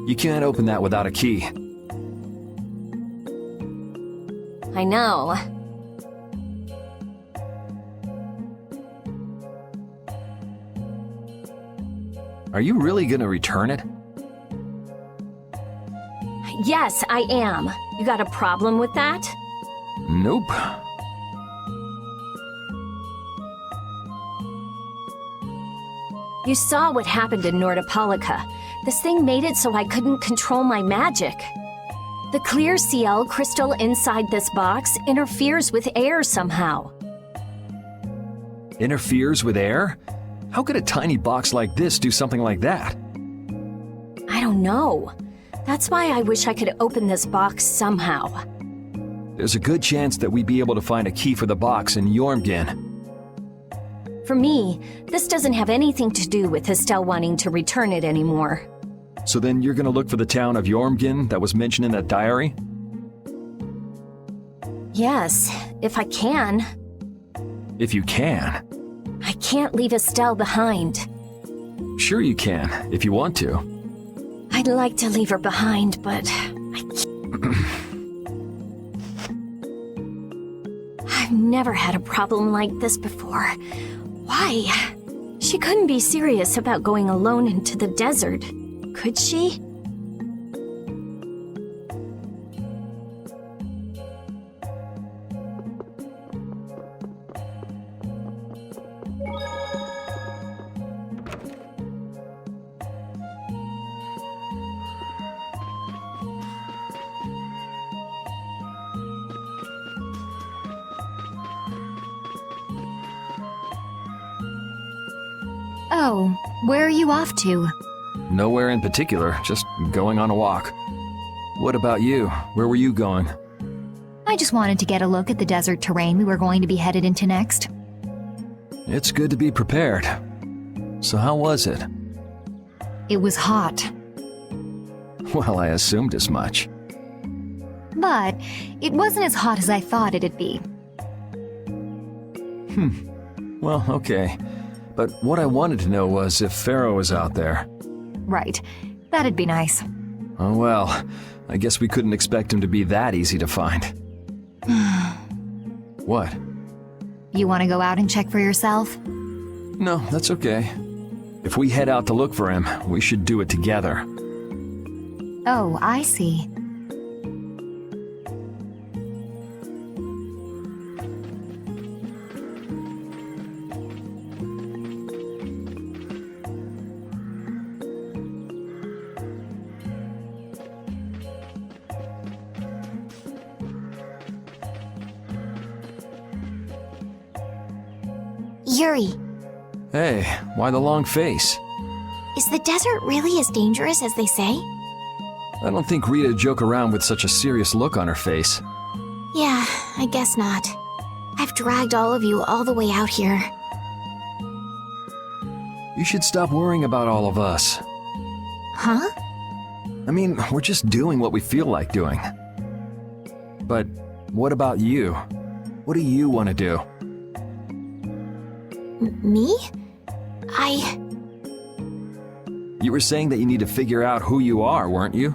You can't open that without a key. I know. Are you really gonna return it? Yes, I am. You got a problem with that? Nope. You saw what happened in Nordopolica. This thing made it so I couldn't control my magic. The clear CL crystal inside this box interferes with air somehow. Interferes with air? How could a tiny box like this do something like that? I don't know. That's why I wish I could open this box somehow. There's a good chance that we'd be able to find a key for the box in Jormungand. For me, this doesn't have anything to do with Estelle wanting to return it anymore. So then you're gonna look for the town of Jormungand that was mentioned in that diary? Yes, if I can. If you can. I can't leave Estelle behind. Sure you can, if you want to. I'd like to leave her behind, but I can't. I've never had a problem like this before. Why? She couldn't be serious about going alone into the desert, could she? Oh, where are you off to? Nowhere in particular, just going on a walk. What about you? Where were you going? I just wanted to get a look at the desert terrain we were going to be headed into next. It's good to be prepared. So how was it? It was hot, Well, I assumed as much. but it wasn't as hot as I thought it'd be. Well, okay. But what I wanted to know was if Pharaoh was out there. Right, that'd be nice. Oh well, I guess we couldn't expect him to be that easy to find. What? You want to go out and check for yourself? No, that's okay. If we head out to look for him, we should do it together. Oh, I see. Yuri, Hey, why the long face? is the desert really as dangerous as they say? I don't think Rita joke around with such a serious look on her face. Yeah, I guess not. I've dragged all of you all the way out here. You should stop worrying about all of us. Huh? I mean, we're just doing what we feel like doing. But what about you? What do you want to do? Me? You were saying that you need to figure out who you are, weren't you?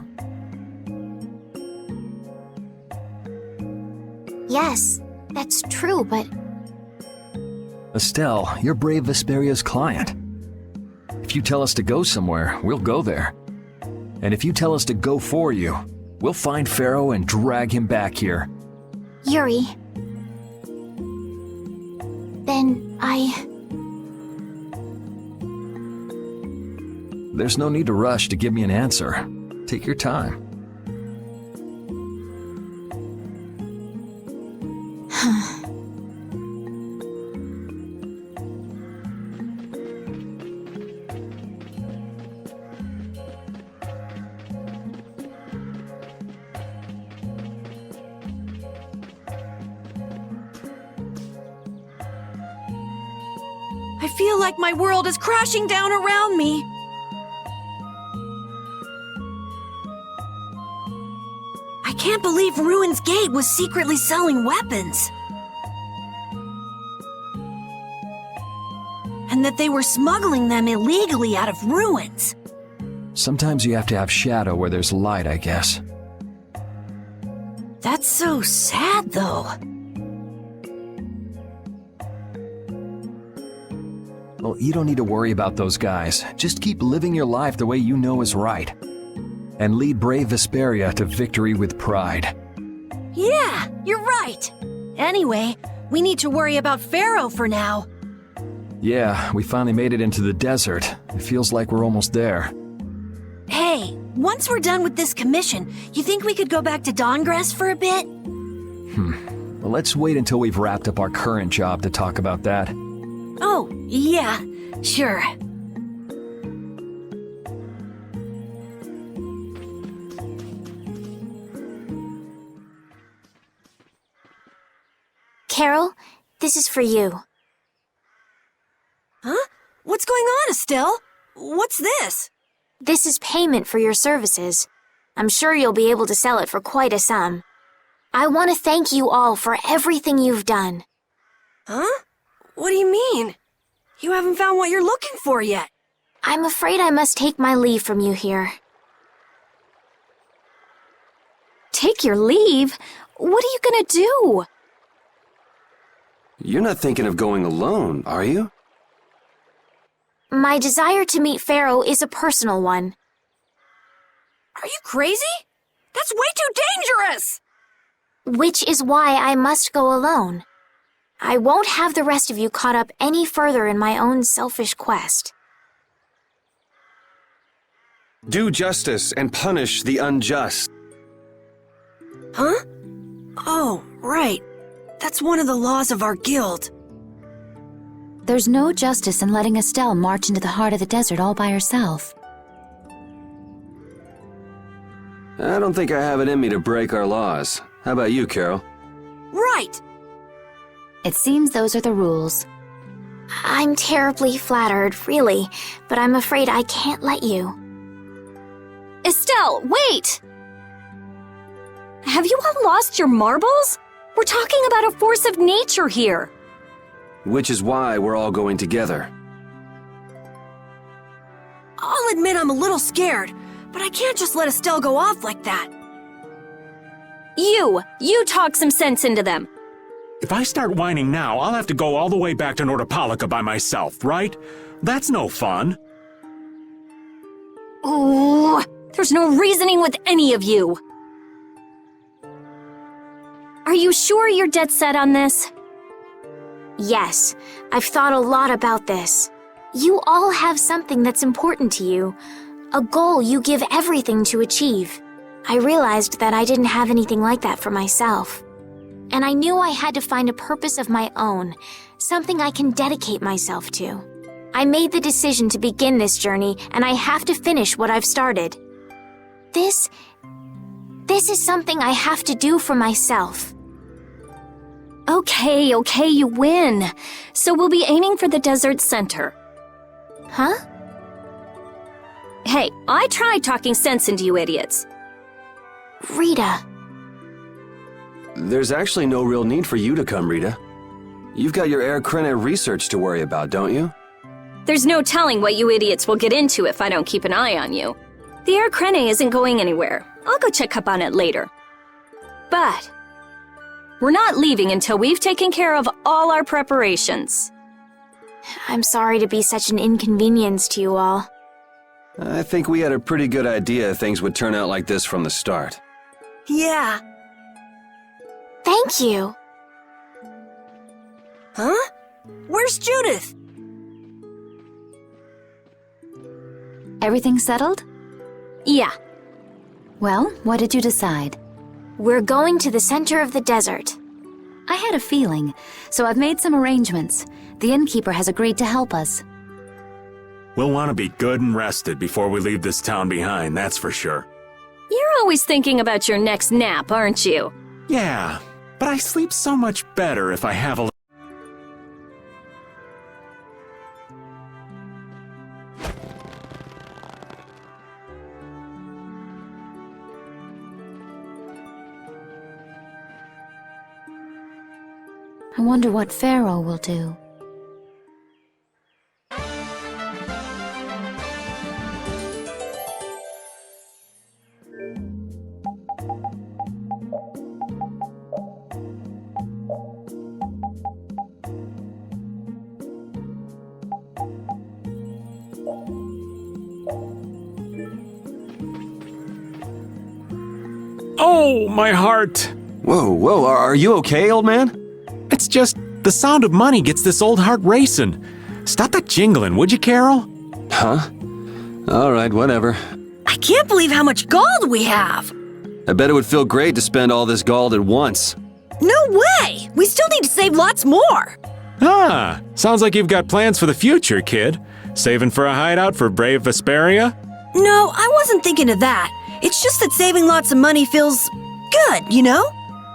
Yes, that's true, but Estelle, you're Brave Vesperia's client. If you tell us to go somewhere, we'll go there. And if you tell us to go for you, we'll find Pharaoh and drag him back here. Yuri. Then There's no need to rush to give me an answer. Take your time. I feel like my world is crashing down around me. I can't believe Ruin's Gate was secretly selling weapons. And that they were smuggling them illegally out of ruins. Sometimes you have to have shadow where there's light, I guess. That's so sad, though. Well, you don't need to worry about those guys. Just keep living your life the way you know is right. And lead brave Vesperia to victory with pride. Yeah, you're right. Anyway, we need to worry about Pharaoh for now. Yeah, we finally made it into the desert. It feels like we're almost there. Hey, once we're done with this commission, you think we could go back to Dawngrass for a bit? Well, let's wait until we've wrapped up our current job to talk about that. Oh, yeah, sure. Carol, this is for you. Huh? What's going on, Estelle? What's this? This is payment for your services. I'm sure you'll be able to sell it for quite a sum. I want to thank you all for everything you've done. Huh? What do you mean? You haven't found what you're looking for yet. I'm afraid I must take my leave from you here. Take your leave? What are you gonna do? You're not thinking of going alone, are you? My desire to meet Pharaoh is a personal one. Are you crazy? That's way too dangerous! Which is why I must go alone. I won't have the rest of you caught up any further in my own selfish quest. Do justice and punish the unjust. Huh? Oh, right. That's one of the laws of our guild. There's no justice in letting Estelle march into the heart of the desert all by herself. I don't think I have it in me to break our laws. How about you, Carol? Right! It seems those are the rules. I'm terribly flattered, really, but I'm afraid I can't let you. Estelle, wait! Have you all lost your marbles? We're talking about a force of nature here. Which is why we're all going together. I'll admit I'm a little scared, but I can't just let Estelle go off like that. You talk some sense into them. If I start whining now, I'll have to go all the way back to Nordopolica by myself, right? That's no fun. Ooh, there's no reasoning with any of you. Are you sure you're dead set on this? Yes, I've thought a lot about this. You all have something that's important to you, a goal you give everything to achieve. I realized that I didn't have anything like that for myself. And I knew I had to find a purpose of my own, something I can dedicate myself to. I made the decision to begin this journey, and I have to finish what I've started. This is something I have to do for myself. Okay, you win. So we'll be aiming for the desert center. Huh? Hey, I tried talking sense into you idiots. Rita. There's actually no real need for you to come, Rita. You've got your Air Krene research to worry about, don't you? There's no telling what you idiots will get into if I don't keep an eye on you. The Air Krene isn't going anywhere. I'll go check up on it later. But we're not leaving until we've taken care of all our preparations. I'm sorry to be such an inconvenience to you all. I think we had a pretty good idea things would turn out like this from the start. Yeah. Thank you. Huh? Where's Judith? Everything settled? Yeah, Well, what did you decide? We're going to the center of the desert. I had a feeling, so I've made some arrangements. The innkeeper has agreed to help us. We'll want to be good and rested before we leave this town behind, that's for sure. you're always thinking about your next nap, aren't you? Yeah, but I sleep so much better if I have a... I wonder what Pharaoh will do. Oh, my heart. Whoa, are you okay, old man? It's just the sound of money gets this old heart racing. Stop that jingling, would you, Carol? Huh? All right, whatever. I can't believe how much gold we have! I bet it would feel great to spend all this gold at once. No way! We still need to save lots more! Ah, sounds like you've got plans for the future, kid. Saving for a hideout for brave Vesperia? No, I wasn't thinking of that. It's just that saving lots of money feels good, you know?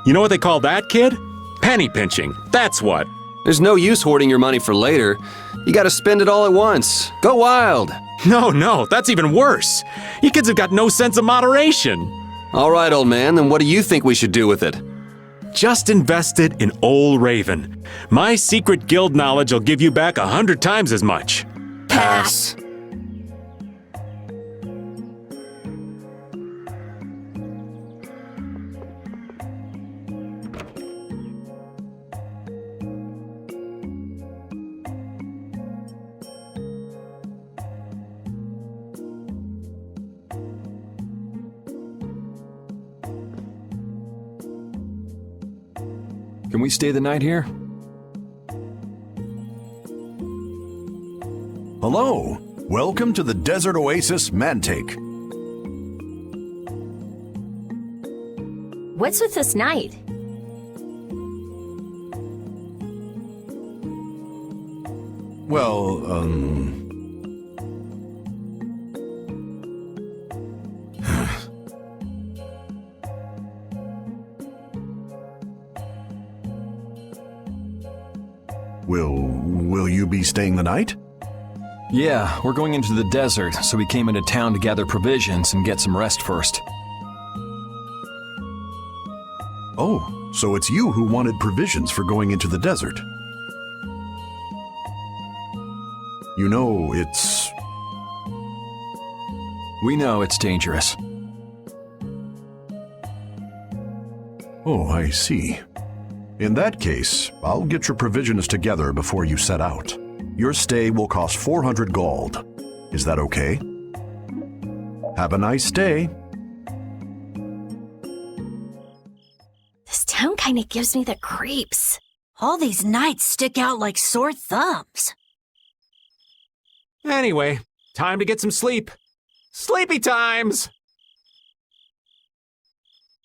You know what they call that, kid? Penny pinching. That's what. There's no use hoarding your money for later. You gotta spend it all at once. Go wild. No, that's even worse. You kids have got no sense of moderation. All right, old man, then what do you think we should do with it? Just invest it in Old Raven. My secret guild knowledge will give you back 100 times as much. Pass. Can we stay the night here? Hello. Welcome to the Desert Oasis Mantake. What's with this night? Well, Will you be staying the night? Yeah, we're going into the desert, so we came into town to gather provisions and get some rest first. Oh, so it's you who wanted provisions for going into the desert. You know, We know it's dangerous. Oh, I see. In that case, I'll get your provisions together before you set out. Your stay will cost 400 gold. Is that okay? Have a nice day. This town kind of gives me the creeps. All these nights stick out like sore thumbs. Anyway, time to get some sleep. Sleepy times!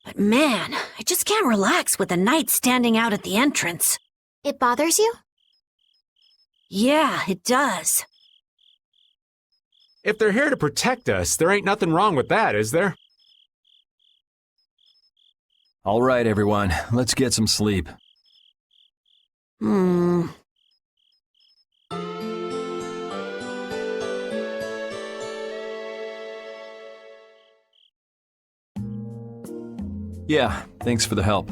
But man, I just can't relax with the knight standing out at the entrance. It bothers you? Yeah, it does. If they're here to protect us, there ain't nothing wrong with that, is there? All right, everyone, let's get some sleep. Yeah, thanks for the help.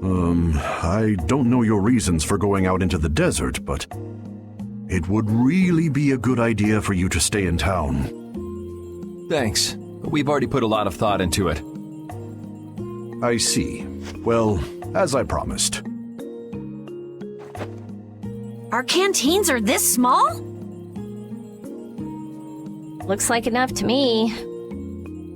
I don't know your reasons for going out into the desert, but it would really be a good idea for you to stay in town. Thanks, but we've already put a lot of thought into it. I see. Well, as I promised. Our canteens are this small? Looks like enough to me.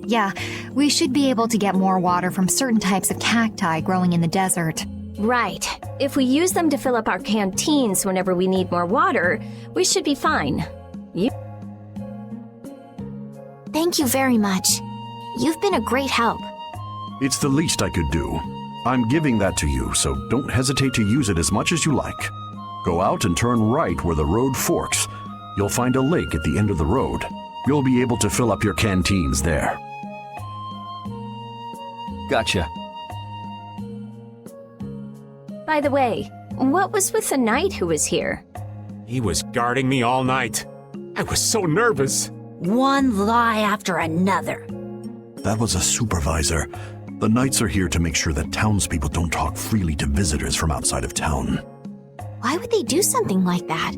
Yeah, we should be able to get more water from certain types of cacti growing in the desert. Right. If we use them to fill up our canteens whenever we need more water, we should be fine. Thank you very much. You've been a great help. It's the least I could do. I'm giving that to you, so don't hesitate to use it as much as you like. Go out and turn right where the road forks. You'll find a lake at the end of the road. You'll be able to fill up your canteens there. Gotcha. By the way, what was with the knight who was here? He was guarding me all night. I was so nervous. One lie after another. That was a supervisor. The knights are here to make sure that townspeople don't talk freely to visitors from outside of town. Why would they do something like that?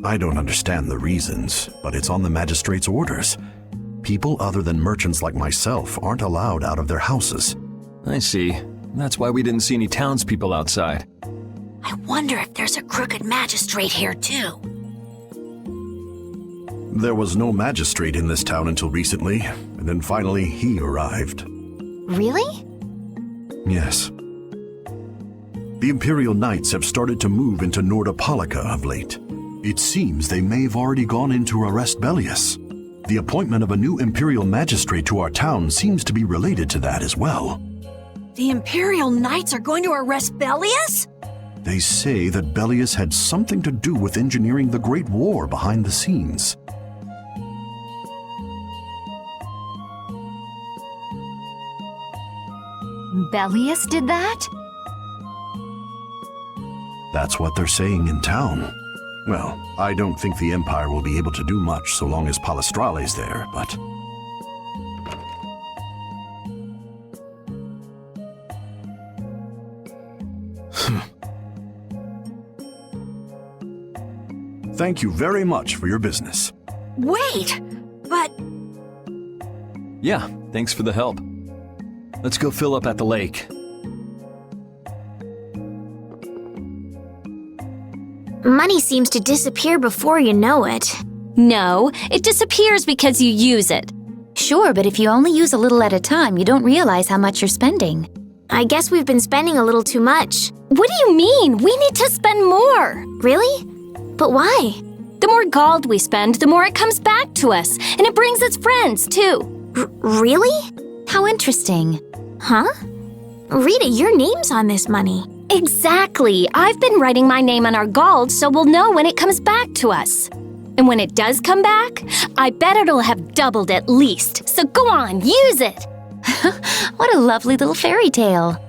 I don't understand the reasons, but it's on the magistrate's orders. People other than merchants like myself aren't allowed out of their houses. I see. That's why we didn't see any townspeople outside. I wonder if there's a crooked magistrate here too. There was no magistrate in this town until recently, and then finally he arrived. Really? Yes. The Imperial Knights have started to move into Nordopolica of late. It seems they may have already gone in to arrest Bellius. The appointment of a new Imperial Magistrate to our town seems to be related to that as well. The Imperial Knights are going to arrest Bellius? They say that Bellius had something to do with engineering the Great War behind the scenes. Bellius did that? That's what they're saying in town. Well, I don't think the Empire will be able to do much so long as Palestrale's there, but... Thank you very much for your business. Wait! But Yeah, thanks for the help. Let's go fill up at the lake. Money seems to disappear before you know it. No, it disappears because you use it. Sure, but if you only use a little at a time, you don't realize how much you're spending. I guess we've been spending a little too much. What do you mean? We need to spend more. Really? But why? The more gold we spend, the more it comes back to us. And it brings its friends, too. Really? How interesting. Huh? Rita, your name's on this money. Exactly. I've been writing my name on our gold so we'll know when it comes back to us. And when it does come back, I bet it'll have doubled at least. So go on, use it. What a lovely little fairy tale.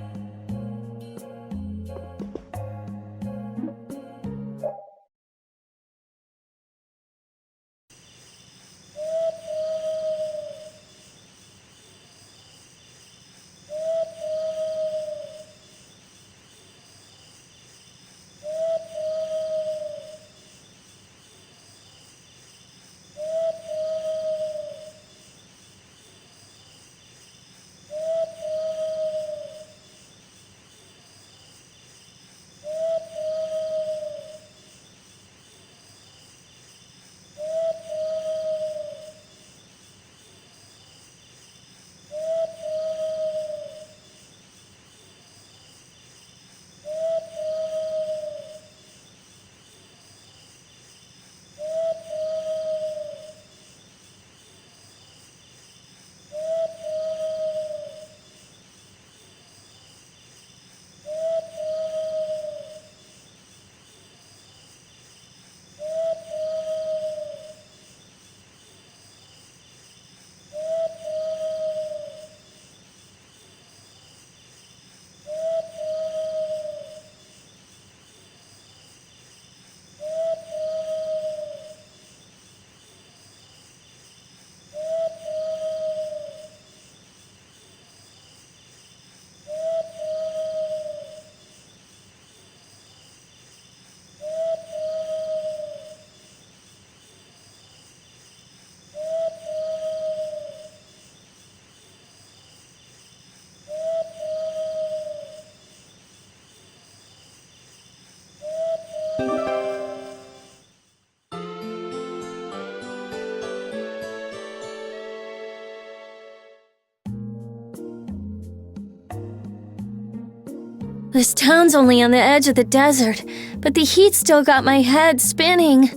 This town's only on the edge of the desert, but the heat still got my head spinning.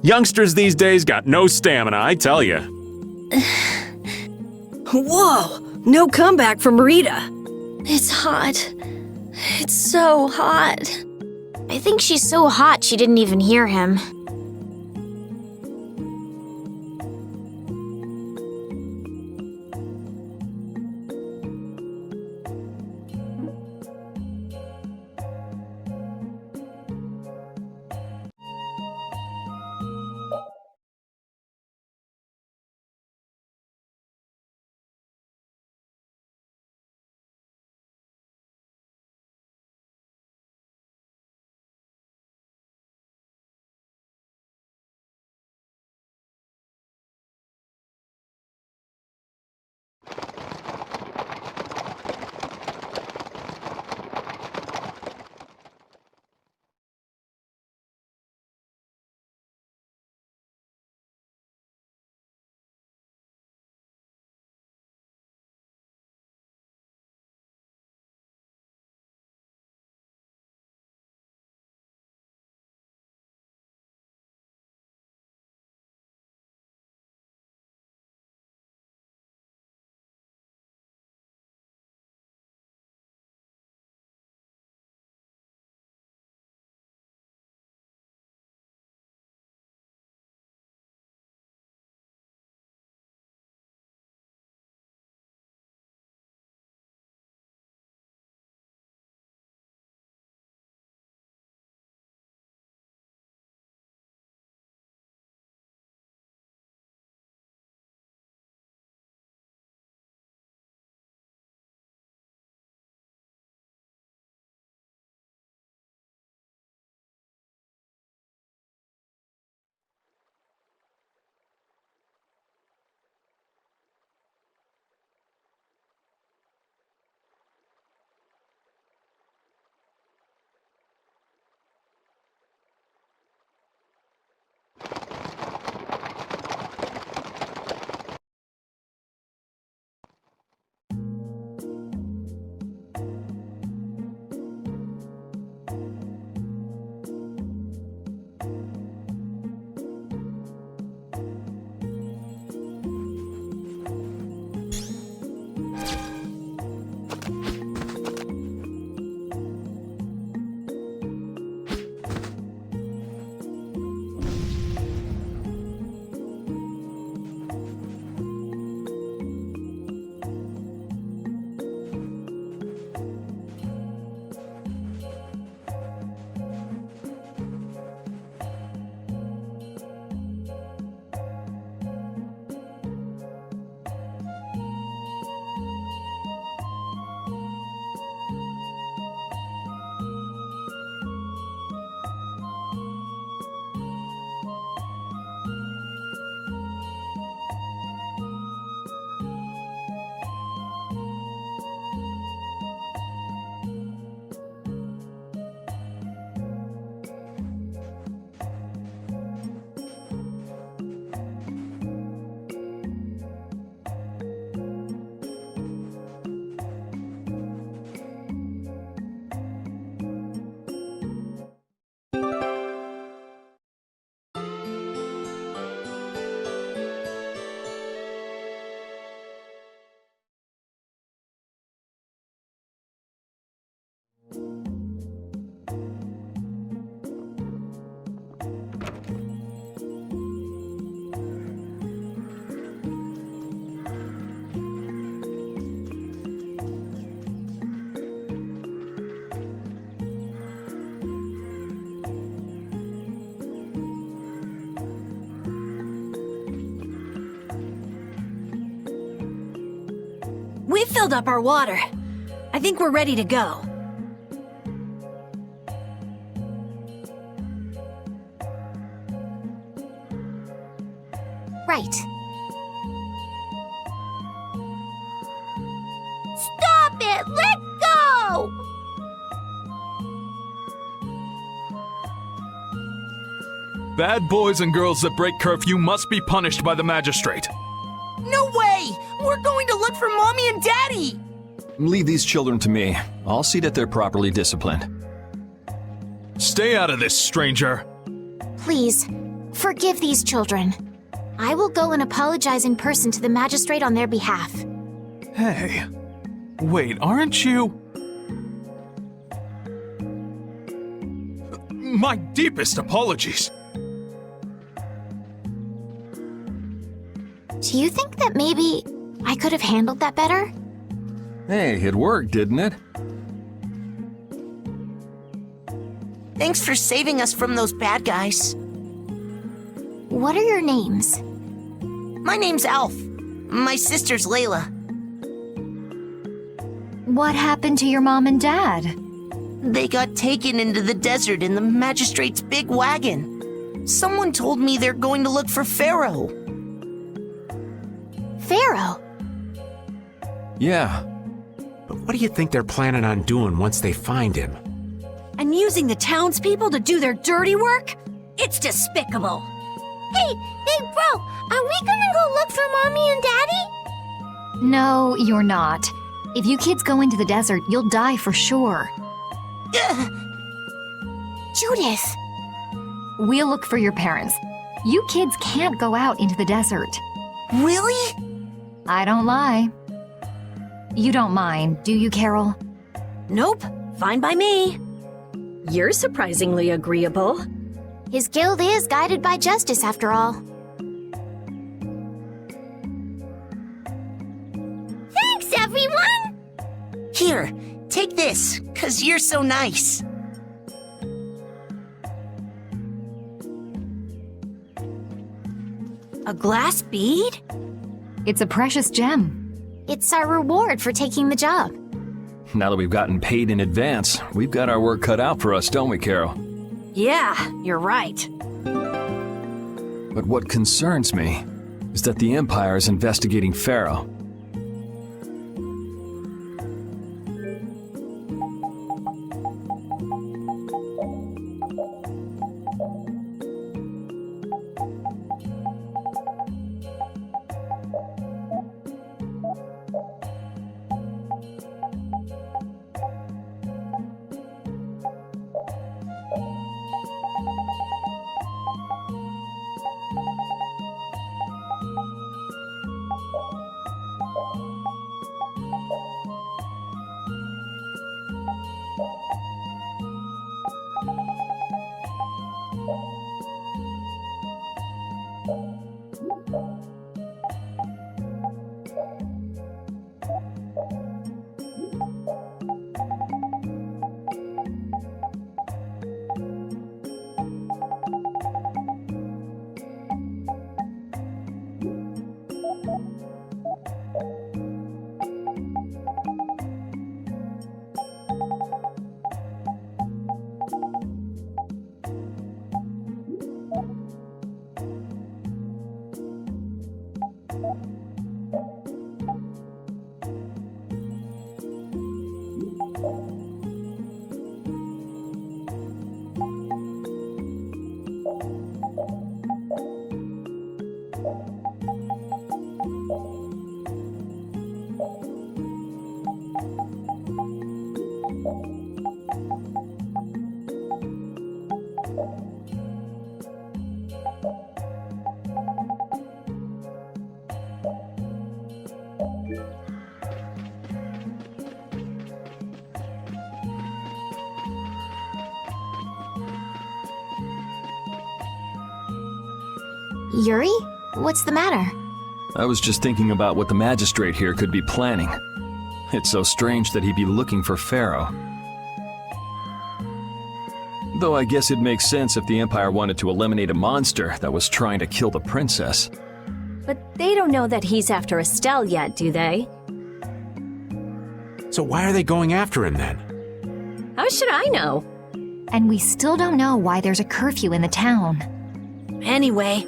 Youngsters these days got no stamina, I tell you. whoa! No comeback from Rita. It's hot. It's so hot. I think she's so hot she didn't even hear him. filled up our water. I think we're ready to go. Right. Stop it! Let go! Bad boys and girls that break curfew must be punished by the magistrate. No way! We're going to look for Mommy and Daddy! Leave these children to me. I'll see that they're properly disciplined. Stay out of this, stranger. Please, forgive these children. I will go and apologize in person to the magistrate on their behalf. Hey, wait, aren't you? My deepest apologies. Do you think that maybe I could have handled that better? Hey, it worked, didn't it? Thanks for saving us from those bad guys. What are your names? My name's Alf. My sister's Layla. What happened to your mom and dad? They got taken into the desert in the magistrate's big wagon. Someone told me they're going to look for Pharaoh. Pharaoh? Yeah. But what do you think they're planning on doing once they find him? And using the townspeople to do their dirty work? It's despicable. Hey, bro, are we gonna go look for Mommy and Daddy? No, you're not. If you kids go into the desert, you'll die for sure. Judith! We'll look for your parents. You kids can't go out into the desert. Really? I don't lie. You don't mind, do you, Carol? Nope. Fine by me. You're surprisingly agreeable. His guild is guided by justice, after all. Thanks, everyone! Here, take this, 'cause you're so nice. A glass bead? It's a precious gem. It's our reward for taking the job. Now that we've gotten paid in advance, we've got our work cut out for us, don't we, Carol? Yeah, you're right. But what concerns me is that the Empire is investigating Pharaoh. Yuri? What's the matter? I was just thinking about what the magistrate here could be planning. It's so strange that he'd be looking for Pharaoh. Though I guess it makes sense if the Empire wanted to eliminate a monster that was trying to kill the princess. But they don't know that he's after Estelle yet, do they? So why are they going after him then? How should I know? And we still don't know why there's a curfew in the town. Anyway,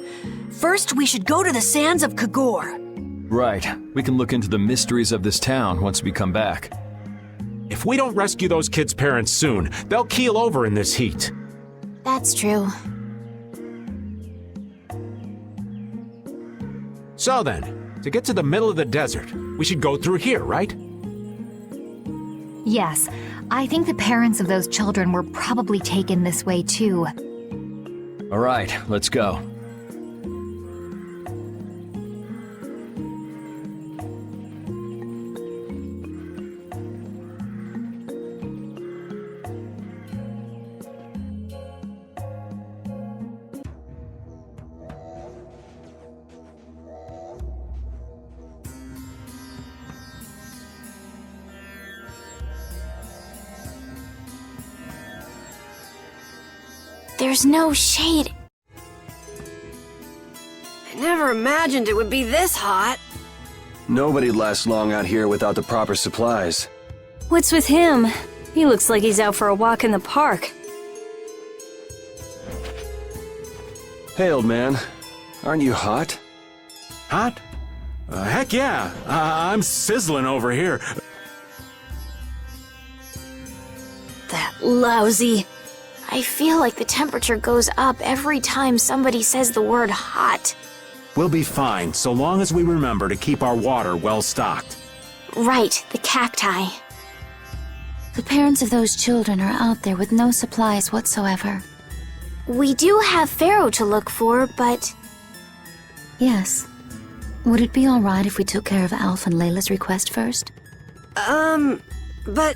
first we should go to the sands of Kagor. Right. We can look into the mysteries of this town once we come back. If we don't rescue those kids' parents soon, they'll keel over in this heat. That's true. So then, to get to the middle of the desert, we should go through here, right? Yes, I think the parents of those children were probably taken this way too. All right, let's go. There's no shade. I never imagined it would be this hot. Nobody'd last long out here without the proper supplies. What's with him? He looks like he's out for a walk in the park. Hey, old man. Aren't you hot? Hot? Heck yeah. I'm sizzling over here. That lousy. I feel like the temperature goes up every time somebody says the word hot. We'll be fine, so long as we remember to keep our water well stocked. Right, the cacti. The parents of those children are out there with no supplies whatsoever. We do have Pharaoh to look for, but... Yes. Would it be alright if we took care of Alf and Layla's request first? But...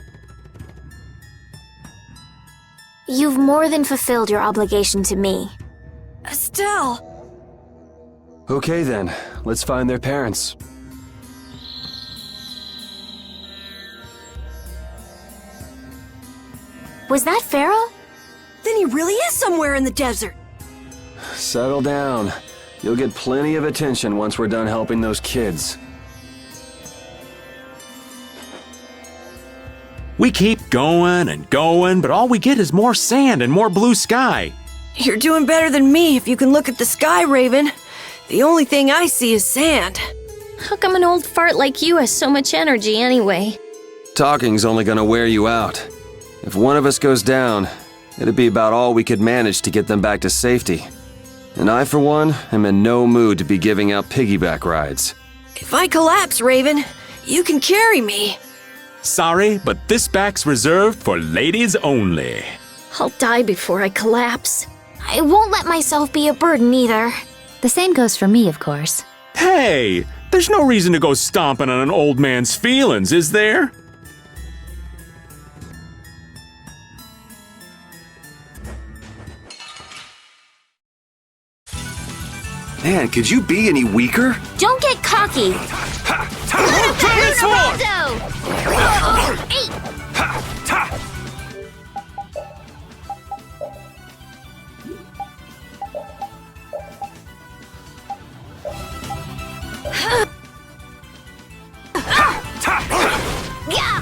You've more than fulfilled your obligation to me. Estelle! Okay then, let's find their parents. Was that Pharaoh? Then he really is somewhere in the desert. Settle down. You'll get plenty of attention once we're done helping those kids. We keep going and going, but all we get is more sand and more blue sky. You're doing better than me if you can look at the sky, Raven. The only thing I see is sand. How come an old fart like you has so much energy anyway? Talking's only gonna wear you out. If one of us goes down, it'd be about all we could manage to get them back to safety. And I, for one, am in no mood to be giving out piggyback rides. If I collapse, Raven, you can carry me. Sorry, but this back's reserved for ladies only. I'll die before I collapse. I won't let myself be a burden either. The same goes for me, of course. Hey, there's no reason to go stomping on an old man's feelings, is there? Man, could you be any weaker? Don't get cocky.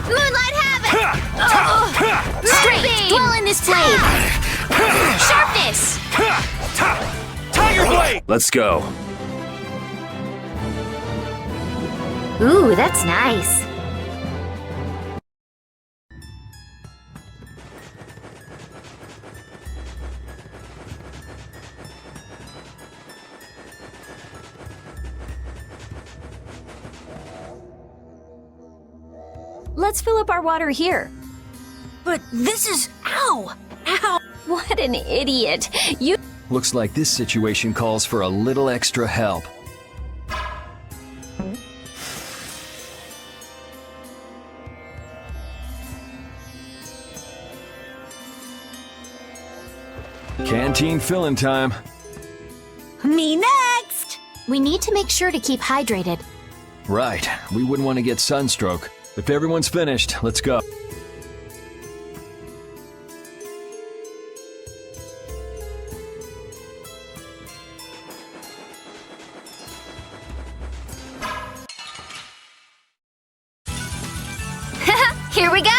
Moonlight Havoc! Straight, dwell in this blade. Sharpness. Tiger Blade! Let's go. Ooh, that's nice. Let's fill up our water here. But this is... Ow! Ow! What an idiot. You... Looks like this situation calls for a little extra help. Canteen filling time. Me next! We need to make sure to keep hydrated. Right, we wouldn't want to get sunstroke. If everyone's finished, let's go. Here we go!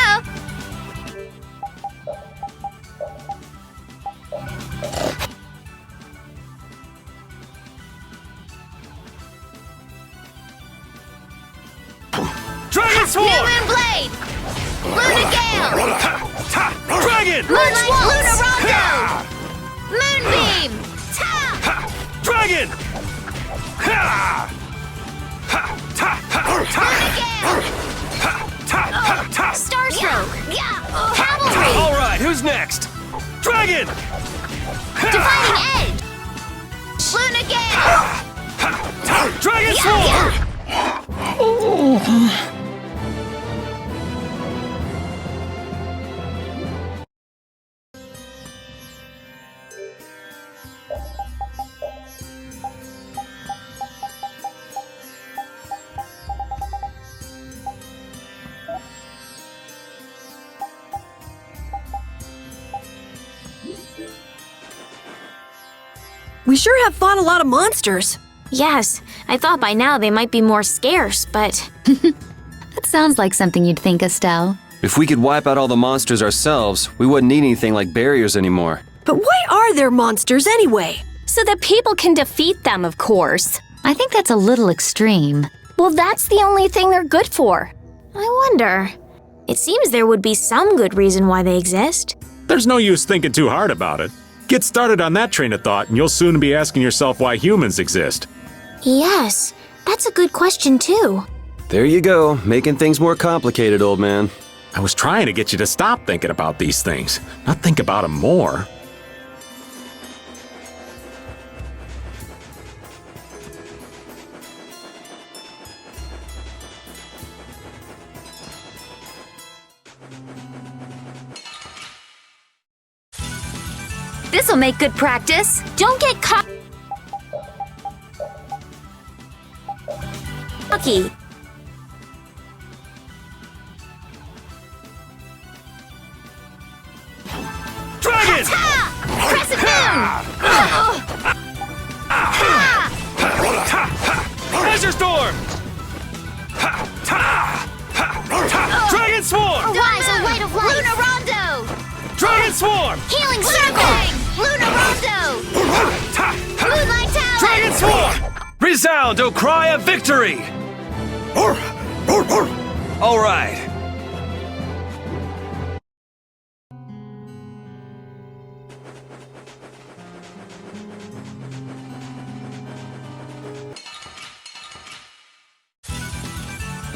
Dragon Sword! New Moon Blade! Luna Gale! Dragon! Moonlight Luna Rondo! Moonbeam! Ta! Dragon! Luna Gale! Starstroke! Cavalry! All right, who's next? Dragon! Defining Edge! Luna Gale! Dragon Sword! We sure have fought a lot of monsters. Yes, I thought by now they might be more scarce, but That sounds like something you'd think, Estelle. If we could wipe out all the monsters ourselves, we wouldn't need anything like barriers anymore. But why are there monsters anyway? So that people can defeat them, of course. I think that's a little extreme. Well, that's the only thing they're good for. I wonder. It seems there would be some good reason why they exist. There's no use thinking too hard about it. Get started on that train of thought, and you'll soon be asking yourself why humans exist. Yes, that's a good question too. There you go, making things more complicated, old man. I was trying to get you to stop thinking about these things, not think about them more. This'll make good practice. Don't get caught. Lucky. Dragon! Crescent Moon! Treasure Storm! Dragon Swarm! Rise a Light of Light! Luna Rondo! Dragon Swarm! Healing Circle! Luna Rondo! Moonlight Talon! Dragon Swarm! Resound, O cry of victory! All right.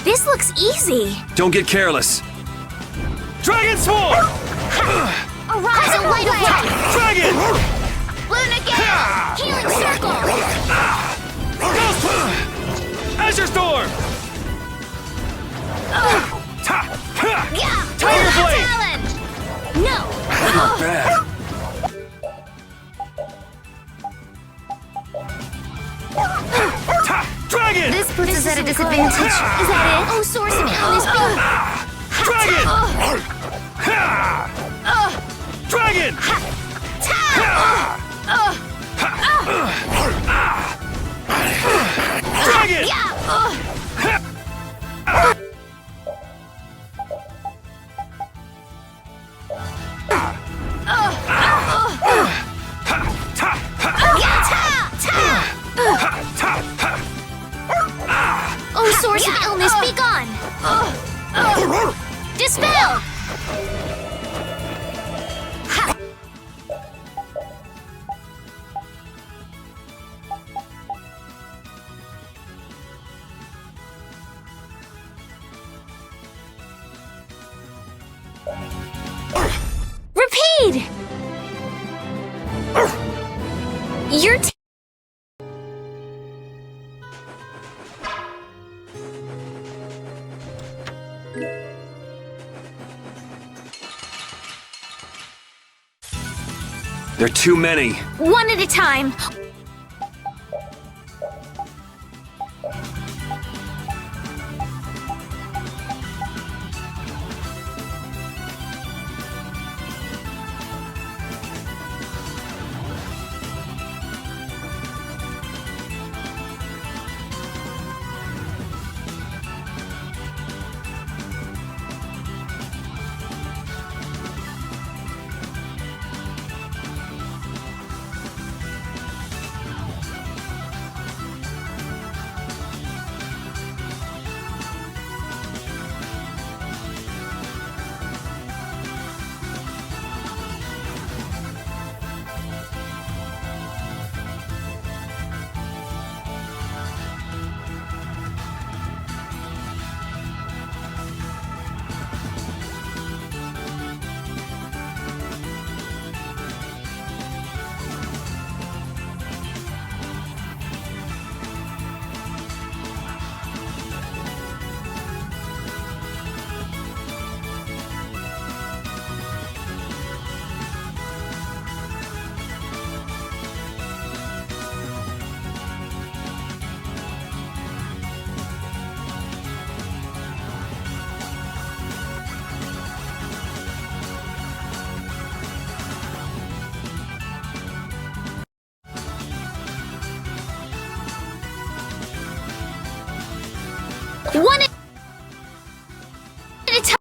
This looks easy. Don't get careless. Dragon Swarm! Arise a Light of Light! Dragon! Luna Gale! Healing Circle! Ghost! Azure Storm! Tiger Luna Blade! Talon! No! Not bad. Dragon! This puts us at a disadvantage. Is that it? Oh, Source of Illness Beam! Dragon! Dragon! Dragon! Oh, Source of Illness, be gone! Dispel! Repeat! You're There are too many. One at a time. One at a time.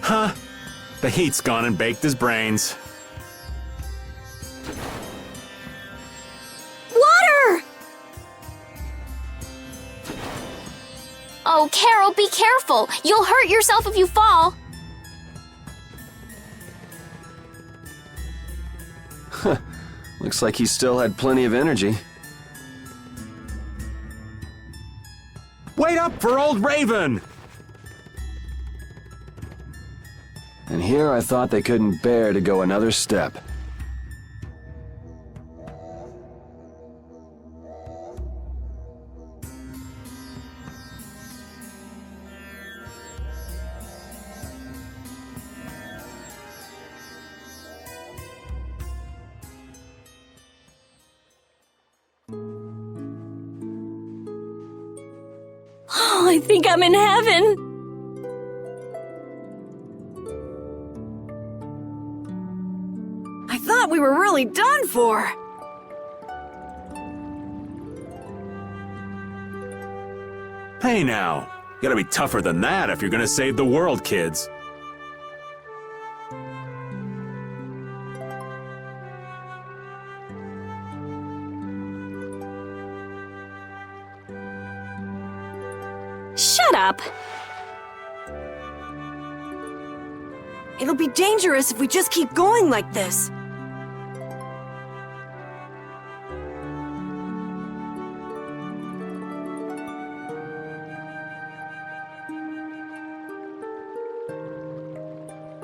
Huh? The heat's gone and baked his brains. Water! Oh, Carol, be careful. You'll hurt yourself if you fall. Looks like he still had plenty of energy. Wait up for old Raven! And here I thought they couldn't bear to go another step. Oh, I think I'm in heaven. I thought we were really done for. Hey now, you gotta be tougher than that if you're gonna save the world, kids. Shut up. It'll be dangerous if we just keep going like this.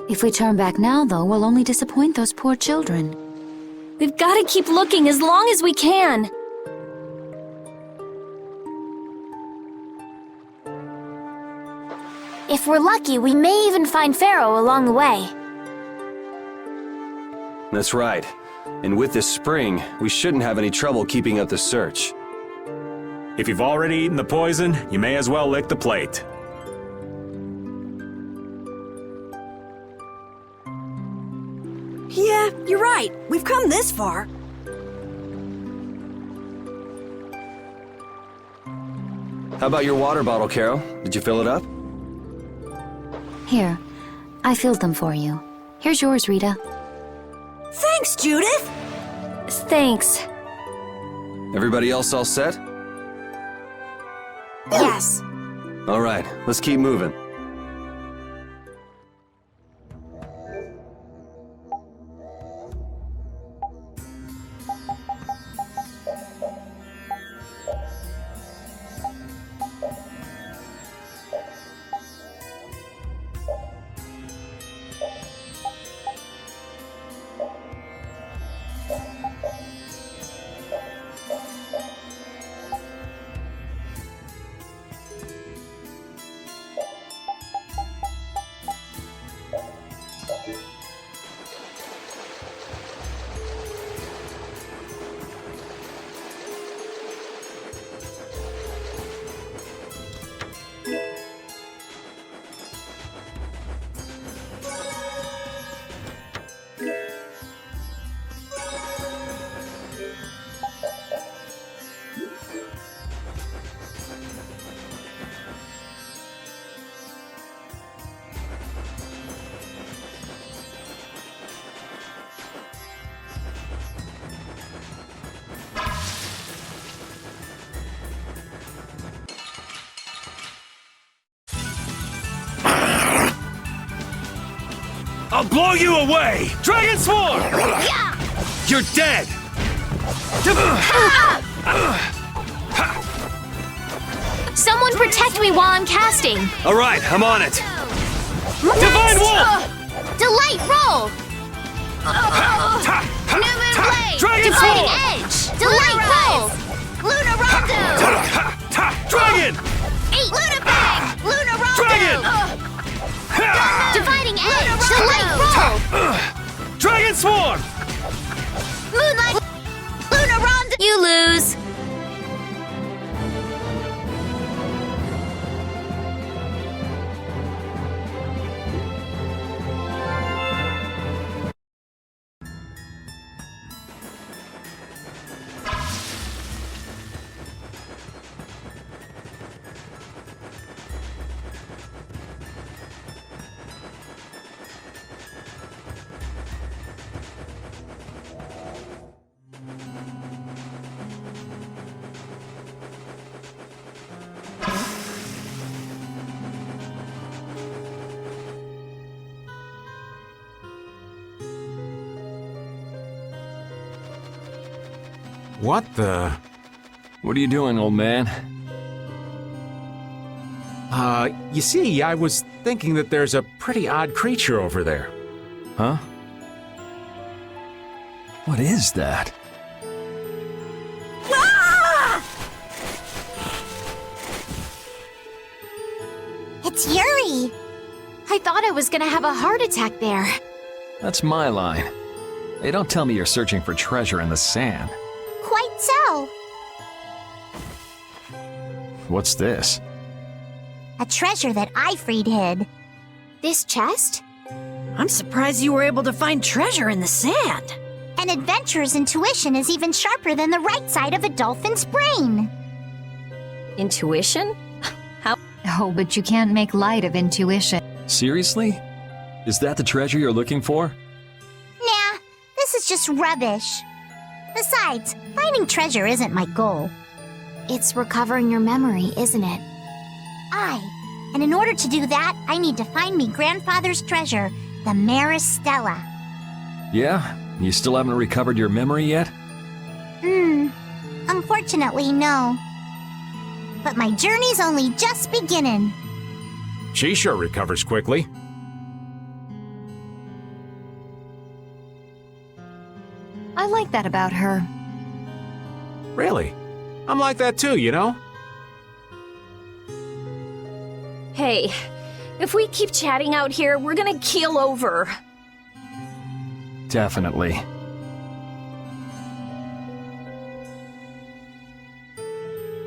If we turn back now, though, we'll only disappoint those poor children. We've got to keep looking as long as we can. If we're lucky, we may even find Pharaoh along the way. That's right. And with this spring, we shouldn't have any trouble keeping up the search. If you've already eaten the poison, you may as well lick the plate. Yeah, you're right. We've come this far. How about your water bottle, Carol? Did you fill it up? Here, I filled them for you. Here's yours, Rita. Thanks, Judith! Thanks. Everybody else all set? Yes. All right, let's keep moving. I'll blow you away! Dragon Swarm! Yeah! You're dead! Someone protect me while I'm casting. All right, I'm on it. Divine Wolf! Delight roll! New moon blade! Dragon Dividing Sword! edge! Delight roll! Luna Rondo! Dragon! Luna bang! Luna Rondo! Dragon! Dividing edge! Delight roll! Dragon Swarm! Moonlight! Luna Rondo! You lose! What the? What are you doing, old man? You see, I was thinking that there's a pretty odd creature over there. Huh? What is that? It's Yuri! I thought I was gonna have a heart attack there. That's my line. Hey, don't tell me you're searching for treasure in the sand. Quite so. What's this? A treasure that I freed hid. This chest? I'm surprised you were able to find treasure in the sand. An adventurer's intuition is even sharper than the right side of a dolphin's brain. Intuition? How? Oh, but you can't make light of intuition. Seriously? Is that the treasure you're looking for? Nah, this is just rubbish. Besides, finding treasure isn't my goal. It's recovering your memory, isn't it? And in order to do that, I need to find me grandfather's treasure, the Maris Stella. Yeah? You still haven't recovered your memory yet? Unfortunately, no. But my journey's only just beginning. She sure recovers quickly. I like that about her. Really? I'm like that too, you know? Hey, if we keep chatting out here, we're gonna keel over. Definitely.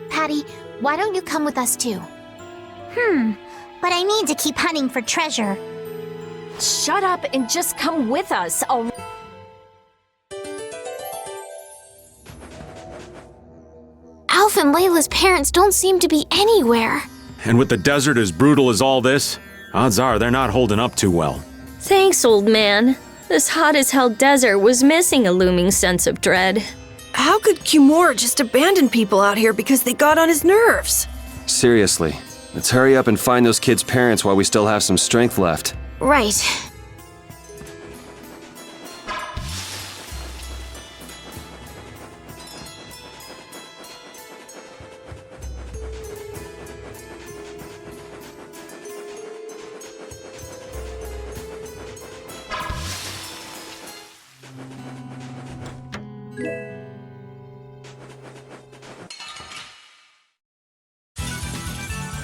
Patty, why don't you come with us too? But I need to keep hunting for treasure. Shut up and just come with us. Alf and Layla's parents don't seem to be anywhere. And with the desert as brutal as all this, odds are they're not holding up too well. Thanks, old man. This hot-as-hell desert was missing a looming sense of dread. How could Kimura just abandon people out here because they got on his nerves? Seriously, let's hurry up and find those kids' parents while we still have some strength left. Right.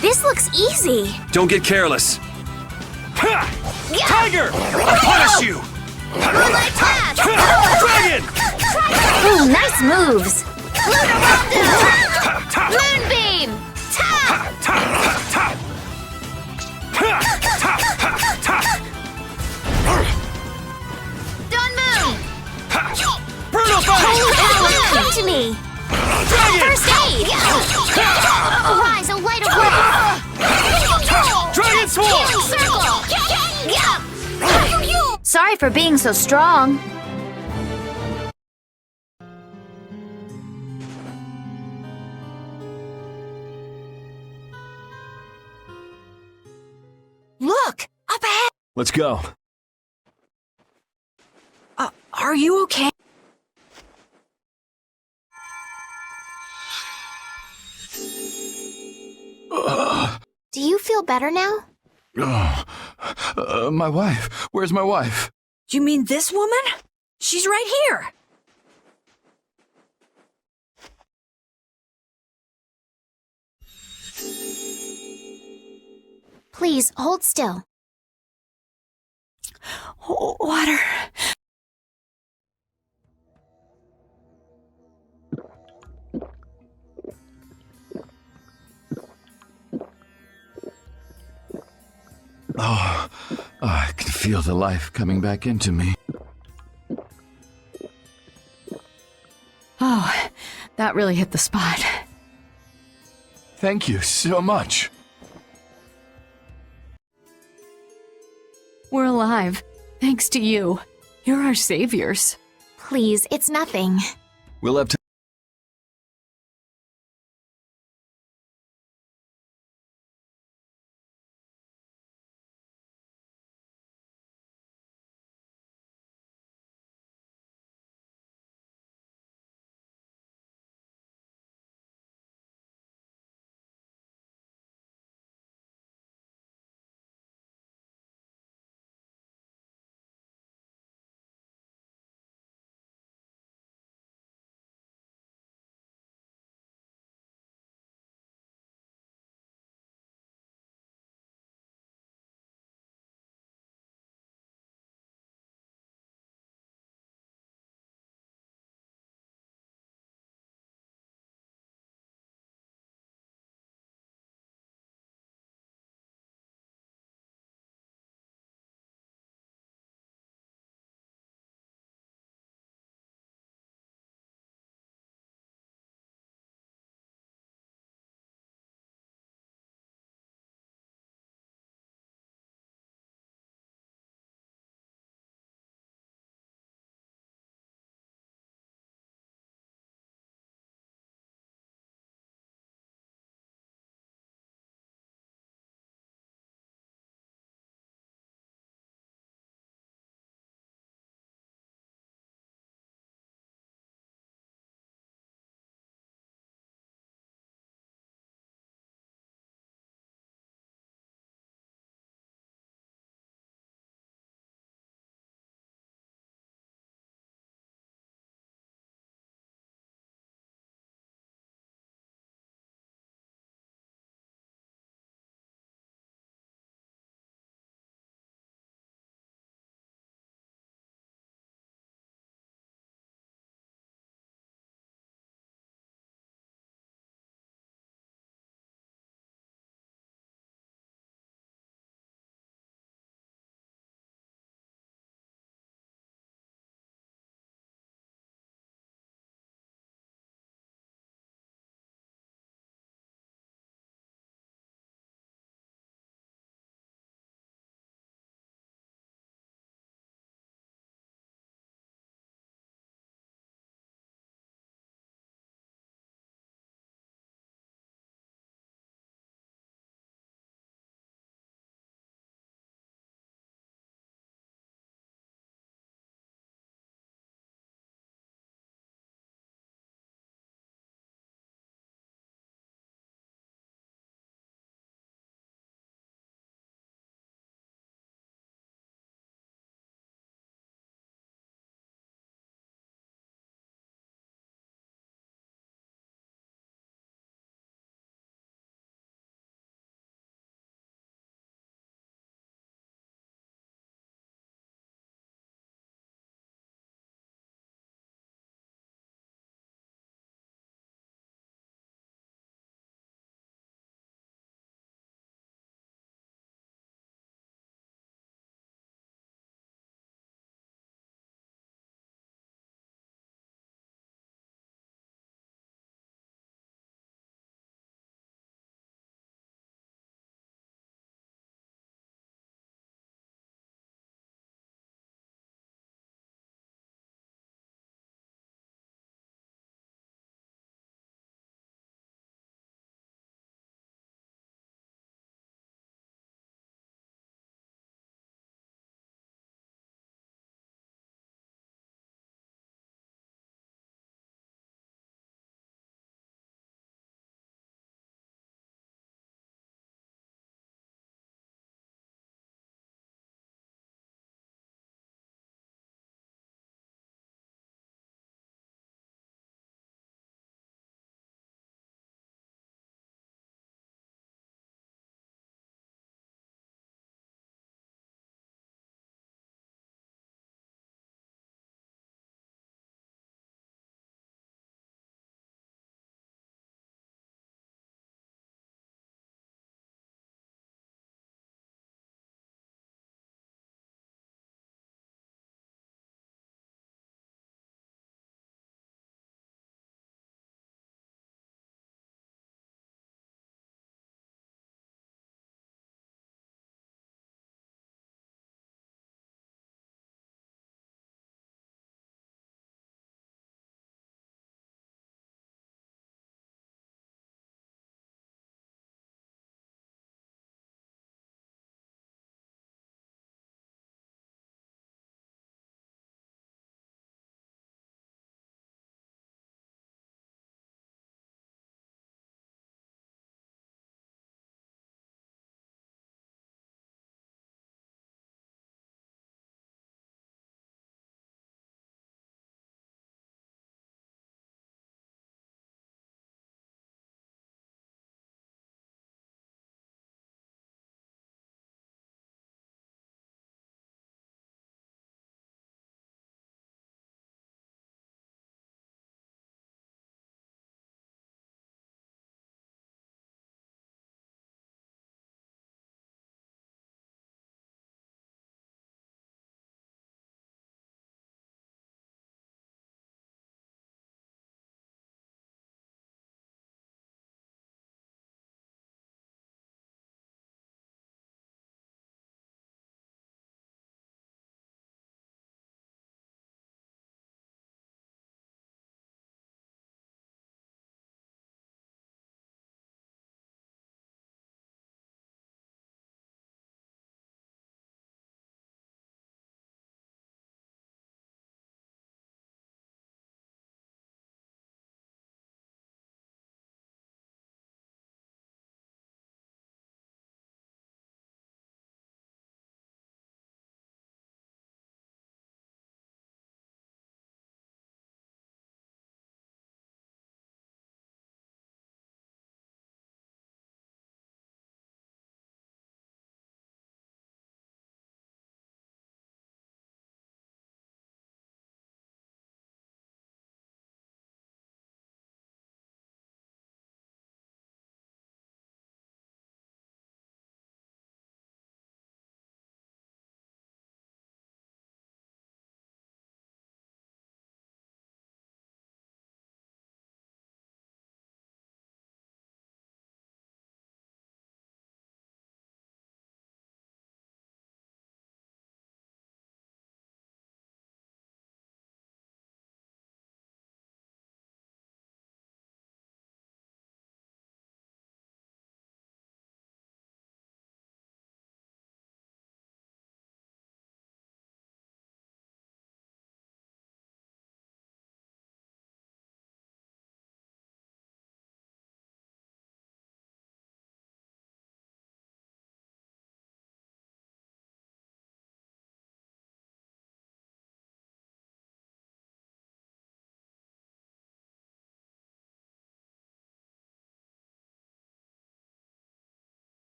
This looks easy. Don't get careless. Ha! Tiger! I'll punish you! Moonlight Blast! Dragon! Ooh, nice moves. Moonbeam! Dawn Moon! Brutal Bite! Come to me! Dragon! First aid! Arise, a light of light! Dragon Swarm! Circle! Sorry for being so strong. Look! Up ahead! Let's go. Are you okay? Do you feel better now? My wife. Where's my wife? You mean this woman? She's right here. Please, hold still. Water. Oh, I can feel the life coming back into me. Oh, that really hit the spot. Thank you so much. We're alive, thanks to you. You're our saviors. Please, it's nothing. We'll have to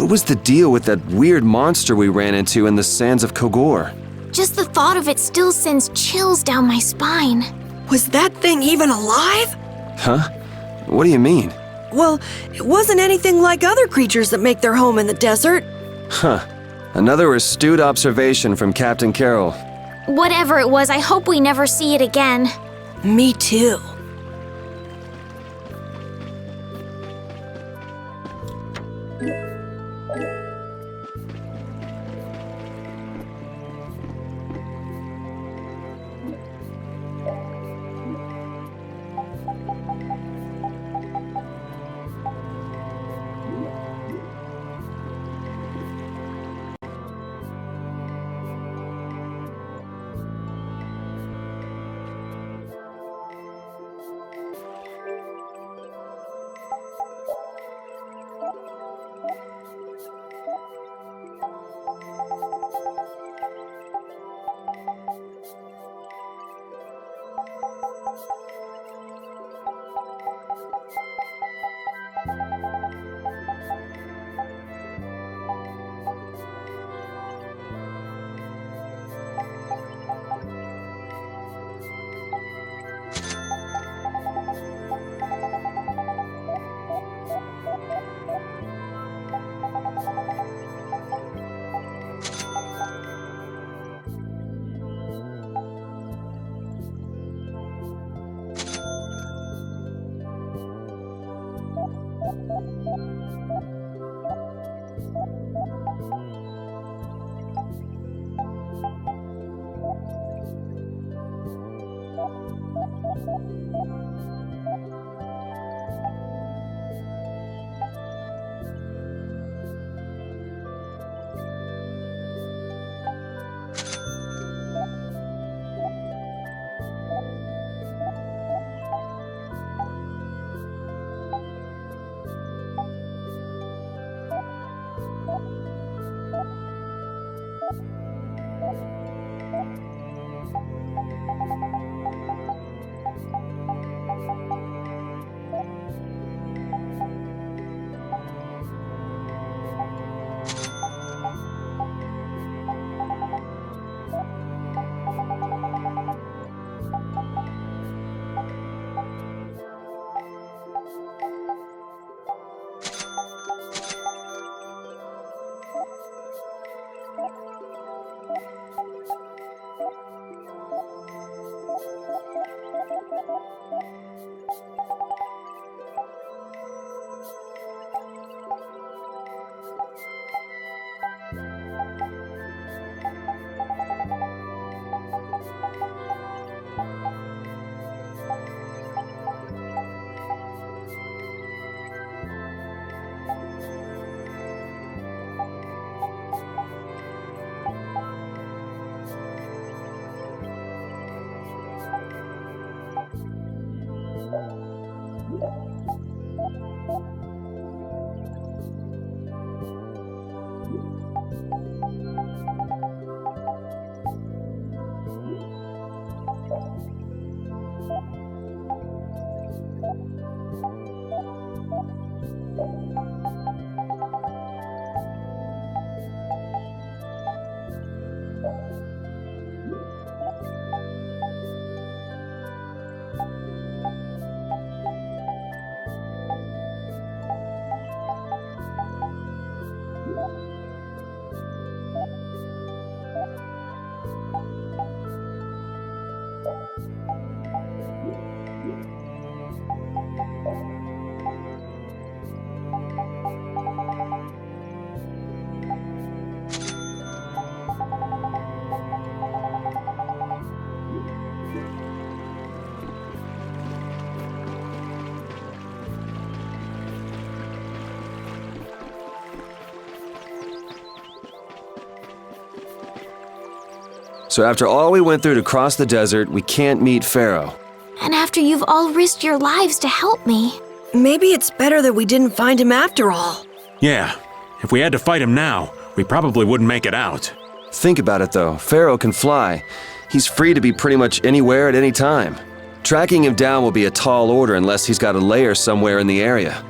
What was the deal with that weird monster we ran into in the sands of Kogor? Just the thought of it still sends chills down my spine. Was that thing even alive? Huh? What do you mean? Well, it wasn't anything like other creatures that make their home in the desert. Huh. Another astute observation from Captain Carroll. Whatever it was, I hope we never see it again. Me too. So after all we went through to cross the desert, we can't meet Pharaoh. And after you've all risked your lives to help me. Maybe it's better that we didn't find him after all. Yeah, if we had to fight him now, we probably wouldn't make it out. Think about it though, Pharaoh can fly. He's free to be pretty much anywhere at any time. Tracking him down will be a tall order unless he's got a lair somewhere in the area.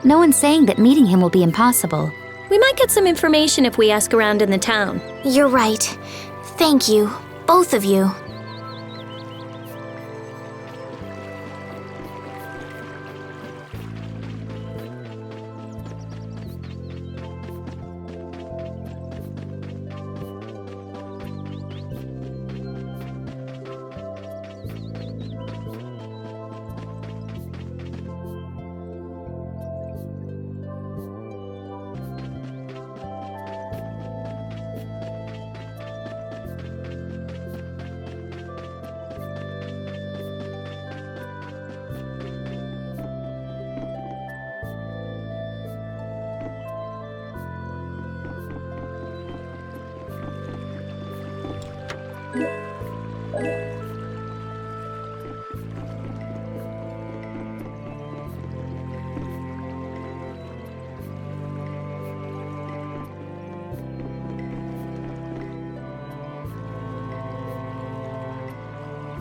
No one's saying that meeting him will be impossible. We might get some information if we ask around in the town. You're right. Thank you, both of you.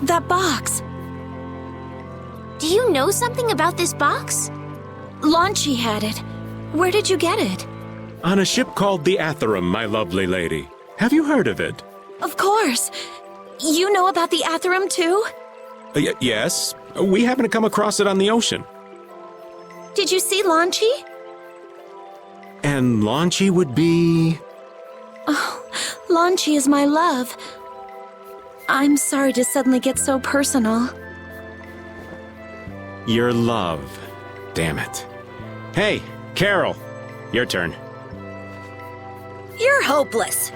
That box! Do you know something about this box? Launchy had it. Where did you get it? On a ship called the Atherum, my lovely lady. Have you heard of it? Of course. You know about the Atherum too? Yes. We happen to come across it on the ocean. Did you see Launchy? And Launchy would be... Oh, Launchy is my love. I'm sorry to suddenly get so personal. Your love. Damn it. Hey, Carol. Your turn. You're hopeless.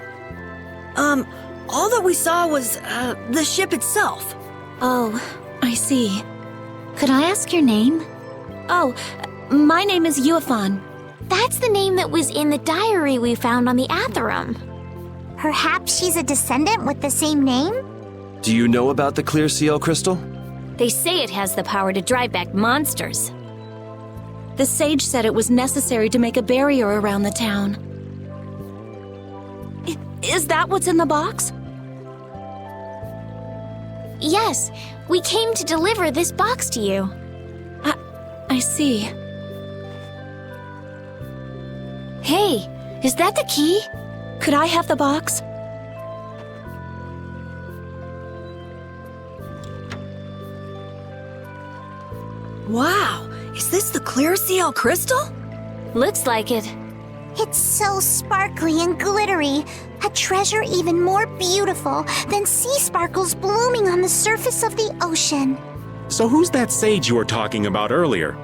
All that we saw was, the ship itself. Oh, I see. Could I ask your name? Oh, my name is Yuafan. That's the name that was in the diary we found on the Atherum. Perhaps she's a descendant with the same name? Do you know about the clear CL crystal? They say it has the power to drive back monsters. The sage said it was necessary to make a barrier around the town. Is that what's in the box? Yes, we came to deliver this box to you. I see. Hey, is that the key? Could I have the box? Wow, is this the clear CL crystal? Looks like it. It's so sparkly and glittery. A treasure even more beautiful than sea sparkles blooming on the surface of the ocean. So who's that sage you were talking about earlier?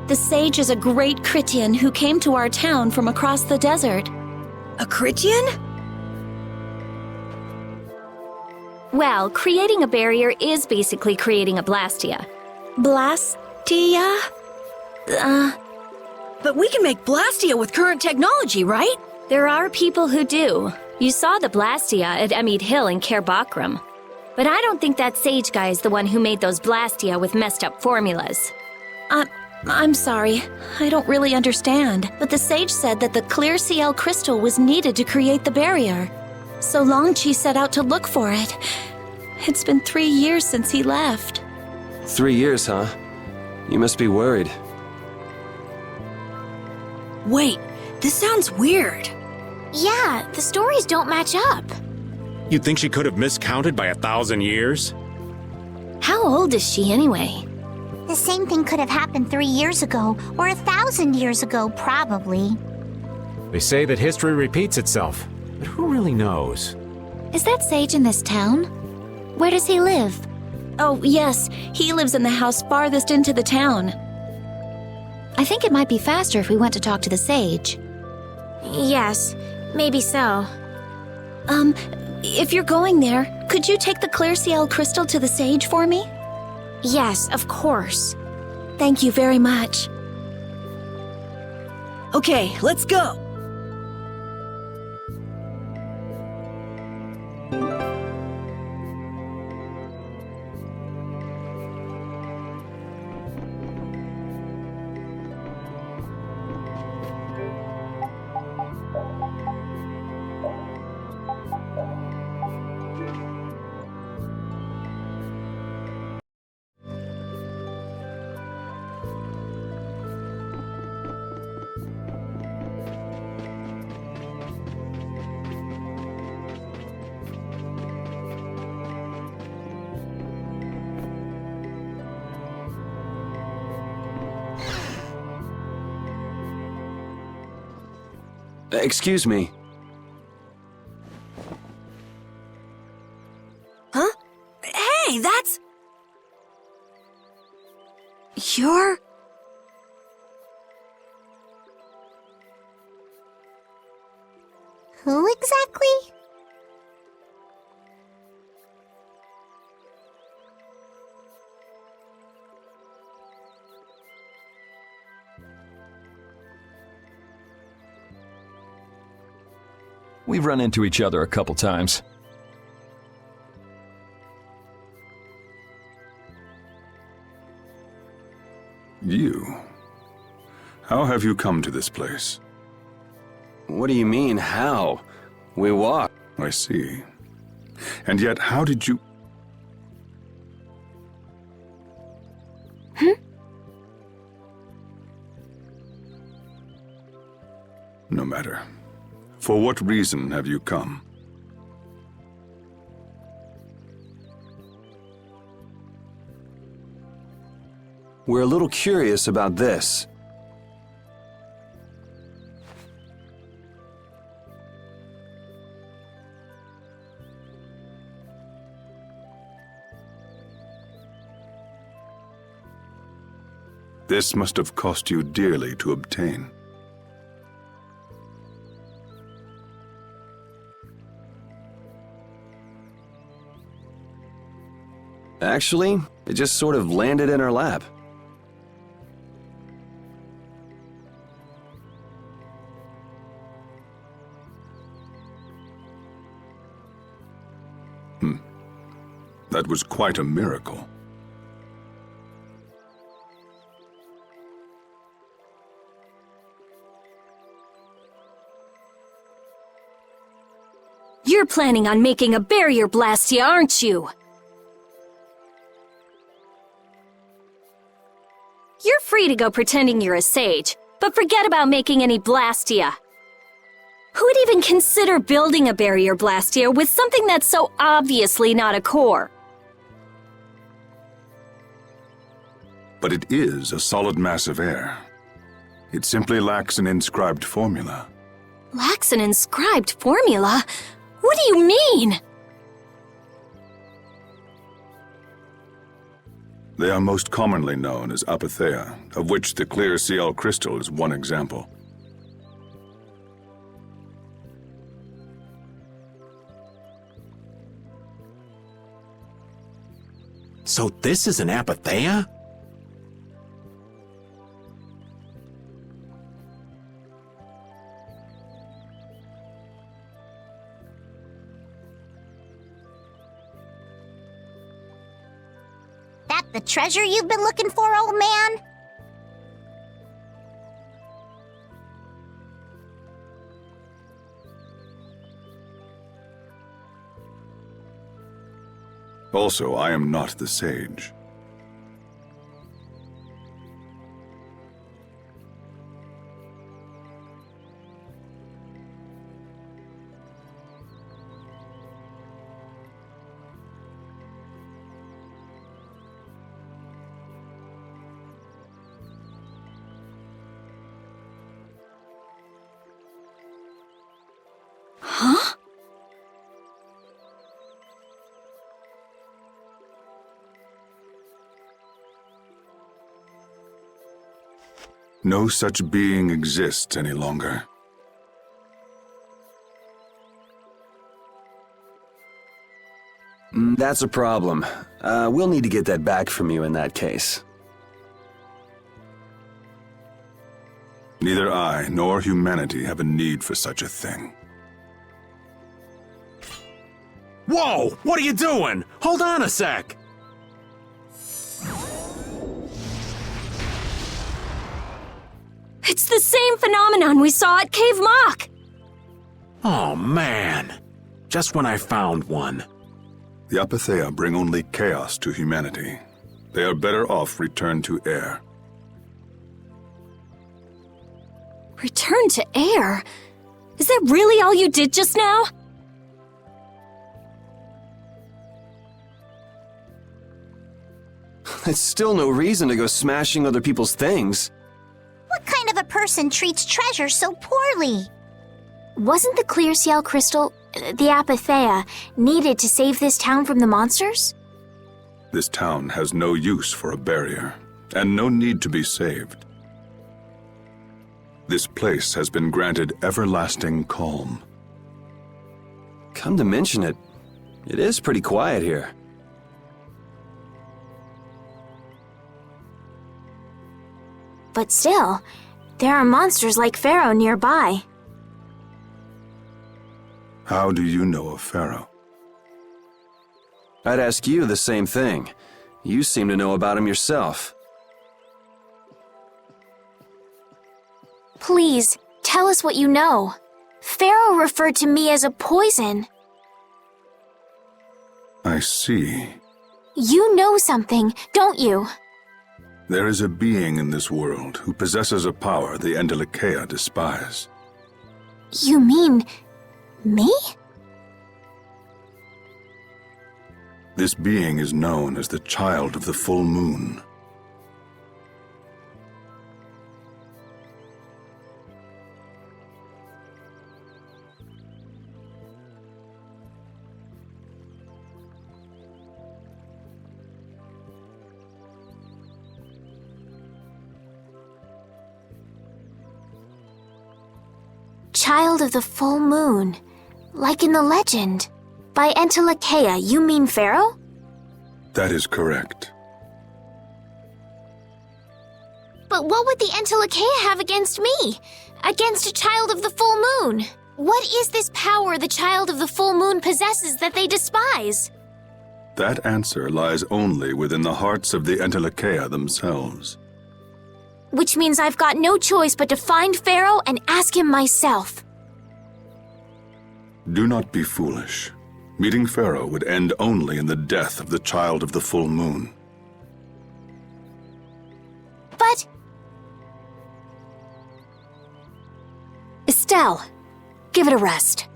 The sage is a great Critian who came to our town from across the desert. A Critian? Well, creating a barrier is basically creating a Blastia. Blastia? But we can make Blastia with current technology, right? There are people who do. You saw the Blastia at Emmede Hill in Cair Bakram. But I don't think that sage guy is the one who made those Blastia with messed up formulas. I'm sorry. I don't really understand. But the sage said that the clear CL crystal was needed to create the barrier. So Longchi set out to look for it. It's been 3 years since he left. 3 years, huh? You must be worried. Wait, this sounds weird. Yeah, the stories don't match up. You'd think she could have miscounted by 1,000 years? How old is she anyway? The same thing could have happened 3 years ago, or 1,000 years ago, probably. They say that history repeats itself, but who really knows? Is that sage in this town? Where does he live? Oh, yes. He lives in the house farthest into the town. I think it might be faster if we went to talk to the sage. Yes, maybe so. If you're going there, could you take the clear CL crystal to the sage for me? Yes, of course. Thank you very much. Okay, let's go. Excuse me. Huh? Hey, that's... You're... Who exactly? We've run into each other a couple times. You? How have you come to this place? What do you mean, how? We walked. I see. And yet, how did you... No matter. For what reason have you come? We're a little curious about this. This must have cost you dearly to obtain. Actually, it just sort of landed in our lap. That was quite a miracle. You're planning on making a barrier Blastia, aren't you? You're free to go pretending you're a sage, but forget about making any Blastia. Who would even consider building a barrier Blastia with something that's so obviously not a core? But it is a solid mass of air. It simply lacks an inscribed formula. Lacks an inscribed formula? What do you mean? They are most commonly known as apatheia, of which the clear CL crystal is one example. So this is an apatheia? That the treasure you've been looking for, old man? Also, I am not the sage. Huh? No such being exists any longer. That's a problem. We'll need to get that back from you in that case. Neither I nor humanity have a need for such a thing. Whoa! What are you doing? Hold on a sec! It's the same phenomenon we saw at Cave Mock! Oh, man. Just when I found one. The apatheia bring only chaos to humanity. They are better off returned to air. Return to air? Is that really all you did just now? It's still no reason to go smashing other people's things. What kind of a person treats treasure so poorly? Wasn't the clear CL crystal, the Apatheia, needed to save this town from the monsters? This town has no use for a barrier, and no need to be saved. This place has been granted everlasting calm. Come to mention it, it is pretty quiet here. But still, there are monsters like Pharaoh nearby. How do you know of Pharaoh? I'd ask you the same thing. You seem to know about him yourself. Please, tell us what you know. Pharaoh referred to me as a poison. I see. You know something, don't you? There is a being in this world who possesses a power the Endelikeia despise. You mean... me? This being is known as the Child of the Full Moon. Child of the Full Moon, like in the legend. By Endelikeia, you mean Pharaoh? That is correct. But what would the Endelikeia have against me? Against a Child of the Full Moon? What is this power the Child of the Full Moon possesses that they despise? That answer lies only within the hearts of the Endelikeia themselves. Which means I've got no choice but to find Pharaoh and ask him myself. Do not be foolish. Meeting Pharaoh would end only in the death of the Child of the Full Moon. But... Estelle, give it a rest.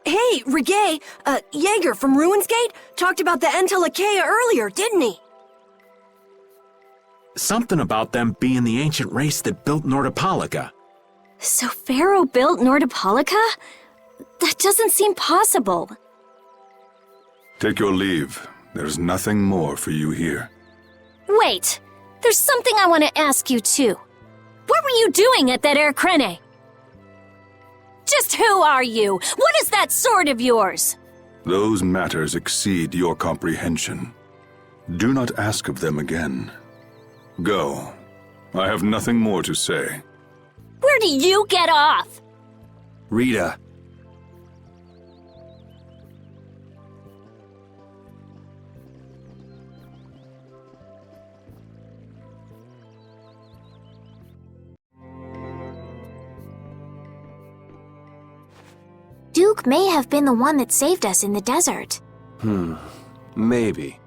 Hey, Reggae, Jaeger from Ruinsgate talked about the Endelikeia earlier, didn't he? Something about them being the ancient race that built Nordopolica. So Pharaoh built Nordopolica? That doesn't seem possible. Take your leave. There's nothing more for you here. Wait, there's something I want to ask you too. What were you doing at that Air Crene? Just who are you? What is that sword of yours? Those matters exceed your comprehension. Do not ask of them again. Go. I have nothing more to say. Where do you get off? Rita. Duke may have been the one that saved us in the desert. Maybe.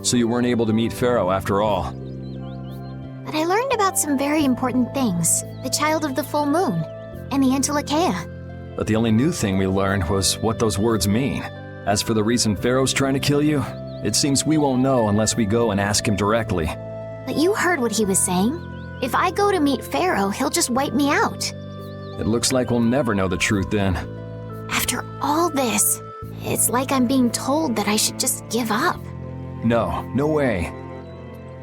So you weren't able to meet Pharaoh after all. But I learned about some very important things. The Child of the Full Moon, and the Entelekea. But the only new thing we learned was what those words mean. As for the reason Pharaoh's trying to kill you, it seems we won't know unless we go and ask him directly. But you heard what he was saying. If I go to meet Pharaoh, he'll just wipe me out. It looks like we'll never know the truth then. After all this, it's like I'm being told that I should just give up. No, no way.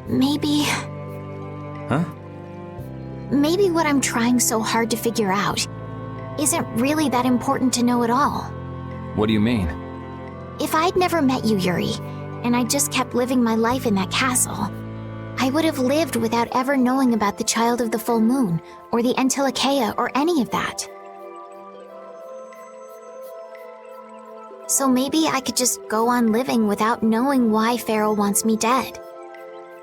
Maybe... Huh? Maybe what I'm trying so hard to figure out isn't really that important to know at all. What do you mean? If I'd never met you, Yuri, and I just kept living my life in that castle, I would have lived without ever knowing about the Child of the Full Moon, or the Entelekea, or any of that. So maybe I could just go on living without knowing why Pharaoh wants me dead.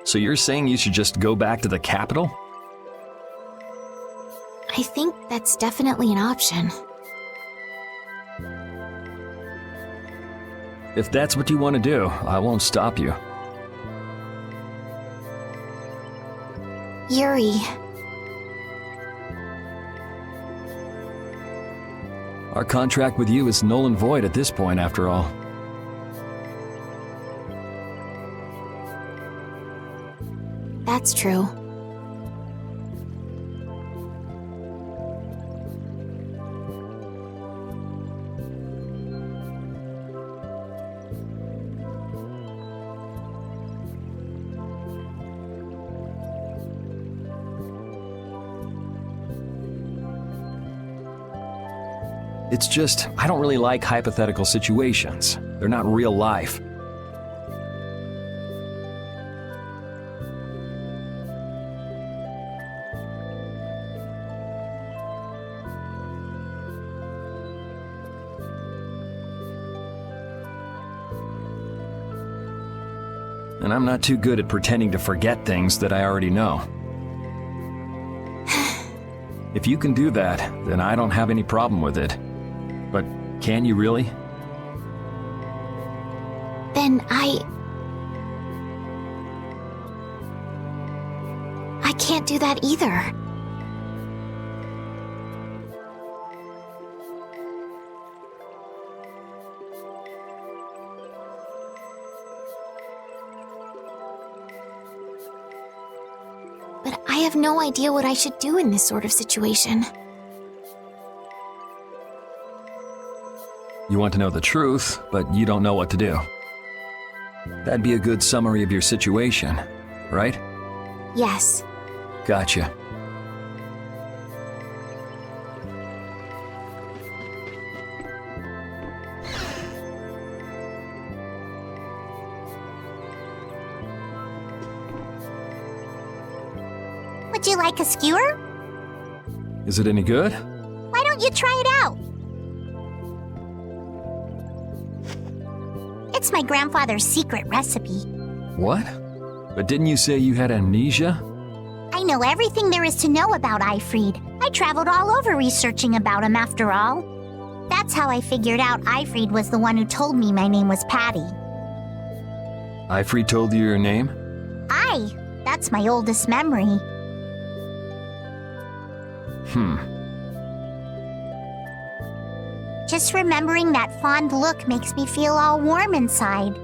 So you're saying you should just go back to the capital? I think that's definitely an option. If that's what you want to do, I won't stop you. Yuri. Our contract with you is null and void at this point, after all. That's true. It's just, I don't really like hypothetical situations. They're not real life. And I'm not too good at pretending to forget things that I already know. If you can do that, then I don't have any problem with it. But can you really? Then I can't do that either. But I have no idea what I should do in this sort of situation. You want to know the truth, but you don't know what to do. That'd be a good summary of your situation, right? Yes. Gotcha. Would you like a skewer? Is it any good? Why don't you try it out? It's my grandfather's secret recipe. What? But didn't you say you had amnesia? I know everything there is to know about Eifried. I traveled all over researching about him after all. That's how I figured out Eifried was the one who told me my name was Patty. Eifried told you your name? Aye, that's my oldest memory. Just remembering that fond look makes me feel all warm inside.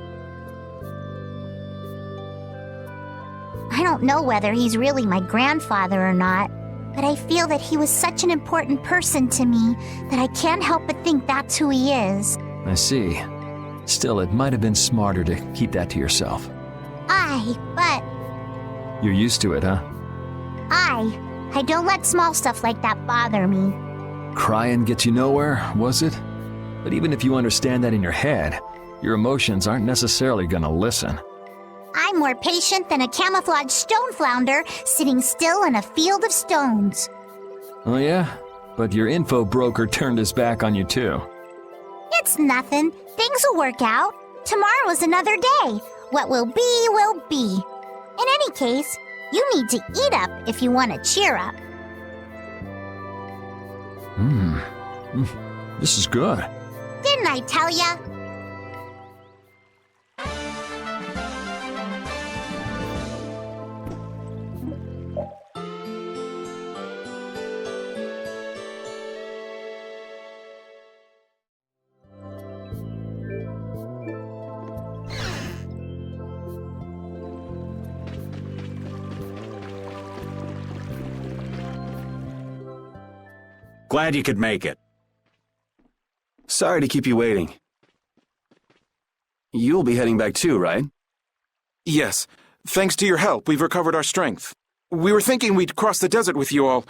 I don't know whether he's really my grandfather or not, but I feel that he was such an important person to me that I can't help but think that's who he is. I see. Still, it might have been smarter to keep that to yourself. Aye, but You're used to it, huh? I don't let small stuff like that bother me. Crying gets you nowhere, was it? But even if you understand that in your head, your emotions aren't necessarily gonna listen. I'm more patient than a camouflaged stone flounder sitting still in a field of stones. Oh yeah? But your info broker turned his back on you too. It's nothing. Things will work out. Tomorrow is another day. What will be, will be. In any case, you need to eat up if you want to cheer up. This is good. Didn't I tell ya? Glad you could make it. Sorry to keep you waiting. You'll be heading back too, right? Yes. Thanks to your help, we've recovered our strength. We were thinking we'd cross the desert with you all.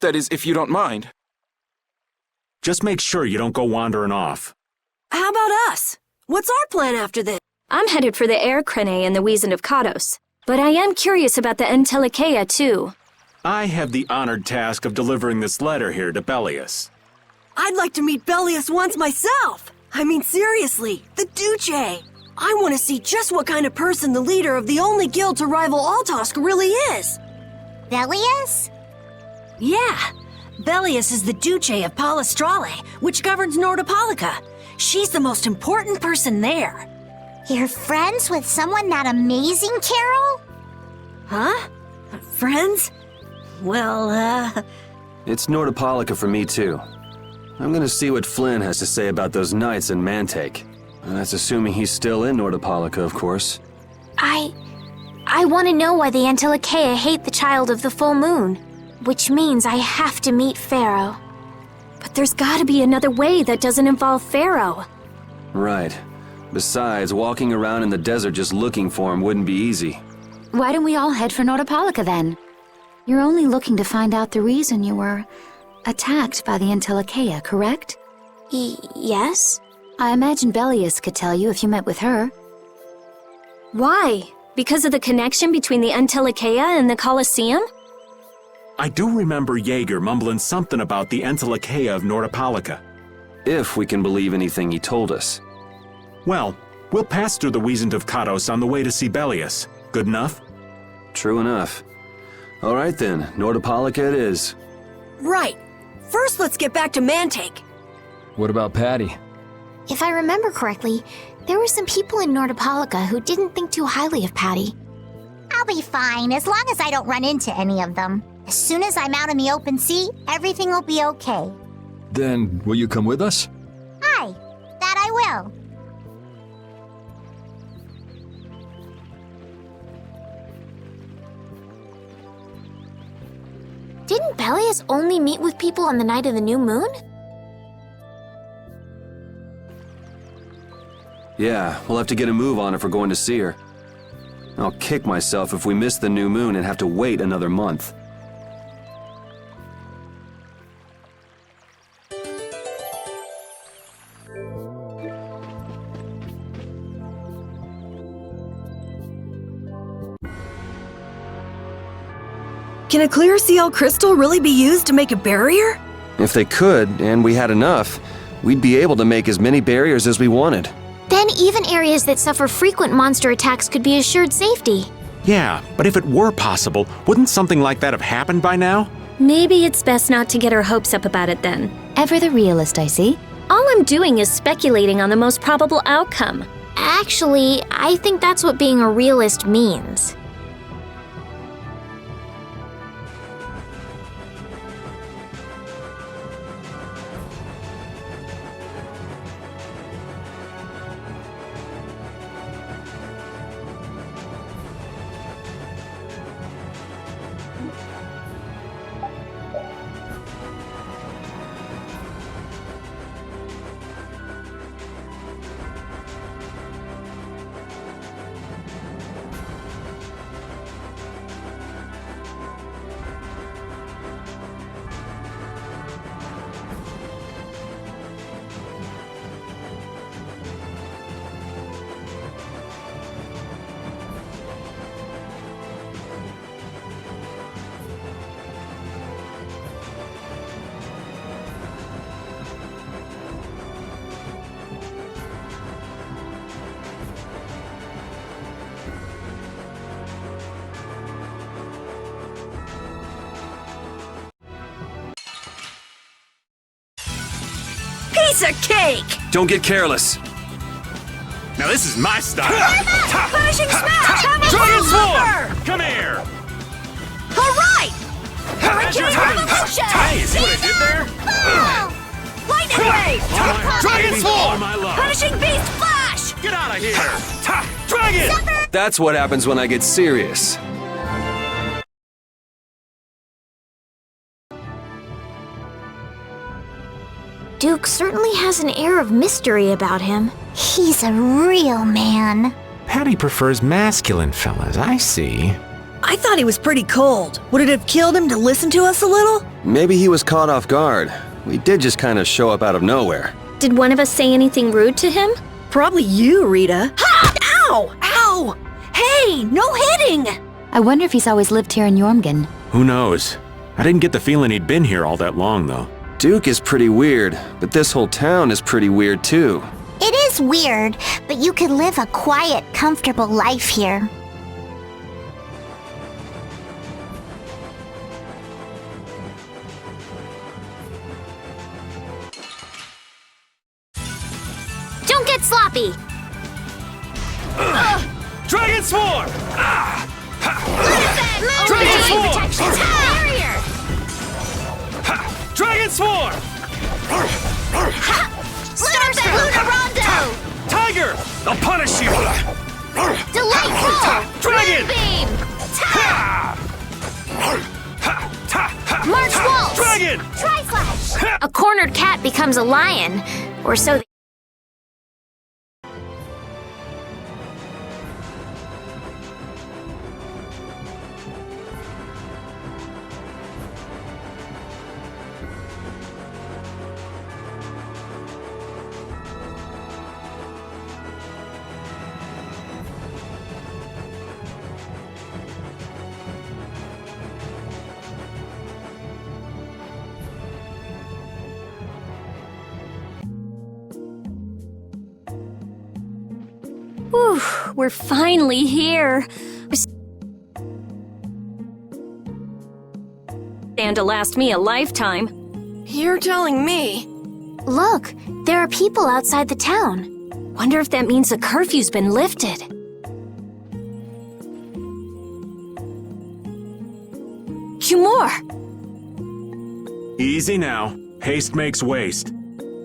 That is, if you don't mind. Just make sure you don't go wandering off. How about us? What's our plan after this? I'm headed for the Air Crene and the Wizened of Kados, but I am curious about the Entelikeia too. I have the honored task of delivering this letter here to Bellius. I'd like to meet Bellius once myself. I mean, seriously, the Duce. I want to see just what kind of person the leader of the only guild to rival Altosk really is. Bellius? Yeah. Bellius is the Duce of Palestrale, which governs Nordopolica. She's the most important person there. You're friends with someone that amazing, Carol? Huh? Friends? Well, It's Nordopolica for me too. I'm gonna see what Flynn has to say about those knights in Mantake. That's assuming he's still in Nordopolica, of course. I want to know why the Entelikeia hate the child of the full moon. Which means I have to meet Pharaoh. But there's gotta be another way that doesn't involve Pharaoh. Right. Besides, walking around in the desert just looking for him wouldn't be easy. Why don't we all head for Nordopolica then? You're only looking to find out the reason you were attacked by the Entelikeia, correct? Yes? I imagine Bellius could tell you if you met with her. Why? Because of the connection between the Entelikeia and the Colosseum? I do remember Jaeger mumbling something about the Entelikeia of Nordopolica. If we can believe anything he told us. Well, we'll pass through the Wizened of Kados on the way to see Bellius. Good enough? True enough. All right then, Nordopolica it is. right. First, let's get back to Mantake. What about Patty? If I remember correctly, there were some people in Nordopolica who didn't think too highly of Patty. I'll be fine, as long as I don't run into any of them. As soon as I'm out in the open sea, everything will be okay. Then, will you come with us? Aye, that I will. Didn't Bellius only meet with people on the night of the new moon? Yeah, we'll have to get a move on if we're going to see her. I'll kick myself if we miss the new moon and have to wait another month. Can a clear CL crystal really be used to make a barrier? If they could, and we had enough, we'd be able to make as many barriers as we wanted. Then even areas that suffer frequent monster attacks could be assured safety. Yeah, but if it were possible, wouldn't something like that have happened by now? Maybe it's best not to get our hopes up about it then. Ever the realist, I see. All I'm doing is speculating on the most probable outcome. Actually, I think that's what being a realist means. Piece of cake! Don't get careless. Now this is my style. Finishing smash! Dragon Hammer! Sword! Come here! All right! Hurricane Revolution! Hey, you see what I did there? Lightning Wave! Dragon Sword! My love. Punishing Beast Flash! Get out of here! Dragon! That's what happens when I get serious. Duke certainly has an air of mystery about him. He's a real man. Patty prefers masculine fellas, I see. I thought he was pretty cold. Would it have killed him to listen to us a little? Maybe he was caught off guard. We did just kind of show up out of nowhere. Did one of us say anything rude to him? Probably you, Rita. Ha! Ow! Ow! Hey, no hitting! I wonder if he's always lived here in Jormungand. Who knows? I didn't get the feeling he'd been here all that long, though. Duke is pretty weird, but this whole town is pretty weird too. It is weird, but you could live a quiet, comfortable life here. Don't get sloppy! Dragon Swarm! Dragon Swarm! Barrier! Dragon Swarm! Start that Lunar Rondo! Tiger! I'll punish you! Delightful! Dragon! Beam! March Waltz! Dragon! Tri-Flash! A cornered cat becomes a lion, or so they... Whew, we're finally here. Stand to last me a lifetime. You're telling me. Look, there are people outside the town. Wonder if that means the curfew's been lifted. Cumore! Easy now. Haste makes waste.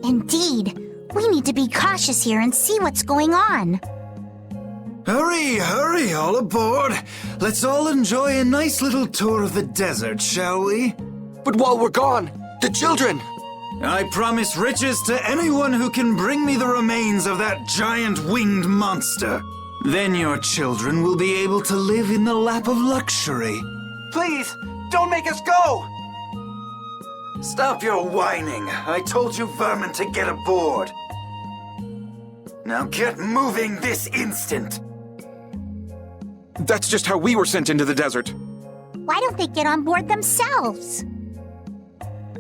Indeed. We need to be cautious here and see what's going on. Hurry, hurry, all aboard. Let's all enjoy a nice little tour of the desert, shall we? But while we're gone, the children! I promise riches to anyone who can bring me the remains of that giant winged monster. Then your children will be able to live in the lap of luxury. Please, don't make us go! Stop your whining. I told you vermin to get aboard. Now get moving this instant. That's just how we were sent into the desert. Why don't they get on board themselves?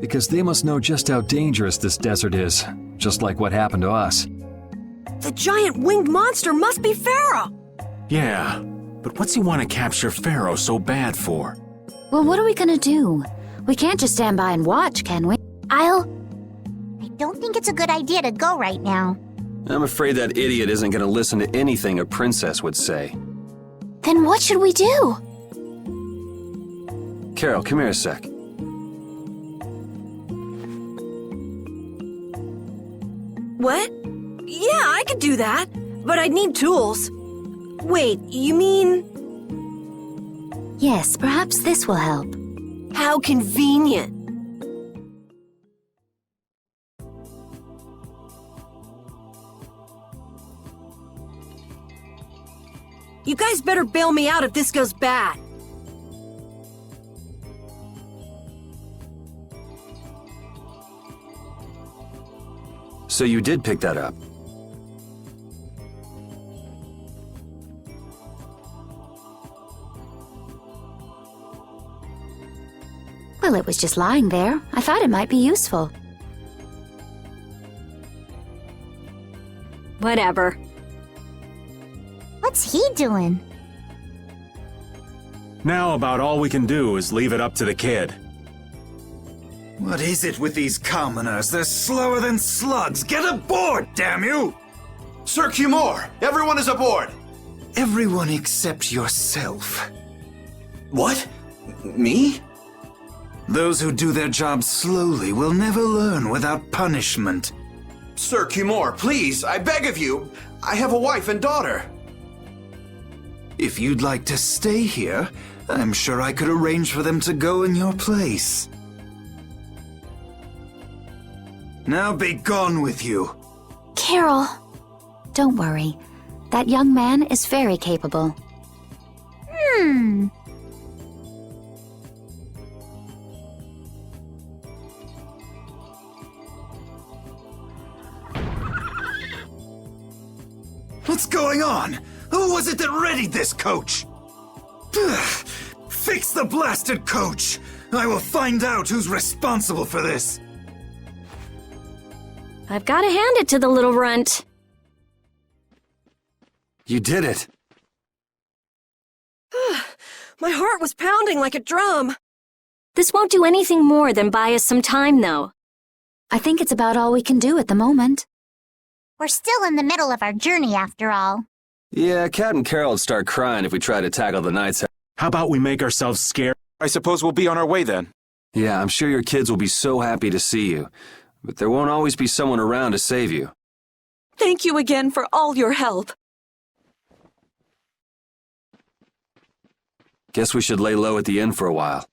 Because they must know just how dangerous this desert is, just like what happened to us. The giant winged monster must be Pharaoh! Yeah, but what's he want to capture Pharaoh so bad for? Well, what are we gonna do? We can't just stand by and watch, can we? I don't think it's a good idea to go right now. I'm afraid that idiot isn't going to listen to anything a princess would say. Then what should we do? Carol, come here a sec. What? Yeah, I could do that, but I'd need tools. Wait, you mean... Yes, perhaps this will help. How convenient. You guys better bail me out if this goes bad. So you did pick that up? Well, it was just lying there. I thought it might be useful. Whatever. What's he doing? Now about all we can do is leave it up to the kid. What is it with these commoners? They're slower than slugs. Get aboard, damn you! Sir Cumore, everyone is aboard! Everyone except yourself. What? Me? Those who do their jobs slowly will never learn without punishment. Sir Cumore, please, I beg of you. I have a wife and daughter. If you'd like to stay here, I'm sure I could arrange for them to go in your place. Now be gone with you. Carol. Don't worry. That young man is very capable. What's going on? Who was it that readied this coach? Fix the blasted coach! I will find out who's responsible for this. I've got to hand it to the little runt. You did it. My heart was pounding like a drum. This won't do anything more than buy us some time, though. I think it's about all we can do at the moment. We're still in the middle of our journey after all. Yeah, Cat and Carol would start crying if we tried to tackle the Knights. How about we make ourselves scared? I suppose we'll be on our way then. Yeah, I'm sure your kids will be so happy to see you. But there won't always be someone around to save you. Thank you again for all your help. Guess we should lay low at the inn for a while.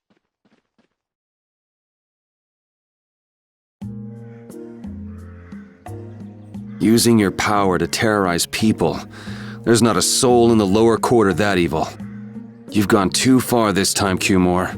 Using your power to terrorize people. There's not a soul in the lower quarter that evil. You've gone too far this time, Cumore.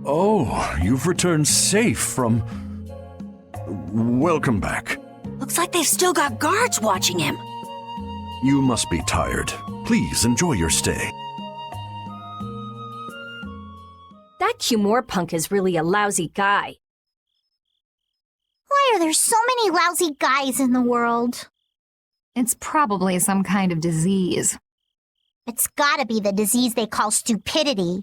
Oh, you've returned safe from... Welcome back. Looks like they've still got guards watching him. You must be tired. Please enjoy your stay. That Cumore punk is really a lousy guy. Why are there so many lousy guys in the world? It's probably some kind of disease. It's gotta be the disease they call stupidity.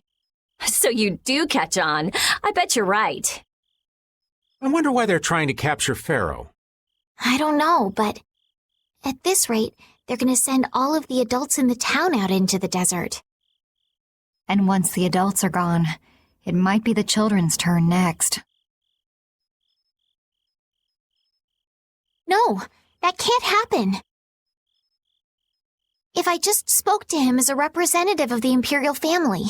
So you do catch on. I bet you're right. I wonder why they're trying to capture Pharaoh. I don't know, but at this rate, they're gonna send all of the adults in the town out into the desert. And once the adults are gone, it might be the children's turn next. No, that can't happen. If I just spoke to him as a representative of the Imperial family.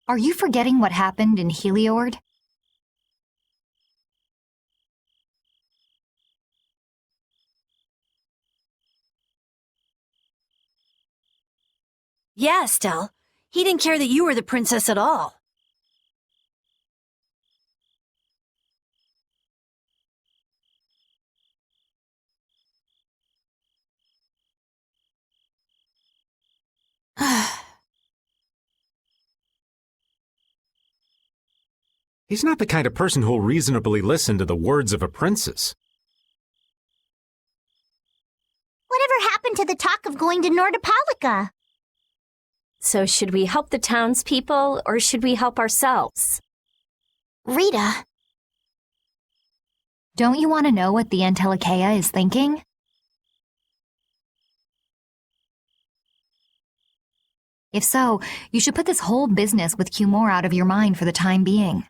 Are you forgetting what happened in Heliord? Yeah, Estelle. He didn't care that you were the princess at all. He's not the kind of person who'll reasonably listen to the words of a princess. Whatever happened to the talk of going to Nordopolica? So should we help the townspeople, or should we help ourselves? Rita. Don't you want to know what the Entelikeia is thinking? If so, you should put this whole business with Cumore out of your mind for the time being.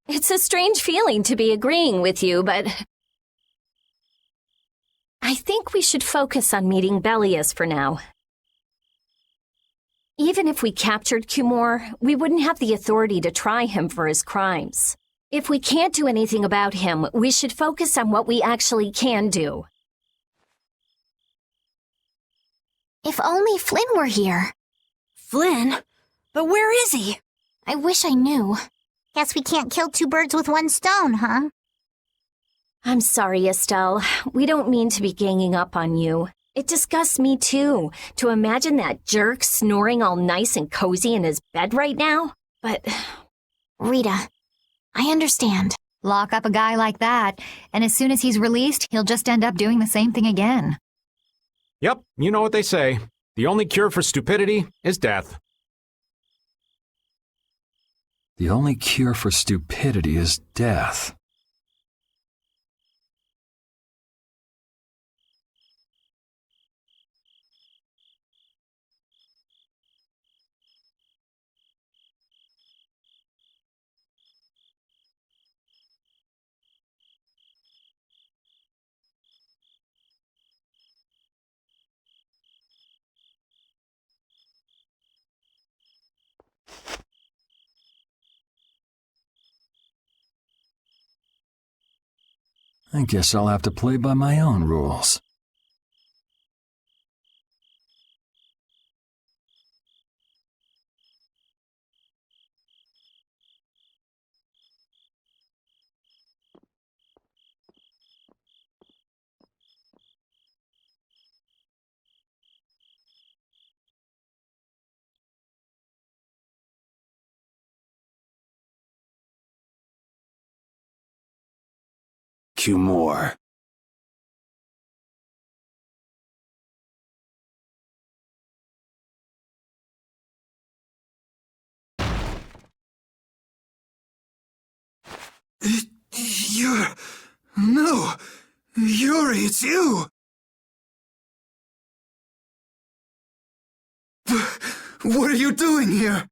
It's a strange feeling to be agreeing with you, but I think we should focus on meeting Belias for now. Even if we captured Cumore, we wouldn't have the authority to try him for his crimes. If we can't do anything about him, we should focus on what we actually can do. If only Flynn were here. Flynn? But where is he? I wish I knew. Guess we can't kill two birds with one stone, huh? I'm sorry, Estelle. We don't mean to be ganging up on you. It disgusts me too, to imagine that jerk snoring all nice and cozy in his bed right now. But Rita, I understand. Lock up a guy like that, and as soon as he's released, he'll just end up doing the same thing again. Yep, you know what they say. The only cure for stupidity is death. The only cure for stupidity is death. I guess I'll have to play by my own rules. Cumore. No! Yuri, it's you! What are you doing here?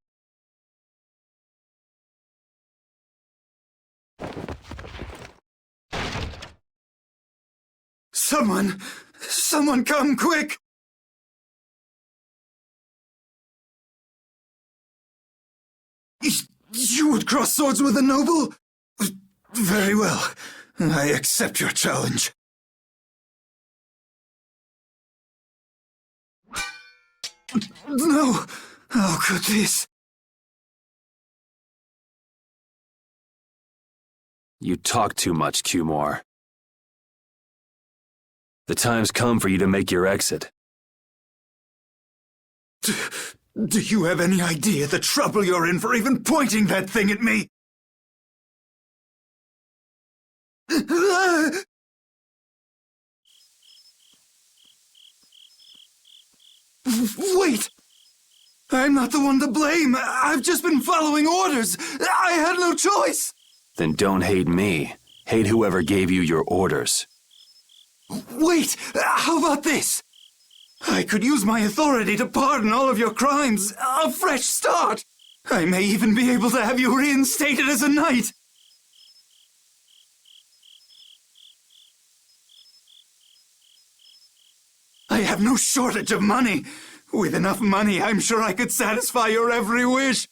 Someone come quick! You would cross swords with a noble? Very well. I accept your challenge. No! How could this? You talk too much, Cumore. The time's come for you to make your exit. Do you have any idea the trouble you're in for even pointing that thing at me? Wait! I'm not the one to blame. I've just been following orders. I had no choice. Then don't hate me. Hate whoever gave you your orders. Wait! How about this? I could use my authority to pardon all of your crimes. A fresh start. I may even be able to have you reinstated as a knight. I have no shortage of money. With enough money, I'm sure I could satisfy your every wish.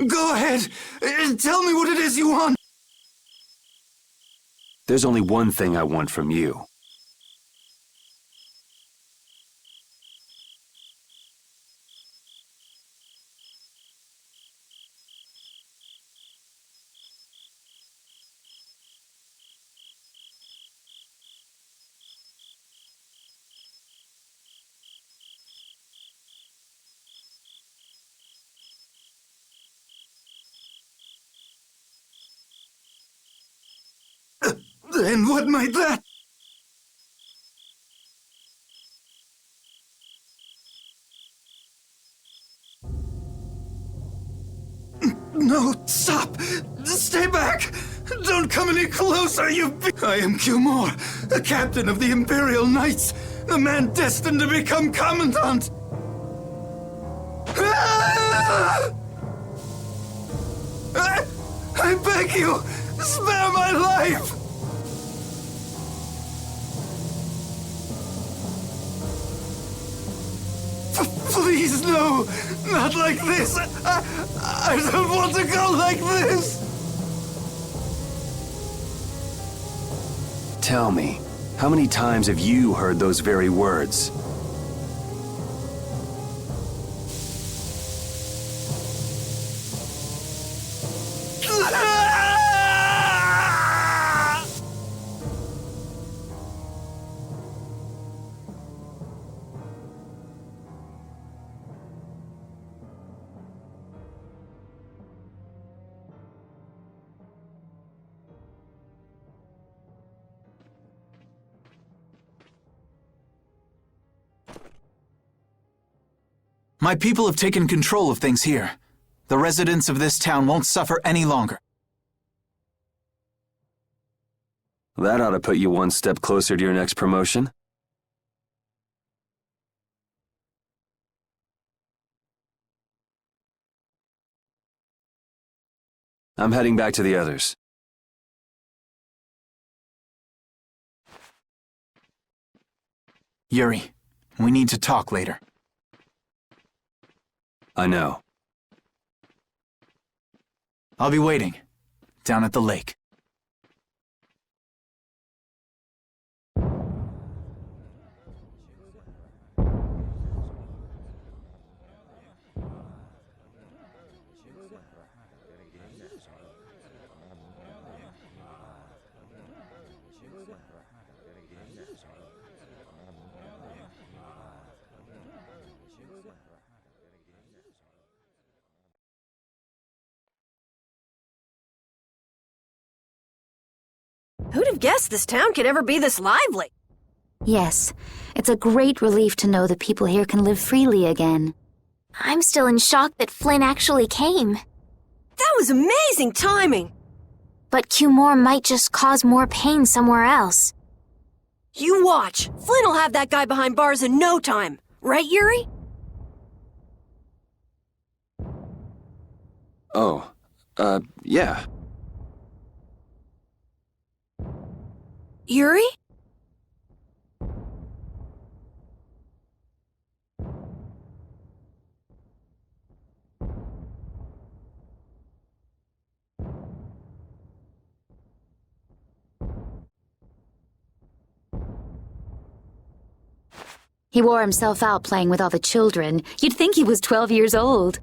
Go ahead. Tell me what it is you want. There's only one thing I want from you. And what might that... No, stop! Stay back! Don't come any closer, I am Kilmore, the captain of the Imperial Knights, the man destined to become Commandant! I beg you, spare my life! Please, no! Not like this! I don't want to go like this! Tell me, how many times have you heard those very words? My people have taken control of things here. The residents of this town won't suffer any longer. That ought to put you one step closer to your next promotion. I'm heading back to the others. Yuri, we need to talk later. I know. I'll be waiting, down at the lake. Who'd have guessed this town could ever be this lively? Yes, it's a great relief to know the people here can live freely again. I'm still in shock that Flynn actually came. That was amazing timing! But Cumore might just cause more pain somewhere else. You watch! Flynn'll have that guy behind bars in no time. Right, Yuri? Oh, yeah. Yuri? He wore himself out playing with all the children. You'd think he was 12 years old.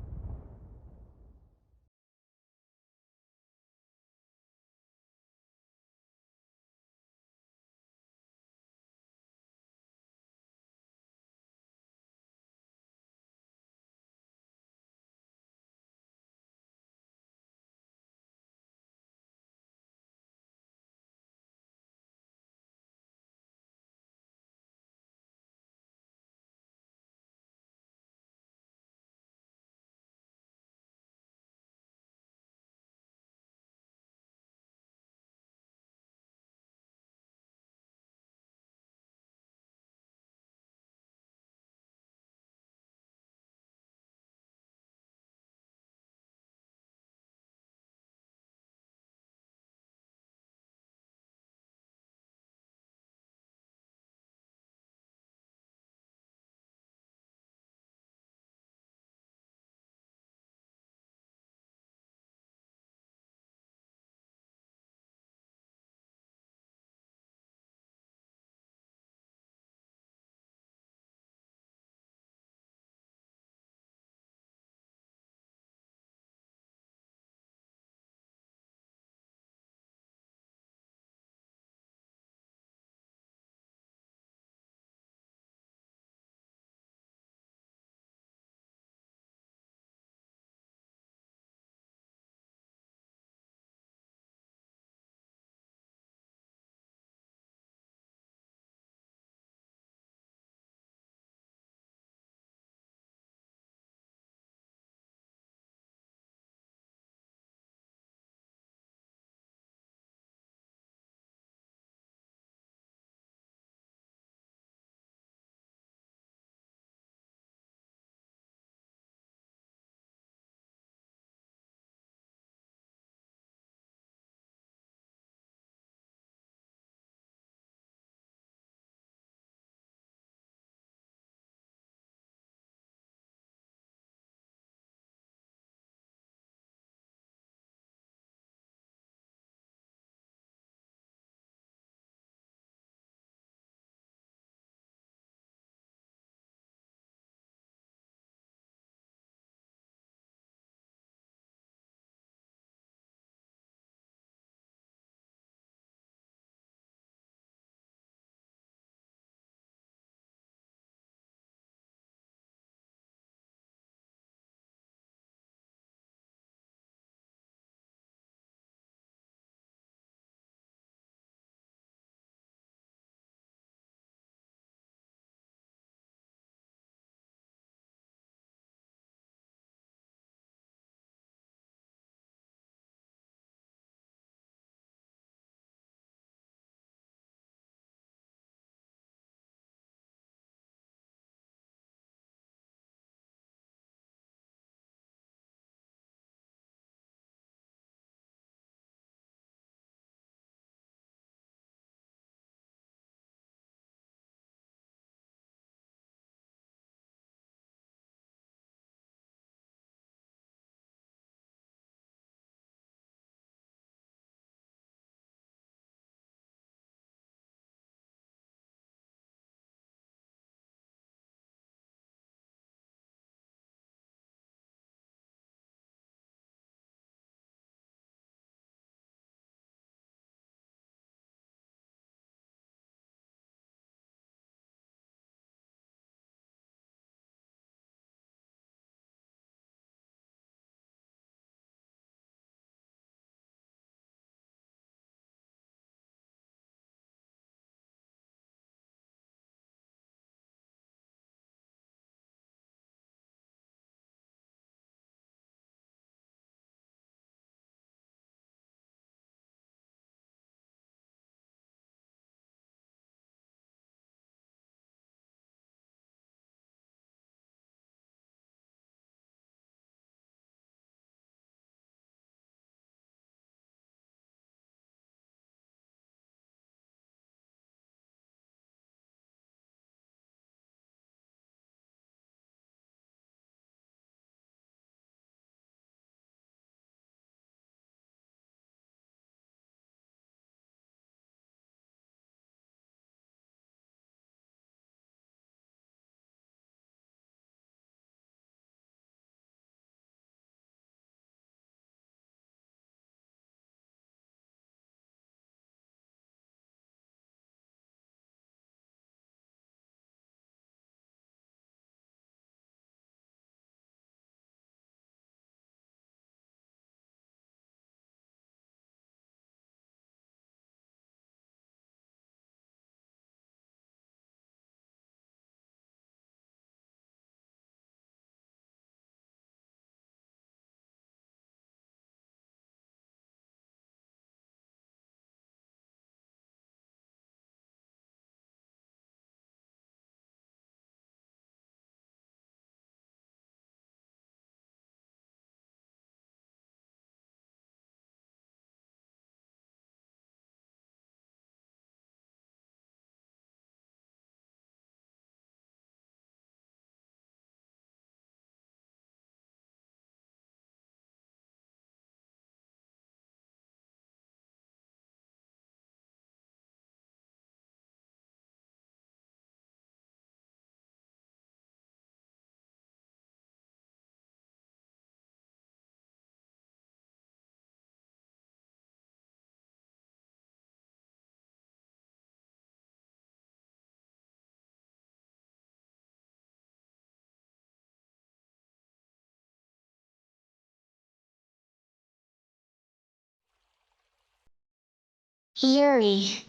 Yuri.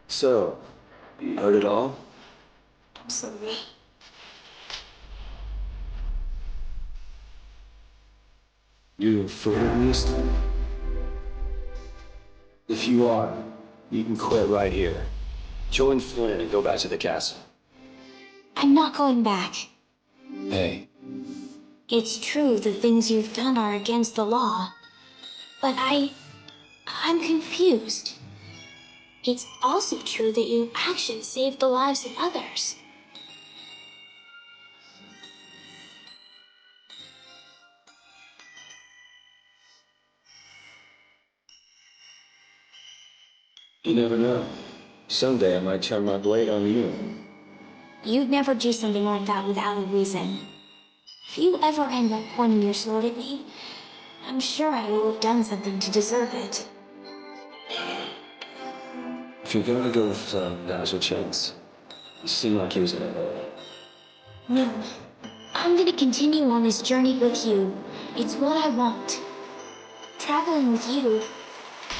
So, you heard it all? I'm sorry. You afraid of me? If you are, you can quit right here. Join Flynn and go back to the castle. I'm not going back. Hey, It's true the things you've done are against the law. But I'm confused. It's also true that your actions saved the lives of others. you never know. Someday I might turn my blade on you. You'd never do something like that without a reason. If you ever end up pointing your sword at me, I'm sure I will have done something to deserve it. If you're gonna go with now's your chance. You seem like he was in it. No. I'm gonna continue on this journey with you. It's what I want. Traveling with you,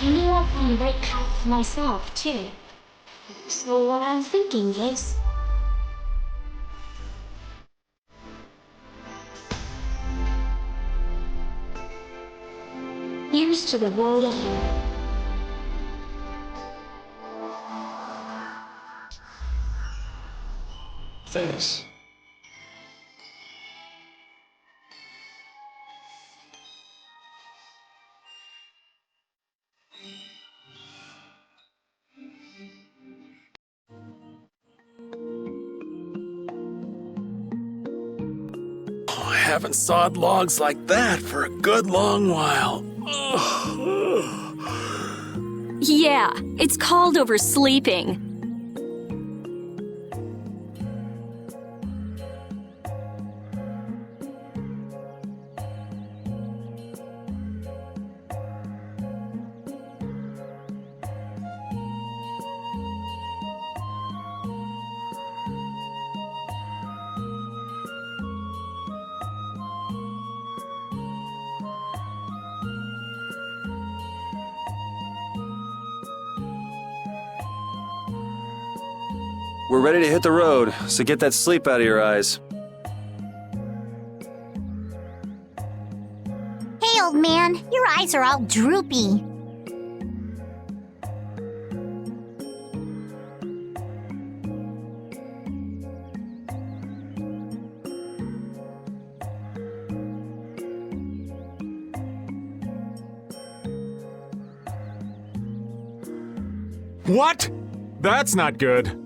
I know I'll find the right path for myself, too. So what I'm thinking is... here's to the world ahead. Thanks. I haven't sawed logs like that for a good long while. Yeah, it's called oversleeping. We're ready to hit the road, so get that sleep out of your eyes. Hey, old man, your eyes are all droopy. What? That's not good.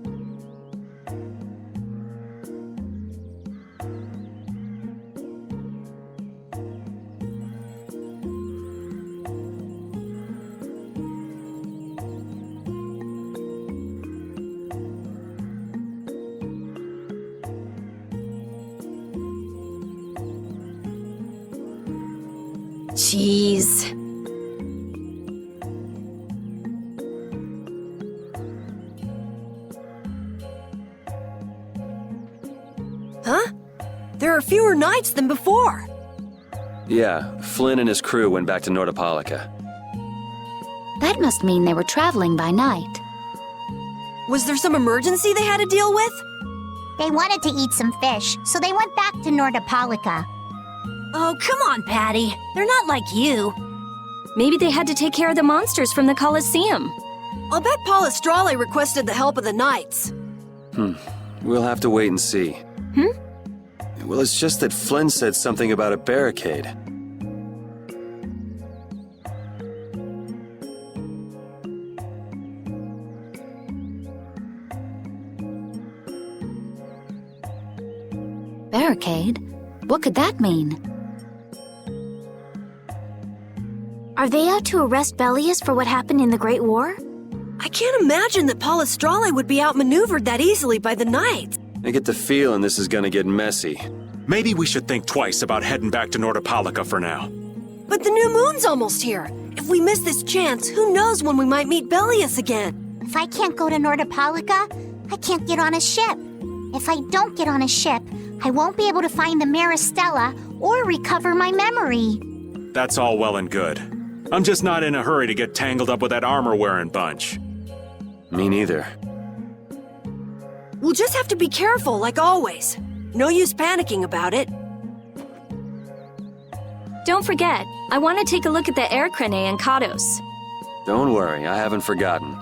Jeez. Huh? There are fewer knights than before. Yeah, Flynn and his crew went back to Nordopolica. That must mean they were traveling by night. Was there some emergency they had to deal with? They wanted to eat some fish, so they went back to Nordopolica. Oh, come on, Patty. They're not like you. Maybe they had to take care of the monsters from the Colosseum. I'll bet Palestrale requested the help of the knights. We'll have to wait and see. Well, it's just that Flynn said something about a barricade. Barricade? What could that mean? Are they out to arrest Bellius for what happened in the Great War? I can't imagine that Palestrale would be outmaneuvered that easily by the knights. I get the feeling this is gonna get messy. Maybe we should think twice about heading back to Nordopolica for now. But the new moon's almost here. If we miss this chance, who knows when we might meet Bellius again? If I can't go to Nordopolica, I can't get on a ship. If I don't get on a ship, I won't be able to find the Maristella or recover my memory. That's all well and good. I'm just not in a hurry to get tangled up with that armor-wearing bunch. Me neither. We'll just have to be careful, like always. No use panicking about it. Don't forget, I want to take a look at the air crane and Kados. Don't worry, I haven't forgotten.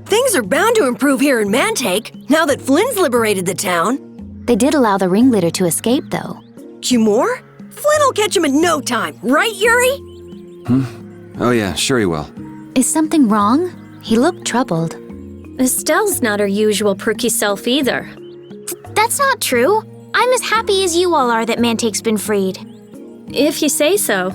Things are bound to improve here in Mantake, now that Flynn's liberated the town. They did allow the ringleader to escape, though. Cumore? Flynn'll catch him in no time, right, Yuri? Oh yeah, sure he will. Is something wrong? He looked troubled. Estelle's not her usual perky self either. That's not true. I'm as happy as you all are that Mantake's been freed. If you say so.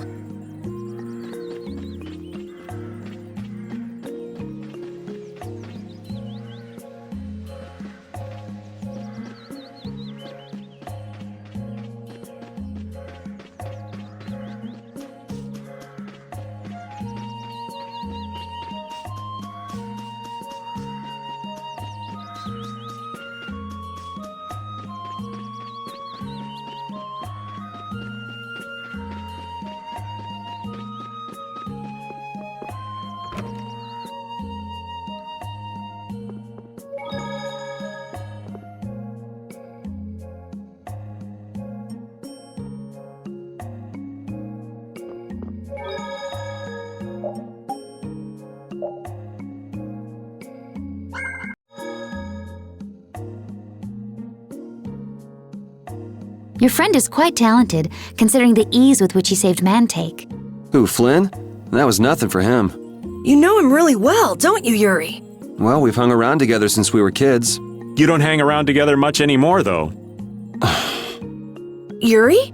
Your friend is quite talented, considering the ease with which he saved Mantake. Who, Flynn? That was nothing for him. You know him really well, don't you, Yuri? Well, we've hung around together since we were kids. You don't hang around together much anymore, though. Yuri?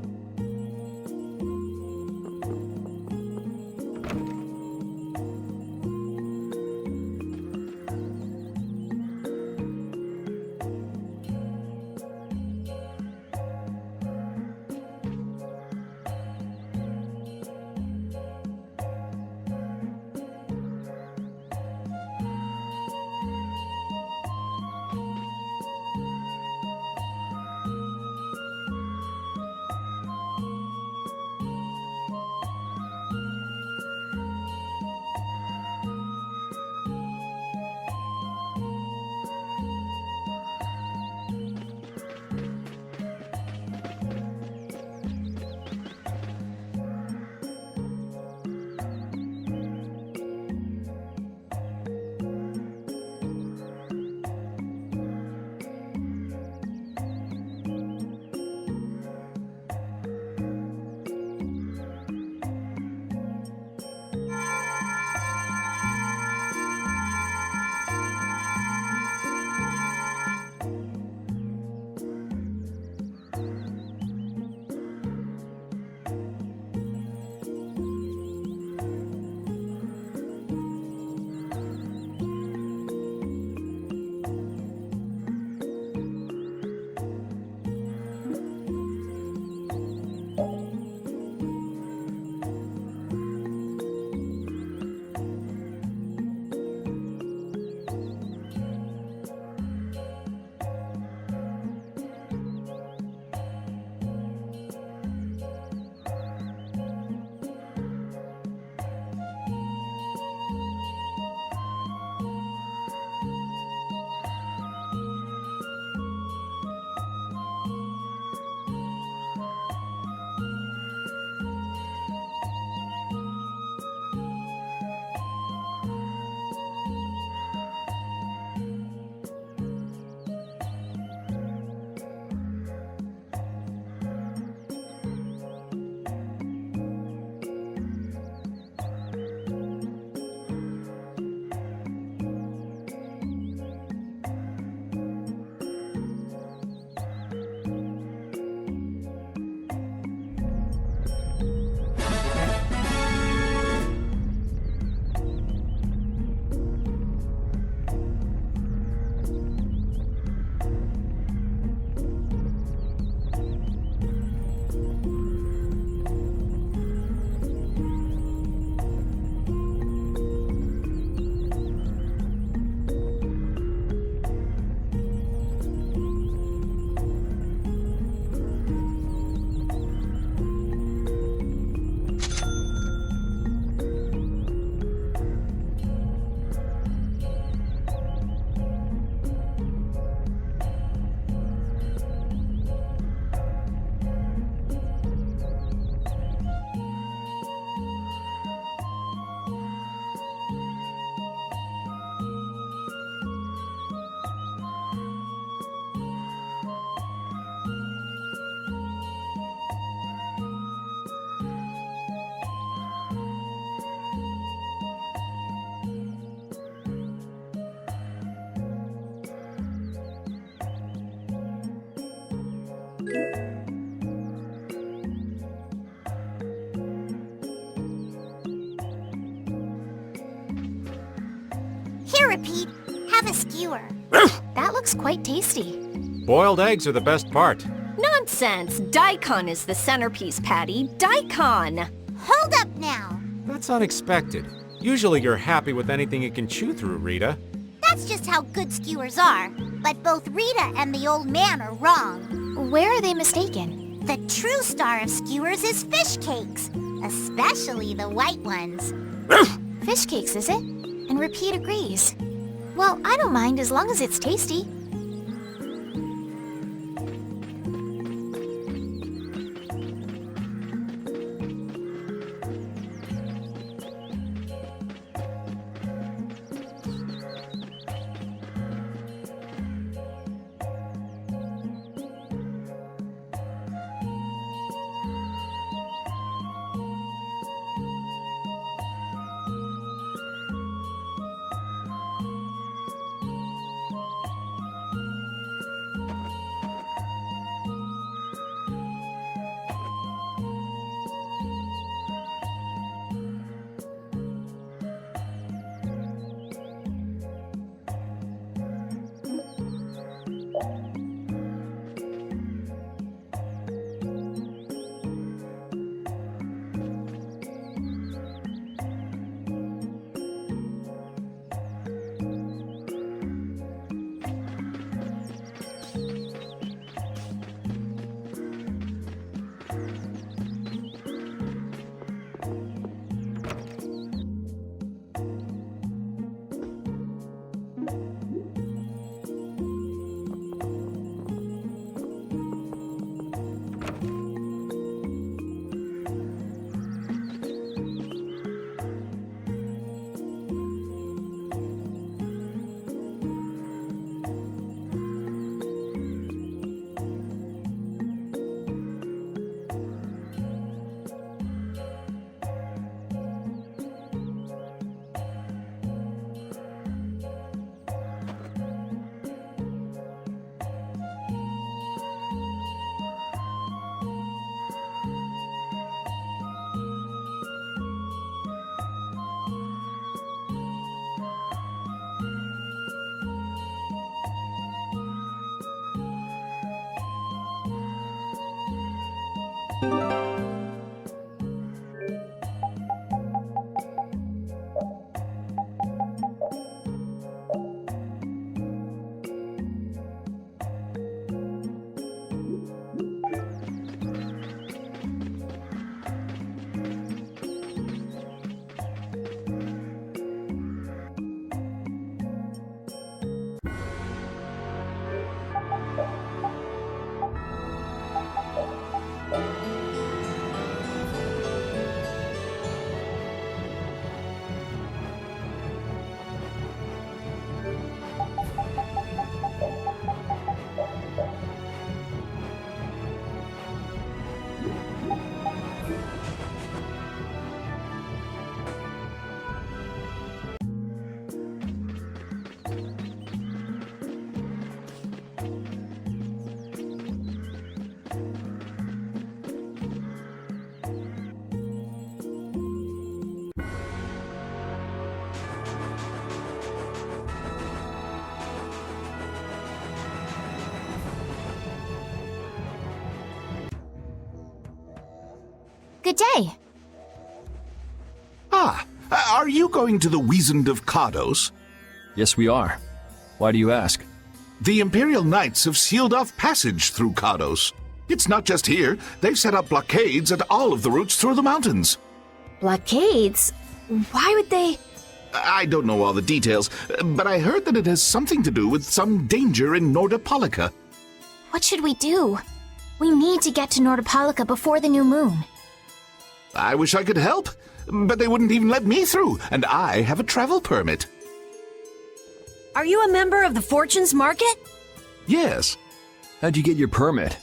repeat, have a skewer. That looks quite tasty. Boiled eggs are the best part. Nonsense! Daikon is the centerpiece, Patty. Daikon! Hold up now. That's unexpected. Usually you're happy with anything you can chew through, Rita. That's just how good skewers are. But both Rita and the old man are wrong. Where are they mistaken? The true star of skewers is fish cakes, especially the white ones. Fish cakes, is it? And Repeat agrees. Well, I don't mind as long as it's tasty. Good day. Ah, are you going to the Wiesent of Cardos? Yes, we are. Why do you ask? The Imperial Knights have sealed off passage through Cardos. It's not just here. They've set up blockades at all of the routes through the mountains. Blockades? Why would they? I don't know all the details, but I heard that it has something to do with some danger in Nordopolica. What should we do? We need to get to Nordopolica before the new moon. I wish I could help, but they wouldn't even let me through, and I have a travel permit. Are you a member of the Fortunes Market? Yes. How'd you get your permit?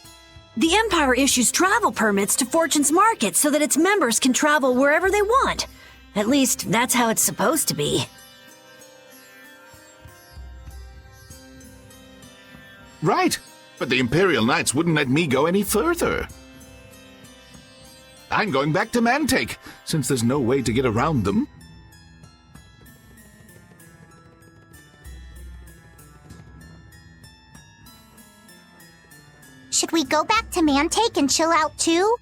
The Empire issues travel permits to Fortunes Market so that its members can travel wherever they want. At least, that's how it's supposed to be. Right, but the Imperial Knights wouldn't let me go any further. I'm going back to Mantake, since there's no way to get around them. Should we go back to Mantake and chill out too?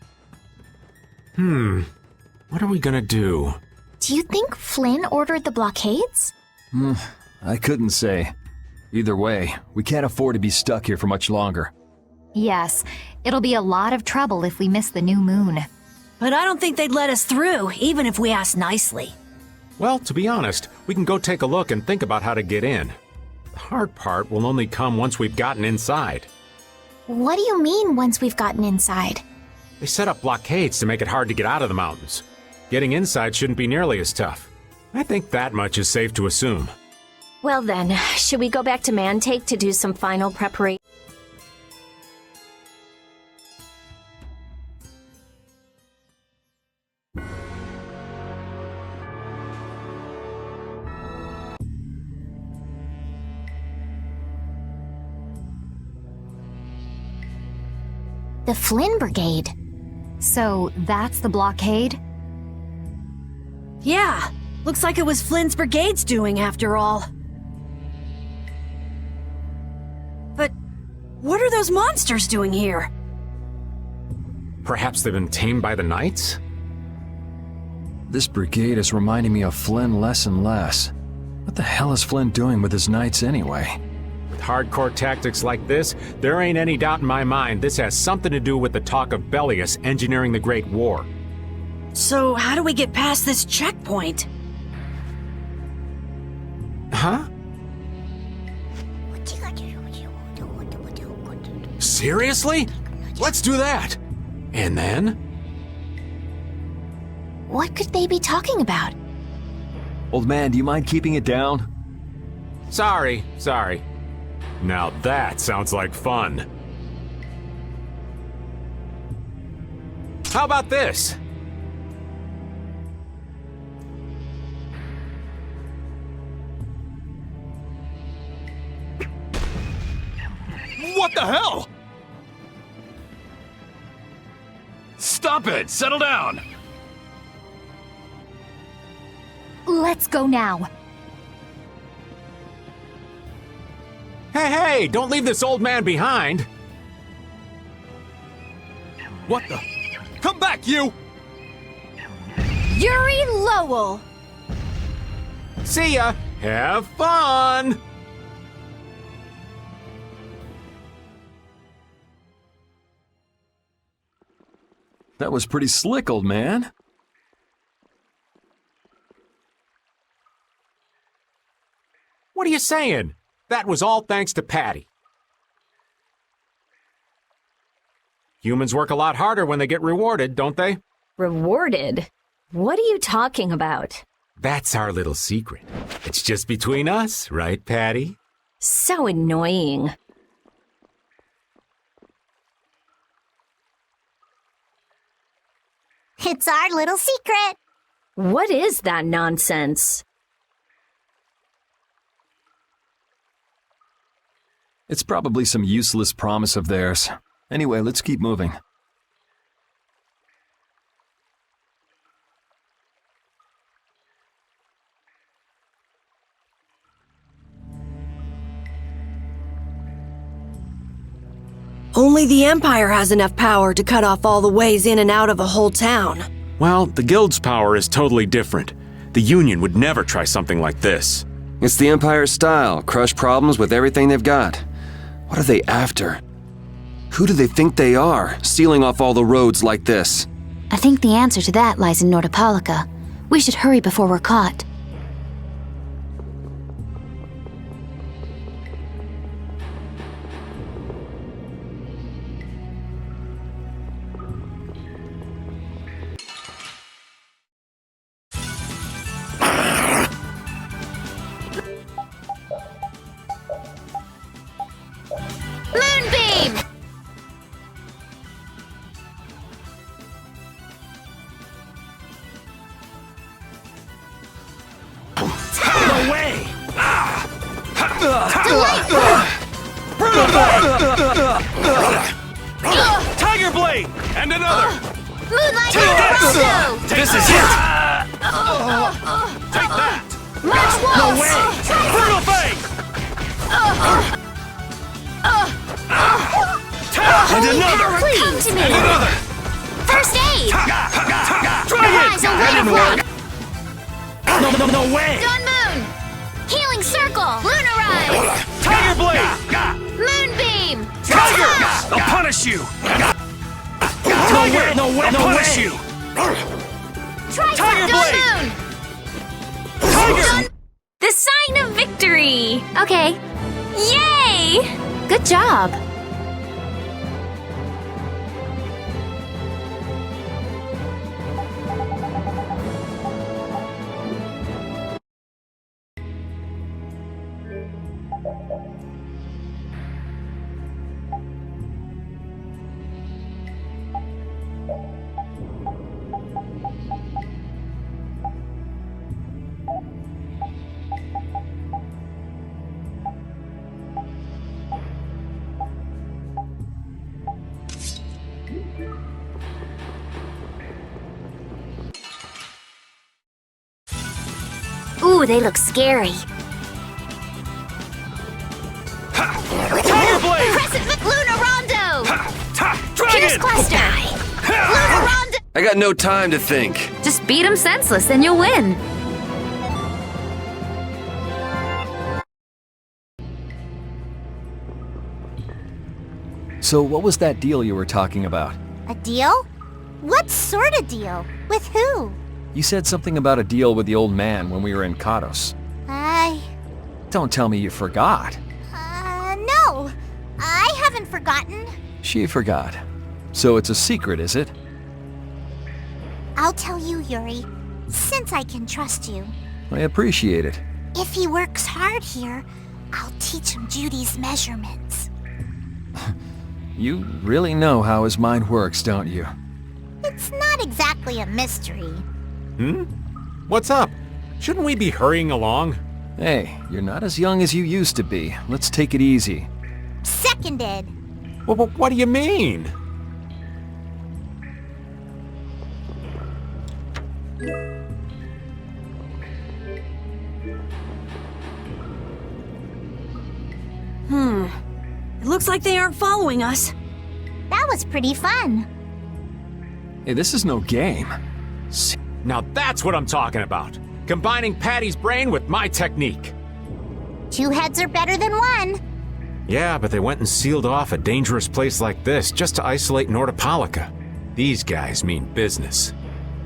What are we gonna do? Do you think Flynn ordered the blockades? I couldn't say. Either way, we can't afford to be stuck here for much longer. Yes, it'll be a lot of trouble if we miss the new moon. But I don't think they'd let us through, even if we asked nicely. Well, to be honest, we can go take a look and think about how to get in. The hard part will only come once we've gotten inside. What do you mean, once we've gotten inside? They set up blockades to make it hard to get out of the mountains. Getting inside shouldn't be nearly as tough. I think that much is safe to assume. Well then, should we go back to Mantake to do some final preparation? The Flynn Brigade. So that's the blockade? Yeah, looks like it was Flynn's brigade's doing after all. But what are those monsters doing here? Perhaps they've been tamed by the Knights? This brigade is reminding me of Flynn less and less. What the hell is Flynn doing with his knights anyway? With hardcore tactics like this, there ain't any doubt in my mind this has something to do with the talk of Bellius engineering the Great War. So how do we get past this checkpoint? Huh? Seriously? Let's do that! And then? What could they be talking about? Old man, do you mind keeping it down? Sorry. Now that sounds like fun. How about this? What the hell? Stop it! Settle down! Let's go now. Hey, don't leave this old man behind! What the? Come back, you! Yuri Lowell! See ya! Have fun! That was pretty slick, old man. What are you saying? That was all thanks to Patty. Humans work a lot harder when they get rewarded, don't they? Rewarded? What are you talking about? That's our little secret. It's just between us, right, Patty? So annoying. It's our little secret. What is that nonsense? It's probably some useless promise of theirs. Anyway, let's keep moving. Only the Empire has enough power to cut off all the ways in and out of a whole town. Well, the Guild's power is totally different. The Union would never try something like this. It's the Empire's style, crush problems with everything they've got. What are they after? Who do they think they are, sealing off all the roads like this? I think the answer to that lies in Nordopolica. We should hurry before we're caught. Moonbeam! No way! Tiger Blade! And another! Moonlight Take this! Rondo! This is it! Take that! March No Waltz! way! Brutal Fang! Take Holy power, come to me! First aid! Rise, away! No way! Dawn Moon! Healing Circle! Lunarize! Tiger Blade! Moonbeam! Tiger! I'll punish you! Tiger! No way! I'll punish you! Tiger Blade! Moon! Tiger! The sign of victory! Okay. Yay! Good job. Ooh, they look scary. Tiger Blade! Crescent Luna Rondo! Dragon! Cluster! Luna Rondo! I got no time to think. Just beat him senseless and you'll win. So what was that deal you were talking about? A deal? What sort of deal? With who? You said something about a deal with the old man when we were in Kados. Don't tell me you forgot. No. I haven't forgotten. She forgot. So it's a secret, is it? I'll tell you, Yuri, since I can trust you. I appreciate it. If he works hard here, I'll teach him Judy's measurements. You really know how his mind works, don't you? It's not exactly a mystery. What's up? Shouldn't we be hurrying along? Hey, you're not as young as you used to be. Let's take it easy. Seconded. What do you mean? It looks like they aren't following us. That was pretty fun. Hey, this is no game. Now that's what I'm talking about. Combining Patty's brain with my technique. 2 heads are better than 1. Yeah, but they went and sealed off a dangerous place like this just to isolate Nordopolica. These guys mean business.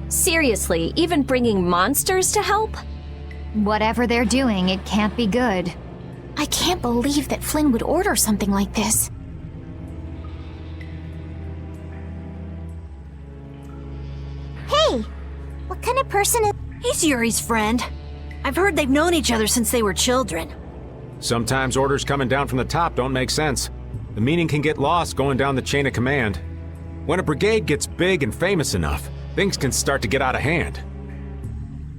Seriously, even bringing monsters to help? Whatever they're doing, it can't be good. I can't believe that Flynn would order something like this. Hey, what kind of person is... He's Yuri's friend. I've heard they've known each other since they were children. Sometimes orders coming down from the top don't make sense. The meaning can get lost going down the chain of command. When a brigade gets big and famous enough, things can start to get out of hand.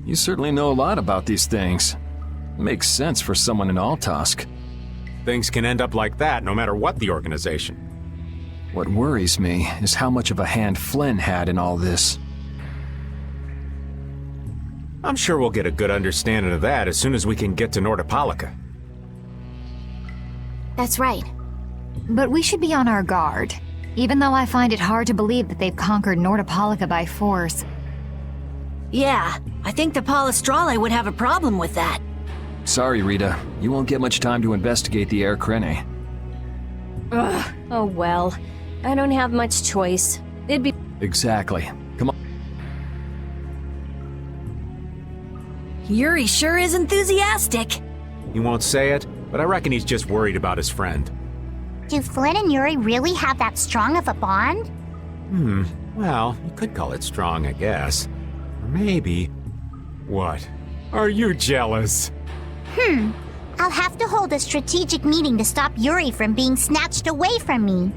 You certainly know a lot about these things. Makes sense for someone in Altosk. Things can end up like that no matter what the organization. What worries me is how much of a hand Flynn had in all this. I'm sure we'll get a good understanding of that as soon as we can get to Nordopolica. That's right. But we should be on our guard. Even though I find it hard to believe that they've conquered Nordopolica by force. Yeah, I think the Palestrale would have a problem with that. Sorry, Rita. You won't get much time to investigate the Air Krene. Ugh, oh well. I don't have much choice. It'd be... Exactly. Come on. Yuri sure is enthusiastic. He won't say it, but I reckon he's just worried about his friend. Do Flynn and Yuri really have that strong of a bond? Well, you could call it strong, I guess. Or maybe... What? Are you jealous? I'll have to hold a strategic meeting to stop Yuri from being snatched away from me.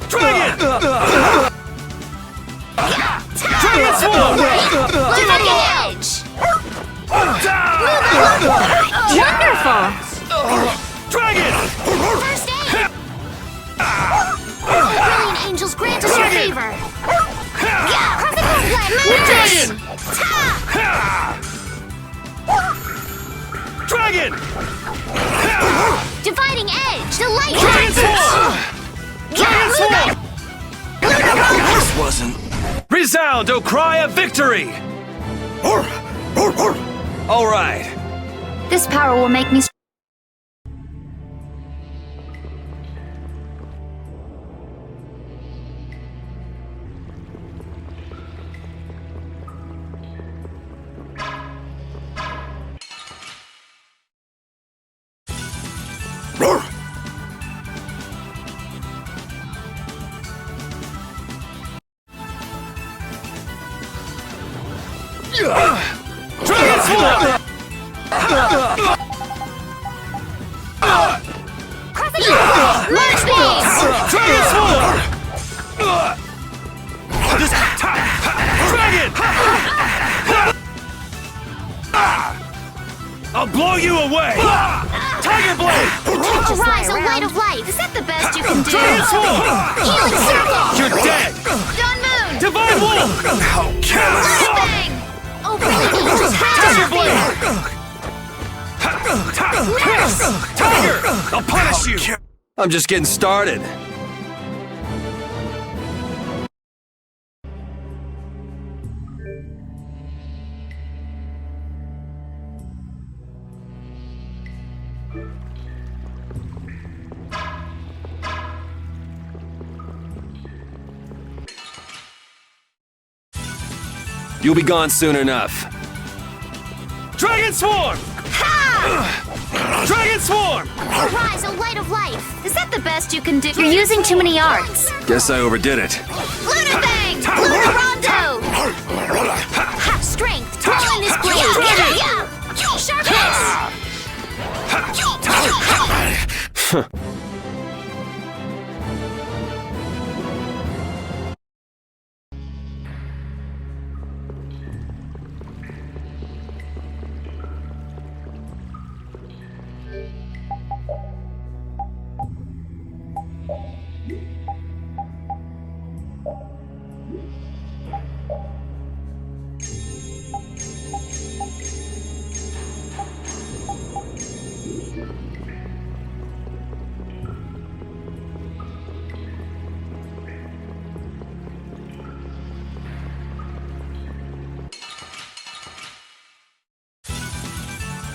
Dragon! Dragon Swarm! Dragon Edge! Wonderful! Dragon! First aid! Brilliant angels grant us your favor! Dragon! Dragon! Dividing Edge! The light Dragon Swarm! Dragon Swarm! This wasn't. Resound, O cry of victory! All right. This power will make me... Dragon Swarm! March Beam! Dragon Swarm! Dragon! I'll blow you away! Tiger Blade! Arise, O light of life! Is that the best you can do? Dragon Swarm! Healing Circle! You're dead! Dawn Moon! Divine Wolf! How careless! Luna Bang! Overly Angel's Tiger Power! Blade! Tiger! I'll punish you! I'm just getting started. You'll be gone soon enough. Dragon Swarm! Dragon Swarm! Arise, O light of life! Is that the best you can do? You're using too many arts. Guess I overdid it. Luna Bang! Luna Rondo! Strength! Twirling this blade! Sharp hit!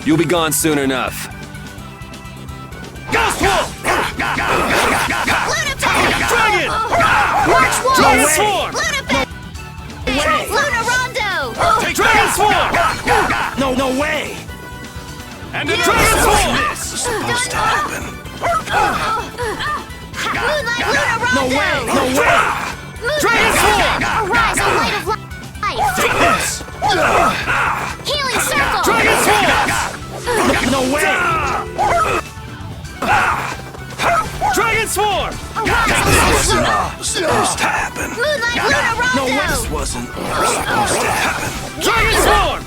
You'll be gone soon enough. Ghost Wolf! Luna Bang! Dragon! March Wolf! Dragon Swarm! Luna Bang! Luna Rondo! Dragon Swarm! No way! And a Dragon Swarm! This is supposed to happen. Moonlight Luna Rondo! No way! Dragon Swarm! Arise, O light of life! Take this! Healing Circle! Dragon Swarm! No way! Dragon Swarm! This is not supposed to happen. Moonlight Luna Rondo! This wasn't supposed to happen. Dragon Swarm!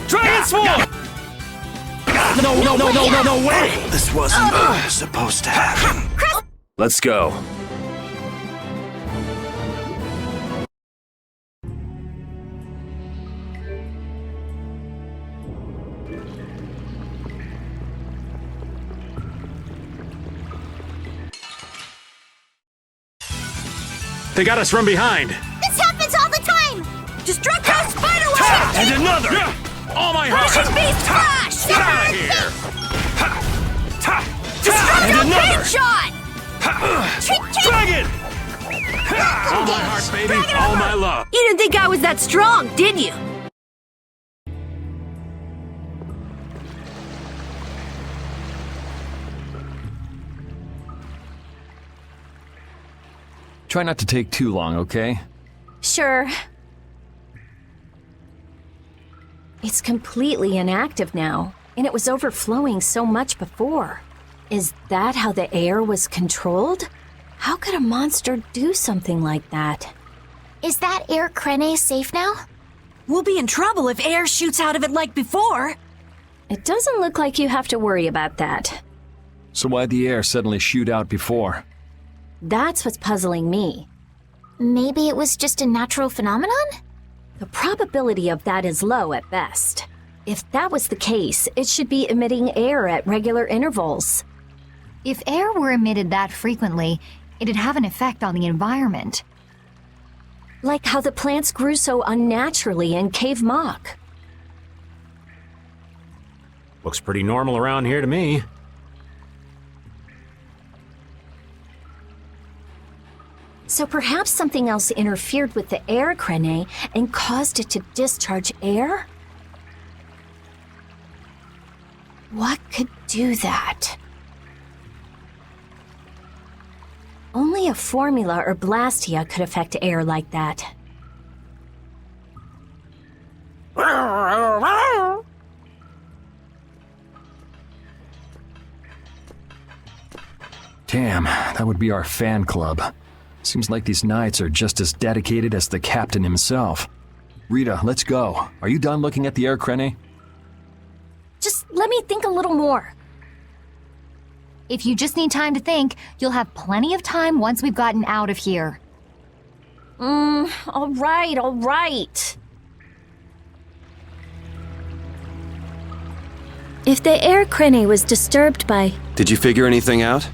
Dragon Swarm! No way! This wasn't supposed to happen. Let's go. They got us from behind. This happens all the time! Destructo Spiderweb! And another! All my heart! Crashing Beast Flash! Get out of here! Destructo And another! Pain Shot! Dragon! All my heart, baby. All my love. You didn't think I was that strong, did you? Try not to take too long, okay? Sure. It's completely inactive now, and it was overflowing so much before. Is that how the air was controlled? How could a monster do something like that? Is that Air Crene safe now? We'll be in trouble if air shoots out of it like before. It doesn't look like you have to worry about that. So why'd the air suddenly shoot out before? That's what's puzzling me. Maybe it was just a natural phenomenon? The probability of that is low at best. If that was the case, it should be emitting air at regular intervals. If air were emitted that frequently, it'd have an effect on the environment. Like how the plants grew so unnaturally in Cave Mock. Looks pretty normal around here to me. So perhaps something else interfered with the air crane and caused it to discharge air? What could do that? Only a formula or blastia could affect air like that. Damn, that would be our fan club. Seems like these knights are just as dedicated as the captain himself. Rita, let's go. Are you done looking at the air crane? Just let me think a little more. If you just need time to think, you'll have plenty of time once we've gotten out of here. All right. If the air crane was disturbed by... Did you figure anything out?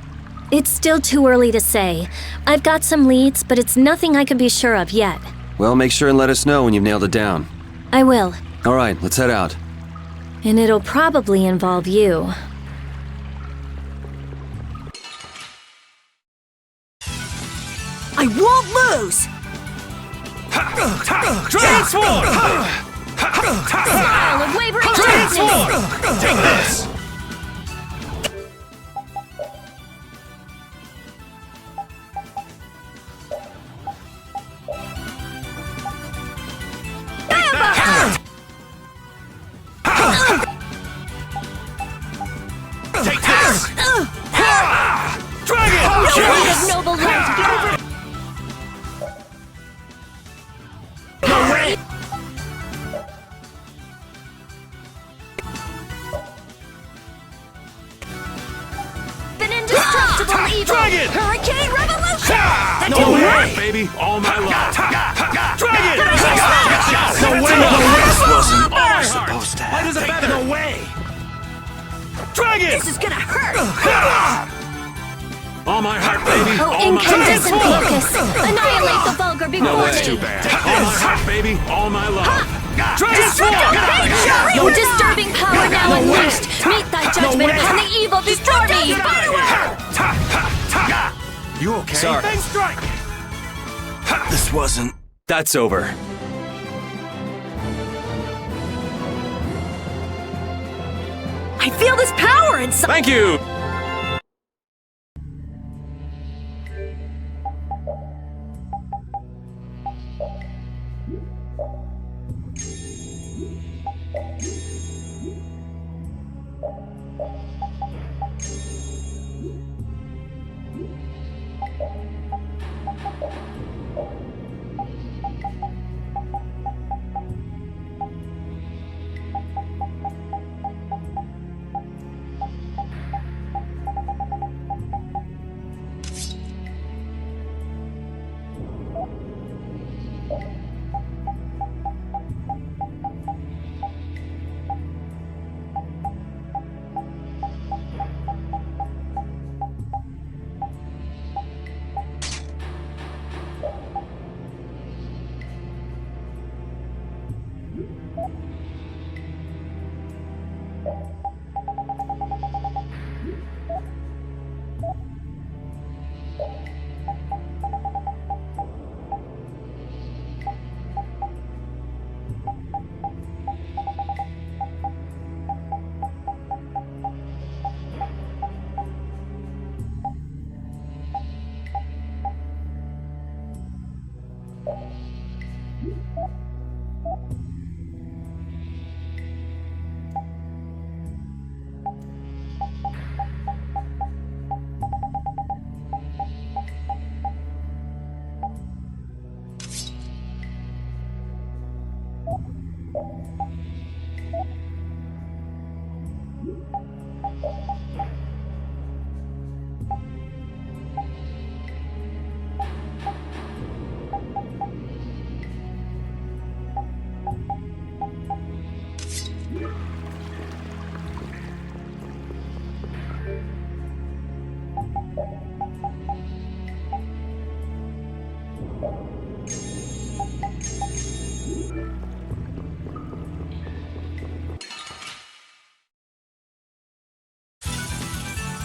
It's still too early to say. I've got some leads, but it's nothing I can be sure of yet. Well, make sure and let us know when you've nailed it down. I will. All right, let's head out. And it'll probably involve you. I won't lose! Transform! Isle of wavering Transform! Take this! Take this! Dragon! Noble light! No way! An indestructible evil! Dragon! Hurricane revolution! No way, baby! All my love! Dragon! No way! This wasn't All my supposed to heart! Light as a feather! No way! Dragon! This is gonna hurt! All my heart, baby! Oh, All my incandescent heart! locust! Annihilate the vulgar before No way. me! Too bad. All my heart, baby! All my love! Transform! Your disturbing power now unleashed! Meet thy judgment upon the evil before me! You okay? Sorry. Bang strike! This wasn't. That's over. I feel this power inside! Thank you!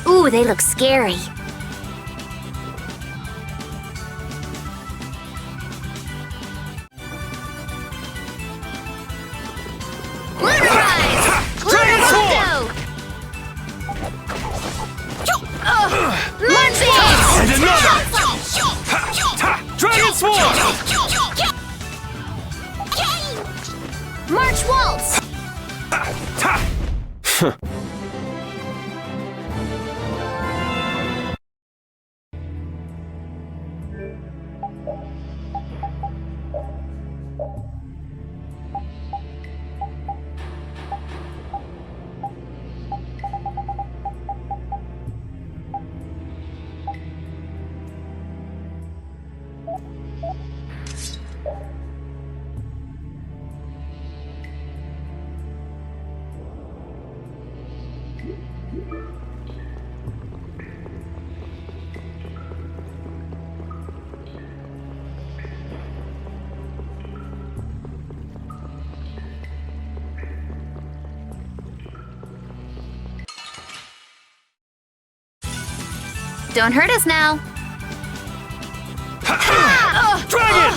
Ooh, they look scary. And another! Dragon Sword! March Waltz! Don't hurt us now. Dragon!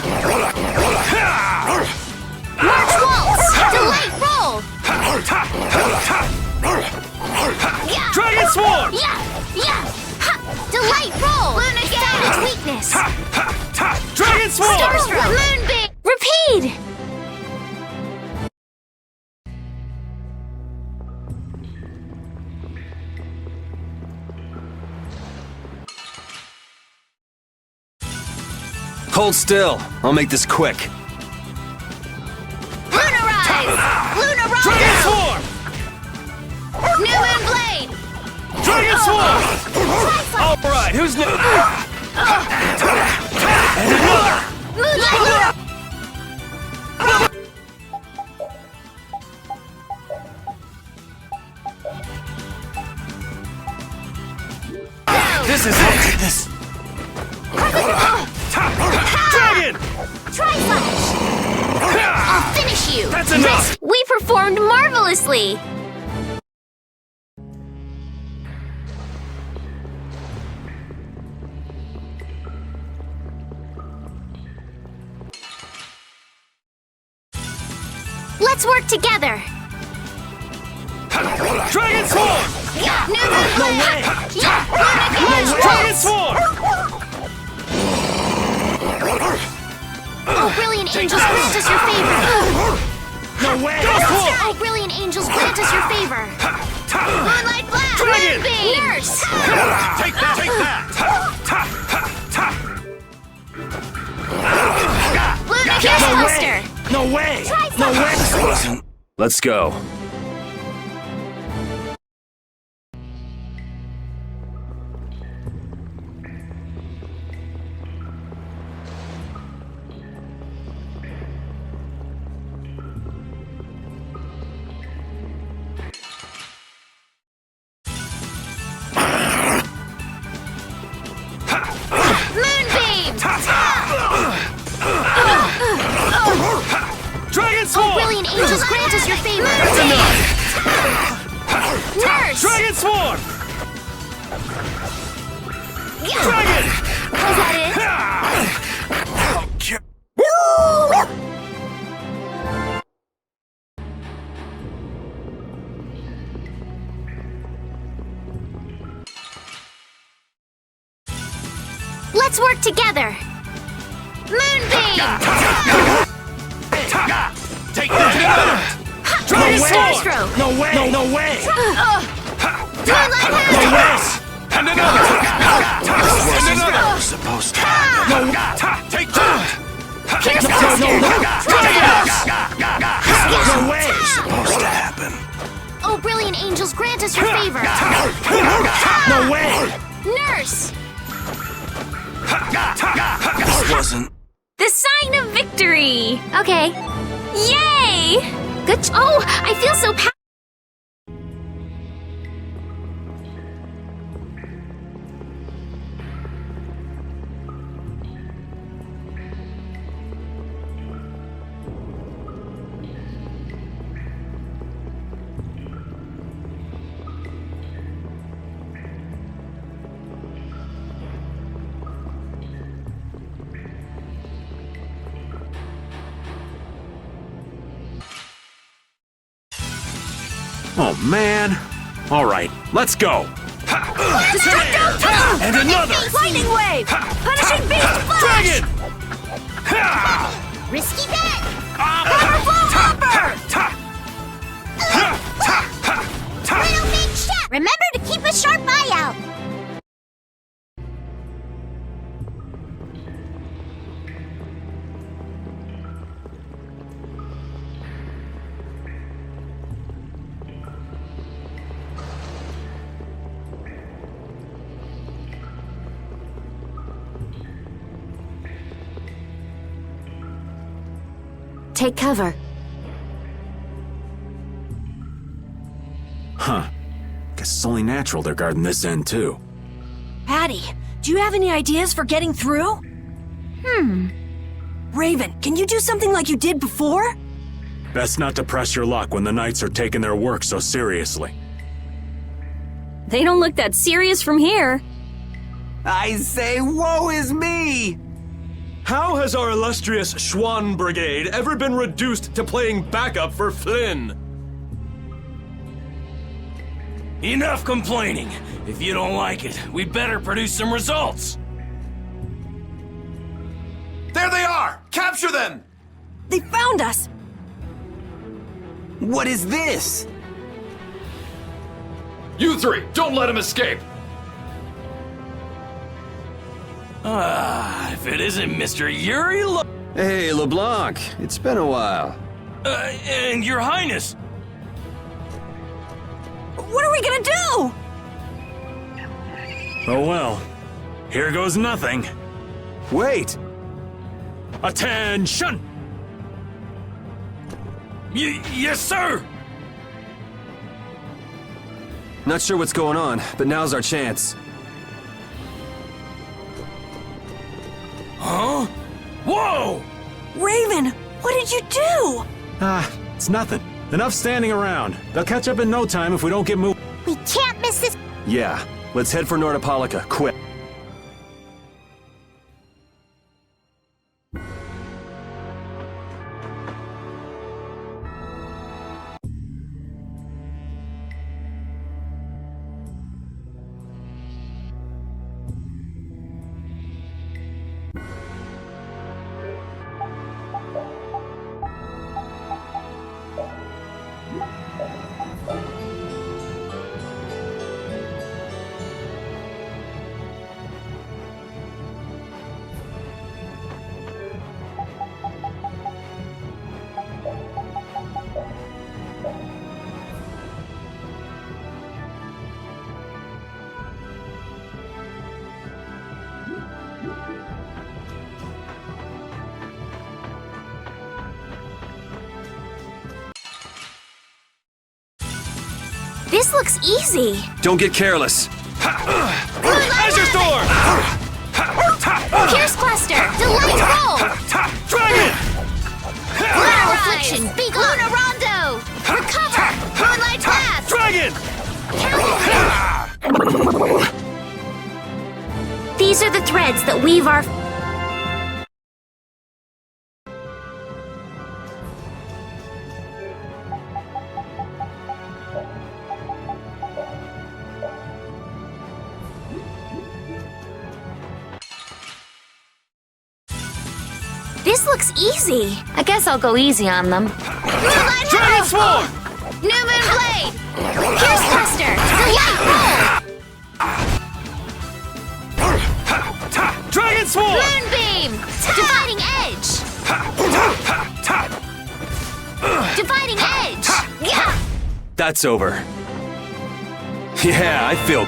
March Waltz! Delight roll! Dragon Sword! Delight roll! Luna Savage weakness! Dragon Sword! Starstroke! Moonbeam! Repeat! Hold still. I'll make this quick. Lunarize! Luna Roll! Dragon Sword! New Moon Blade! Dragon Sword! Alright, who's new? And another! Moonlight! This is it! This... Dragon! Tri-Slash! I'll finish you! That's enough! We performed marvelously! Let's work together! Dragon Sword! New Moon Blade! Dragon Sword! Oh, brilliant angels, grant us your favor! No way! Oh, brilliant angels, grant us your favor! Moonlight Blast! Dragon! Moonbeam! Nurse! Take that! Take that! Luna Kiss Poster! No way! No way! Let's go. Moonbeam! Dragon Sword! Oh, brilliant angels, grant us your favor! That's enough! Nurse! Dragon Sword! Dragon! Was that it? Let's work together! Moonbeam! Take that! Dragon Sword! Starstroke! No way! No way! Moonlight Blast! And another! And another! Supposed to. No! Take that! Kiss Poster! Dragon! course! This wasn't... The sign of victory! Okay. Yay! Good. Oh, I feel so Oh, man. All right, let's go. Destructo! And another! Lightning wave! Punishing beast flash! Dragon! Risky bet! Powerful hopper! Little big shot! Remember to keep a sharp eye out! Take cover. Huh. Guess it's only natural they're guarding this end, too. Patty, do you have any ideas for getting through? Raven, can you do something like you did before? Best not to press your luck when the knights are taking their work so seriously. They don't look that serious from here. I say, woe is me! How has our illustrious Schwann Brigade ever been reduced to playing backup for Flynn? Enough complaining. If you don't like it, we better produce some results. There they are! Capture them! They found us! What is this? You three, don't let him escape! If it isn't Mr. Yuri Hey, LeBlanc, it's been a while. and Your Highness! What are we gonna do? Oh well. Here goes nothing. Wait! Attention! Yes, sir! Not sure what's going on, but now's our chance. Huh? Whoa! Raven, what did you do? It's nothing. Enough standing around. They'll catch up in no time if we don't get moving. We can't miss this. Yeah, let's head for Nordopolica, quick. This looks easy. Don't get careless. Azure Storm! Pierce Cluster! Delayed roll! Dragon! Lunar Affliction! Big Lunar Rondo! Recover! Moonlight Path! Dragon! These are the threads that weave our... This looks easy. I guess I'll go easy on them. Moonlight Dragon Swarm! New Moon Blade! Pierce Cluster! Delight Roll! Dragon Swarm! Moonbeam! Dividing Edge! Dividing Edge! That's over. Yeah, I feel...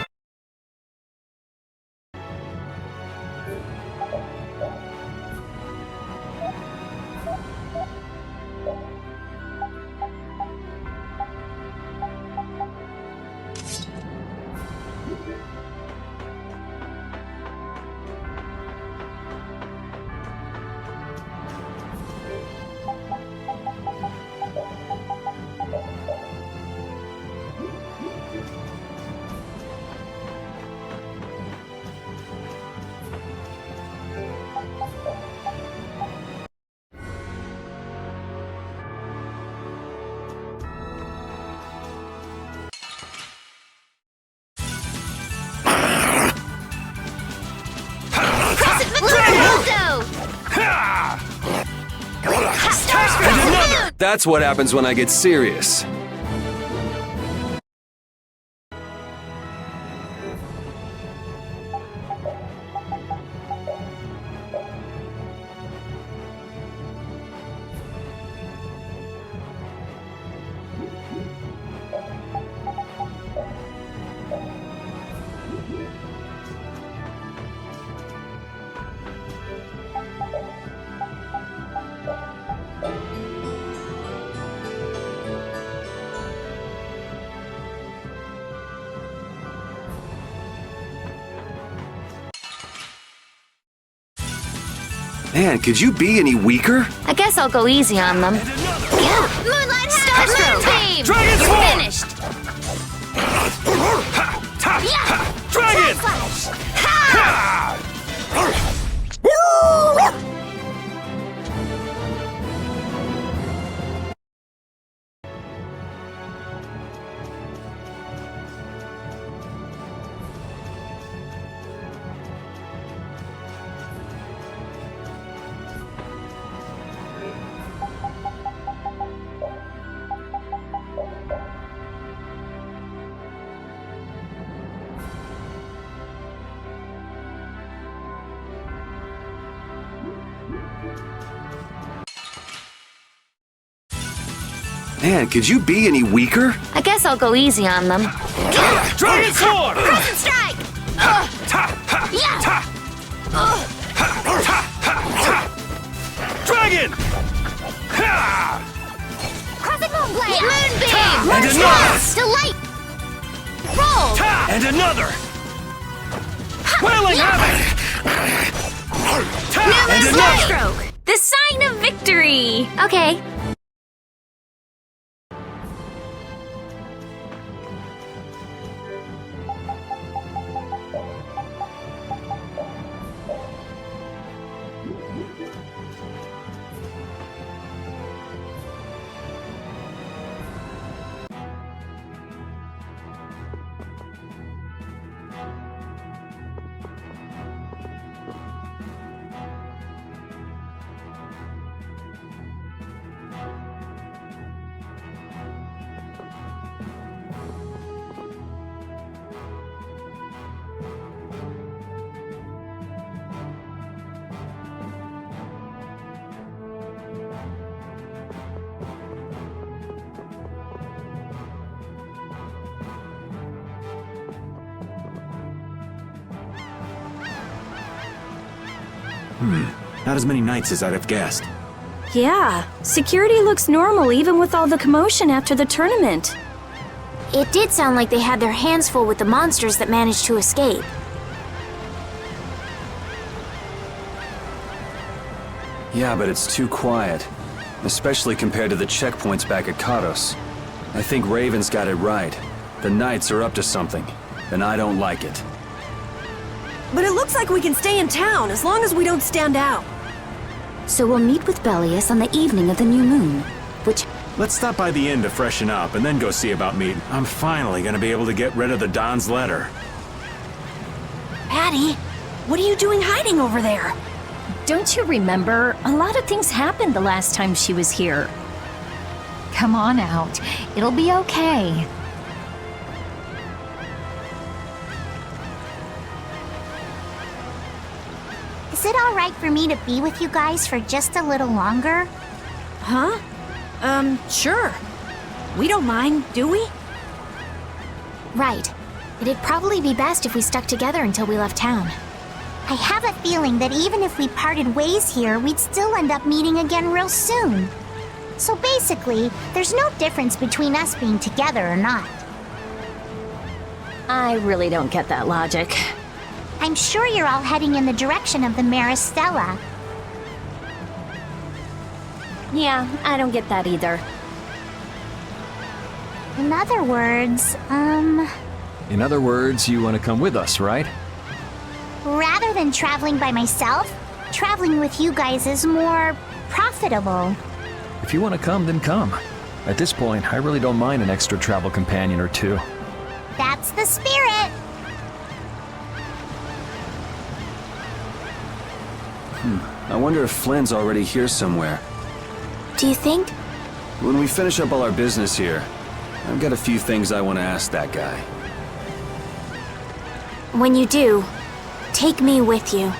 That's what happens when I get serious. Man, could you be any weaker? I guess I'll go easy on them. Yeah. Moonlight Starstroke! Moonbeam! Dragon You're Sword! finished! Yeah! Dragon! Flash! Man, could you be any weaker? I guess I'll go easy on them. Dragon Sword! Crescent Strike! Yeah! Dragon! Crescent Moonblade! Moonbeam! And another! Delight! Roll! And another! Wailing Havoc! And another! Stroke! The sign of victory! Okay. Not as many knights as I'd have guessed. Yeah, security looks normal even with all the commotion after the tournament. It did sound like they had their hands full with the monsters that managed to escape. Yeah, but it's too quiet. Especially compared to the checkpoints back at Kados. I think Raven's got it right. The Knights are up to something, and I don't like it. But it looks like we can stay in town as long as we don't stand out. So we'll meet with Belius on the evening of the new moon, which... Let's stop by the inn to freshen up and then go see about meat. I'm finally gonna be able to get rid of the Don's letter. Patty, what are you doing hiding over there? Don't you remember? A lot of things happened the last time she was here. Come on out. It'll be okay. Is it alright for me to be with you guys for just a little longer? Huh? Sure. We don't mind, do we? Right. It'd probably be best if we stuck together until we left town. I have a feeling that even if we parted ways here, we'd still end up meeting again real soon. So basically, there's no difference between us being together or not. I really don't get that logic. I'm sure you're all heading in the direction of the Maristella. Yeah, I don't get that either. In other words, In other words, you want to come with us, right? rather than traveling by myself, traveling with you guys is more profitable. If you want to come, then come. At this point, I really don't mind an extra travel companion or two. That's the spirit! I wonder if Flynn's already here somewhere. Do you think? When we finish up all our business here, I've got a few things I want to ask that guy. When you do, take me with you.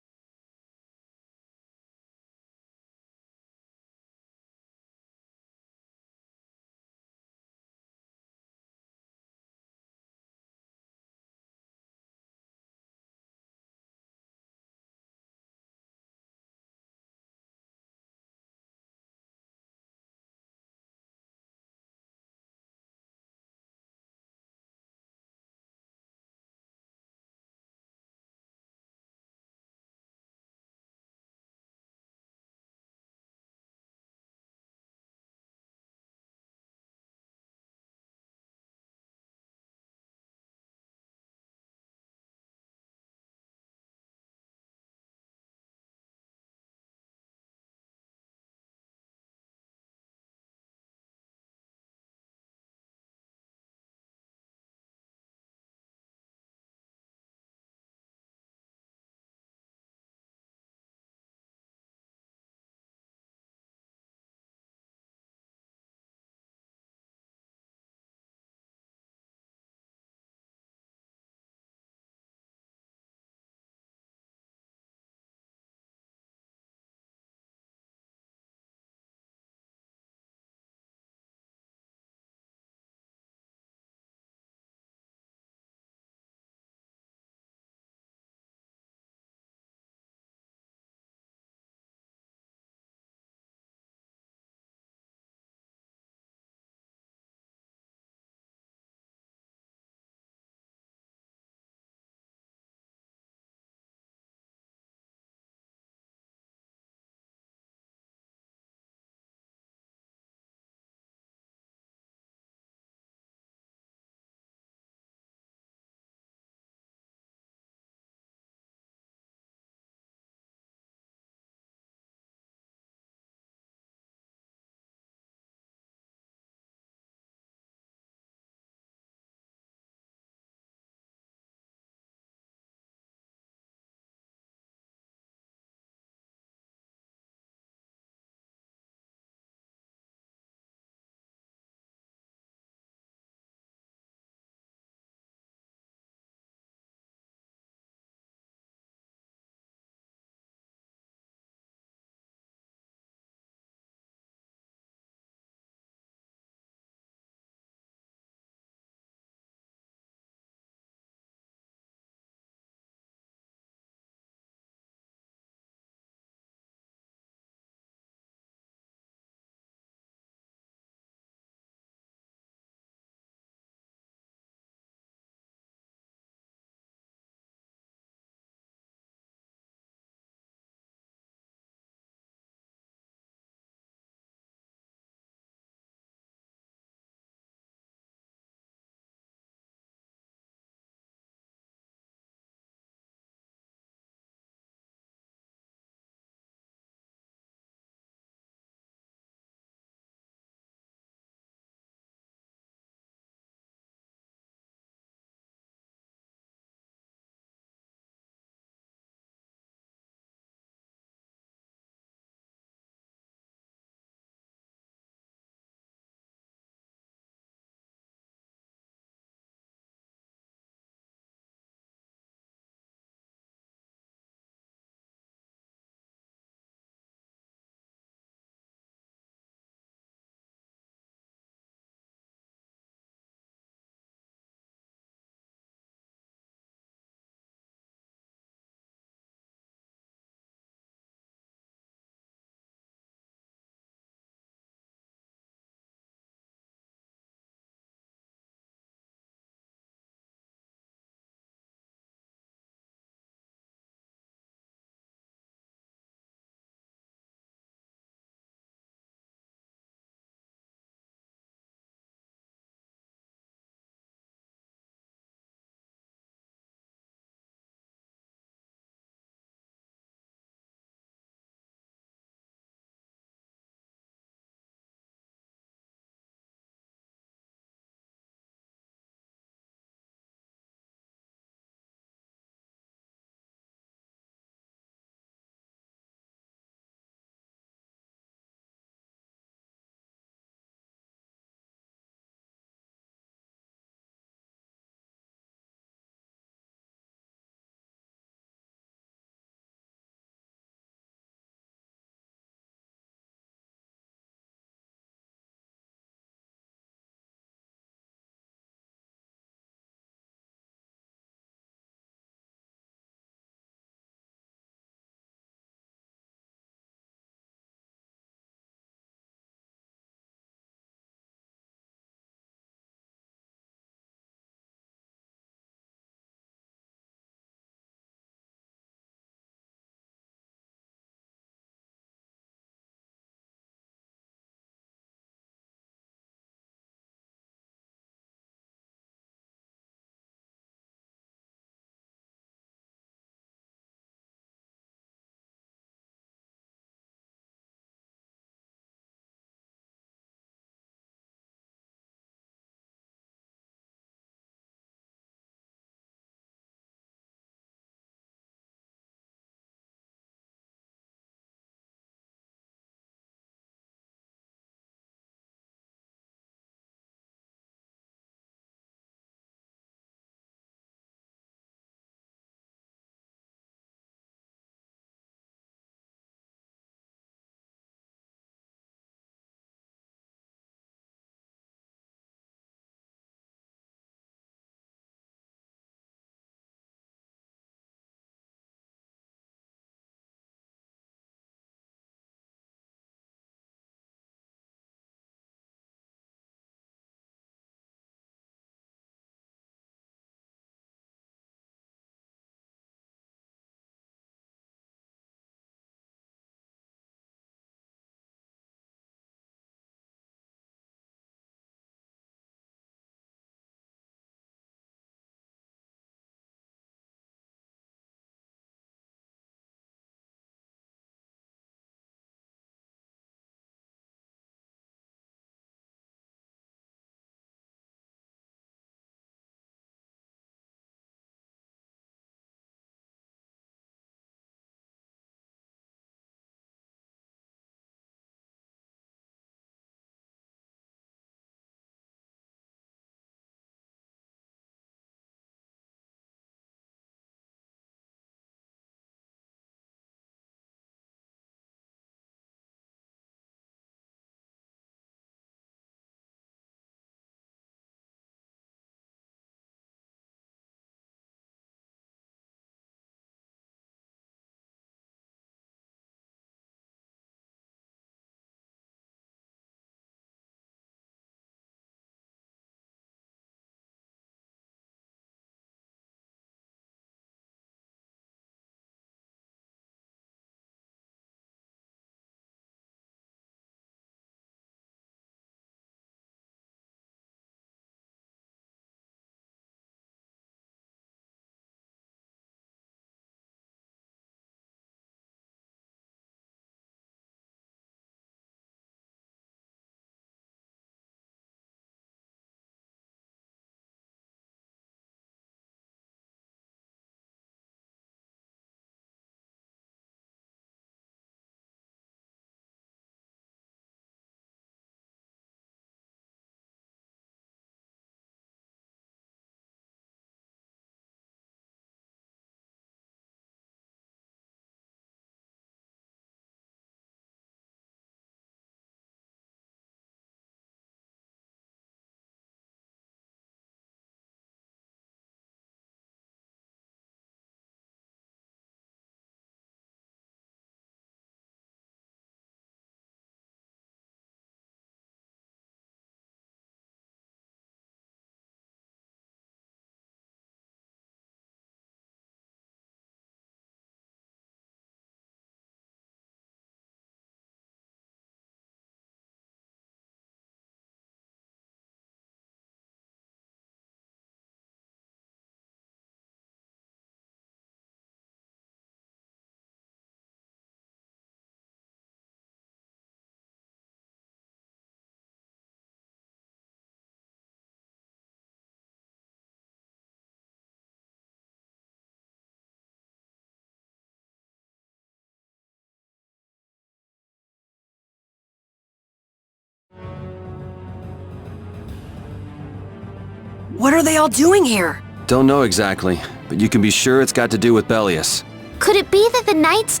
What are they all doing here? Don't know exactly, but you can be sure it's got to do with Bellius. Could it be that the knights,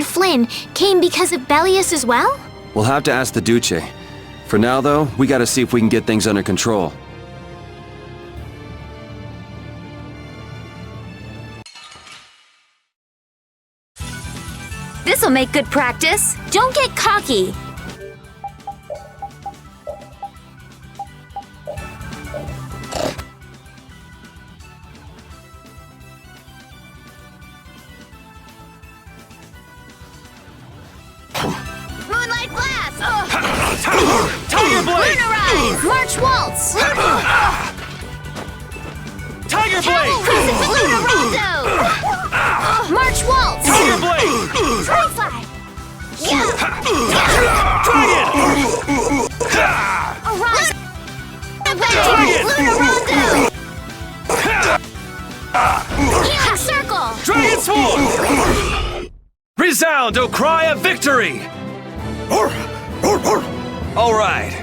Flynn, came because of Bellius as well? We'll have to ask the Duce. For now, though, we gotta see if we can get things under control. This'll make good practice. Don't get cocky. Moonlight Blast! Tiger Blade! Lunarize! March Waltz! Tiger Blade! Crescent Luna Rondo! March Waltz! Tiger Blade! Tri-Fly! Dragon! Arise! Dragon! Luna Rondo! Healing Circle! Dragon Sword! Resound, O cry of victory! All right.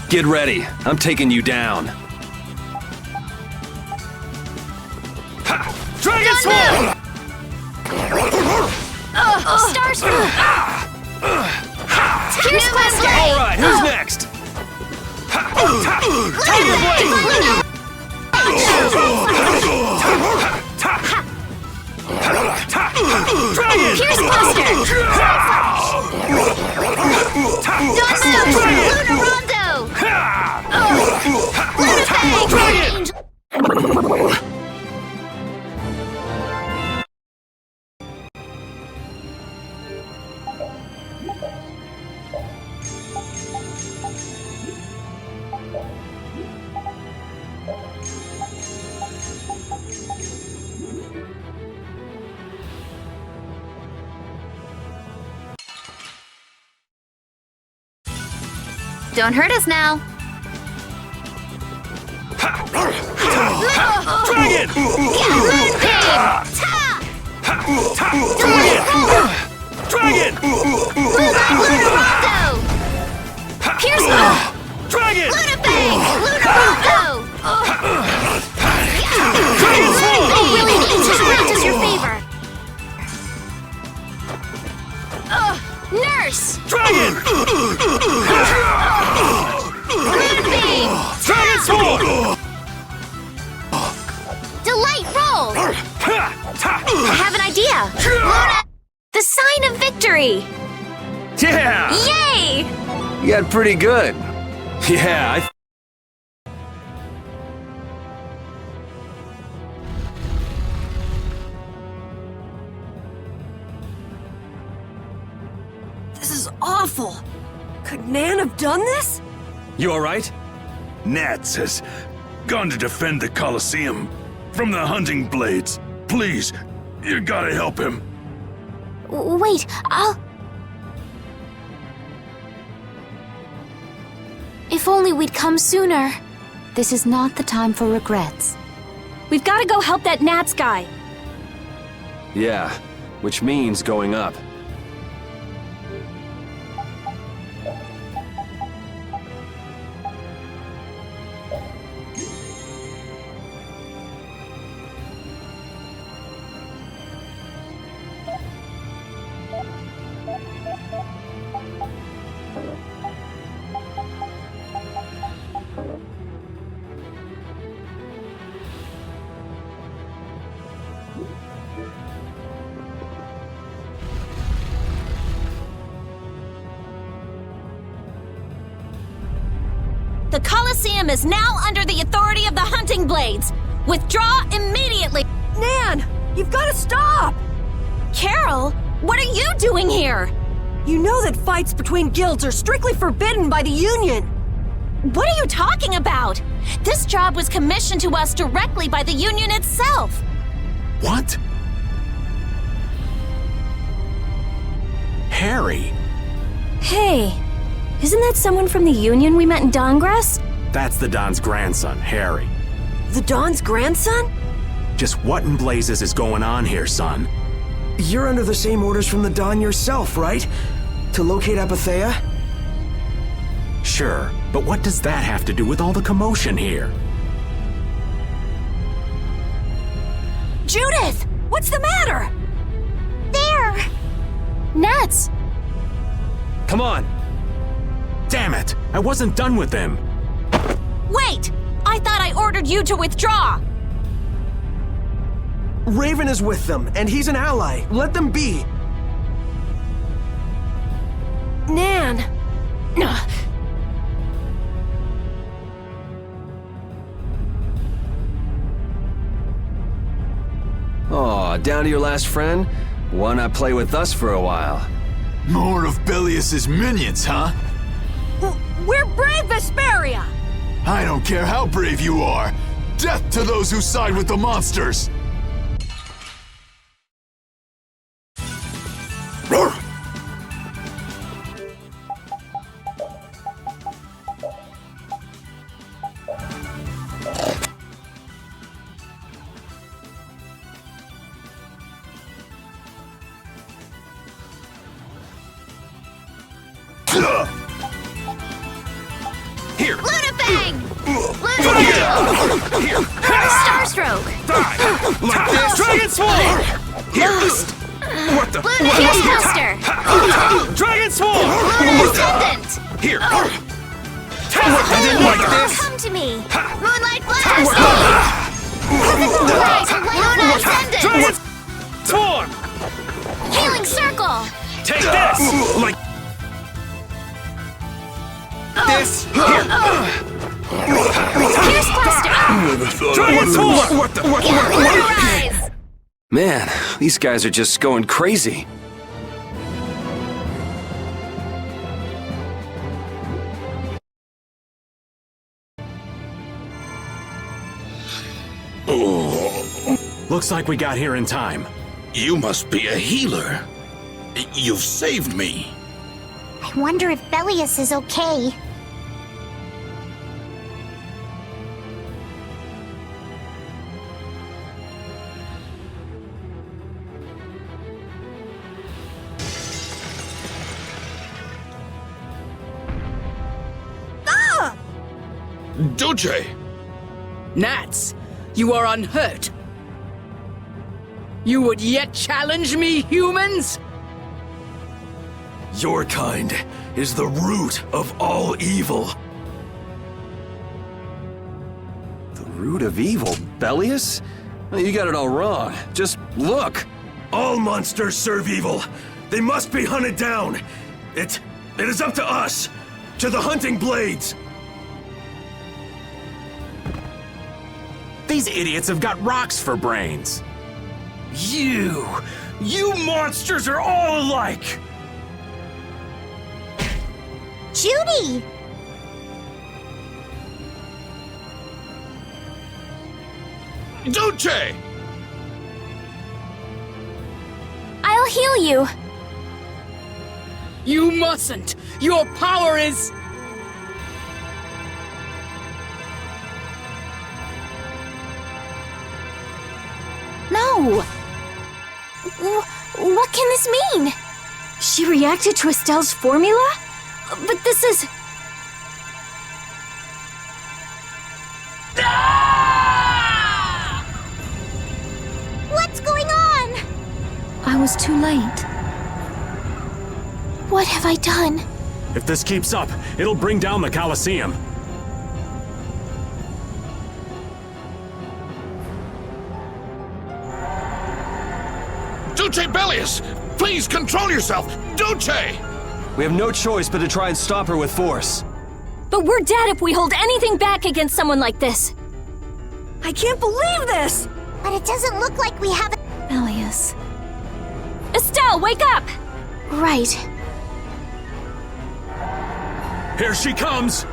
Get ready. I'm taking you down. Dragon Sword! Starstroke! Pierce Blade! All right, who's next? Tiger Blade! Dragon! Pierce Buster! Luna Rondo! Luna Fang! Don't hurt us now. Dragon! Dragon! Pierce Dragon! Luna Fang! Luna Rondo! Dragon Sword! I really need to practice your favor. Nurse! Dragon! Moonbeam! Dragon Sword! Delight roll! I have an idea! Luna! The sign of victory! Yeah! Yay! You got pretty good. Yeah, This is awful. Could Nan have done this? You alright? Nats has gone to defend the Colosseum from the hunting blades. Please, you gotta help him. Wait, If only we'd come sooner. This is not the time for regrets. We've got to go help that Nats guy. Yeah, which means going up. The Colosseum is now under the authority of the Hunting Blades. Withdraw immediately! Nan, you've got to stop! Carol, what are you doing here? You know that fights between guilds are strictly forbidden by the Union. What are you talking about? This job was commissioned to us directly by the Union itself. What? Harry. Hey, isn't that someone from the Union we met in Dawngrass? That's the Don's grandson, Harry. The Don's grandson? Just what in blazes is going on here, son? You're under the same orders from the Dawn yourself, right? To locate Apathea? Sure, but what does that have to do with all the commotion here? Judith! What's the matter? There! Nuts! Come on! Damn it! I wasn't done with them! Wait! I thought I ordered you to withdraw! Raven is with them, and he's an ally. Let them be. Nan! Aw, down to your last friend? Why not play with us for a while? More of Belius's minions, huh? We're brave, Vesperia! I don't care how brave you are. Death to those who side with the monsters! Here! Lunafang! Here! Starstroke! Like this! Dragon Swarm! Here! What the? Buster! Dragon Swarm! Ascendant! Here! Like this! Come to me! Moonlight Blast! Luna Ascendant! Dragon Swarm! Healing Circle! Take this! Like this! Here! Pierce Cluster! Dragon Swarm! What the? Rise! Man, these guys are just going crazy. Looks like we got here in time. You must be a healer. You've saved me. I wonder if Belius is okay. Duce! Nats, you are unhurt. You would yet challenge me, humans? Your kind is the root of all evil. The root of evil, Belius? You got it all wrong. Just look. All monsters serve evil. They must be hunted down. It is up to us, to the hunting blades. These idiots have got rocks for brains. You monsters are all alike! Judy! Duce! I'll heal you. You mustn't. Your power is... No! What can this mean? She reacted to Estelle's formula? But this is... What's going on? I was too late. What have I done? If this keeps up, it'll bring down the Colosseum. Duce Belius! Please control yourself! Duce! We have no choice but to try and stop her with force. But we're dead if we hold anything back against someone like this. I can't believe this! But it doesn't look like we have... Belius. Estelle, wake up! Right. Here she comes!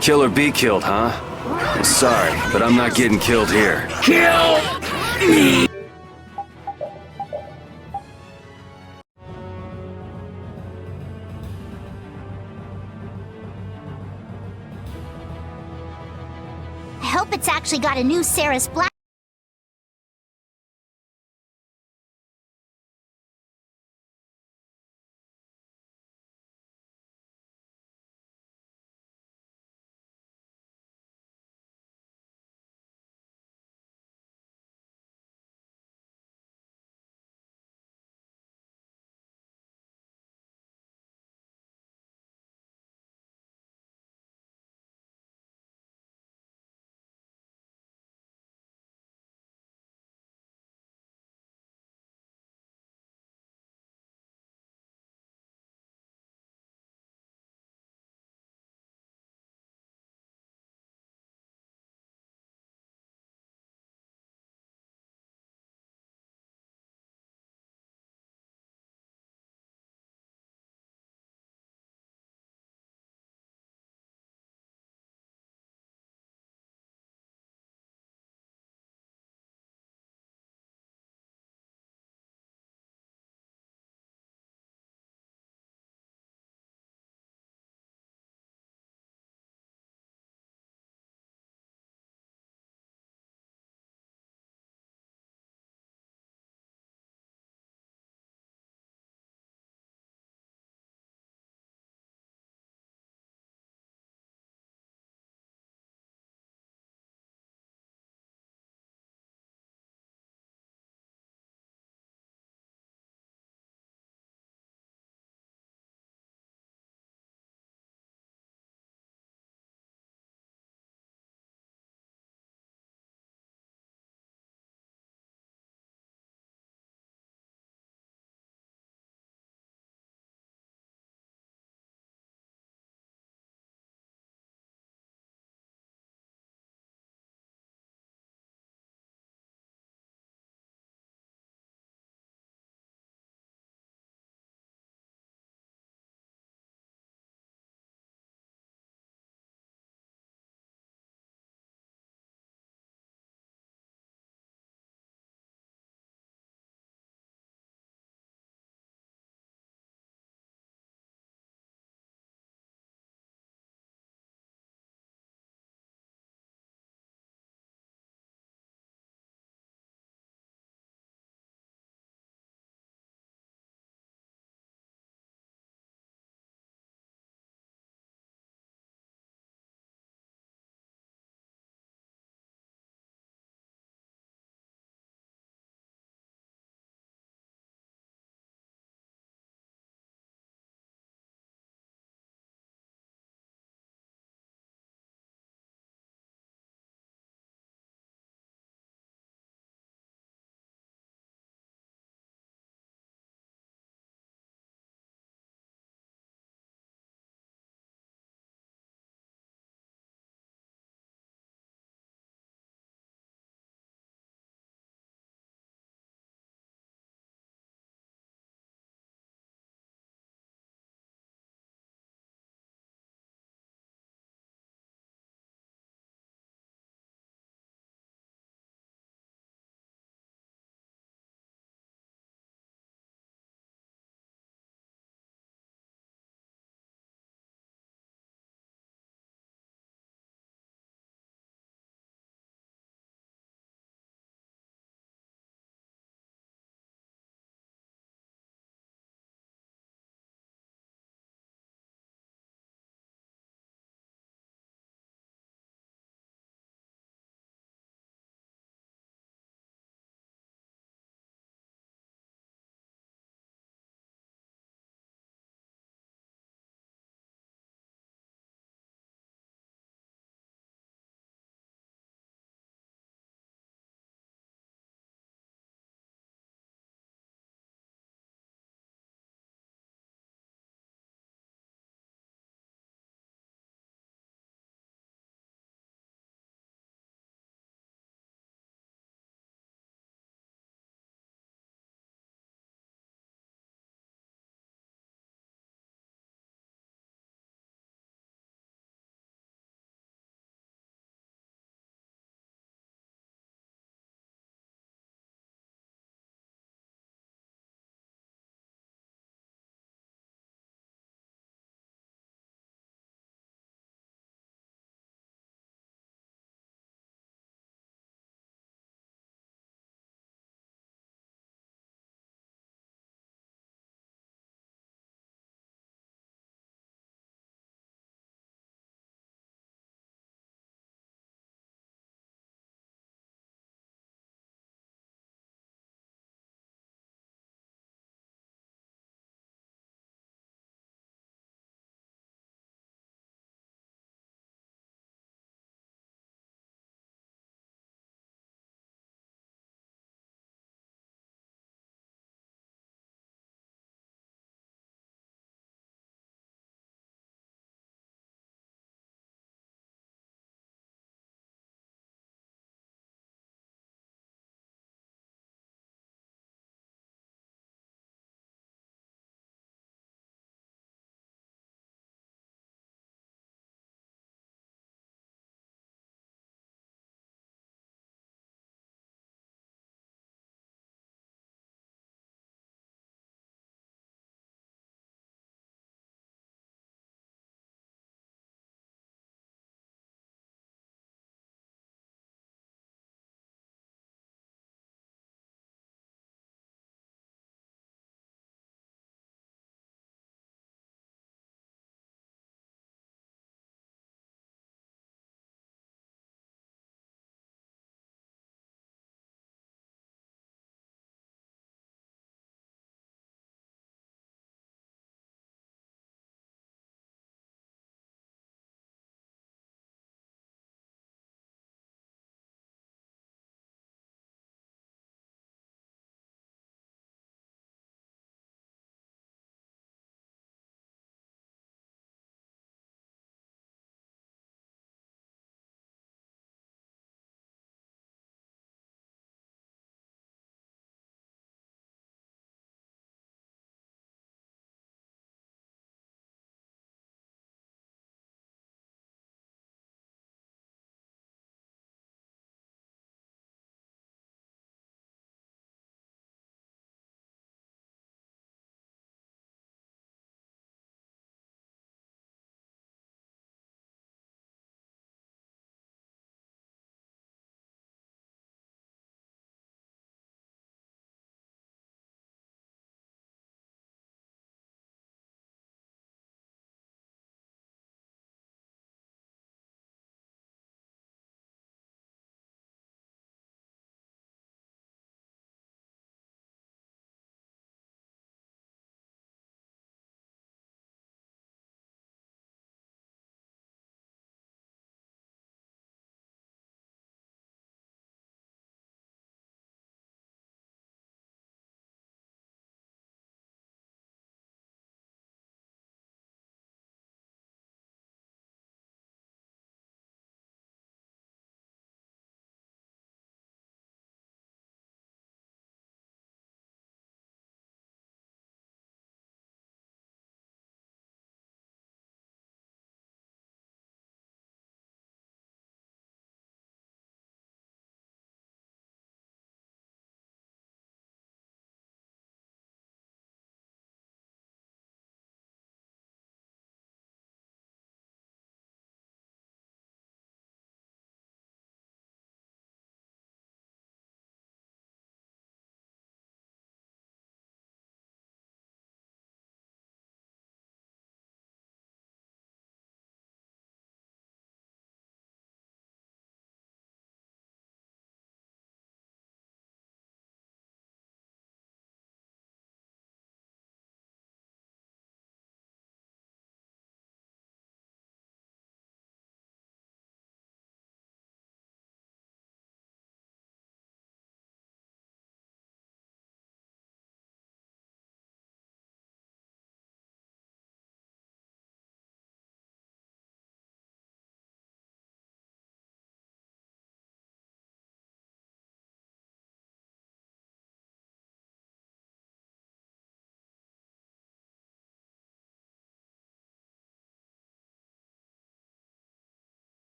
Kill or be killed, huh? Sorry, but I'm not getting killed here. Kill me! hope it's actually got a new Sarah's Black.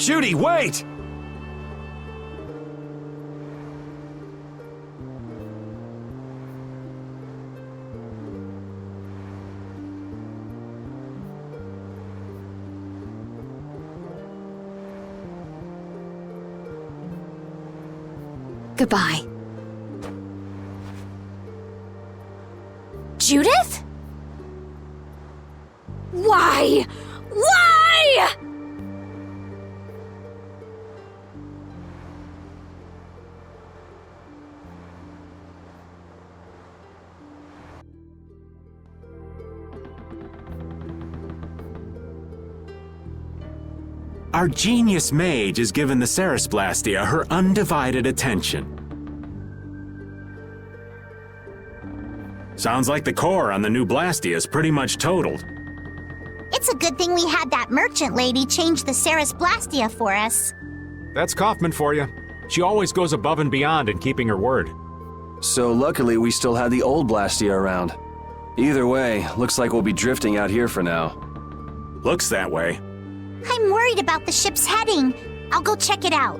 Judy, wait! Goodbye. Judith? Why? Why? Our genius mage has given the Ceresblastia her undivided attention. Sounds like the core on the new Blastia is pretty much totaled. It's a good thing we had that merchant lady change the Ceresblastia for us. That's Kaufman for you. She always goes above and beyond in keeping her word. So luckily we still have the old Blastia around. Either way, looks like we'll be drifting out here for now. Looks that way. I'm worried about the ship's heading. I'll go check it out.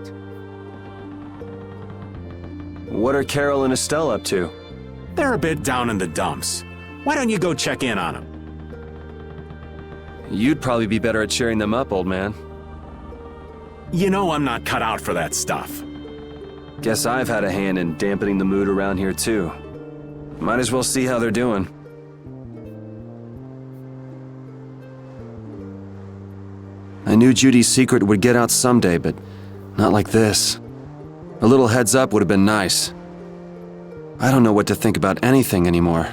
What are Carol and Estelle up to? They're a bit down in the dumps. Why don't you go check in on them? You'd probably be better at cheering them up, old man. You know I'm not cut out for that stuff. Guess I've had a hand in dampening the mood around here too. Might as well see how they're doing. I knew Judy's secret would get out someday, but not like this. A little heads up would have been nice. I don't know what to think about anything anymore.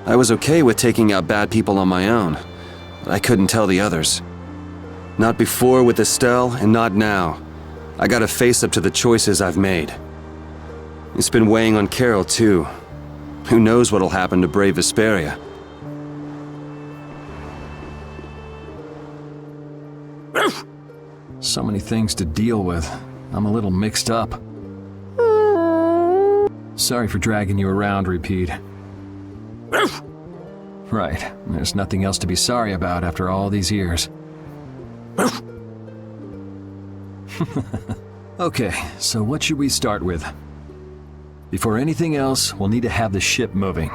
I was okay with taking out bad people on my own, but I couldn't tell the others. Not before with Estelle, and not now. I gotta face up to the choices I've made. It's been weighing on Carol, too. Who knows what'll happen to brave Vesperia? So many things to deal with. I'm a little mixed up. Sorry for dragging you around, Repeat. Right, there's nothing else to be sorry about after all these years. Okay, so what should we start with? Before anything else, we'll need to have the ship moving.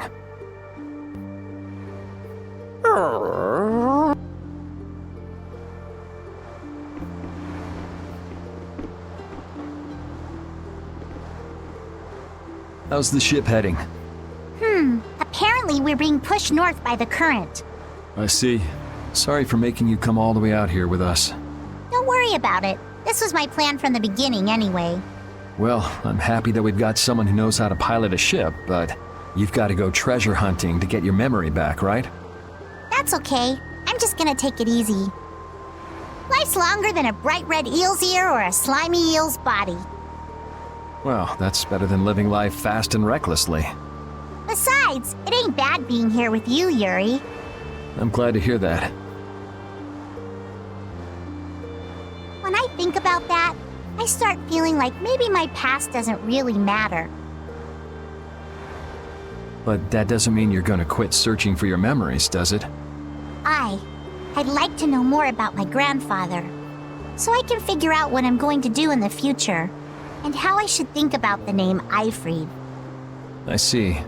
How's the ship heading? Apparently we're being pushed north by the current. I see. Sorry for making you come all the way out here with us. Don't worry about it. This was my plan from the beginning anyway. Well, I'm happy that we've got someone who knows how to pilot a ship, but you've got to go treasure hunting to get your memory back, right? That's okay. I'm just gonna take it easy. Life's longer than a bright red eel's ear or a slimy eel's body. Well, that's better than living life fast and recklessly. Besides, it ain't bad being here with you, Yuri. I'm glad to hear that. When I think about that, I start feeling like maybe my past doesn't really matter. But that doesn't mean you're gonna quit searching for your memories, does it? I'd like to know more about my grandfather, so I can figure out what I'm going to do in the future, and how I should think about the name Eifried. I see.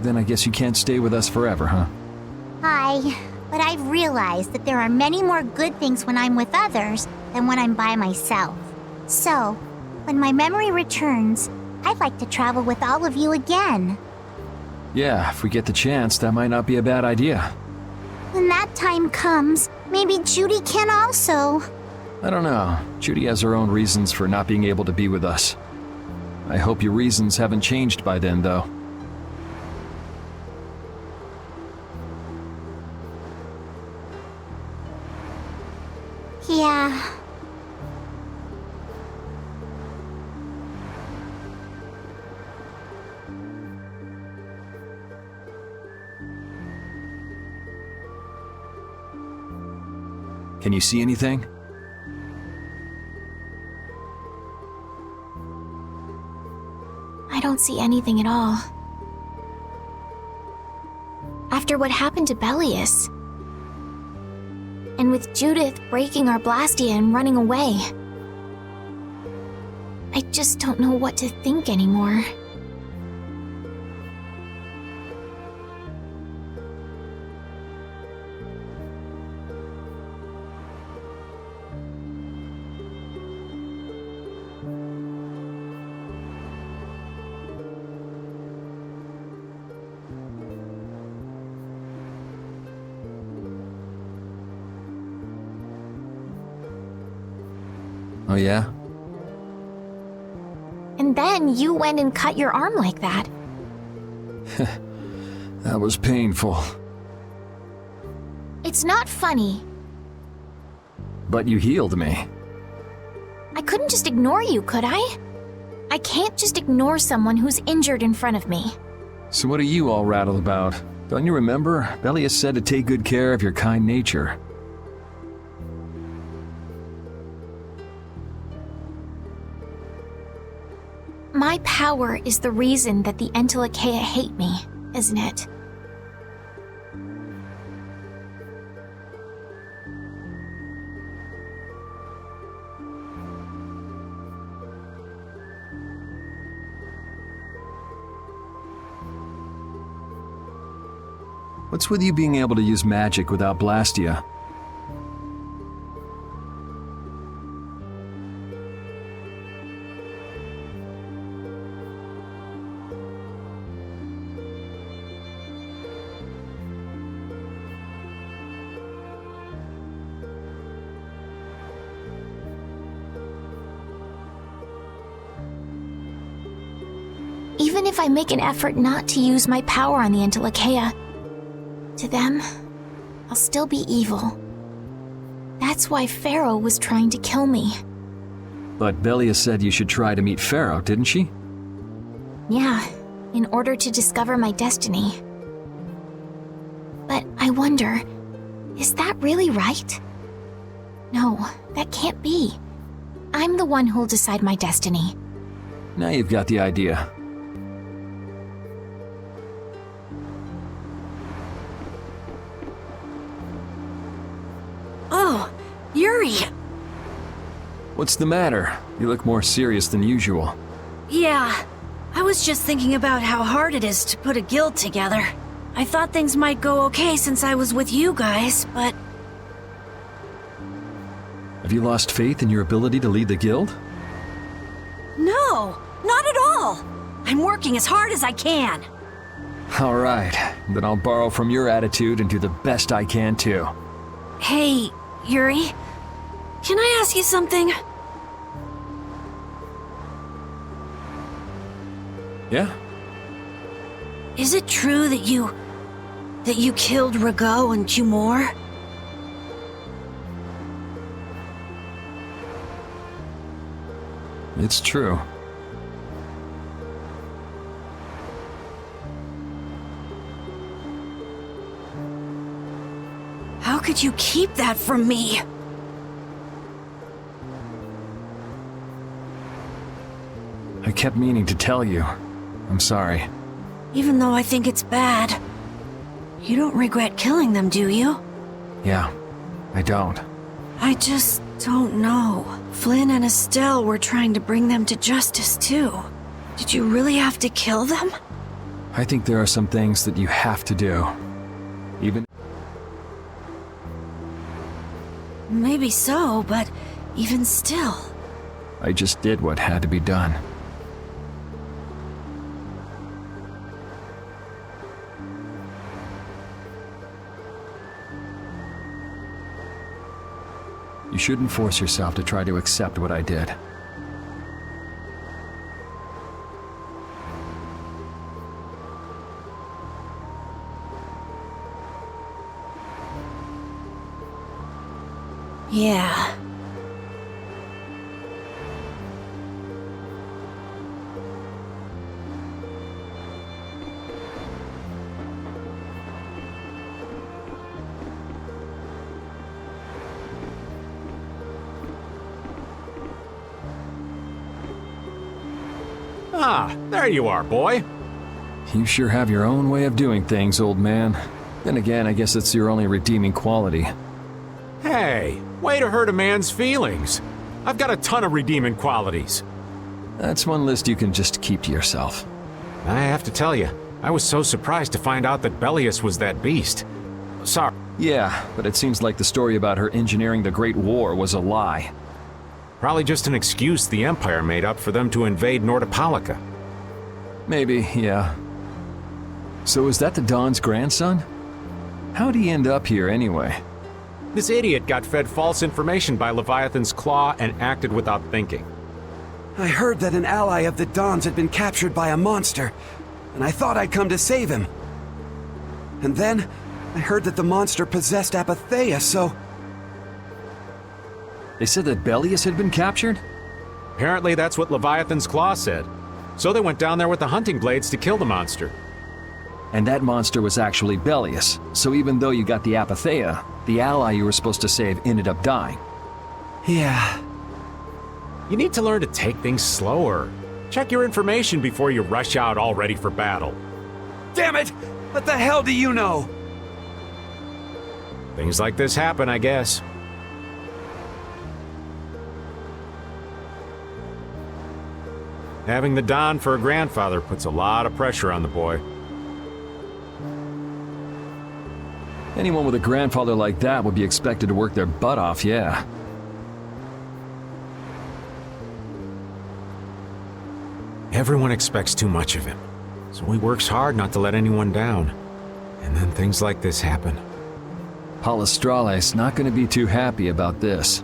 Then I guess you can't stay with us forever, huh? But I've realized that there are many more good things when I'm with others than when I'm by myself. So, When my memory returns, I'd like to travel with all of you again. Yeah, if we get the chance, that might not be a bad idea. When that time comes, maybe Judy can also. I don't know. Judy has her own reasons for not being able to be with us. I hope your reasons haven't changed by then, though. Yeah. Can you see anything? I don't see anything at all. After what happened to Belius, and with Judith breaking our Blastia and running away, I just don't know what to think anymore. Oh yeah? And then you went and cut your arm like that. That was painful. It's not funny. But you healed me. I couldn't just ignore you, could I? I can't just ignore someone who's injured in front of me. So what are you all rattled about? Don't you remember? Belius said to take good care of your kind nature. My power is the reason that the Entelekea hate me, isn't it? What's with you being able to use magic without Blastia? Even if I make an effort not to use my power on the Entelekea, to them, I'll still be evil. That's why Pharaoh was trying to kill me. But Belia said you should try to meet Pharaoh, didn't she? Yeah, in order to discover my destiny. But I wonder, is that really right? No, that can't be. I'm the one who'll decide my destiny. Now you've got the idea. Oh, Yuri! What's the matter? You look more serious than usual. Yeah, I was just thinking about how hard it is to put a guild together. I thought things might go okay since I was with you guys, but... Have you lost faith in your ability to lead the guild? No, not at all! I'm working as hard as I can. All right, then I'll borrow from your attitude and do the best I can too. Hey, Yuri, can I ask you something? Yeah? Is it true that you killed Rago and Cumor? It's true. How could you keep that from me? I kept meaning to tell you. I'm sorry. Even though I think it's bad. You don't regret killing them, do you? Yeah, I don't. I just don't know. Flynn and Estelle were trying to bring them to justice, too. Did you really have to kill them? I think there are some things that you have to do. Even... Maybe so, but even still. I just did what had to be done. You shouldn't force yourself to try to accept what I did. Yeah. Ah, there you are, boy. You sure have your own way of doing things, old man. Then again, I guess it's your only redeeming quality. Hey, way to hurt a man's feelings. I've got a ton of redeeming qualities. That's one list you can just keep to yourself. I have to tell you, I was so surprised to find out that Bellius was that beast. Sorry. Yeah, but it seems like the story about her engineering the Great War was a lie. Probably just an excuse the Empire made up for them to invade Nordopolica. Maybe, yeah. So is that the Don's grandson? How'd he end up here anyway? This idiot got fed false information by Leviathan's Claw and acted without thinking. I heard that an ally of the Don's had been captured by a monster, and I thought I'd come to save him. And then, I heard that the monster possessed Apatheia, so... They said that Bellius had been captured? Apparently that's what Leviathan's Claw said. So they went down there with the hunting blades to kill the monster. And that monster was actually Bellius, so even though you got the Apatheia, the ally you were supposed to save ended up dying. Yeah. You need to learn to take things slower. Check your information before you rush out all ready for battle. Damn it! What the hell do you know? Things like this happen, I guess. Having the Don for a grandfather puts a lot of pressure on the boy. Anyone with a grandfather like that would be expected to work their butt off, yeah. Everyone expects too much of him, so he works hard not to let anyone down. And then things like this happen. Palestrale's not going to be too happy about this.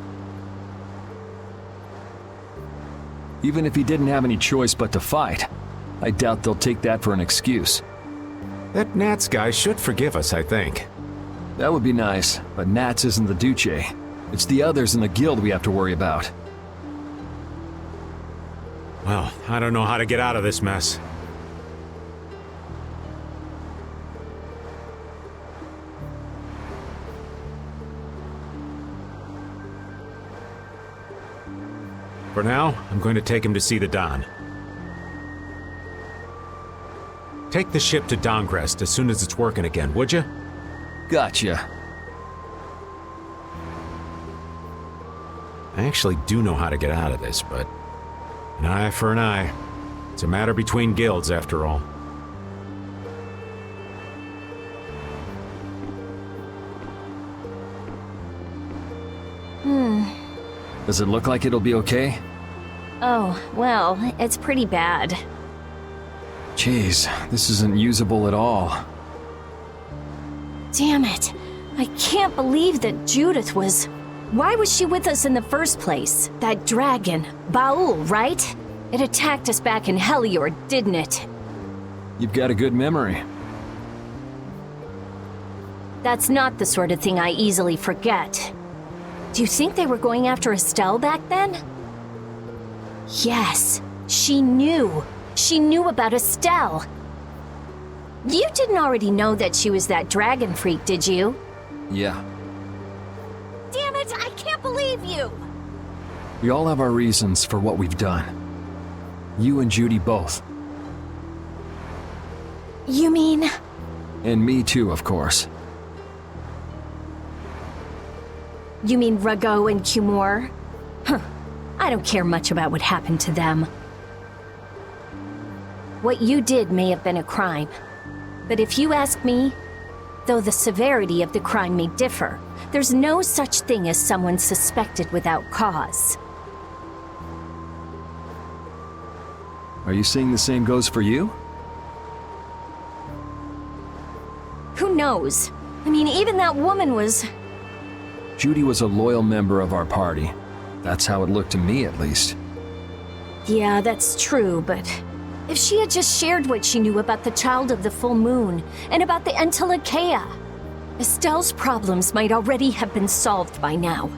Even if he didn't have any choice but to fight, I doubt they'll take that for an excuse. That Nats guy should forgive us, I think. That would be nice, but Nats isn't the Duce. It's the others in the guild we have to worry about. Well, I don't know how to get out of this mess. For now, I'm going to take him to see the Don. Take the ship to Dongrest as soon as it's working again, would you? Gotcha. I actually do know how to get out of this, but an eye for an eye. It's a matter between guilds, after all. Does it look like it'll be okay? Oh, well, it's pretty bad. Jeez, this isn't usable at all. Damn it. I can't believe that Judith was... Why was she with us in the first place? That dragon, Baul, right? It attacked us back in Heliord, didn't it? You've got a good memory. That's not the sort of thing I easily forget. Do you think they were going after Estelle back then? Yes, she knew. She knew about Estelle. You didn't already know that she was that dragon freak, did you? Yeah. Damn it, I can't believe you! We all have our reasons for what we've done. You and Judy both. You mean... And me too, of course. You mean Rago and Cumor? Huh. I don't care much about what happened to them. What you did may have been a crime. But if you ask me, though the severity of the crime may differ, there's no such thing as someone suspected without cause. Are you seeing the same goes for you? Who knows? I mean, even that woman was... Judy was a loyal member of our party. That's how it looked to me, at least. Yeah, that's true, but... If she had just shared what she knew about the Child of the Full Moon, and about the Entelekea, Estelle's problems might already have been solved by now.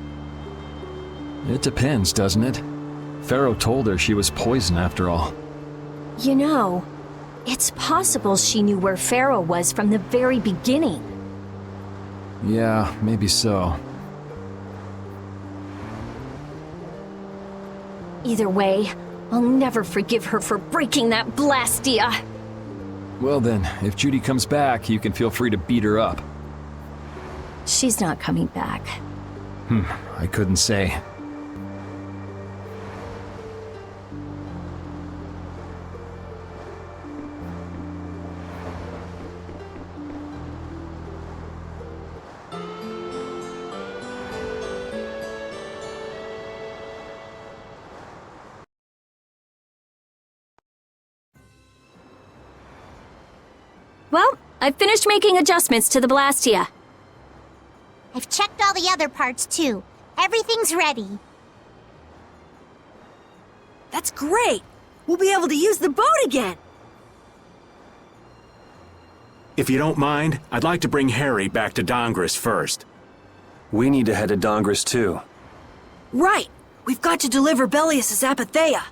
It depends, doesn't it? Pharaoh told her she was poison after all. You know, it's possible she knew where Pharaoh was from the very beginning. Yeah, maybe so. Either way, I'll never forgive her for breaking that Blastia. Well then, if Judy comes back, you can feel free to beat her up. She's not coming back. I couldn't say. Well, I've finished making adjustments to the Blastia. I've checked all the other parts too. Everything's ready. That's great! We'll be able to use the boat again! If you don't mind, I'd like to bring Harry back to Dongris first. We need to head to Dongris too. Right! We've got to deliver Belius's Apatheia.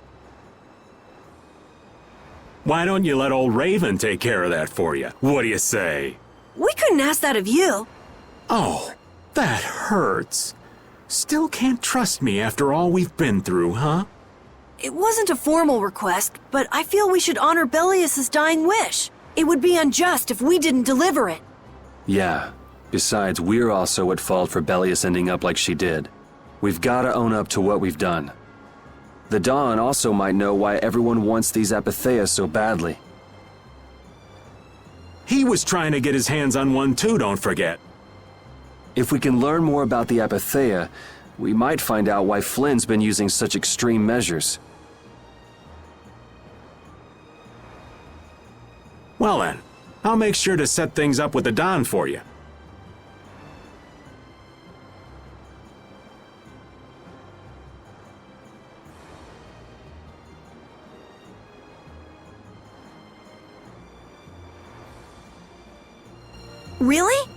Why don't you let old Raven take care of that for you? What do you say? We couldn't ask that of you. Oh, that hurts. Still can't trust me after all we've been through, huh? It wasn't a formal request, but I feel we should honor Belius's dying wish. It would be unjust if we didn't deliver it. Yeah. Besides, we're also at fault for Belius ending up like she did. We've gotta own up to what we've done. The Dawn also might know why everyone wants these Apatheias so badly. He was trying to get his hands on one too, don't forget. If we can learn more about the Apatheia, we might find out why Flynn's been using such extreme measures. Well then, I'll make sure to set things up with the Dawn for you. Really?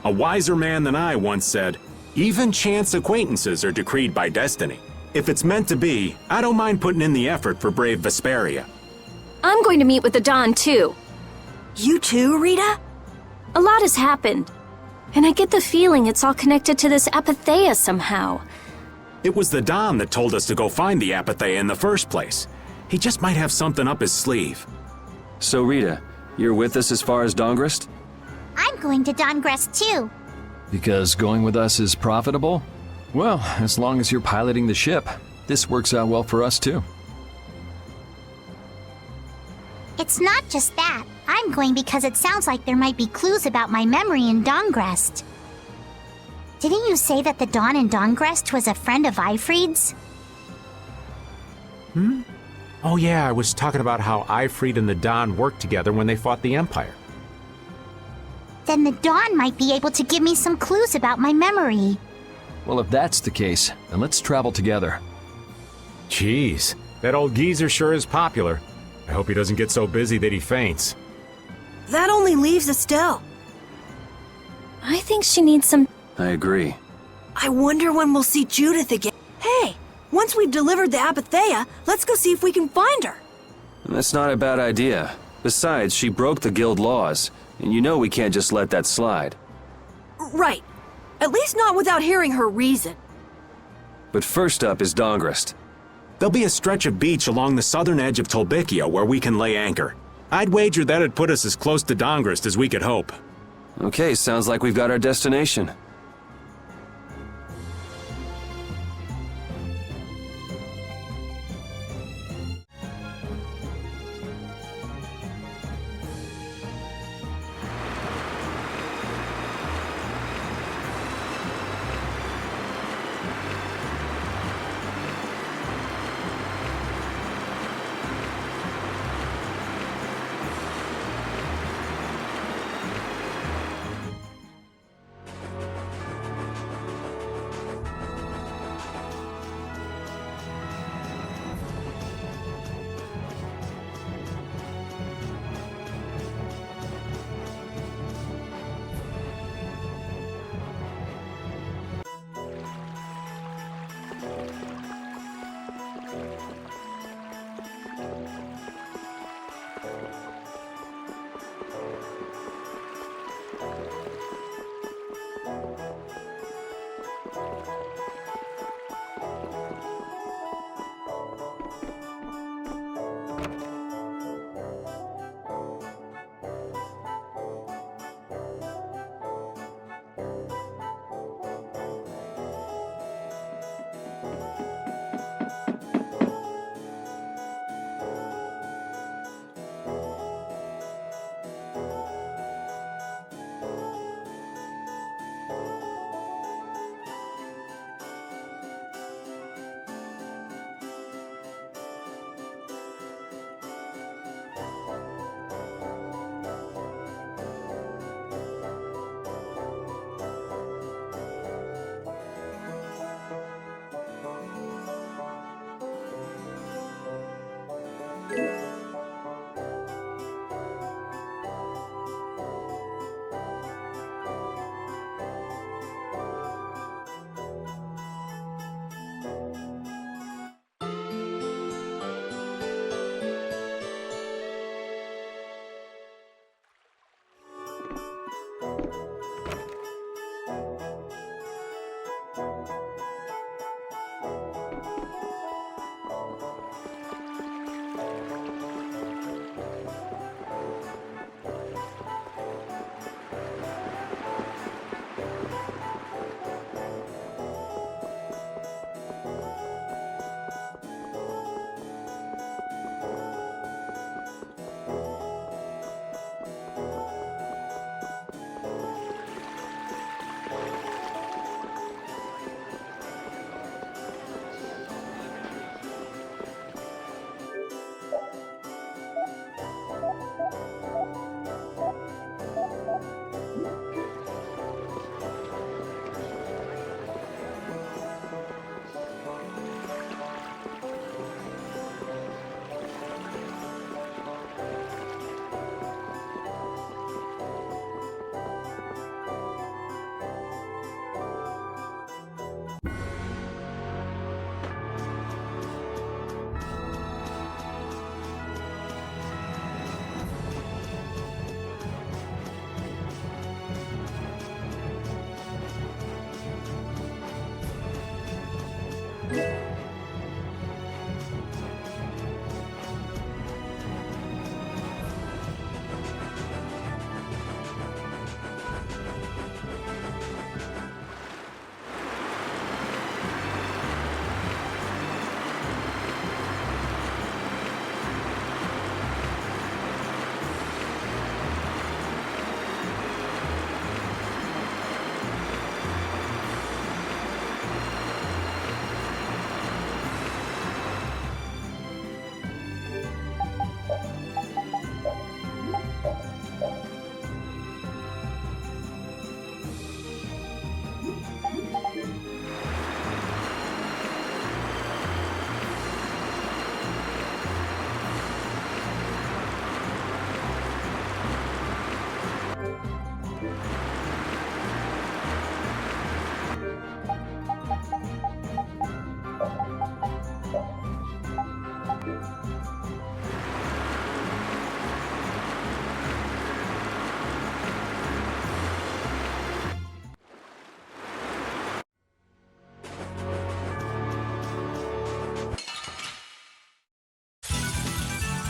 A wiser man than I once said, even chance acquaintances are decreed by destiny. If it's meant to be, I don't mind putting in the effort for brave Vesperia. I'm going to meet with the Dawn, too. You too, Rita? A lot has happened. And I get the feeling it's all connected to this Apatheia somehow. It was the Dawn that told us to go find the Apatheia in the first place. He just might have something up his sleeve. So Rita, you're with us as far as Dongris? I'm going to Dongres too. Because going with us is profitable? Well, as long as you're piloting the ship, this works out well for us too. It's not just that. I'm going because it sounds like there might be clues about my memory in Dongrest. Didn't you say that the Dawn in Dongrest was a friend of Eifried's? Oh yeah, I was talking about how Eifried and the Dawn worked together when they fought the Empire. Then the Dawn might be able to give me some clues about my memory. Well, if that's the case, then let's travel together. Jeez, that old geezer sure is popular. I hope he doesn't get so busy that he faints. That only leaves Estelle. I think she needs some... I agree. I wonder when we'll see Judith again. Hey, once we've delivered the Apatheia, let's go see if we can find her. That's not a bad idea. Besides, she broke the guild laws, and you know we can't just let that slide. Right. At least not without hearing her reason. But first up is Dongrest. There'll be a stretch of beach along the southern edge of Tolbikia where we can lay anchor. I'd wager that'd put us as close to Dongrest as we could hope. Okay, sounds like we've got our destination.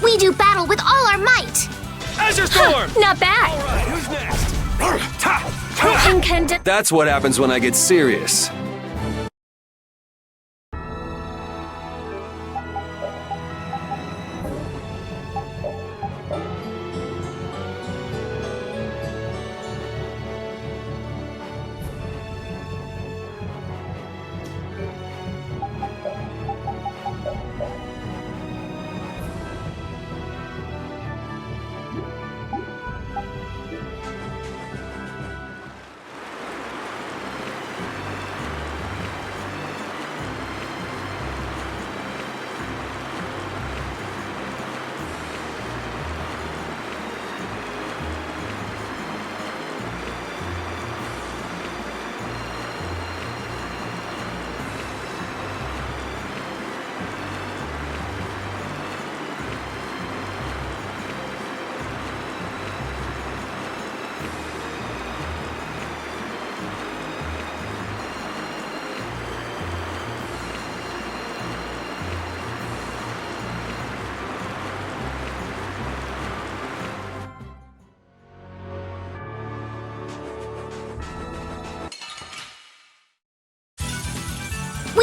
We do battle with all our might! Azure Storm! Not bad! Alright, who's next? That's what happens when I get serious.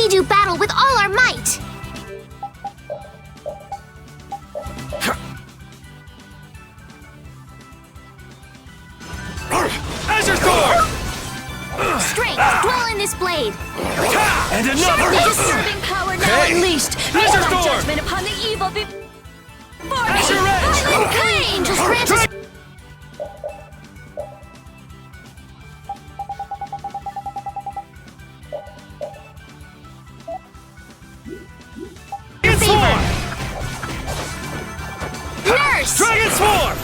We do battle with all our might! Azure Sword! Strength, dwell in this blade! And another! The disturbing power now Hey! unleashed! May Azure my Sword! judgment upon the evil before me! Azure Edge! Violent angels grant us... Nurse! Dragon Swarm!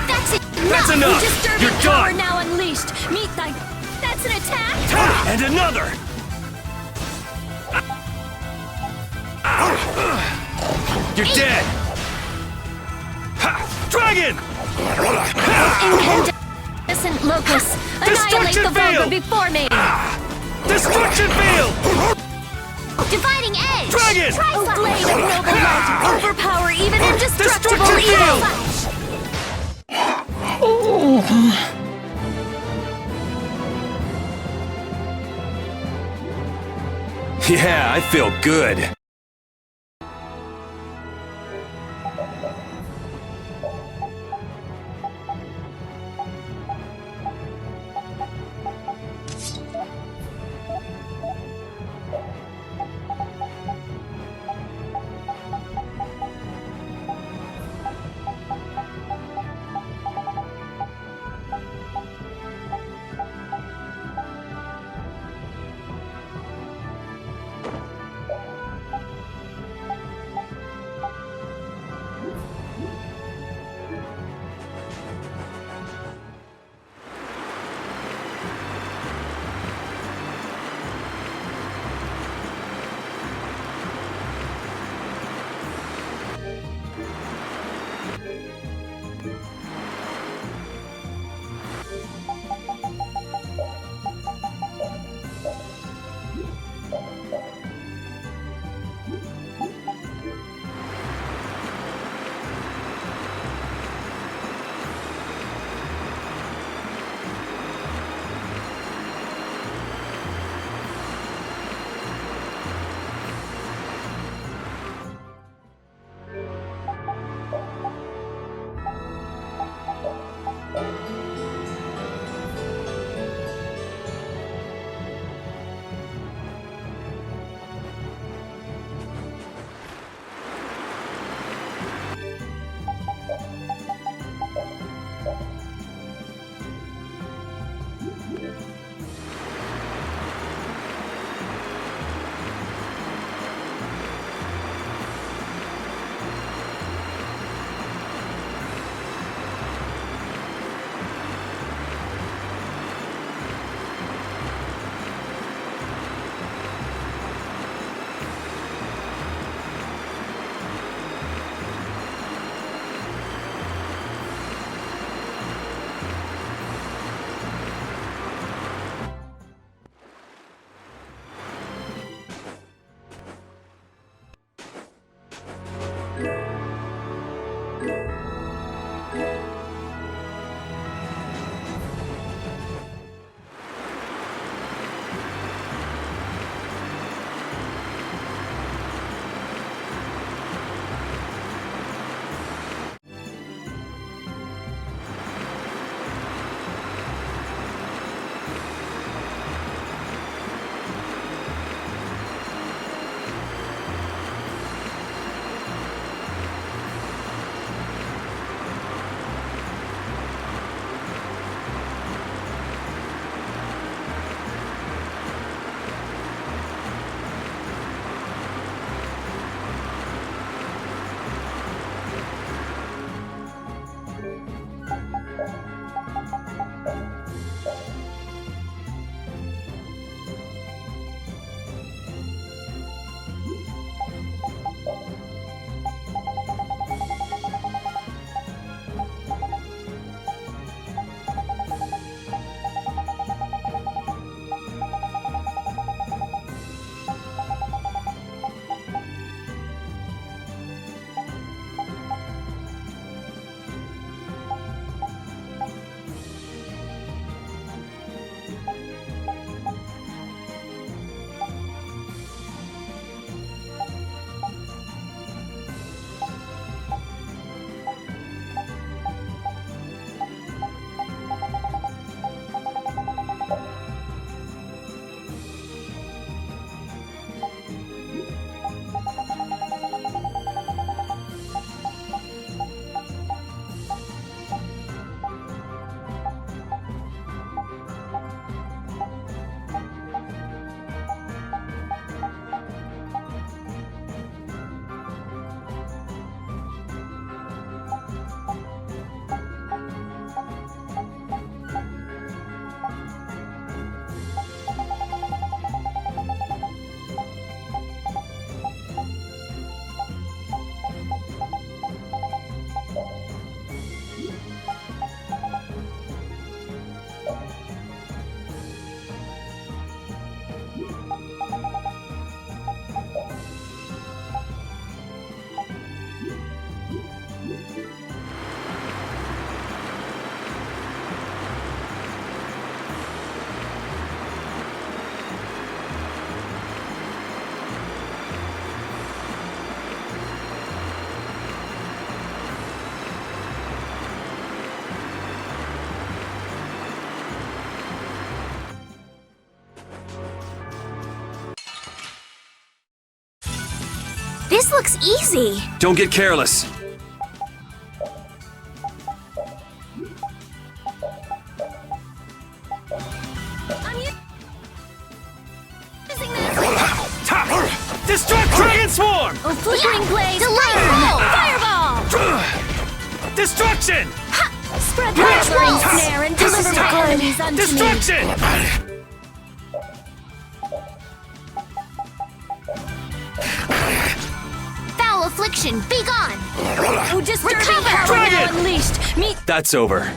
That's it! That's enough! The disturbing You're power done! now unleashed! Meet thy... That's an attack! And another! You're dead! Dragon! Incandescent locus! Annihilate the vulgar before me! Destruction Field! Dividing edge! Dragon! O blade of noble light! Overpower even indestructible Destruction evil! Yeah, I feel good. This looks easy. Don't get careless. Destruct Dragon Swarm! Oh, flickering blaze! Fireball! Fireball! Destruction! Spread the rain snare and deliver my enemies unto Destruction! me. Foul affliction, be gone! Oh, disturbing Recover! power now unleashed! Me. That's over.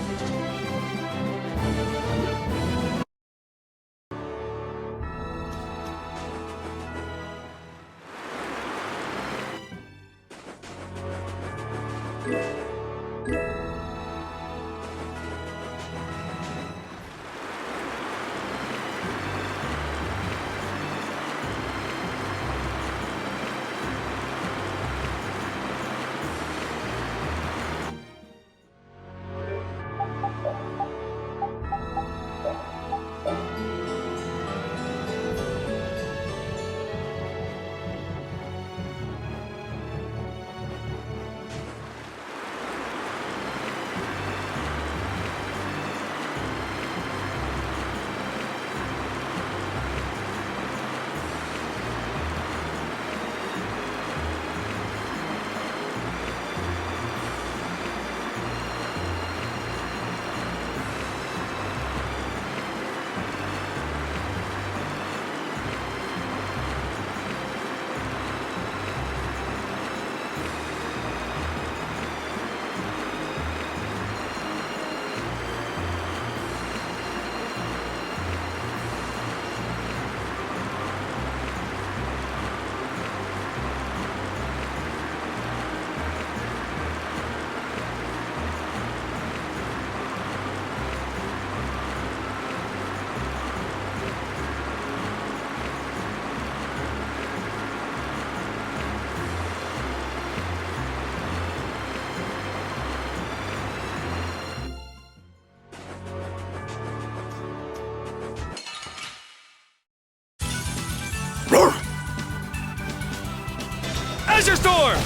Azure Storm!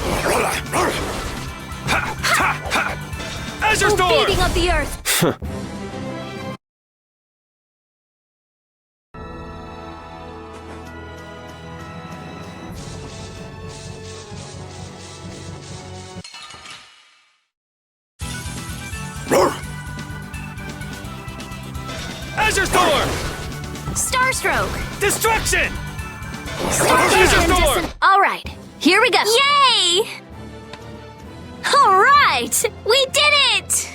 Azure Storm! Beating of the earth! Azure Storm! Starstroke! Destruction! Azure Storm! Alright, here we go! Yay! Alright! We did it!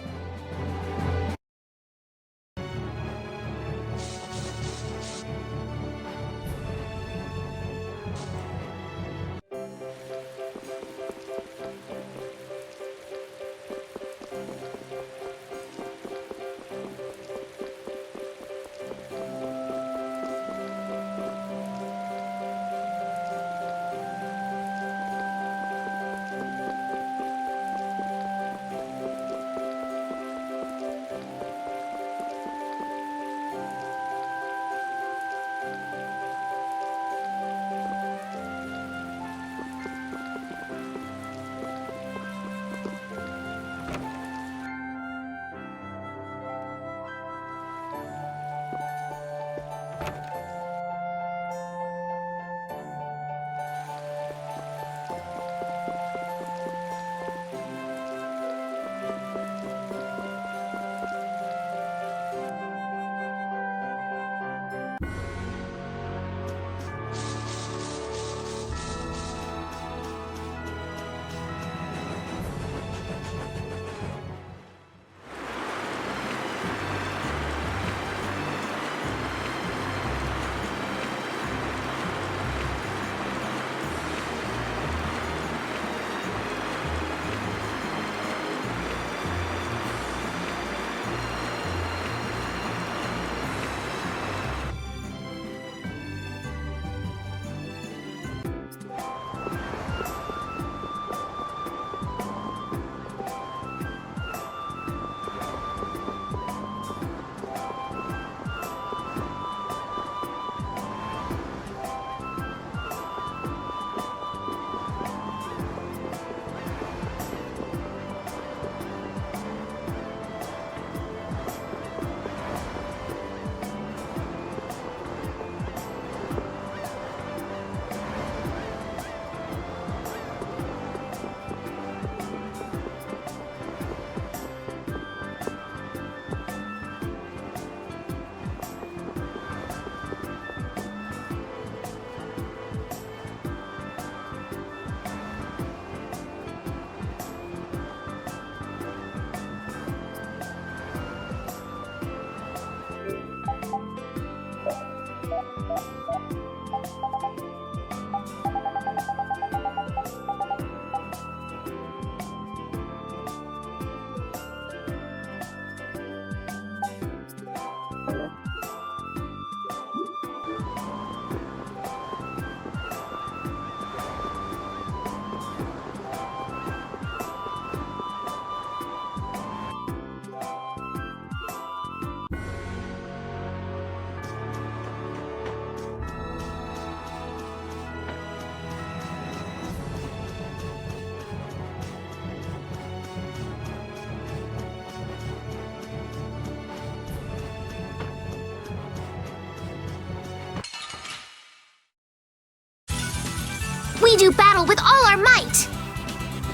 do battle with all our might!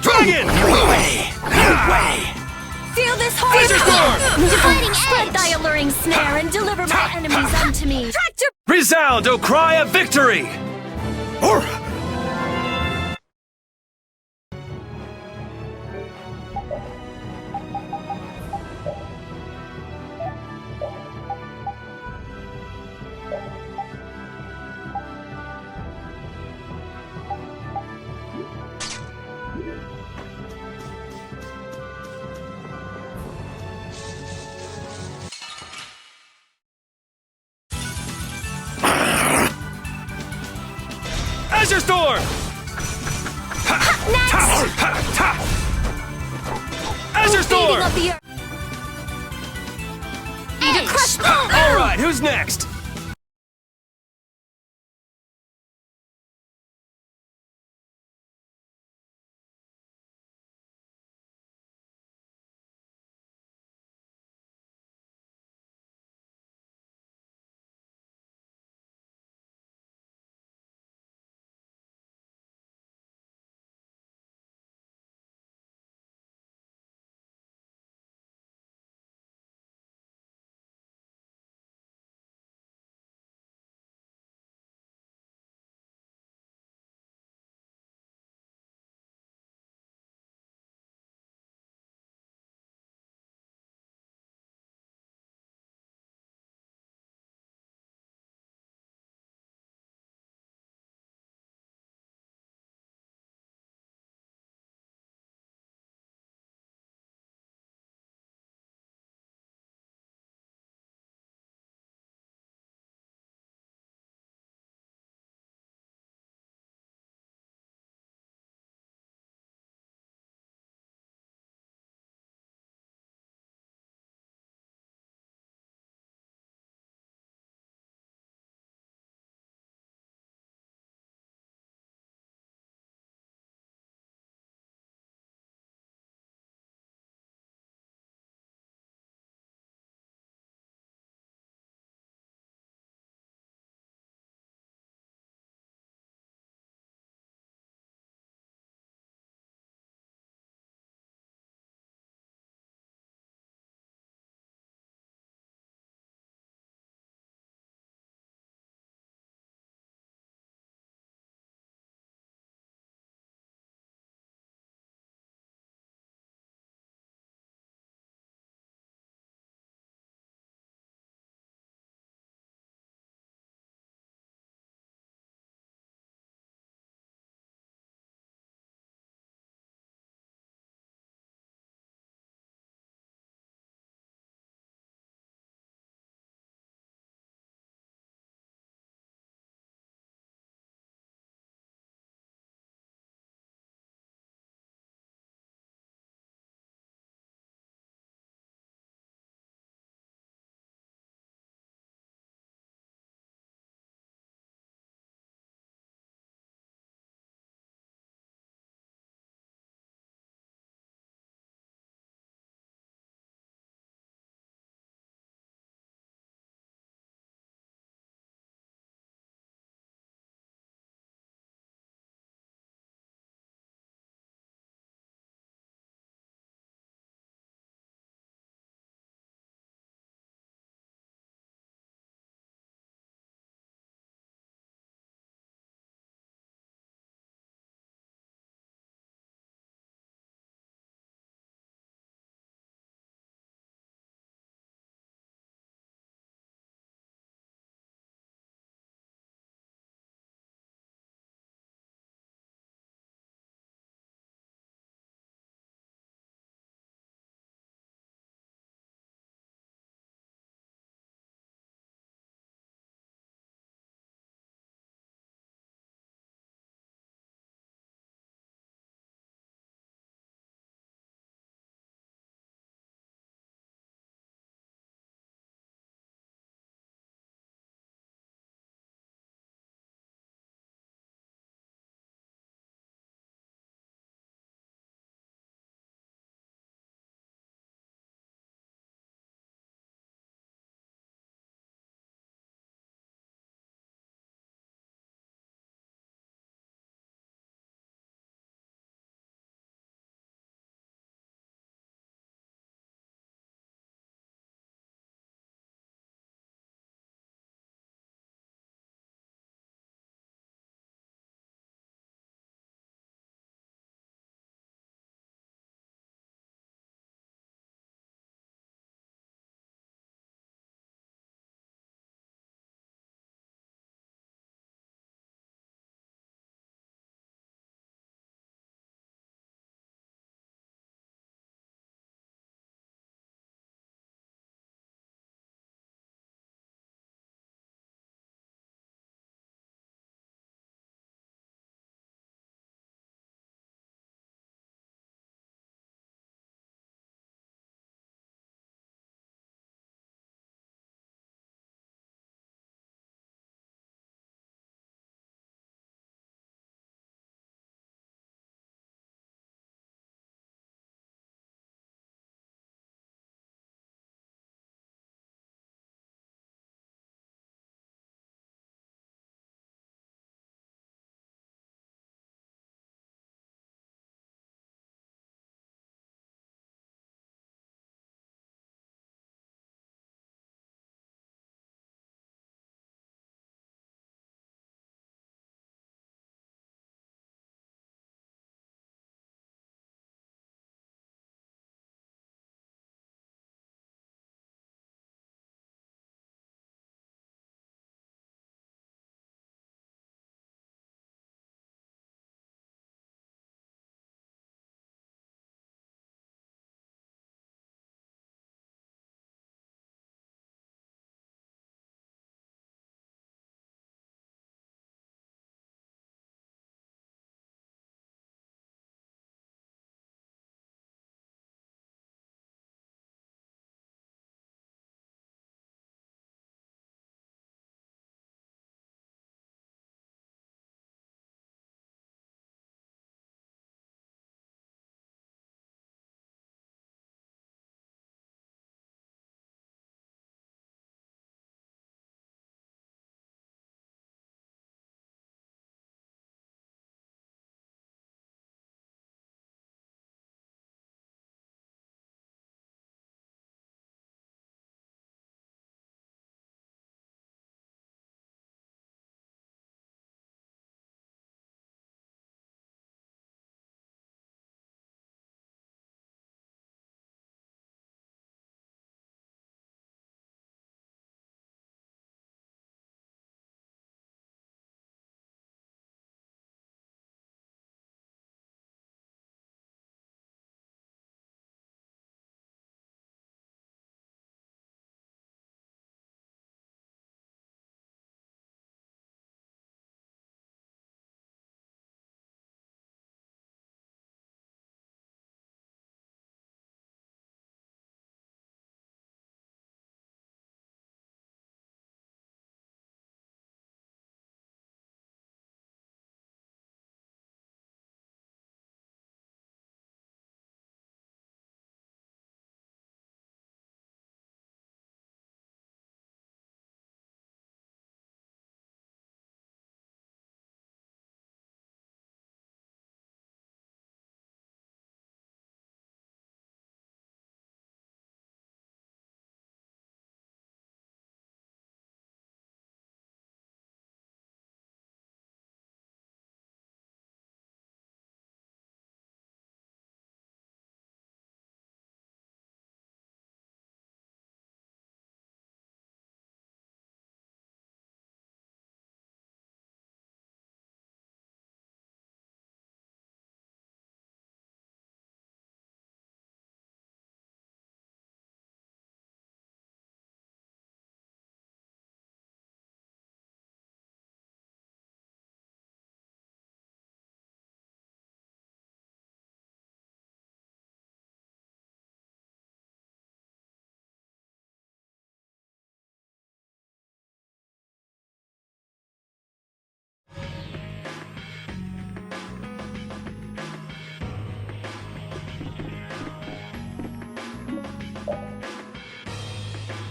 Dragon! No way! No way! Feel this Razor Storm! Dividing Spread edge! thy alluring snare and deliver my enemies unto me. Tractor! Resound, O cry of victory! Azure Storm! Azure Storm! All right, who's next?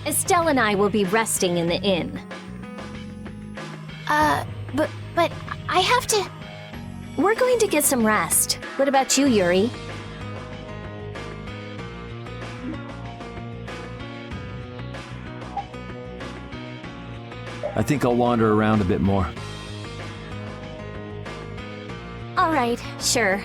Estelle and I will be resting in the inn. But I have to... We're going to get some rest. What about you, Yuri? I think I'll wander around a bit more. All right, sure.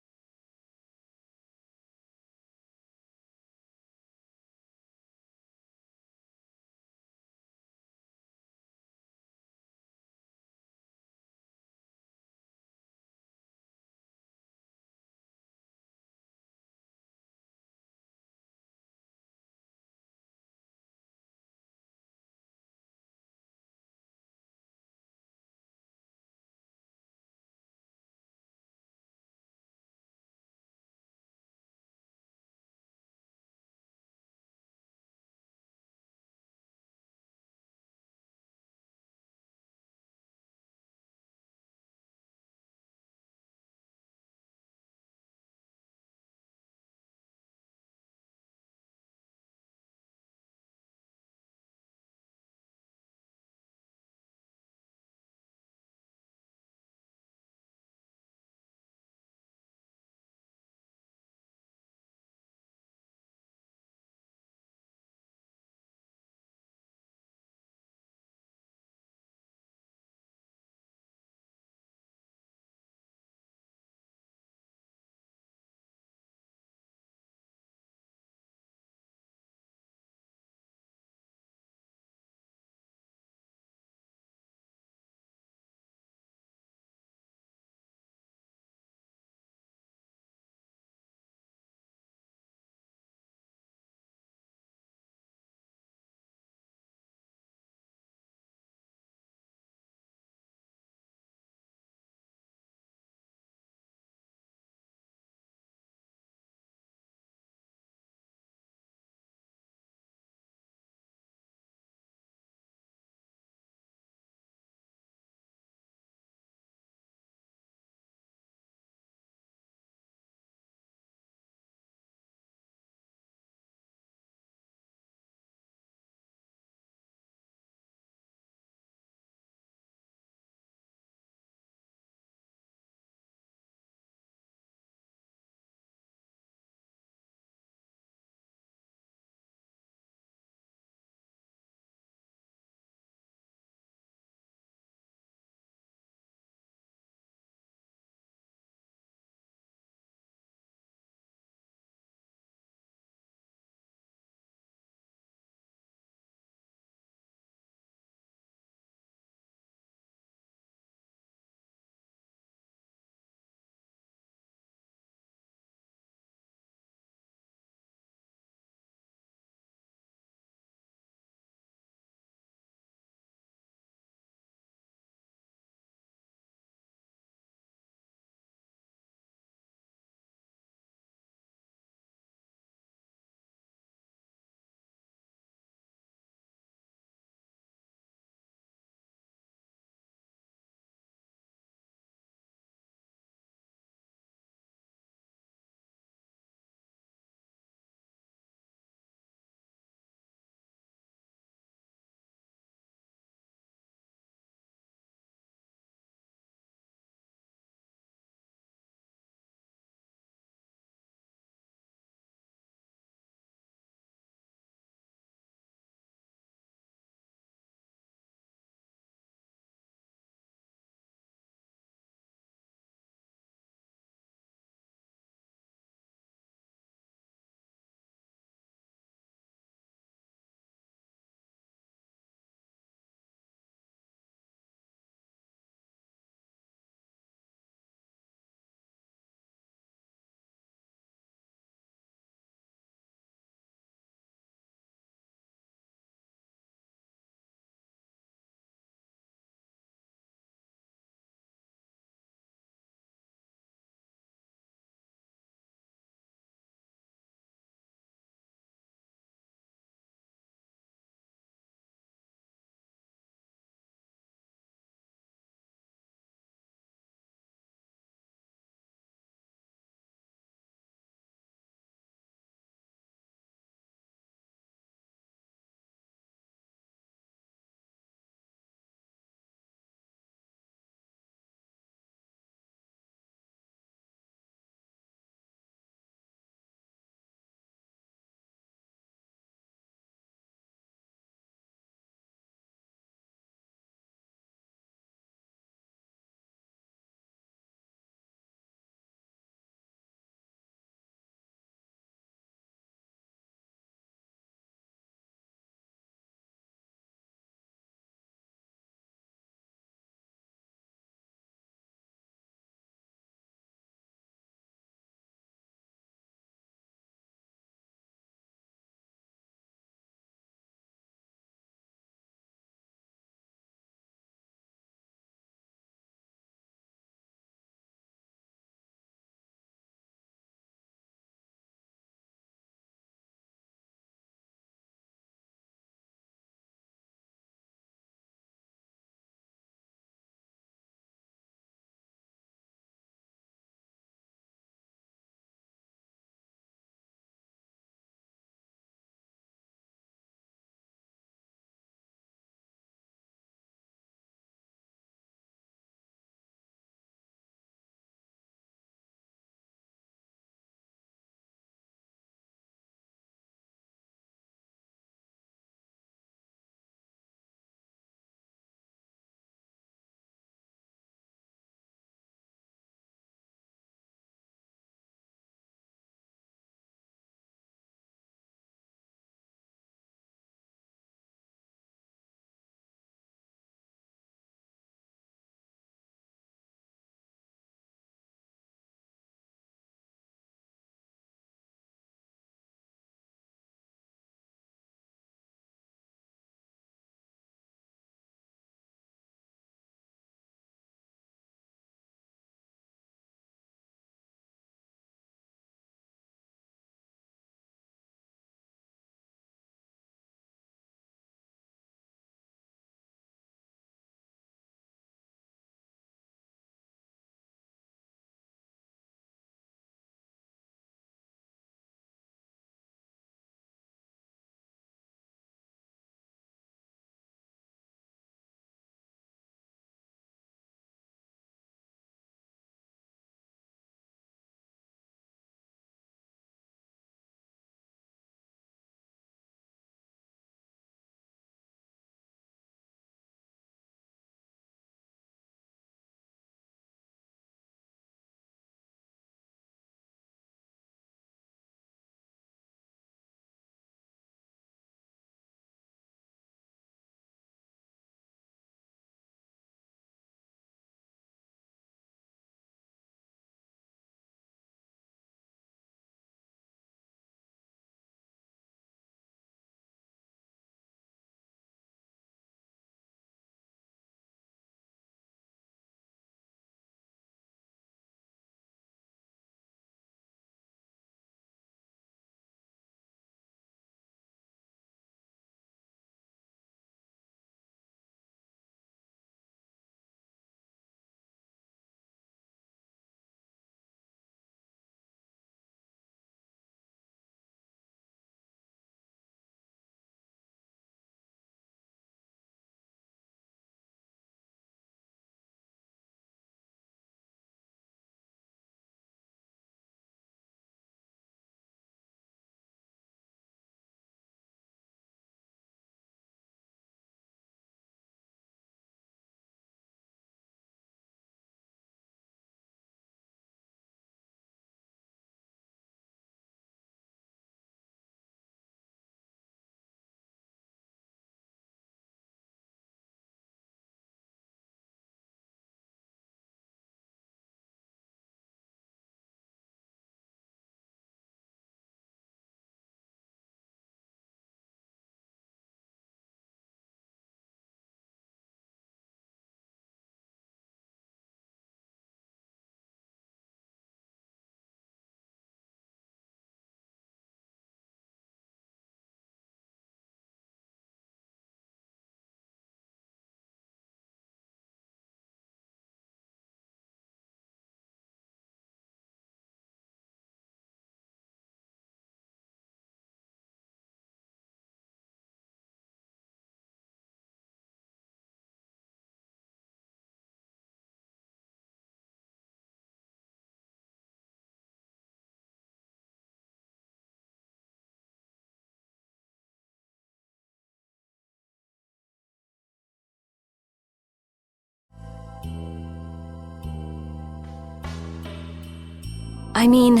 I mean,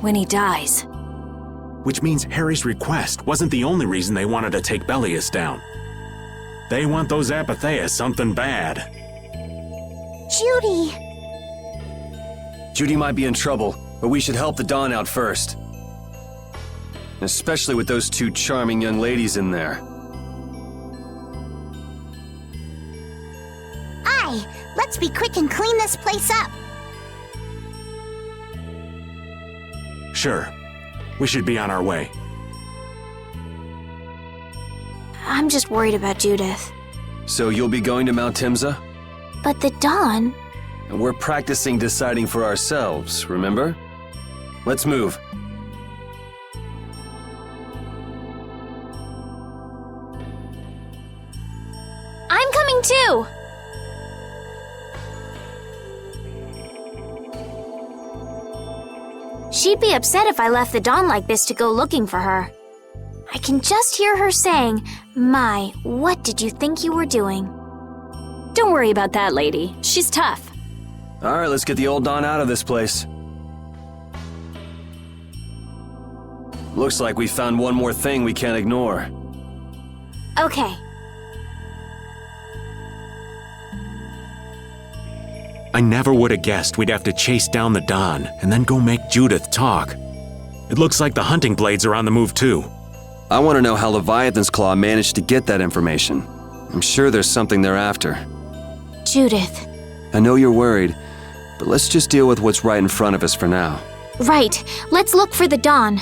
when he dies. Which means Harry's request wasn't the only reason they wanted to take Bellius down. They want those Apatheia something bad. Judy! Judy might be in trouble, but we should help the Dawn out first. Especially with those two charming young ladies in there. Aye, let's be quick and clean this place up. Sure. We should be on our way. I'm just worried about Judith. So you'll be going to Mount Timza? But the Dawn... And we're practicing deciding for ourselves, remember? Let's move. I'm coming too! She'd be upset if I left the Dawn like this to go looking for her. I can just hear her saying, "My, what did you think you were doing?" Don't worry about that lady. She's tough. All right, let's get the old Dawn out of this place. Looks like we found one more thing we can't ignore. Okay. I never would have guessed we'd have to chase down the Dawn and then go make Judith talk. It looks like the hunting blades are on the move too. I want to know how Leviathan's Claw managed to get that information. I'm sure there's something they're after. Judith. I know you're worried, but let's just deal with what's right in front of us for now. Right. Let's look for the Dawn.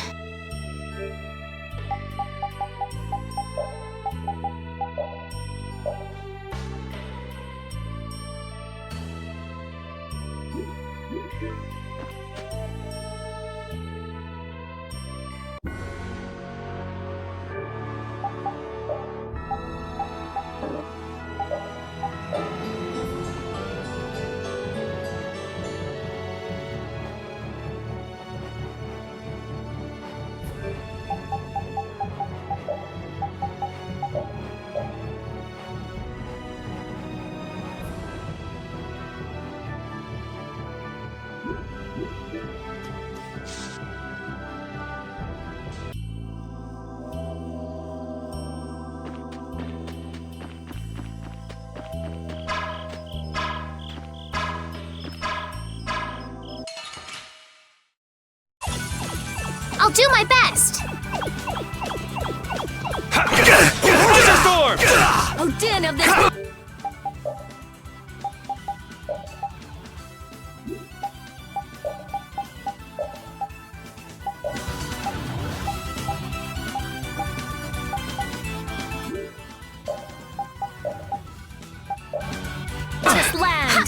I'll do my best! Oh, din of this... Just land!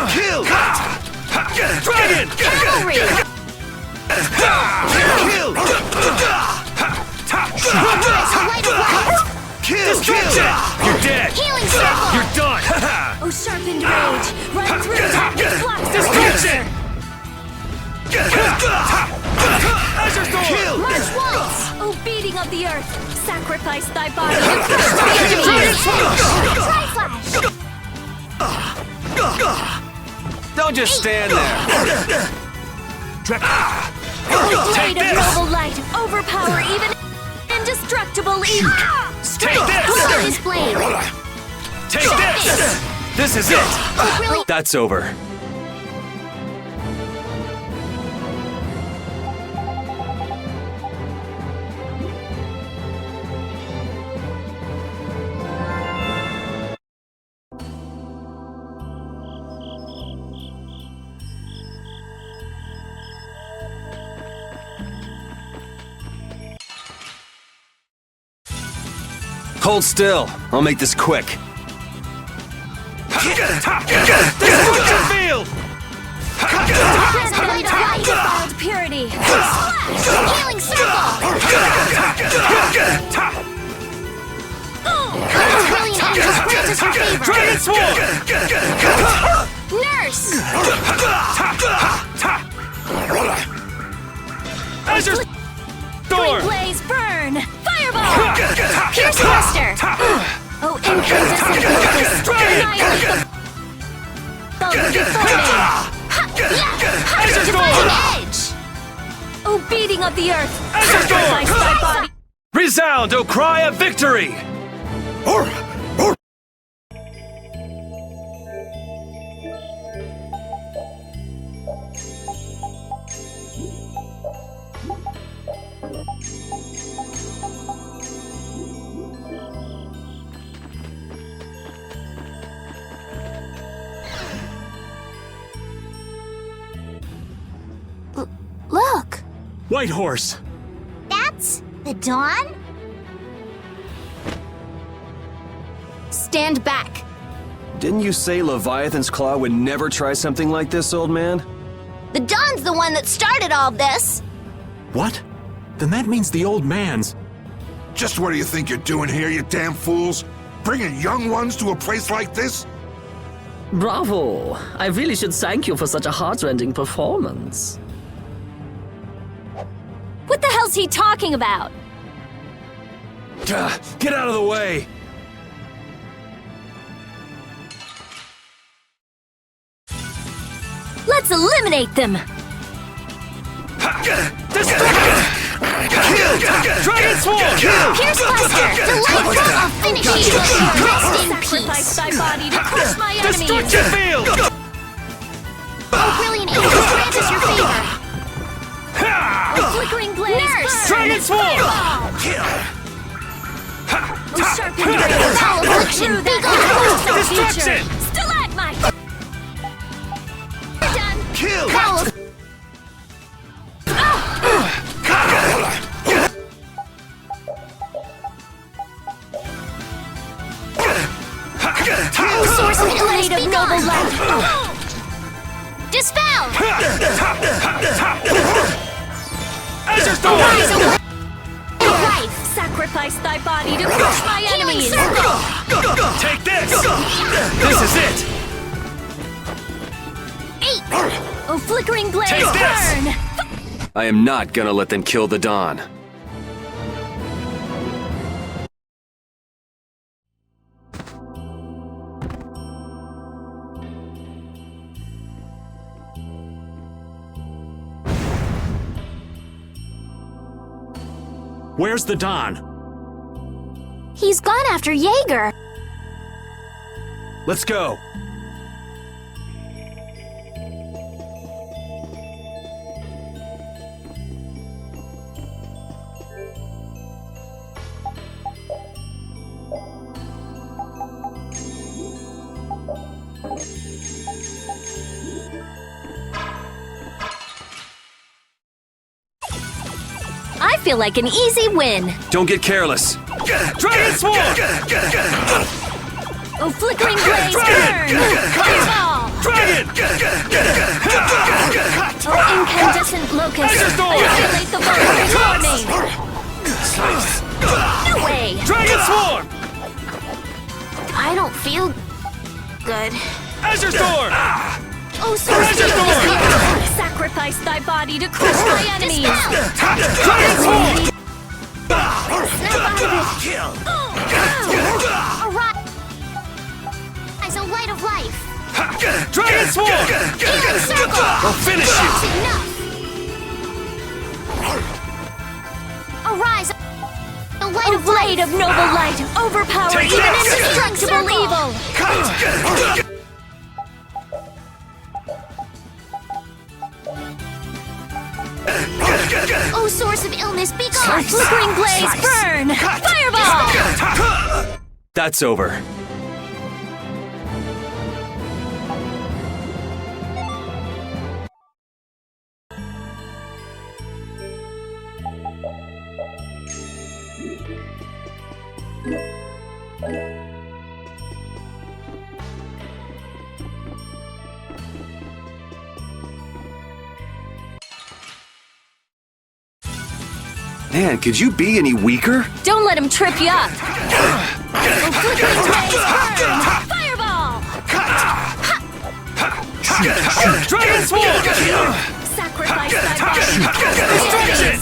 Kill! Dragon! Cavalry! Kill! Kill! You're dead! Healing circle! You're done! Oh, sharpened rage! Run through! Blocks the Destruction! Kill! March waltz! Oh, beating of the earth! Sacrifice thy body! Don't just stand there! Blade of noble light! Overpower even indestructible evil! Take this! Put on his blade! Take this! This is it! That's over. Hold still. I'll make this quick. This is what you feel! Defiled purity! Healing circle! Brilliant angels grant us your favor! Dragon Sword! Nurse! Azure Storm! Blaze burn! Fire Fireball! Pierce Buster! Oh, incandescent focus! Annihilate the bug before me! Divine Edge! Oh, beating of the earth! Sacrifice thy body! Resound, O cry of victory! Look! White Horse! That's the Dawn? Stand back! Didn't you say Leviathan's Claw would never try something like this, old man? The Dawn's the one that started all this! What? Then that means the old man's... Just what do you think you're doing here, you damn fools? Bringing young ones to a place like this? Bravo! I really should thank you for such a heart-rending performance. What the hell's he talking about? Get out of the way! Let's eliminate them! Dragon Swarm! Pierce Buster! Delightful! I'll finish you! Rest in Sacrifice peace! thy body to crush my enemies! Destruction Field! Oh, brilliant angel, grant us your favor! Oh, flickering blaze! Nurse! Dragon Swarm! Oh, sharpened rays! Foul affliction! Be gone! Destruction! Stalagmite! Done! Kill! Foul source of illness, be gone! Dispel! Azure Storm! Life! Sacrifice thy body to crush my enemies! Take this! This is it! 8! Oh, flickering blaze! Take this! Burn! I am not gonna let them kill the Dawn. Where's the Dawn? He's gone after Jaeger. Let's go! I feel like an easy win! Don't get careless. Dragon Swarm! Oh, flickering blaze! Burn! Fireball! Dragon! Oh, incandescent locust! Annihilate the bug before me! No way! Dragon Swarm! I don't feel good. Azure Storm! Oh, source of illness! Sacrifice thy body to crush my enemies! Dragon Swarm! Snap out of it! Arise, a light of life! Dragon Swarm! Healing circle! I'll finish you! Enough! Arise, a light of blade life! of noble light! Overpower Take even this! indestructible evil! Oh, source of illness, be gone! Flickering blaze! Burn! Fireball! That's over. Man, could you be any weaker? Don't let him trip you up! Oh, flickering blaze! Burn! Fireball! Dragon Swarm! Sacrifice thy body! Destruction!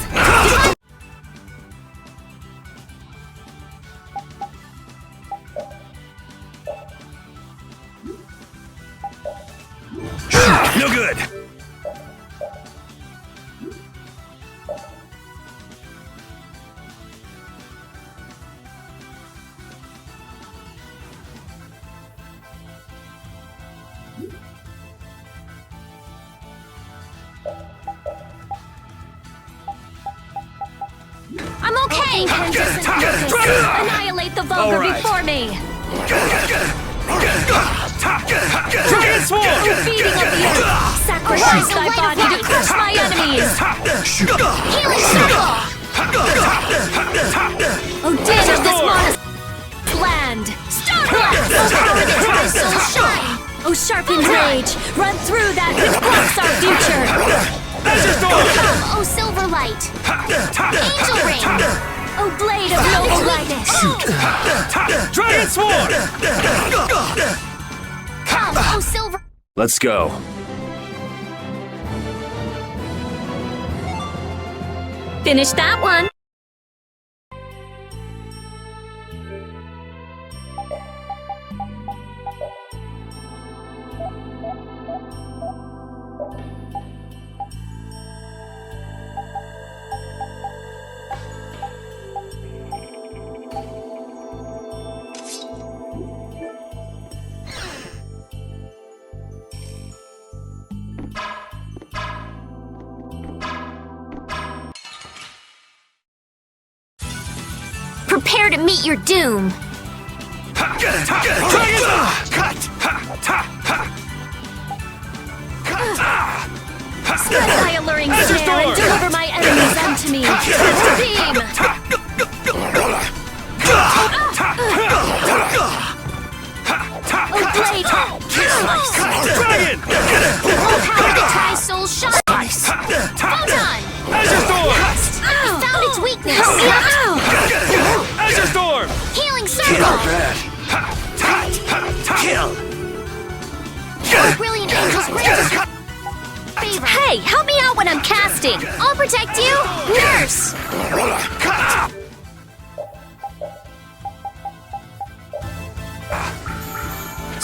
Incandescent focus! Annihilate the vulgar before me! Dragon Sword! Beating of the earth! Sacrifice thy body to crush my enemies! Healing circle! Oh, din of this modest land! Star Blast! Oh, power that tries soul shine! Oh, sharpened rage! Run through that which blocks our future! Come, oh silver light! Angel ring! Oh, blade of noble lightness! Dragon Sword! Come, oh silver... Let's go. Finish that one! Prepare to meet your doom! Spread thy alluring snare and deliver my enemies unto me! Beam! Oh, blade! Dragon! Oh, power that tries soul shine! Photon! Azure Storm! Found its weakness! Azure Storm! Healing circle! Kill! Oh, brilliant angels grant us favor! Hey, help me out when I'm casting! I'll protect you! Nurse!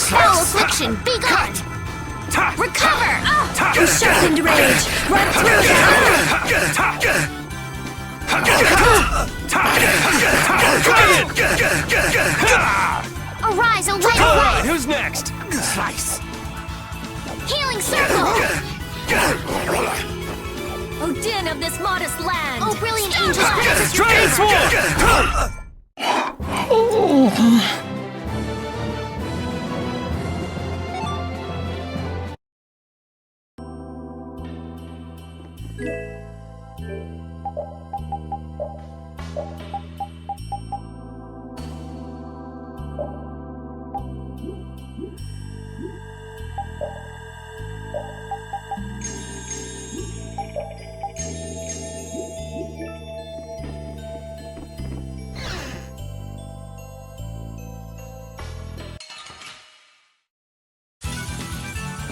Foul affliction, be gone! Recover! Oh, sharpened rage! Run through Arise, O light of Alright, life! who's next? Slice! Healing circle! Oh, din of this modest land! Oh, brilliant angels grant us your Dragon favor! Sword!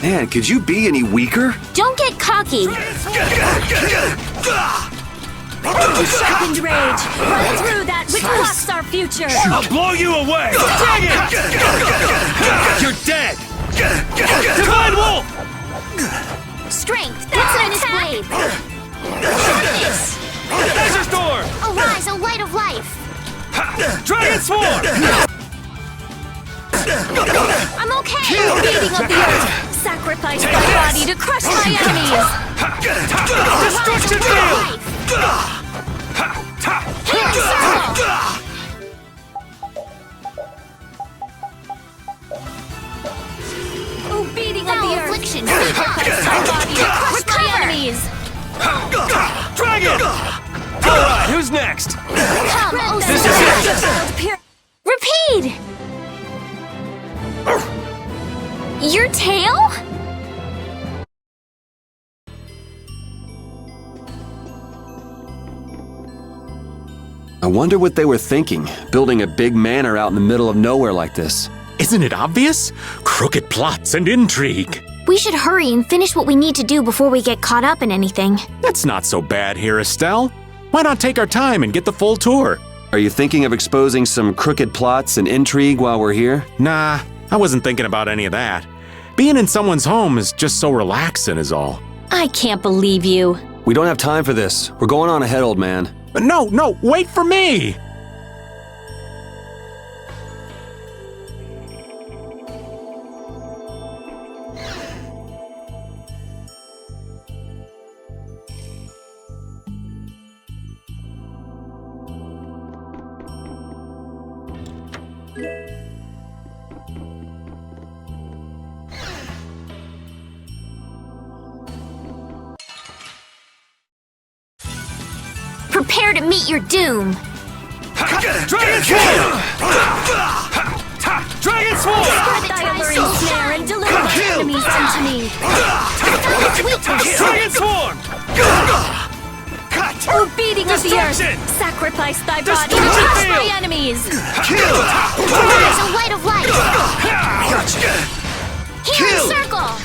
Man, could you be any weaker? Don't get cocky! Sharpened rage! Run through that which blocks our future! I'll blow you away! Dragon! You're dead! Divine Wolf! Strength, that's an attack! Sharpness! Azure Storm! Arise, O light of life! Dragon Sword! I'm okay! Beating of the earth! Sacrifice my body to crush my enemies! Destruction field! Healing circle! Oh, beating of Foul the earth! affliction, Sacrifice my body to crush my enemies! Dragon! Alright, who's next? Come, oh This is it! Repeat! Your tail? I wonder what they were thinking, building a big manor out in the middle of nowhere like this. Isn't it obvious? Crooked plots and intrigue. We should hurry and finish what we need to do before we get caught up in anything. That's not so bad here, Estelle. Why not take our time and get the full tour? Are you thinking of exposing some crooked plots and intrigue while we're here? Nah, I wasn't thinking about any of that. Being in someone's home is just so relaxing is all. I can't believe you. We don't have time for this. We're going on ahead, old man. No, wait for me! Prepare to meet your doom! Dragon Swarm! Dragon Swarm! Spread the alluring snare and deliver my enemies unto me! Dragon Swarm! Oh, beating of the earth! Sacrifice thy body to crush my enemies! There's a light of light! Healing circle!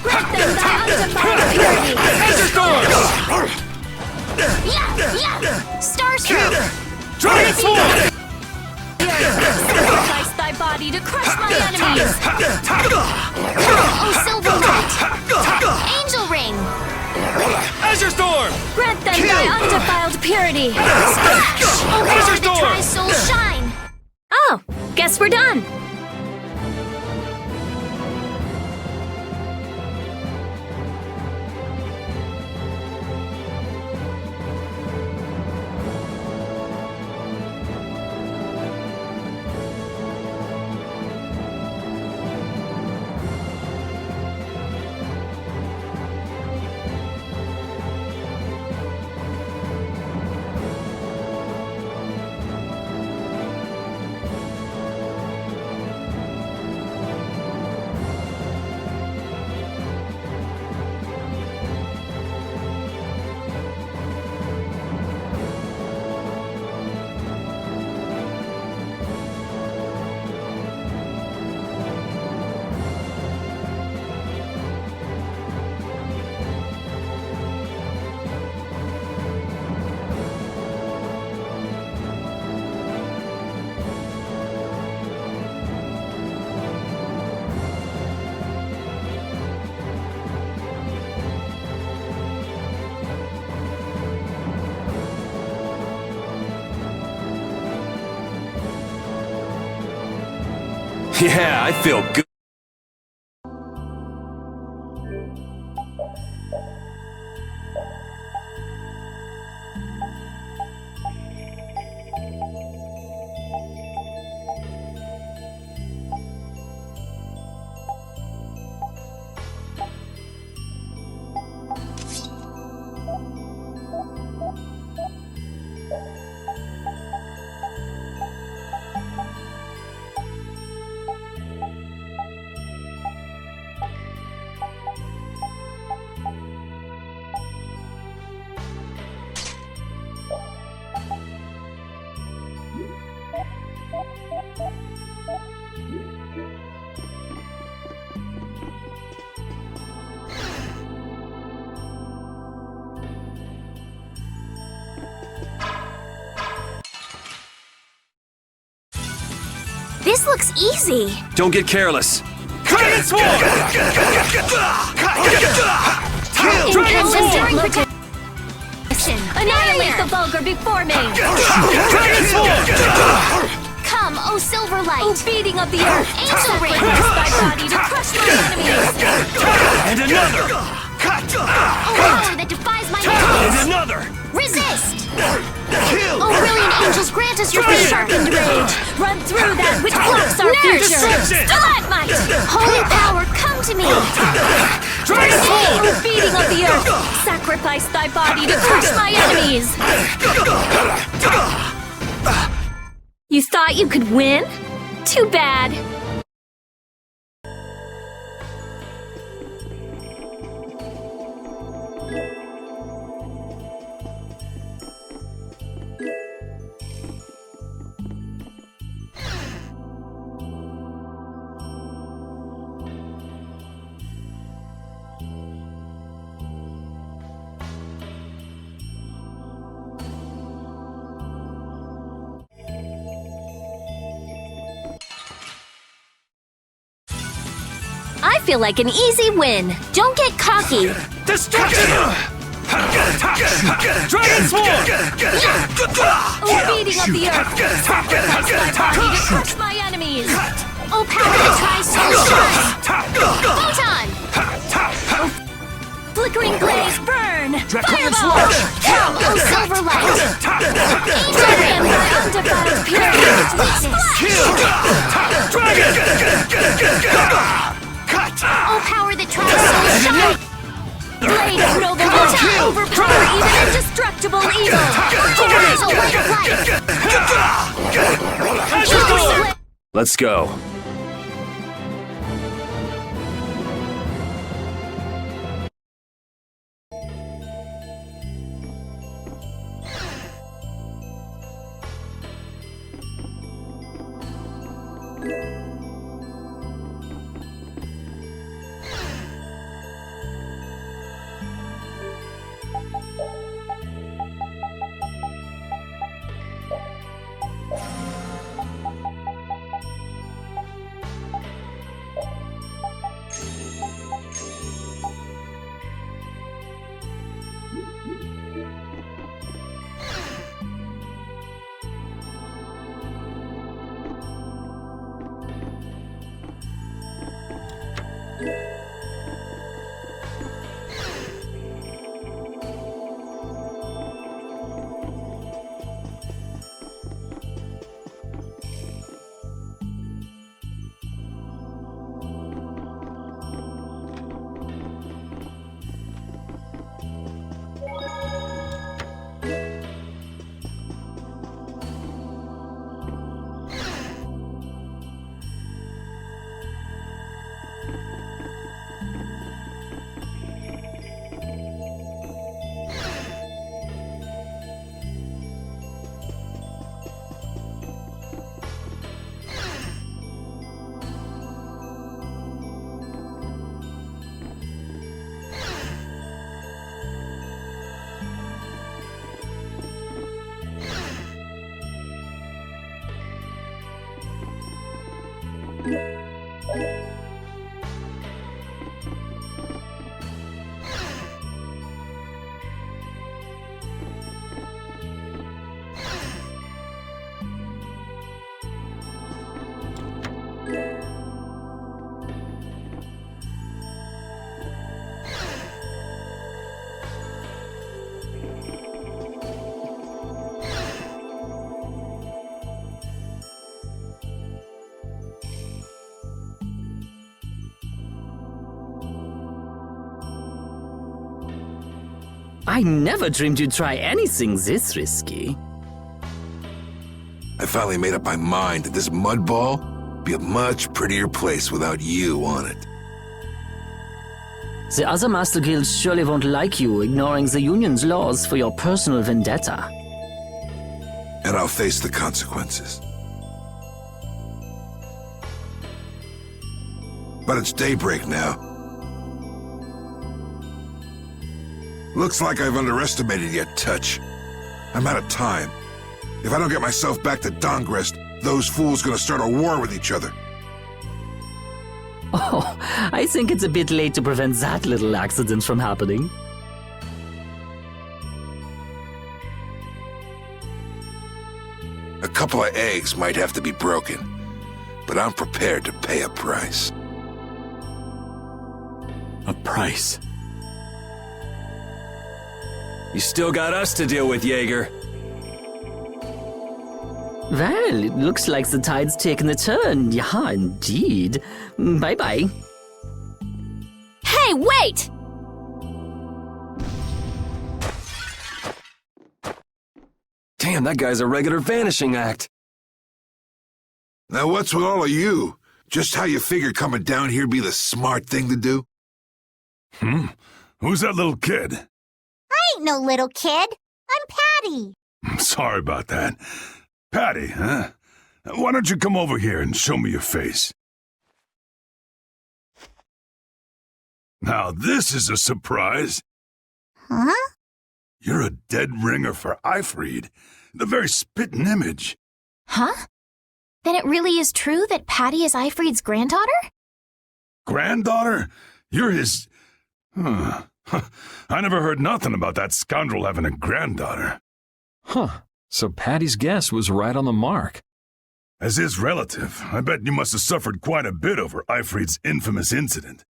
Grant them thy undefiled purity! Enter Storm! Yeah! Starstroke! Dragon Swarm! Sacrifice thy body to crush my enemies! Oh, silver light! Angel ring! Azure Storm! Grant them thy undefiled purity! Splash! Oh, Azure power that Storm! tries soul shine! Oh, guess we're done! Yeah, I feel good. This looks easy! Don't get careless. Dragon Swarm! Dragon Swarm! Annihilate the vulgar before me! Dragon Swarm! Come, oh silver light! Oh, beating of the earth! Angel ring! Sacrifice thy body to crush my enemies! And another! Oh, power that defies my enemies! And another! Resist! Oh, brilliant angels, grant us your favor! Sharpened rage! Run through that which blocks our future! Stalagmite! Holy power, come to me! Dragon Swarm! Oh, beating of the earth! Sacrifice thy body to crush my enemies! You thought you could win? Too bad! I feel like an easy win. Don't get cocky! Destruction! Dragon Swarm! Oh, beating of the earth! Sacrifice thy body to crush my enemies! Oh, power that tries soul shine! Photon! Flickering blaze, burn! Draconian Fireball! Come, oh silver light! Angel ring! Undefiled purity! Witness! Let's go. I never dreamed you'd try anything this risky. I finally made up my mind that this mud ball would be a much prettier place without you on it. The other Master Guilds surely won't like you ignoring the Union's laws for your personal vendetta. And I'll face the consequences. But it's daybreak now. Looks like I've underestimated your touch. I'm out of time. If I don't get myself back to Dongrest, those fools gonna start a war with each other. Oh, I think it's a bit late to prevent that little accident from happening. A couple of eggs might have to be broken, but I'm prepared to pay a price. A price? You still got us to deal with, Jaeger. Well, it looks like the tide's taken a turn. Yeah, indeed. Bye-bye. Hey, wait! Damn, that guy's a regular vanishing act. Now what's with all of you? Just how you figured coming down here'd be the smart thing to do? Who's that little kid? I ain't no little kid. I'm Patty. Sorry about that. Patty, huh? Why don't you come over here and show me your face? Now this is a surprise. Huh? You're a dead ringer for Eifried. The very spitting image. Huh? Then it really is true that Patty is Eifried's granddaughter? Granddaughter? You're his... I never heard nothing about that scoundrel having a granddaughter. Huh. So Patty's guess was right on the mark. As his relative, I bet you must have suffered quite a bit over Eifried's infamous incident.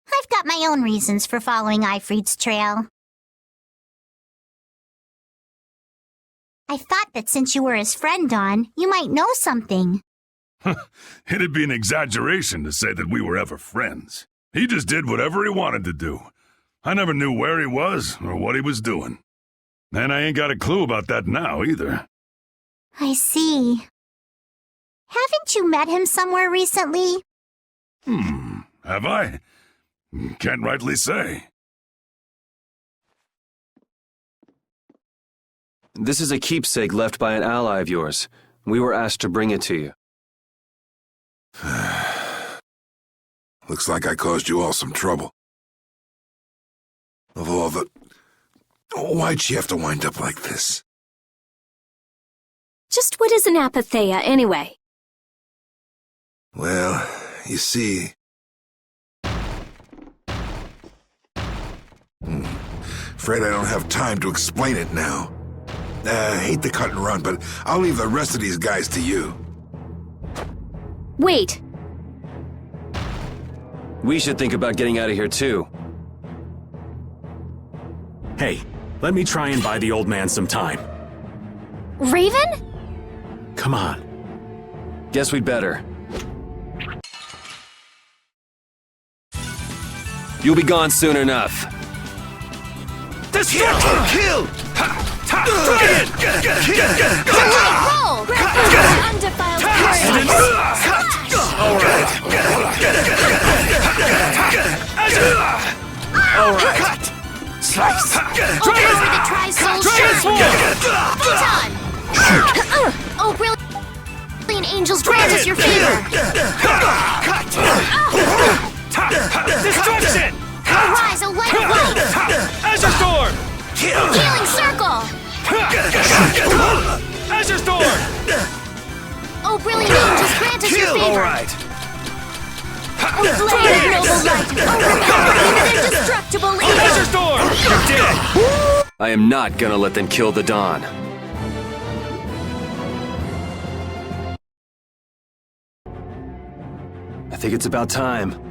I've got my own reasons for following Eifried's trail. I thought that since you were his friend, Dawn, you might know something. It'd be an exaggeration to say that we were ever friends. He just did whatever he wanted to do. I never knew where he was or what he was doing. And I ain't got a clue about that now, either. I see. Haven't you met him somewhere recently? Have I? Can't rightly say. This is a keepsake left by an ally of yours. We were asked to bring it to you. Looks like I caused you all some trouble. Of all the... Why'd she have to wind up like this? Just what is an apatheia, anyway? Well, you see... Afraid I don't have time to explain it now. Hate to cut and run, but I'll leave the rest of these guys to you. Wait. We should think about getting out of here too. Hey, let me try and buy the old man some time. Raven? Come on. Guess we'd better. You'll be gone soon enough. Destruction! Kill! Try it! Roll! Undefiled paradise! Alright. Alright. Slice! Overpower the Tri-Soul Baton! Oh, brilliant angels grant us your favor! Destruction! Arise, O light of light! Azure Storm! Healing circle! Azure Storm! Oh, brilliant angels grant us your favor! Alright. Oh, blade of noble light! Overpower even their destructible evil! Azure Storm! You're dead! I am not gonna let them kill the Dawn. I think it's about time.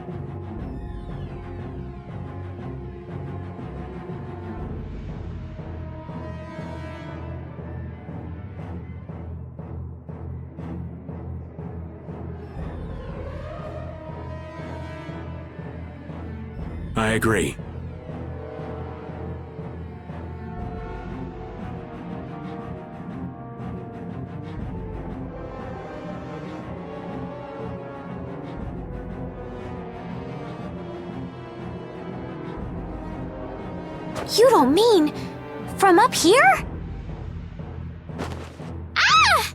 I agree. You don't mean... from up here? Ah!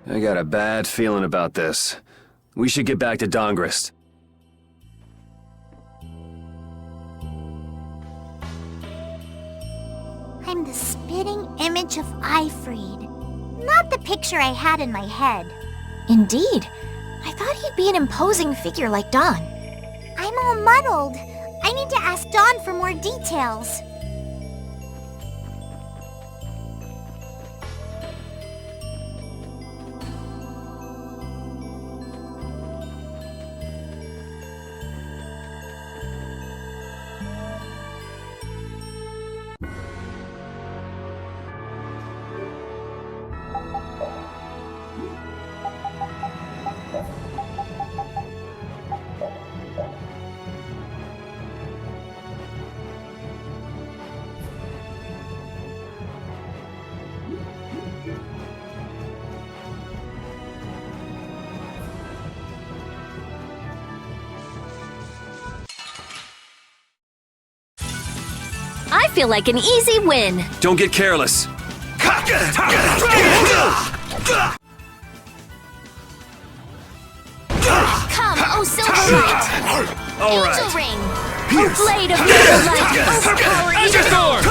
I got a bad feeling about this. We should get back to Dongrist. I'm the spitting image of Ifrid. Not the picture I had in my head. Indeed. I thought he'd be an imposing figure like Dawn. I'm all muddled. I need to ask Dawn for more details. I feel like an easy win. Don't get careless. Come, O silver light! Angel ring! O blade of noble light! Overpower Azure Storm!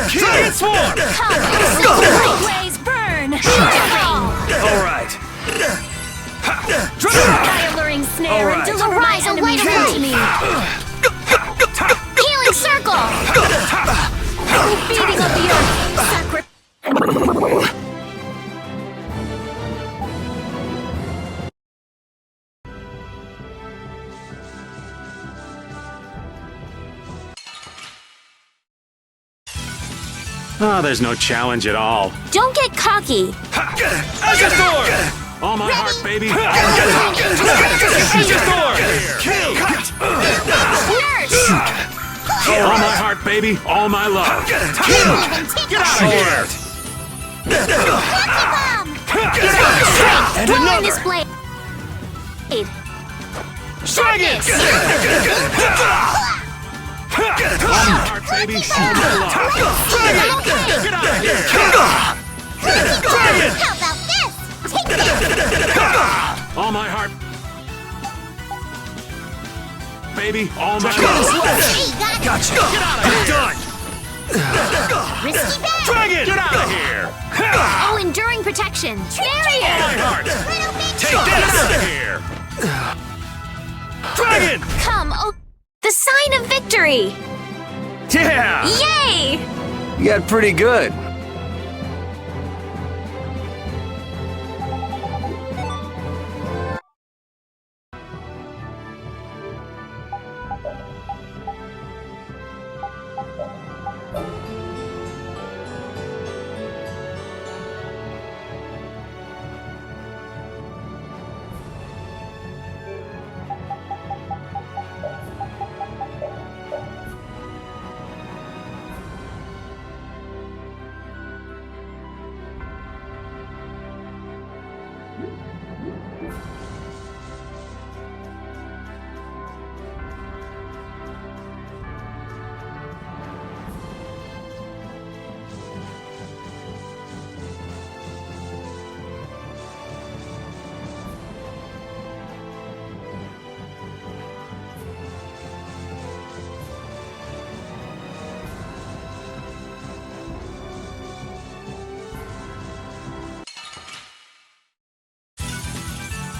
Transform! Come, O silver light! Blaze burn! Angel ring! Alright. Thy alluring snare and deliver my enemies to me! Healing circle! Beating of the earth! Oh, there's no challenge at all. Don't get cocky! Azure Storm! All my heart, baby. All my heart, baby. All my love. Get out of here! And another. This blade. Strike it! All my heart, baby. All my love. Get out of here! How about this? Take this! All my heart, baby. All my love. Hey, Gotcha! Get out of here! Done! Risky bet! Dragon! Get out of here! Oh, enduring protection. All my heart! Take this! Get out of here! Dragon! Come, oh, the sign of victory. Yeah! Yay! You got pretty good.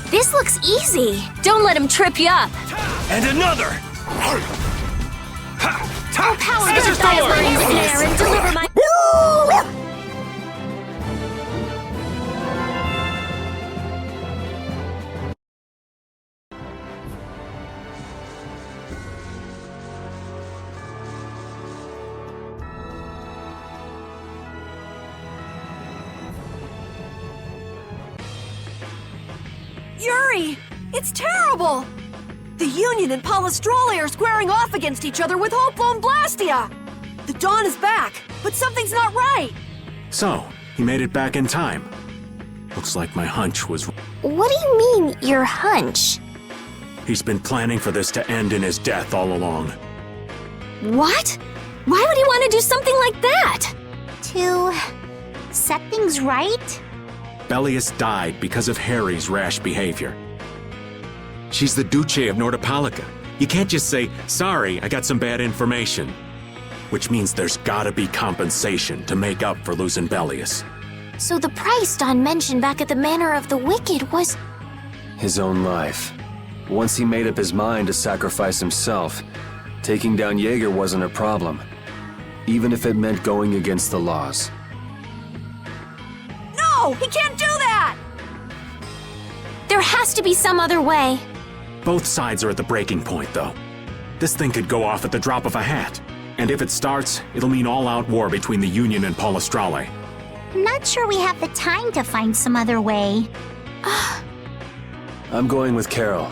This looks easy. Don't let him trip you up. And another! All power to the fire and deliver my... Yuri! It's terrible! The Union and Palestrale are squaring off against each other with Hoplo and Blastia! The Dawn is back, but something's not right! So, he made it back in time. Looks like my hunch was... What do you mean, your hunch? He's been planning for this to end in his death all along. What? Why would he want to do something like that? To set things right? Bellius died because of Harry's rash behavior. She's the Duce of Nordapalica. You can't just say, sorry, I got some bad information. Which means there's gotta be compensation to make up for losing Bellius. So the price Don mentioned back at the Manor of the Wicked was... His own life. Once he made up his mind to sacrifice himself, taking down Jaeger wasn't a problem. Even if it meant going against the laws. No! He can't do that! There has to be some other way. Both sides are at the breaking point, though. This thing could go off at the drop of a hat. And if it starts, it'll mean all-out war between the Union and Palestrale. I'm not sure we have the time to find some other way. I'm going with Carol.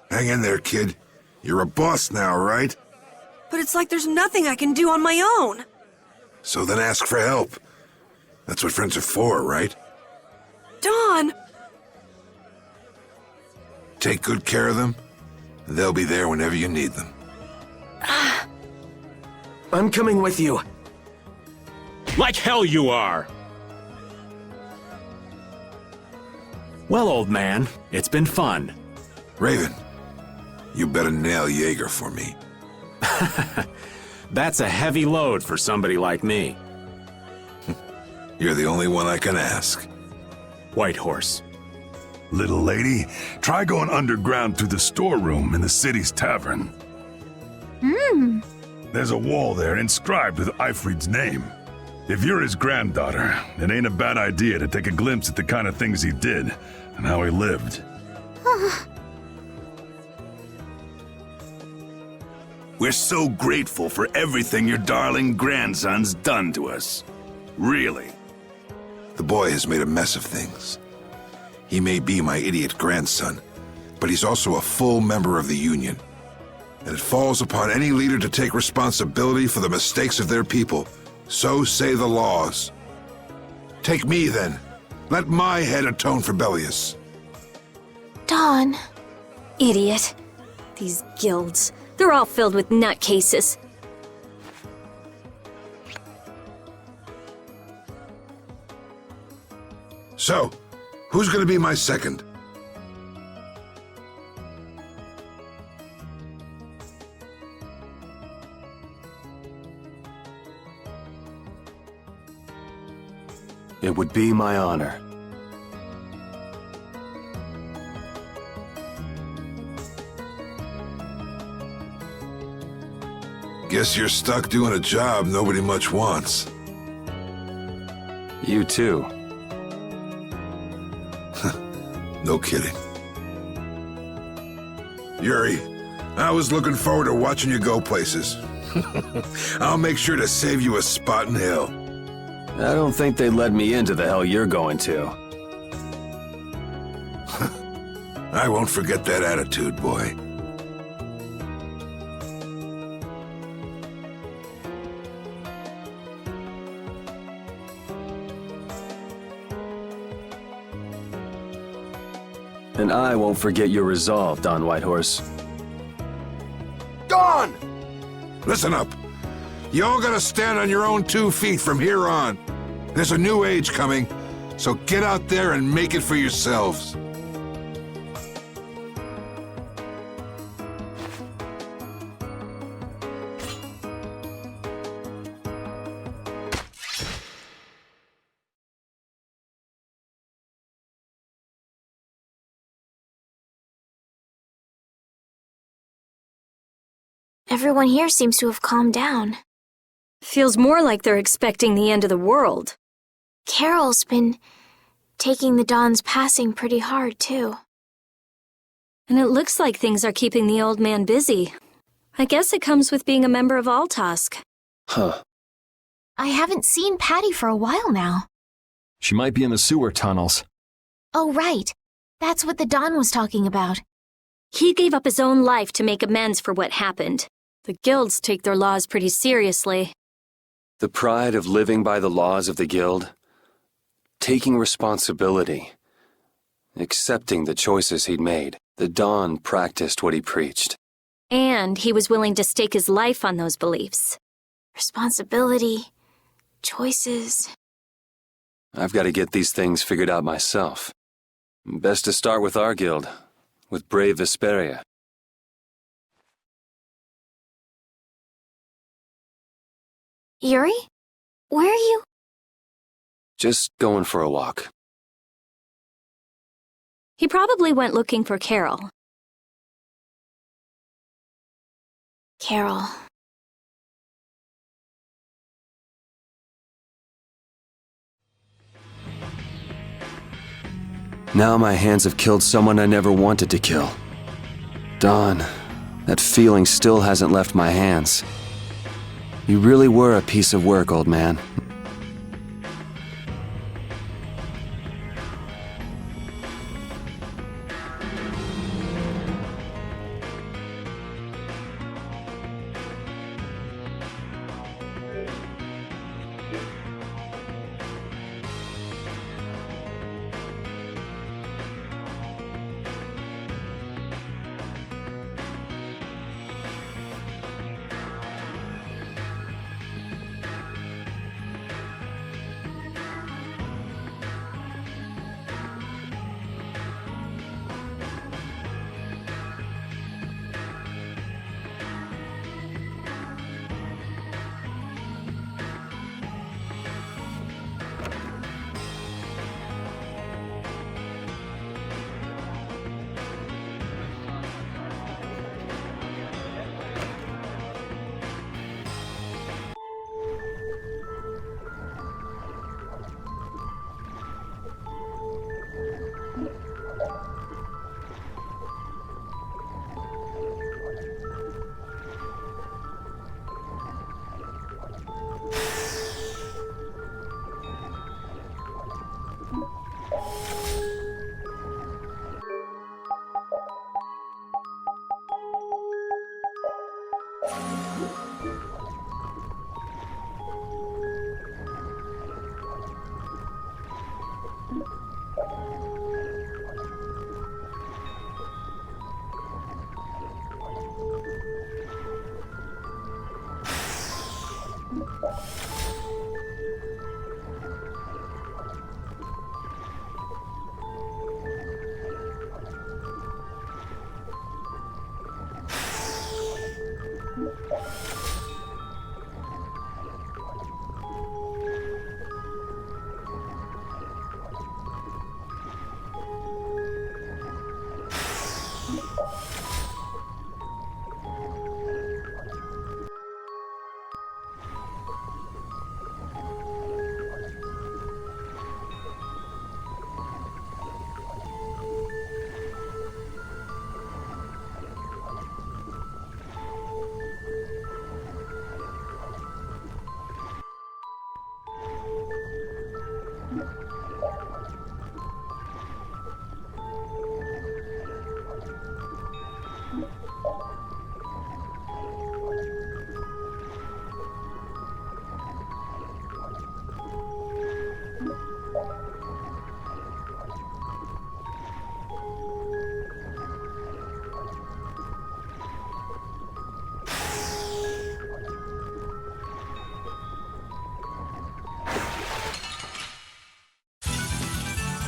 Hang in there, kid. You're a boss now, right? But it's like there's nothing I can do on my own. So then ask for help. That's what friends are for, right? Don! Take good care of them. They'll be there whenever you need them. I'm coming with you. Like hell you are! Well, old man, it's been fun. Raven, you better nail Jaeger for me. That's a heavy load for somebody like me. You're the only one I can ask. Whitehorse. Little lady, try going underground through the storeroom in the city's tavern. There's a wall there inscribed with Eifried's name. If you're his granddaughter, it ain't a bad idea to take a glimpse at the kind of things he did and how he lived. We're so grateful for everything your darling grandson's done to us. Really. The boy has made a mess of things. He may be my idiot grandson, but he's also a full member of the Union. And it falls upon any leader to take responsibility for the mistakes of their people. So say the laws. Take me, then. Let my head atone for Bellius. Dawn. Idiot. These guilds. They're all filled with nutcases. So, who's gonna be my second? It would be my honor. Guess you're stuck doing a job nobody much wants. You too. No kidding. Yuri, I was looking forward to watching you go places. I'll make sure to save you a spot in hell. I don't think they'd let me into the hell you're going to. I won't forget that attitude, boy. And I won't forget your resolve, Don Whitehorse. Dawn! Listen up. You all gotta stand on your own 2 feet from here on. There's a new age coming, so get out there and make it for yourselves. Everyone here seems to have calmed down. Feels more like they're expecting the end of the world. Carol's been taking the Dawn's passing pretty hard, too. And it looks like things are keeping the old man busy. I guess it comes with being a member of Altosk. Huh. I haven't seen Patty for a while now. She might be in the sewer tunnels. Oh, right. That's what the Dawn was talking about. He gave up his own life to make amends for what happened. The guilds take their laws pretty seriously. The pride of living by the laws of the guild, taking responsibility, accepting the choices he'd made. The Don practiced what he preached. And he was willing to stake his life on those beliefs. Responsibility, choices. I've got to get these things figured out myself. Best to start with our guild, with brave Vesperia. Yuri? Where are you? Just going for a walk. He probably went looking for Carol. Carol. Now my hands have killed someone I never wanted to kill. Don, that feeling still hasn't left my hands. You really were a piece of work, old man.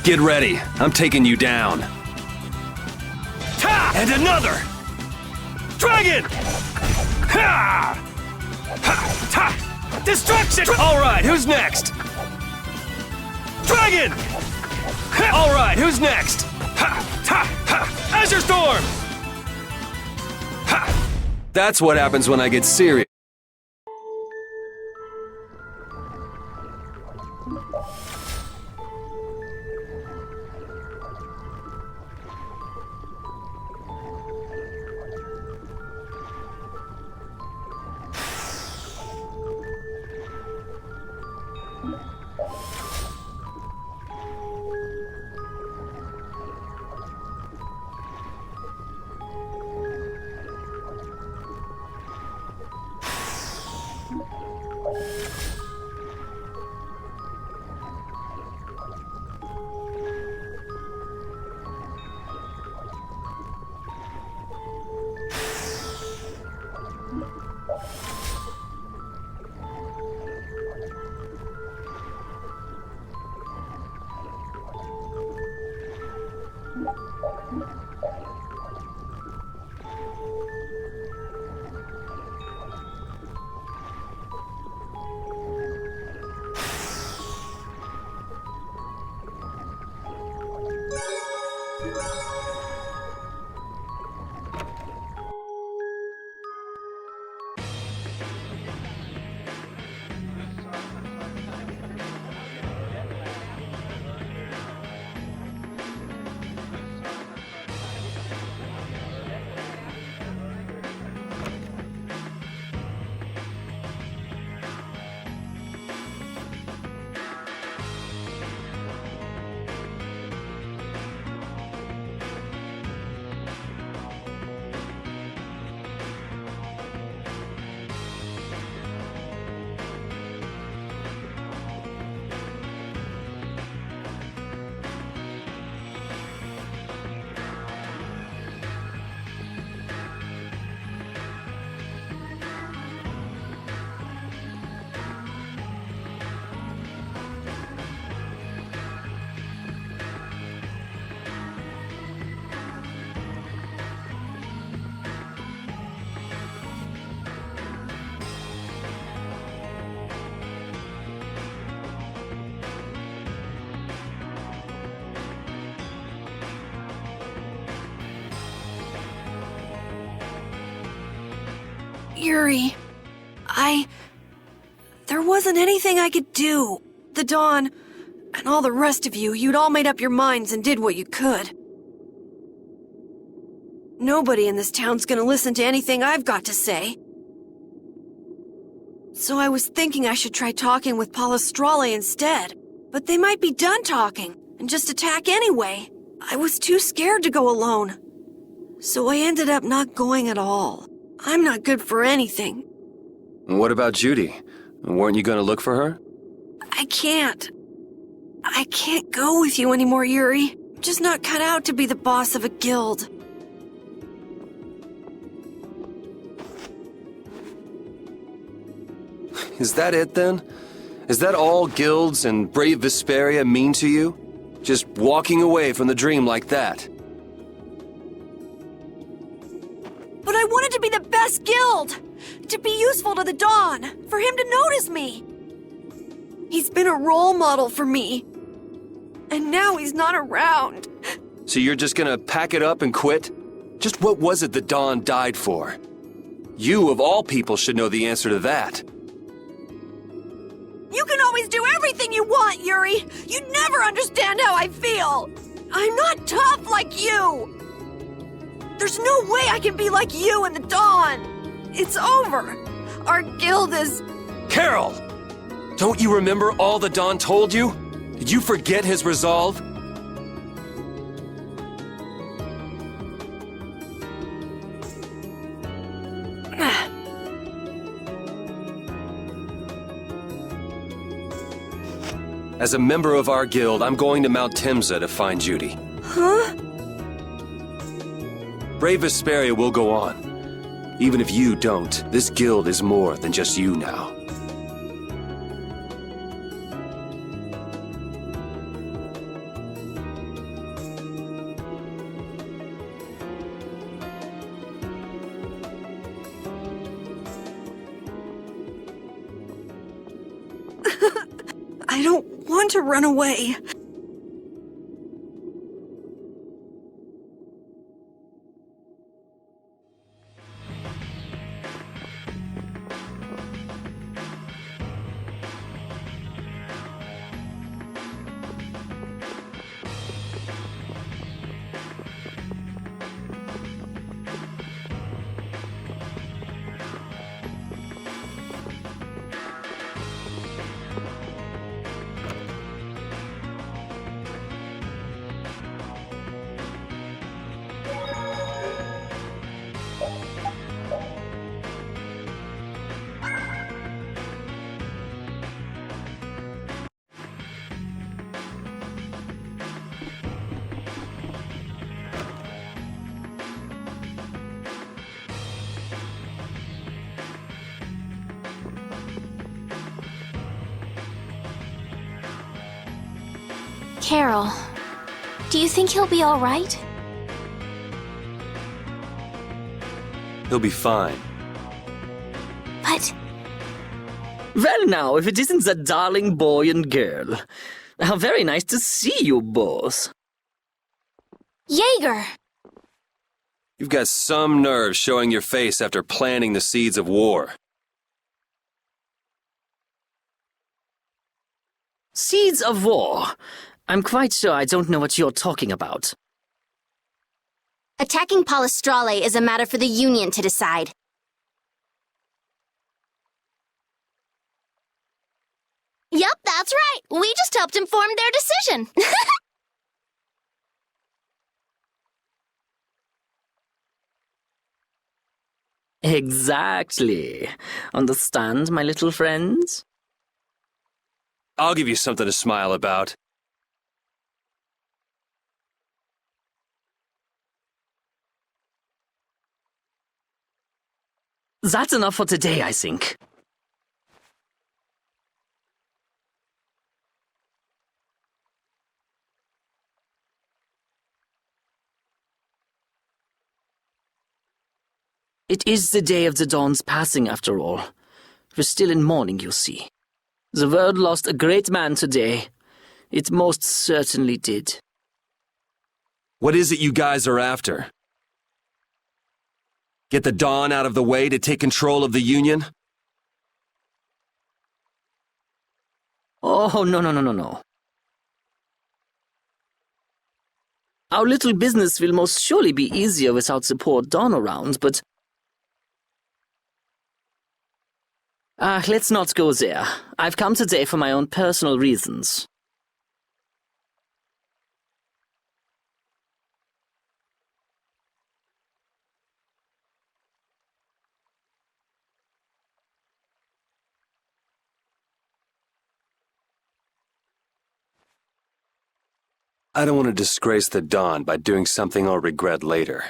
Get ready. I'm taking you down. Ta! And another! Dragon! Ha! Ha! Ta! Destruction! Alright, who's next? Dragon! Ha! Alright, who's next? Ha! Ta! Ha! Azure Storm! Ha! That's what happens when I get serious. Yuri, there wasn't anything I could do. The Dawn, and all the rest of you, you'd all made up your minds and did what you could. Nobody in this town's gonna listen to anything I've got to say. So I was thinking I should try talking with Palestrale instead, but they might be done talking and just attack anyway. I was too scared to go alone. So I ended up not going at all. I'm not good for anything. What about Judy? Weren't you gonna look for her? I can't. I can't go with you anymore, Yuri. I'm just not cut out to be the boss of a guild. Is that it then? Is that all guilds and brave Vesperia mean to you? Just walking away from the dream like that? But I wanted to be the best guild! To be useful to the Dawn! For him to notice me! He's been a role model for me. And now he's not around. So you're just gonna pack it up and quit? Just what was it the Dawn died for? You, of all people, should know the answer to that. You can always do everything you want, Yuri! You never understand how I feel! I'm not tough like you! There's no way I can be like you and the Dawn! It's over! Our guild is... Carol! Don't you remember all the Dawn told you? Did you forget his resolve? As a member of our guild, I'm going to Mount Timza to find Judy. Huh? Brave Vesperia will go on. Even if you don't, this guild is more than just you now. I don't want to run away. Carol, do you think he'll be all right? He'll be fine. But... Well now, if it isn't that darling boy and girl. How very nice to see you both. Jaeger! You've got some nerve showing your face after planting the seeds of war. Seeds of war? I'm quite sure I don't know what you're talking about. Attacking Palestrale is a matter for the Union to decide. Yep, that's right. We just helped inform their decision. Exactly. Understand, my little friends? I'll give you something to smile about. That's enough for today, I think. It is the day of the Dawn's passing, after all. We're still in mourning, you see. The world lost a great man today. It most certainly did. What is it you guys are after? Get the Dawn out of the way to take control of the Union? Oh, no. Our little business will most surely be easier without the poor Dawn around, but... let's not go there. I've come today for my own personal reasons. I don't want to disgrace the Dawn by doing something I'll regret later.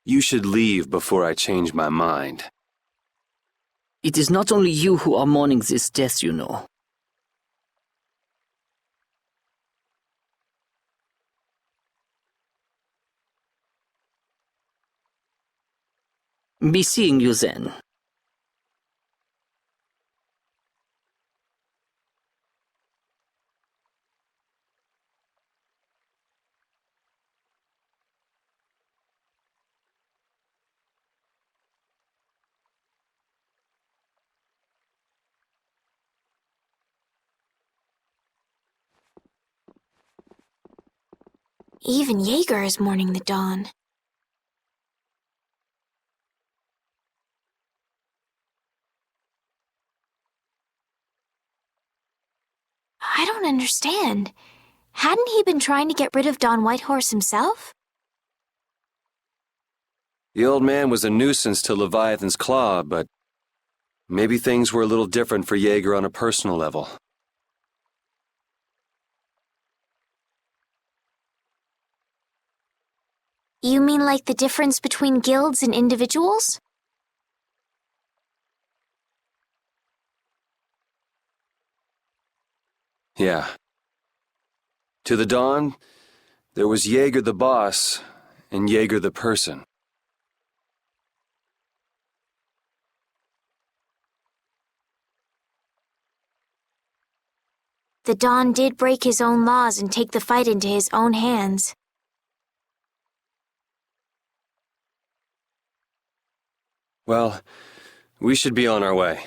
You should leave before I change my mind. It is not only you who are mourning this death, you know. Be seeing you then. Even Jaeger is mourning the Dawn. I don't understand. Hadn't he been trying to get rid of Don Whitehorse himself? The old man was a nuisance to Leviathan's Claw, but maybe things were a little different for Jaeger on a personal level. You mean like the difference between guilds and individuals? Yeah. To the Dawn, there was Jaeger the boss, and Jaeger the person. The Dawn did break his own laws and take the fight into his own hands. Well, we should be on our way.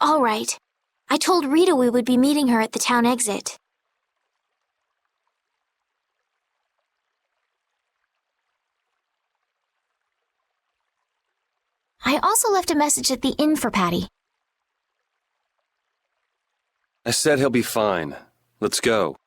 All right. I told Rita we would be meeting her at the town exit. I also left a message at the inn for Patty. I said he'll be fine. Let's go.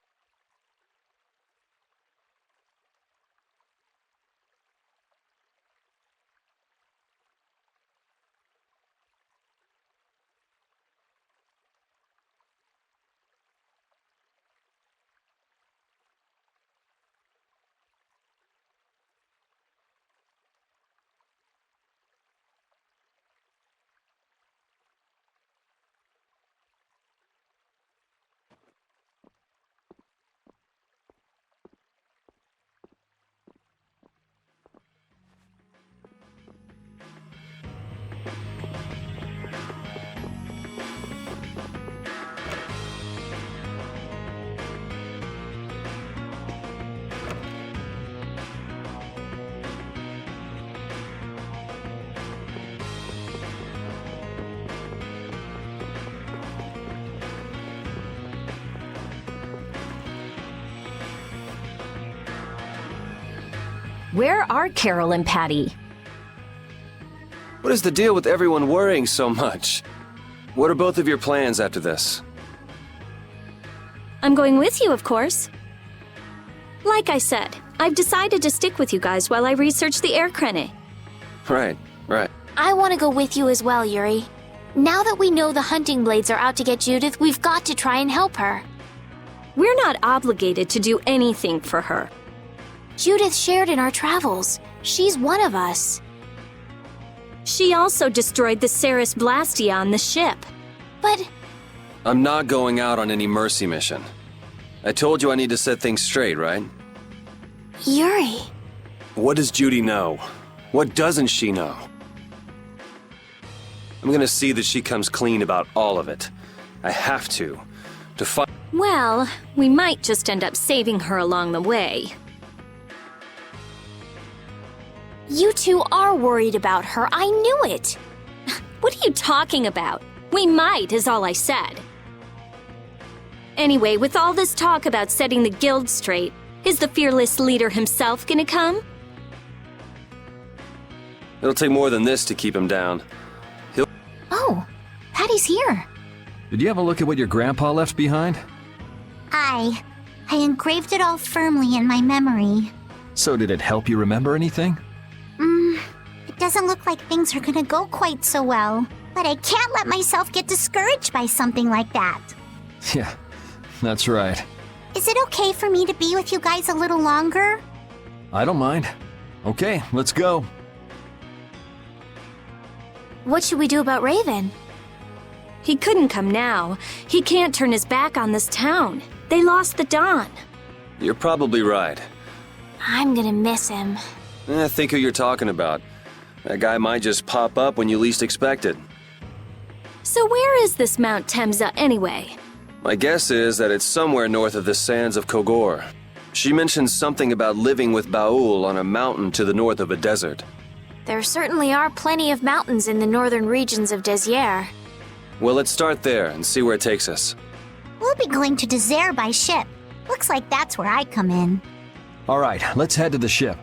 Where are Carol and Patty? What is the deal with everyone worrying so much? What are both of your plans after this? I'm going with you, of course. Like I said, I've decided to stick with you guys while I research the air crene. Right. I want to go with you as well, Yuri. Now that we know the hunting blades are out to get Judith, we've got to try and help her. We're not obligated to do anything for her. Judith shared in our travels. She's one of us. She also destroyed the Ceres Blastia on the ship. But... I'm not going out on any mercy mission. I told you I need to set things straight, right? Yuri... What does Judy know? What doesn't she know? I'm gonna see that she comes clean about all of it. I have to fight. Well, we might just end up saving her along the way. You two are worried about her. I knew it. What are you talking about? We might, is all I said. Anyway, with all this talk about setting the guild straight, is the fearless leader himself gonna come? It'll take more than this to keep him down. Oh, Patty's here. Did you have a look at what your grandpa left behind? I engraved it all firmly in my memory. So did it help you remember anything? It doesn't look like things are gonna go quite so well. But I can't let myself get discouraged by something like that. Yeah, that's right. Is it okay for me to be with you guys a little longer? I don't mind. Okay, let's go. What should we do about Raven? He couldn't come now. He can't turn his back on this town. They lost the Dawn. You're probably right. I'm gonna miss him. Think who you're talking about. That guy might just pop up when you least expect it. So where is this Mount Temza anyway? My guess is that it's somewhere north of the sands of Kogor. She mentioned something about living with Baul on a mountain to the north of a desert. There certainly are plenty of mountains in the northern regions of Desier. Well, let's start there and see where it takes us. We'll be going to Désert by ship. Looks like that's where I come in. All right, let's head to the ship.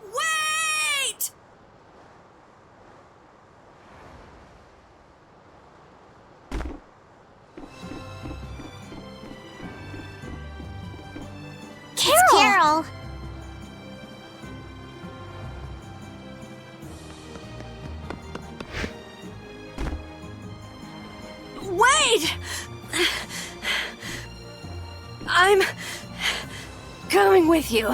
Wait! Carol! Wait! I'm coming with you.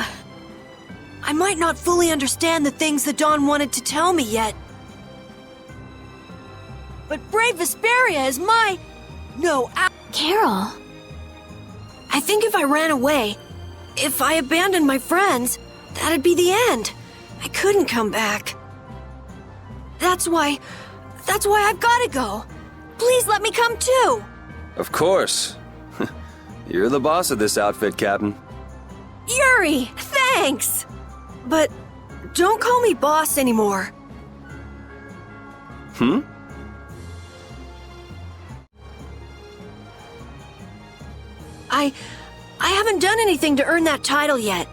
I might not fully understand the things the Dawn wanted to tell me yet. But Brave Vesperia is my... No, Carol. I think if I ran away, if I abandoned my friends, that'd be the end. I couldn't come back. That's why I've gotta go. Please let me come too. Of course. You're the boss of this outfit, Captain. Yuri, thanks! But don't call me boss anymore. I haven't done anything to earn that title yet.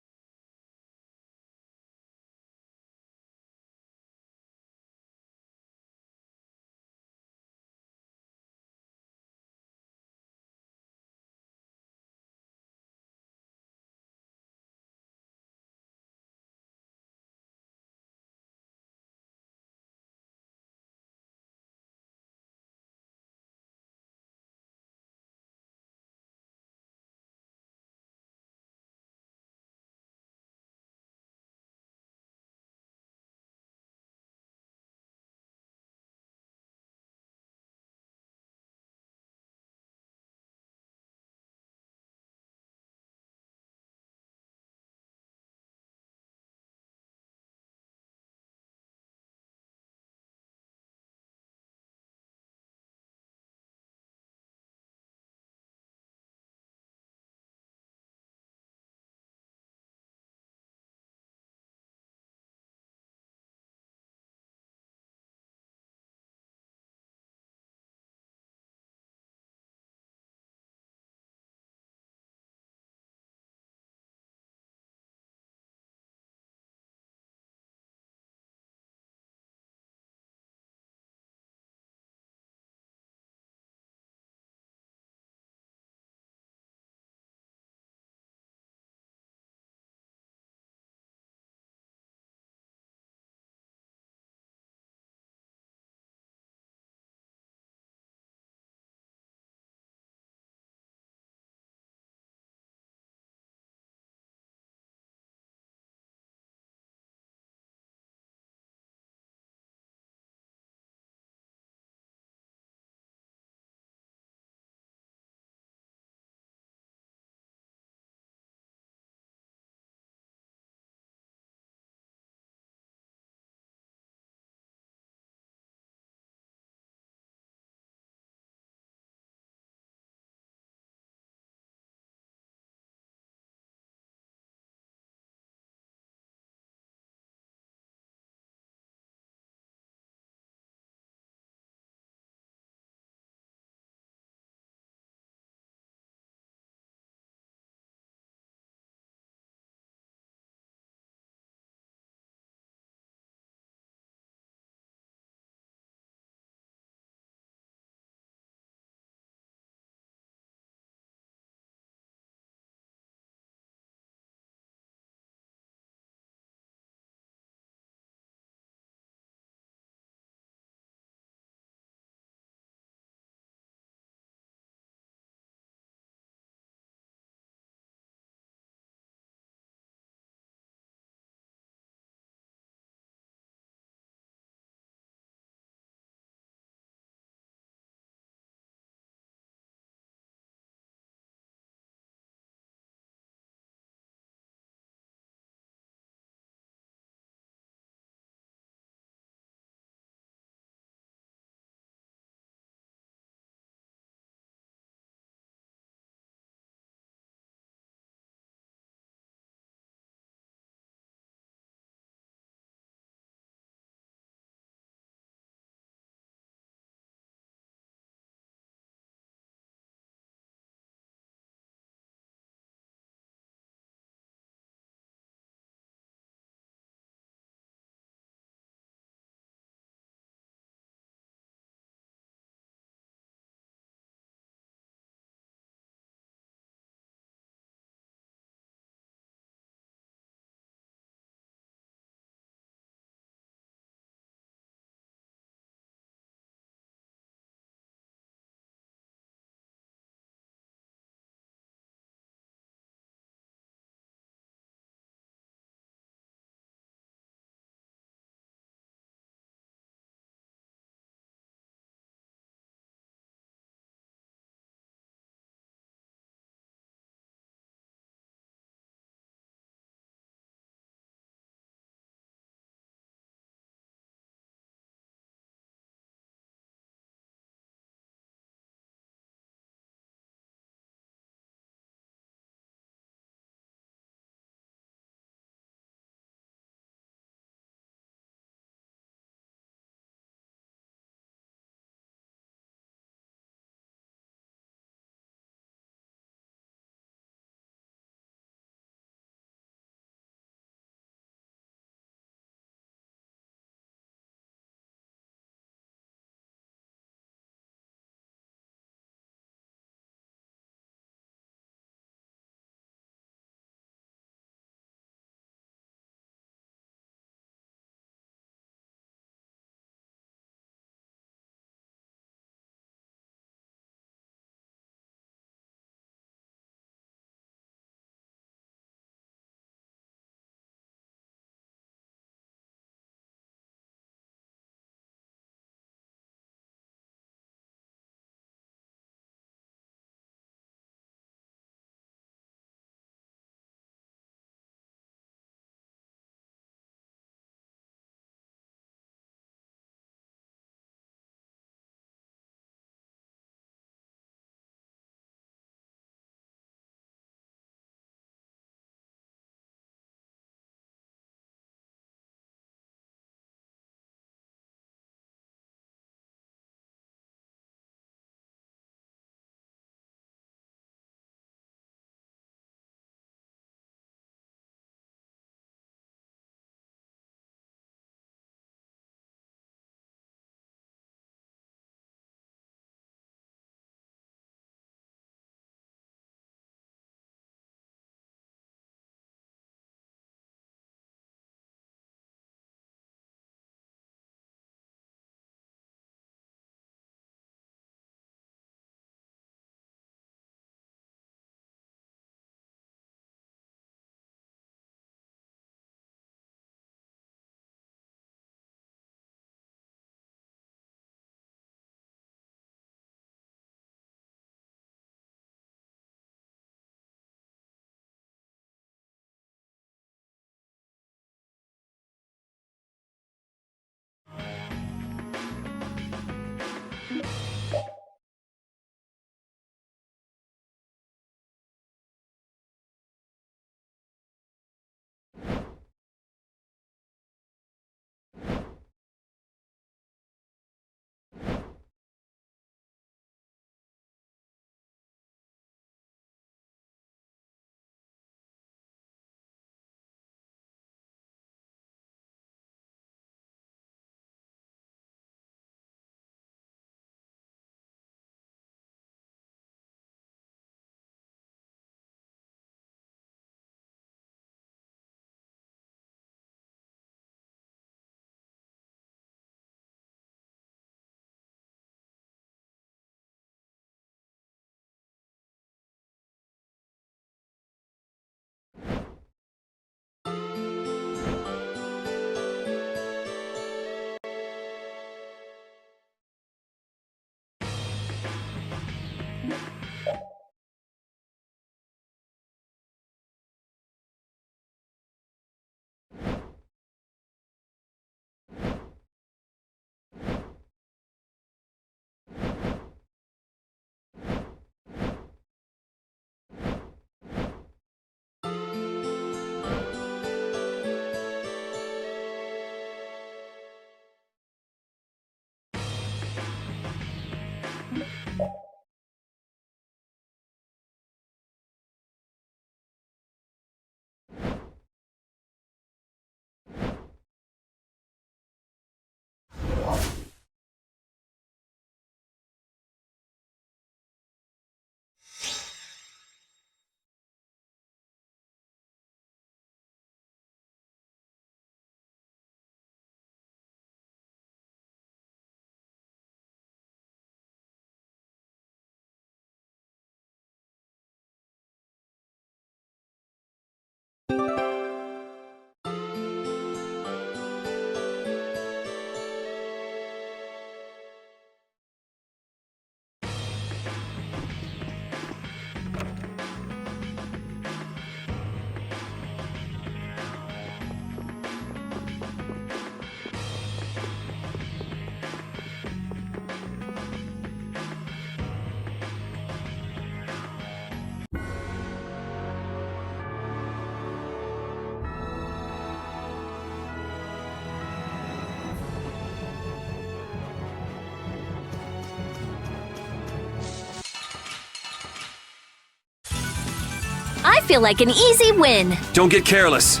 feel like an easy win. Don't get careless.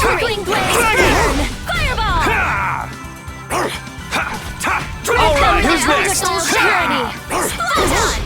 Twinkling blaze burn! Fireball! All right, who's next? Purity! Splash!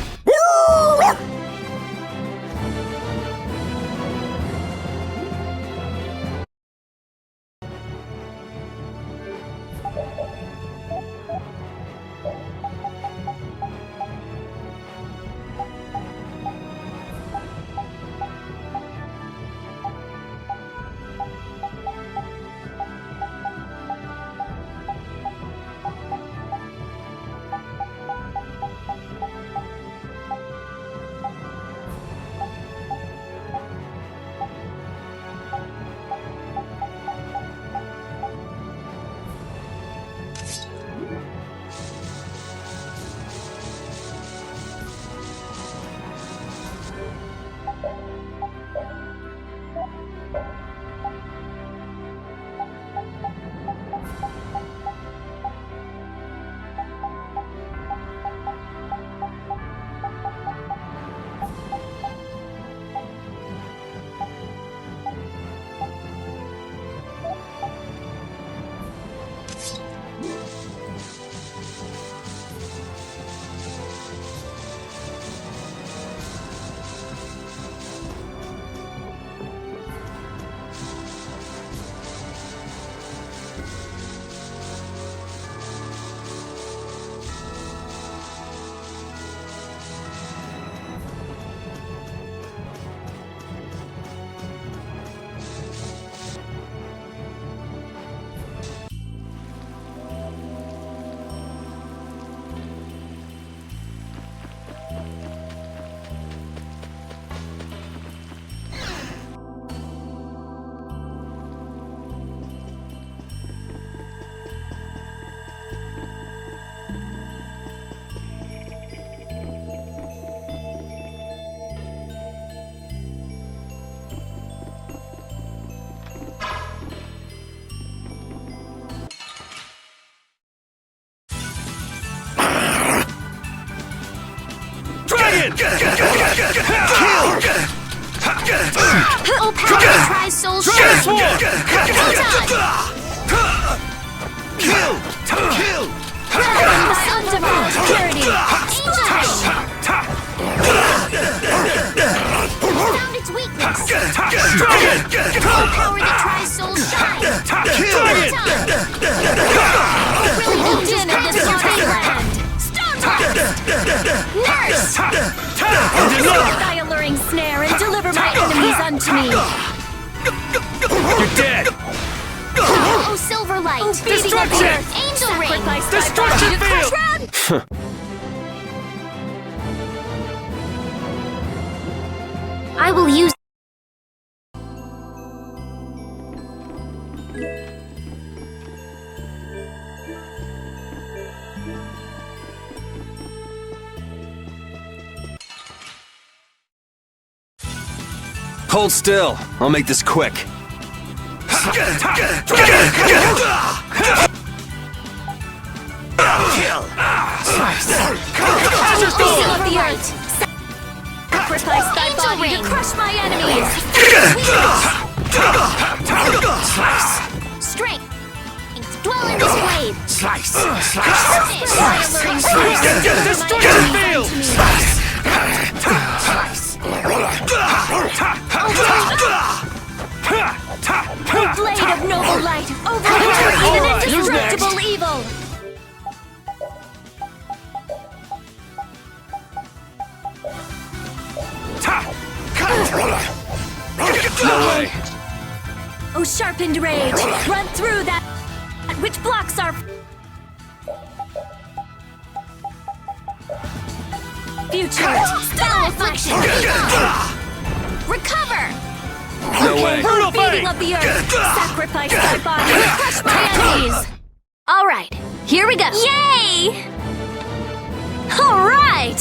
Oh, power tri-soul Transform! Kill! Purity! Found its weakness! Oh, power the tri-soul shine! Really moved in at this land! Stone Nurse! Take thy alluring snare and deliver my enemies unto me. You're dead! Oh, Silverlight! Oh, Destruction! Angel Ring! Destruction field! I will use... Hold still. I'll make this quick. Kill! Being of the earth, sacrifice thy body to crush my enemies. Strength! Dwell in this blade! Slice! Destruction field! O blade of noble light, overpower even indestructible evil! No way. O sharpened rage, run through that which blocks our future. Spell affliction! Recover! No way. Brutal beating of the earth, sacrifice thy body to crush my enemies. All right, here we go. Yay! All right.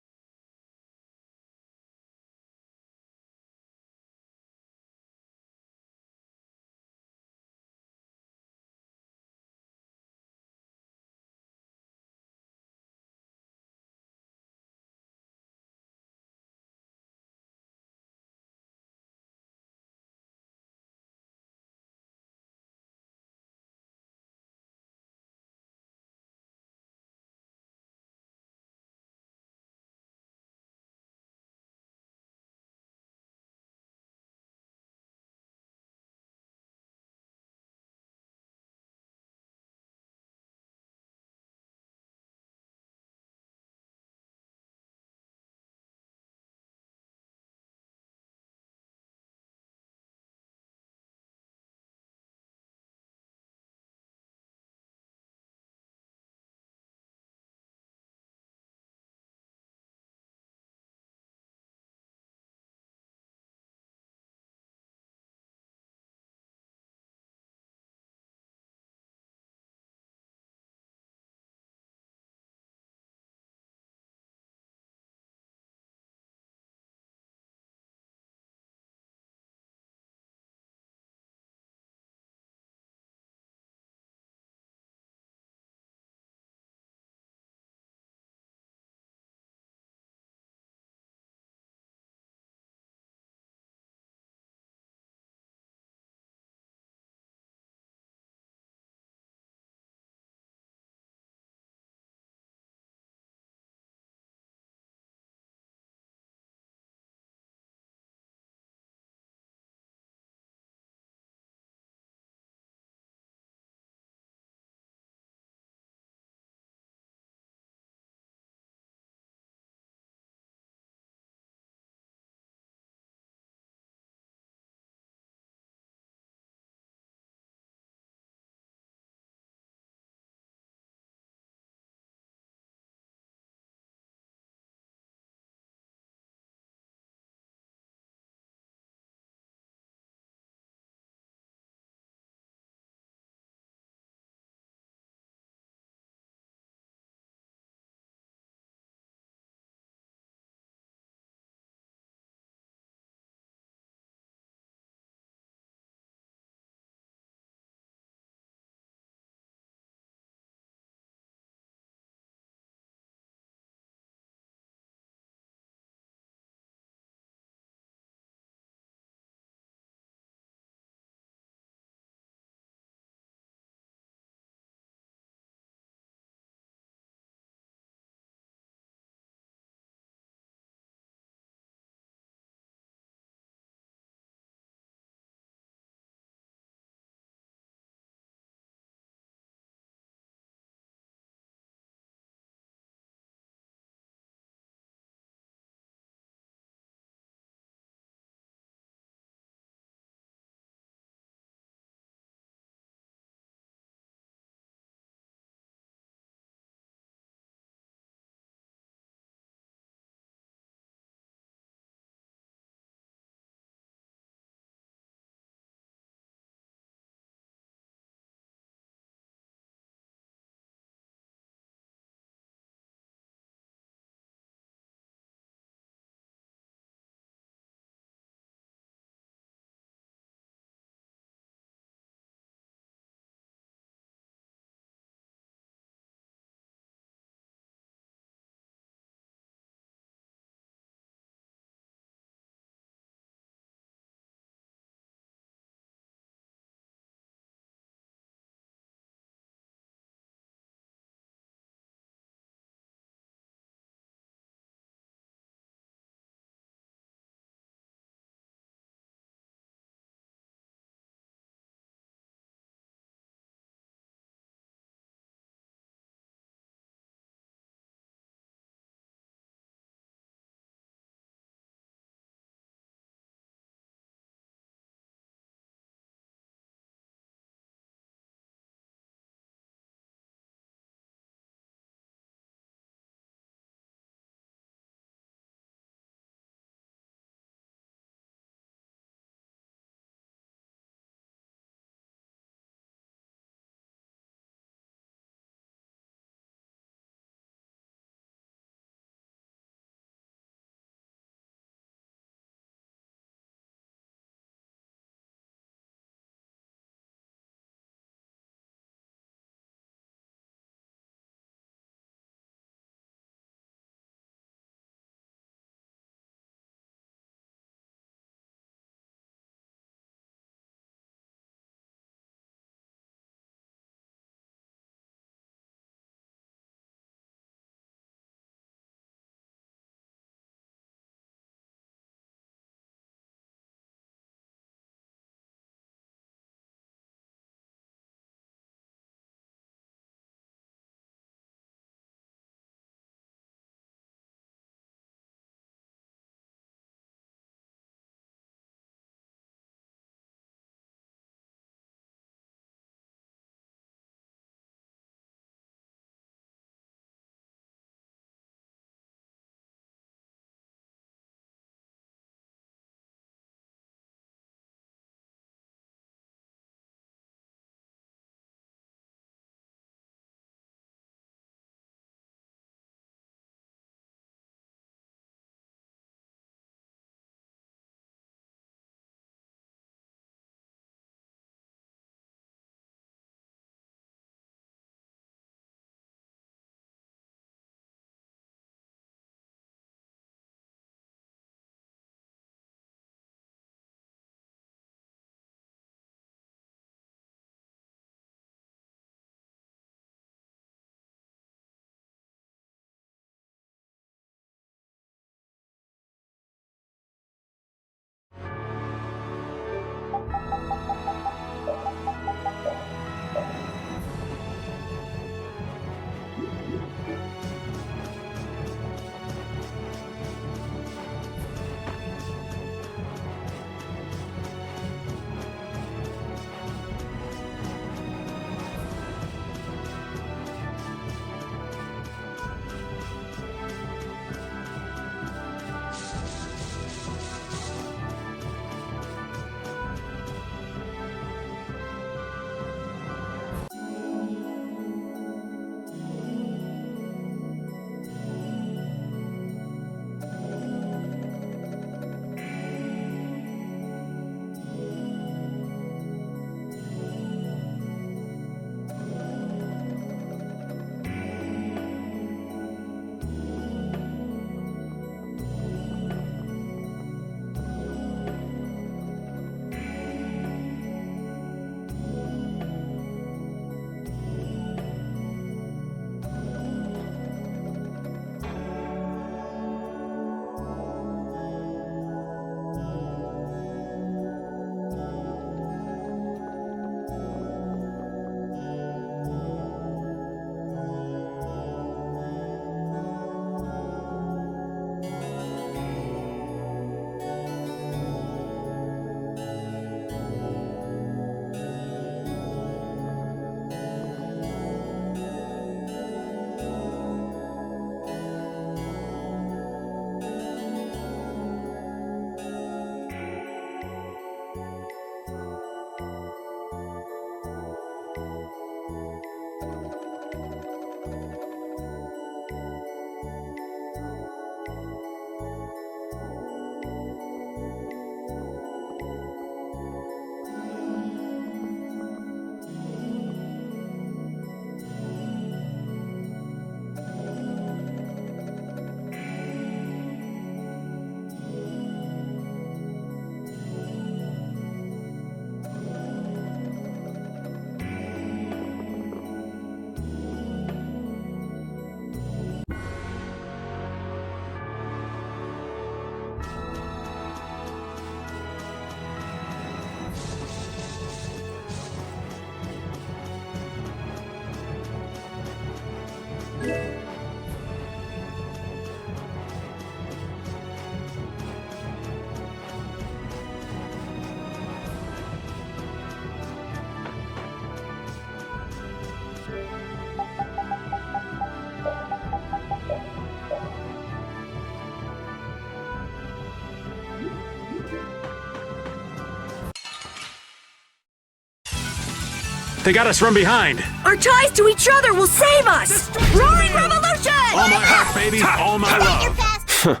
They got us from behind. Our ties to each other will save us! Roaring Revolution! All my heart, baby. All my love.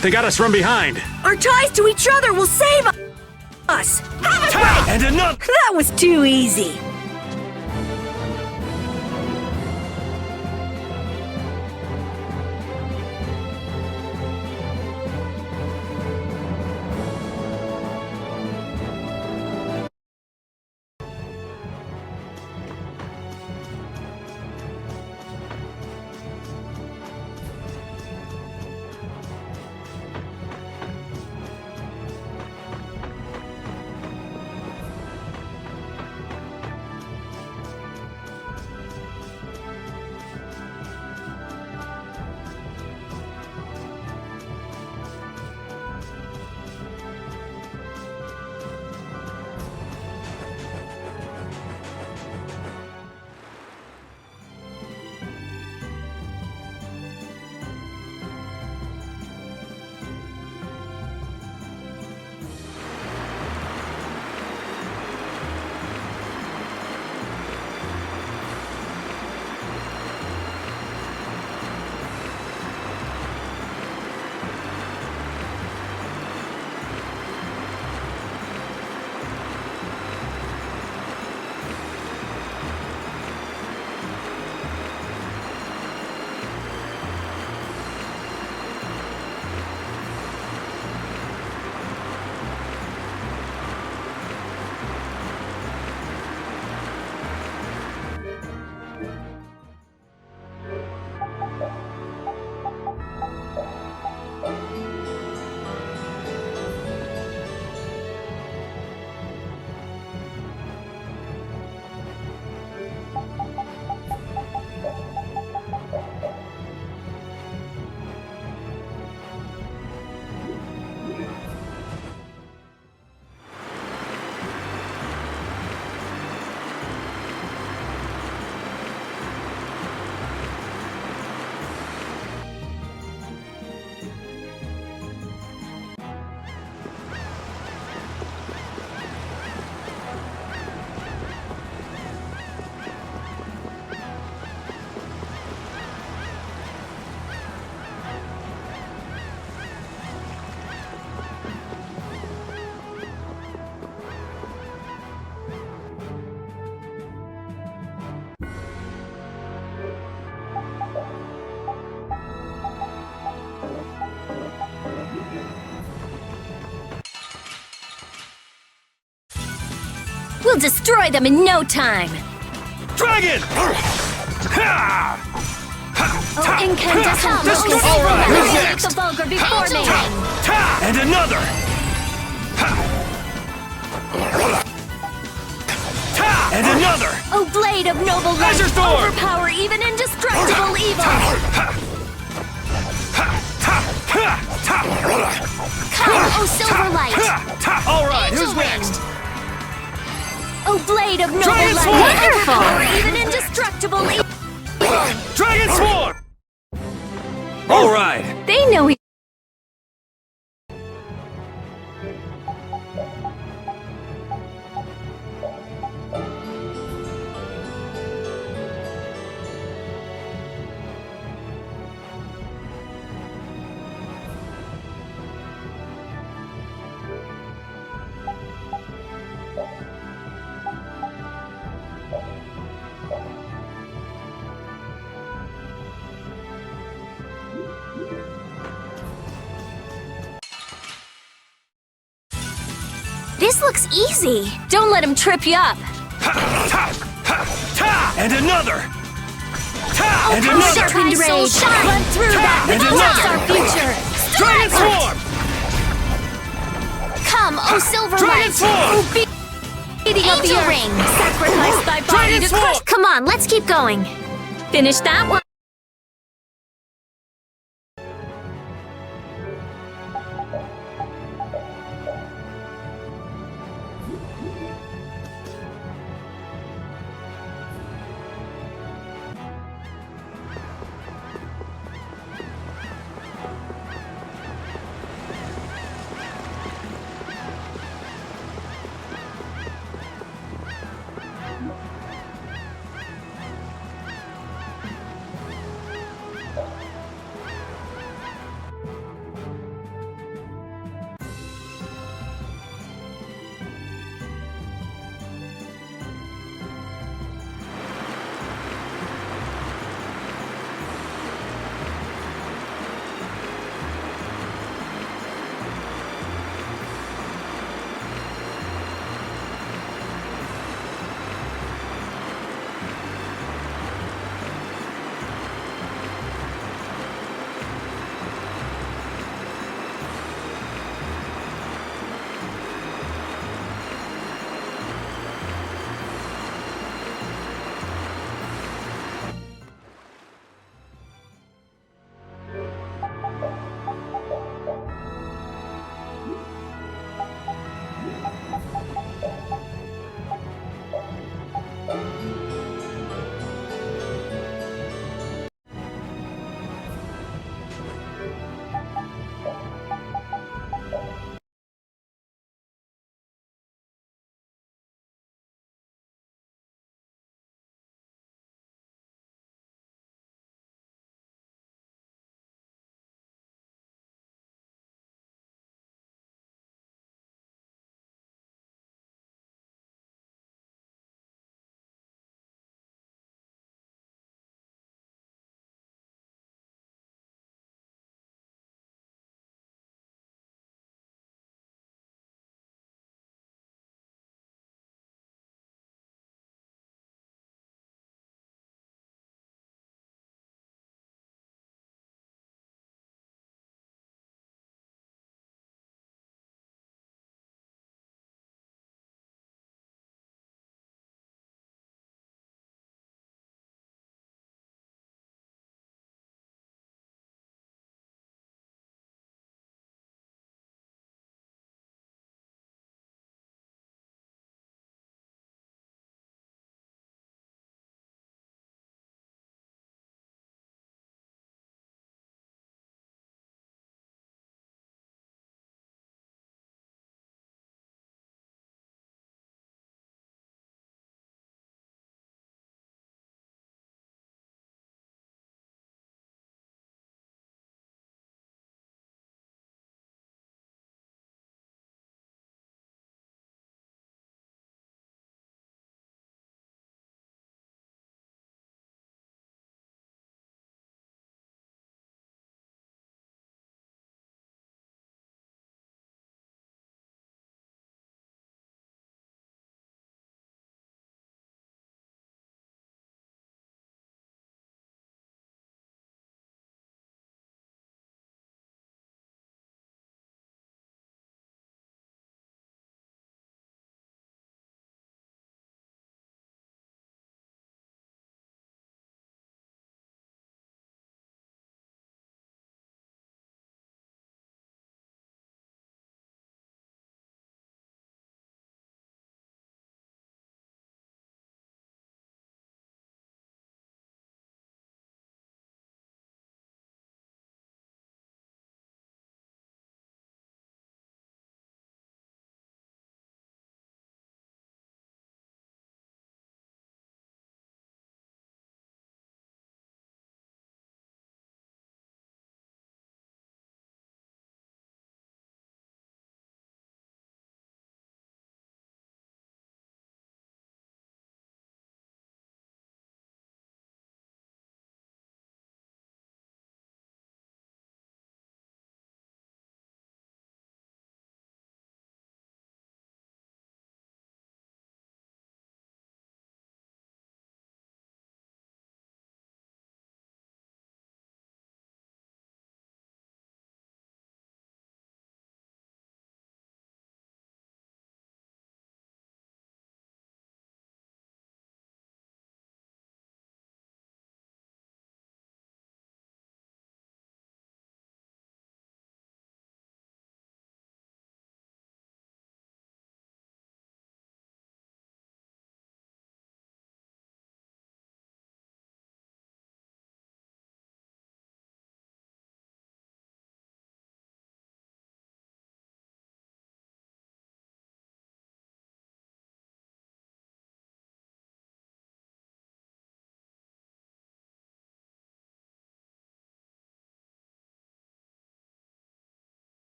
They got us from behind. Our ties to each other will save us! Have it back! And enough! That was too easy! We'll destroy them in no time! Dragon! Oh, incandescent locust! All right, who's Eliminate next? the vulgar before me! And another! And another! Oh, blade of noble light! Laser Storm! Overpower even indestructible evil! Come, oh silver light! All right, Angel who's wing. next? Oh, blade of noble Dragon light! Swarm! Overpower even indestructible evil! Dragon Swarm! All right! They know This looks easy. Don't let him trip you up. And another! And another! sharpened rage. Run through that. And That's another! our future. Dragon Swarm! Come, oh silver Dragon light. Swarm! Beating of the Angel earth. ring. Sacrifice thy body Dragon to Swarm! crush. Come on, let's keep going. Finish that one.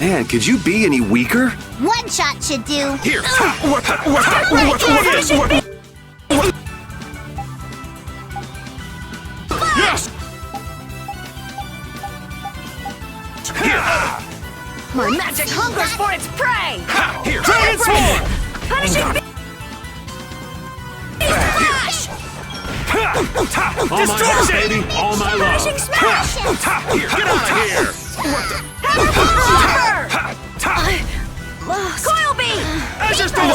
Man, could you be any weaker? One shot should do. Here! What? Yes! My magic hungers for its prey! Here! Transform! Punishing smash! All my love, baby! All my love! Punishing smash! Here, get out of here! What the? Coil beam! Azure Storm!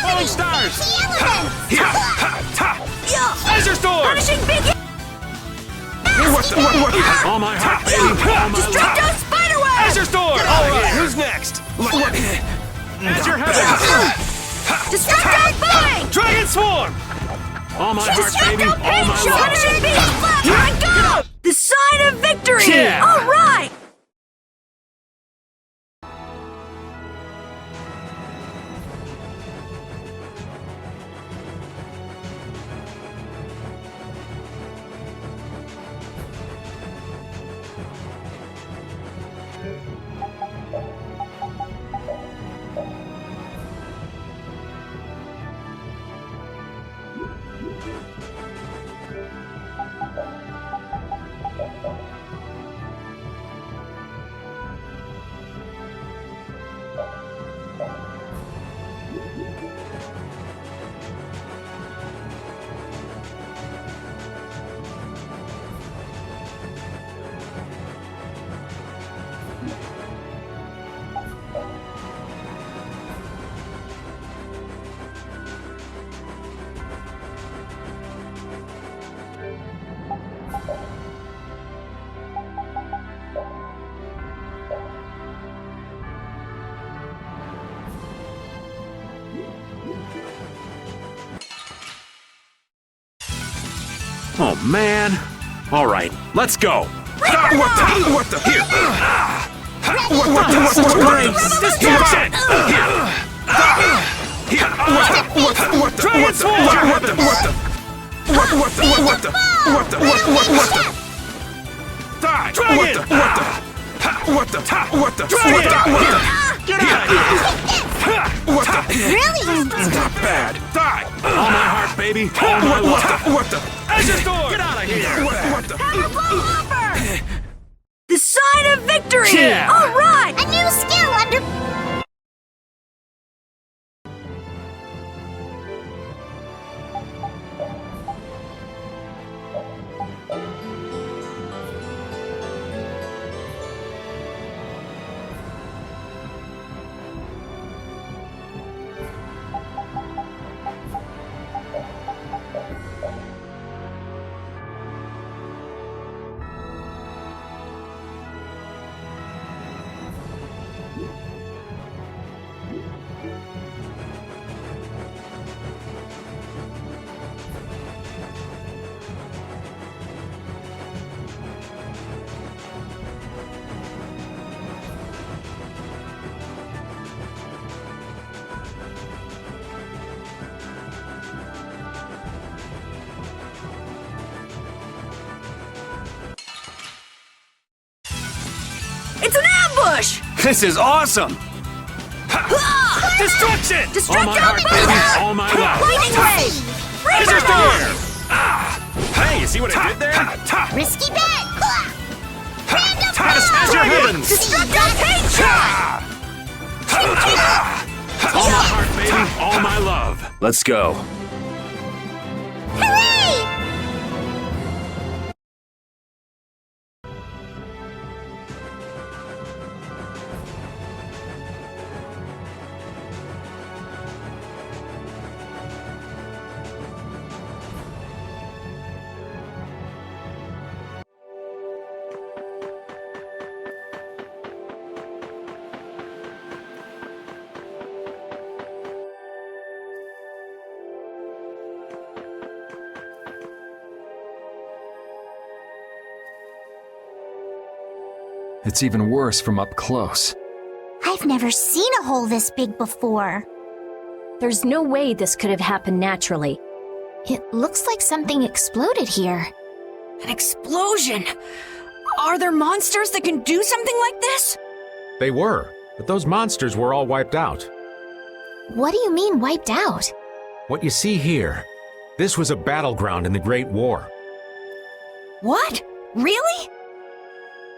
Falling stars! Here! Azure Storm! Punishing big What? All my heart, baby! All my Destructo love! Spiderweb! Azure Storm! Alright, who's next? Azure Heaven! Destructo Bowling! Dragon Swarm! All my heart, baby! Destructo All my Paint love! Punishing big Here I go! The sign of victory! Yeah. All right! Oh, man! Alright, let's go! What the? Here! What? Destruction! Here! What the? Dragon Swarm! What the? Die! Dragon! What the? Dragon! Get out of here! What the? Really? Not bad! Die! All my heart, baby! All my love! What the? Azure Storm! Get out of here! What the? The sign of victory! Yeah. All right! A new skill under... It's an ambush! This is awesome! Destruction! All my heart, baby! All my love! Lightning ray! Azure Storm! Hey, you see what I did there? Risky bet! Azure Heavens! Destructo Paint Shot! All my heart, baby! All my love! Let's go. Hooray! It's even worse from up close. I've never seen a hole this big before. There's no way this could have happened naturally. It looks like something exploded here. An explosion! Are there monsters that can do something like this? They were, But those monsters were all wiped out. What do you mean, wiped out? What you see here, this was a battleground in the Great War. What? Really?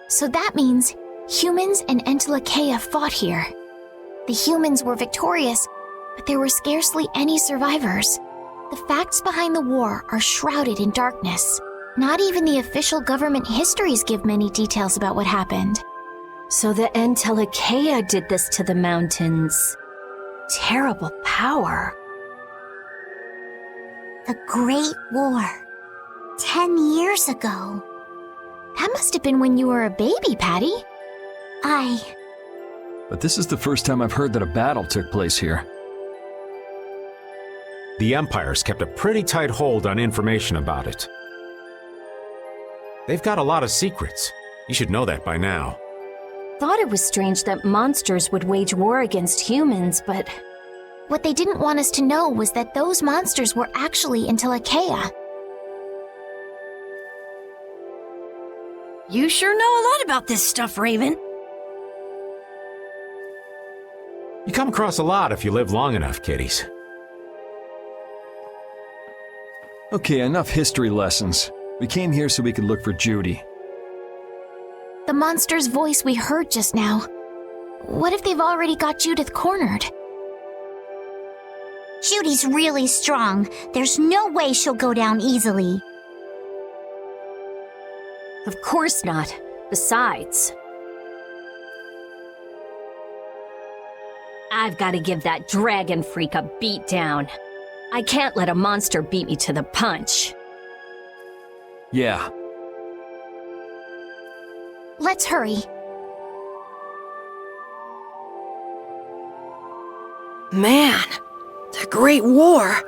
So that means humans and Entelekea fought here. The humans were victorious, but there were scarcely any survivors. The facts behind the war are shrouded in darkness. Not even the official government histories give many details about what happened. So the Entelekea did this to the mountains. Terrible power. The Great War. 10 years ago. That must have been when you were a baby, Patty. But this is the first time I've heard that a battle took place here. The Empire's kept a pretty tight hold on information about it. They've got a lot of secrets. You should know that by now. Thought it was strange that monsters would wage war against humans, but... What they didn't want us to know was that those monsters were actually Entelekea. You sure know a lot about this stuff, Raven. You come across a lot if you live long enough, kiddies. Okay, enough history lessons. We came here so we could look for Judy. The monster's voice we heard just now. What if they've already got Judith cornered? Judy's really strong. There's no way she'll go down easily. Of course not. Besides... I've got to give that dragon freak a beat down. I can't let a monster beat me to the punch. Yeah. Let's hurry. Man, the Great War.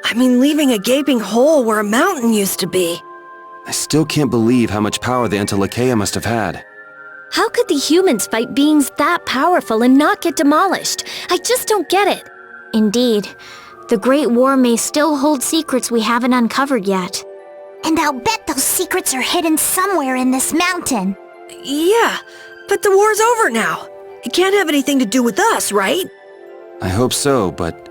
I mean, leaving a gaping hole where a mountain used to be. I still can't believe how much power the Entelekea must have had. How could the humans fight beings that powerful and not get demolished? I just don't get it. Indeed. The Great War may still hold secrets we haven't uncovered yet. And I'll bet those secrets are hidden somewhere in this mountain. Yeah, but the war's over now. It can't have anything to do with us, right? I hope so, but...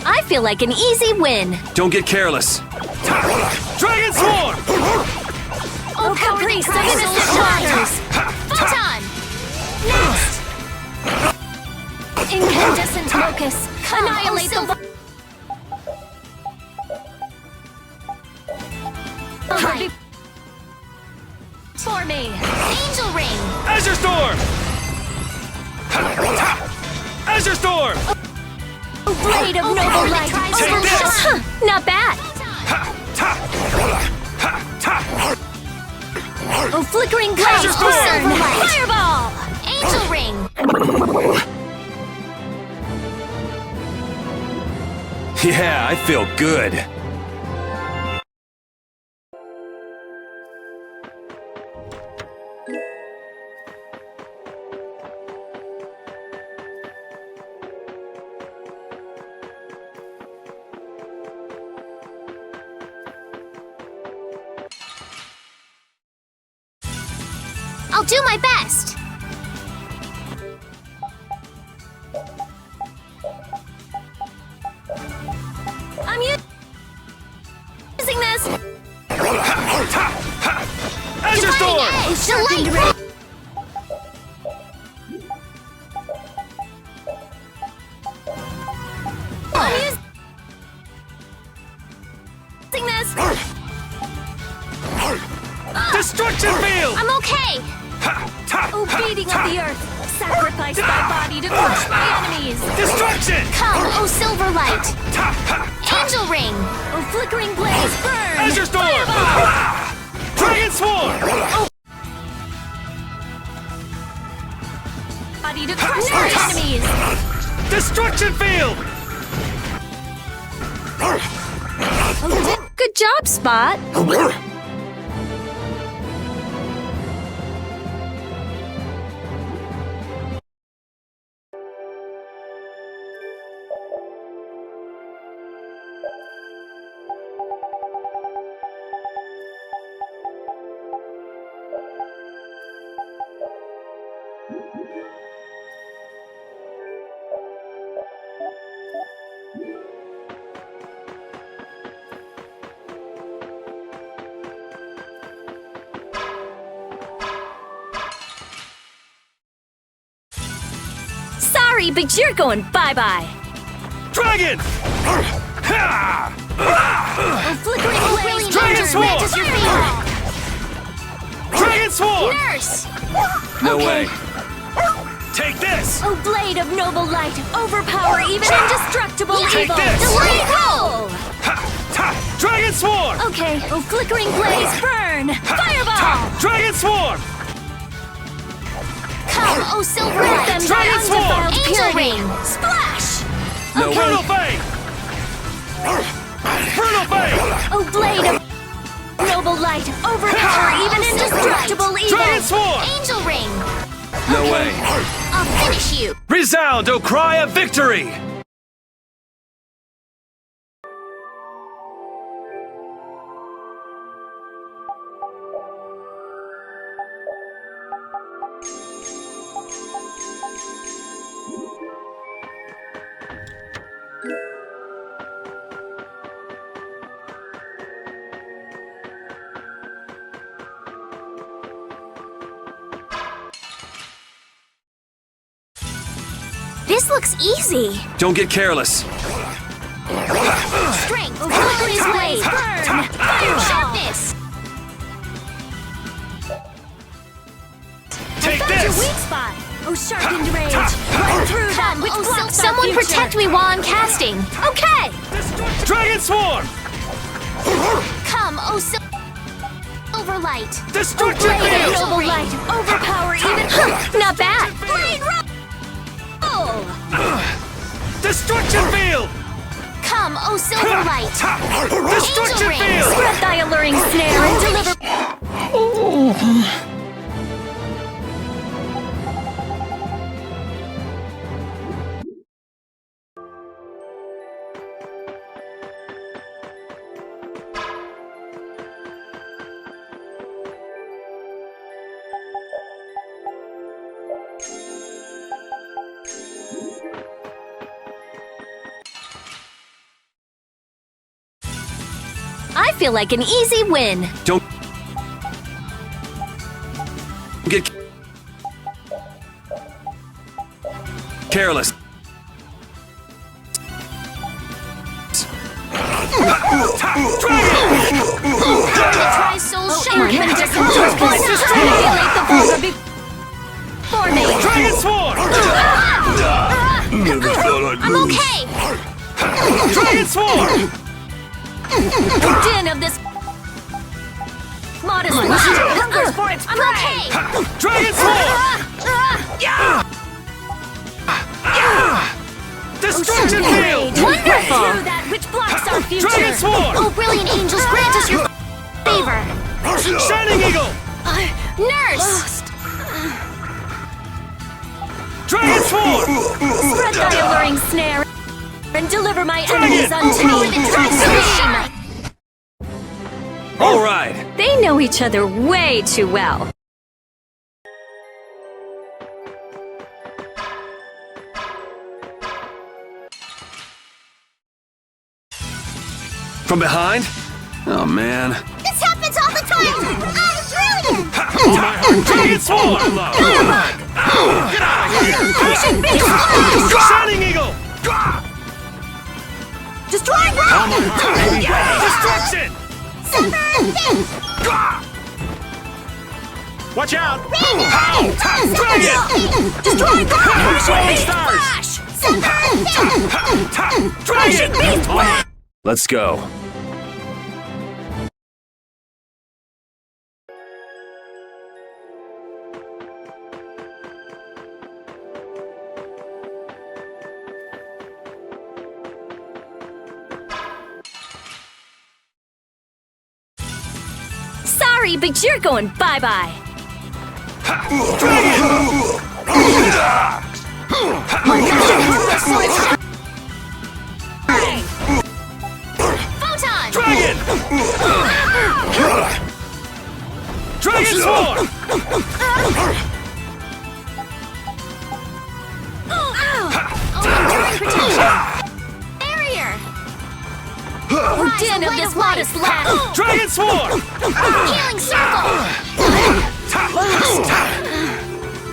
I feel like an easy win. Don't get careless. Dragon Swarm! Oh, Caprice, innocent waters! Photon! Next! Incandescent locus! Annihilate the... Light. For me! Angel Ring! Azure Storm! Azure Storm! Blade of Noble Light! Take this! Not bad! Oh, flickering glaze! Azure Storm! Fireball! Angel Ring! Yeah, I feel good. I'll do my best! I'm using this! Azure Storm! Delightful! I'm using this! Destruction Field! I'm okay! Oh, beating of the earth! Sacrifice my body to crush my enemies! Destruction! Come, oh Silver Light! Angel Ring! Oh, flickering blaze, burn! Azure Storm! Fireball! Dragon Swarm! Oh. Body to crush my enemies! Destruction field! Good job, Spot. Sorry, but you're going bye-bye. Dragon! Flickering blade! Dragon Sword! Dragon Sword! Nurse! No way. Take this! Oh, blade of noble light, overpower even indestructible Take evil. this! Delay roll! Dragon Swarm! Okay, oh, flickering blaze, burn! Fireball! Dragon Swarm! Come, oh silver light! Them Dragon by Swarm! undefiled Angel purity. ring! Splash! No Okay. Brutal Fang! Brutal Fang! Oh, blade of noble light, overpower even indestructible evil. Dragon Swarm! Angel ring! No way. I'll finish you! Resound, O cry of victory! This looks easy. Don't get careless. Strength! Flickering blade! Burn! Fire sharpness! Take Found your this! weak spot. Oh, sharpened rage. Run through that which blocks our Someone future. protect me while I'm casting. Okay. Dragon Swarm! Come, oh silver light! Destruction Blade of field! noble light, overpower even. Not bad. Blade roll. Destruction field! Come, oh silver light! Destruction Angel field! Spread thy alluring snare and deliver. I feel like an easy win. Don't get careless. Try soul sharing! Manifest annihilate the vulva before me. Dragon Swarm! Never thought I'd I'm lose. okay! Dragon Swarm! The din of this modest land hungers for its I'm prey. okay! Dragon Swarm! Destruction field! Wonderful! Through that which blocks our future. Dragon Swarm! Oh, brilliant angels, grant us your favor! Shining Eagle! Nurse! Dragon Swarm! Spread thy alluring snare and deliver my enemies unto me. All right. They know each other way too well. From behind? Oh man. This happens all the time! I'm brilliant! Dragon Swarm! Get out of here! Shining Eagle! Destroy rock! Destruction! Watch out! Dragon! Destroy rock! Shooting stars! Dragon! Let's go. sorry, but you're going bye-bye. Photon! Dragon! Dragon Swarm! Barrier! Din of this modest lad! Dragon Swarm! Healing circle!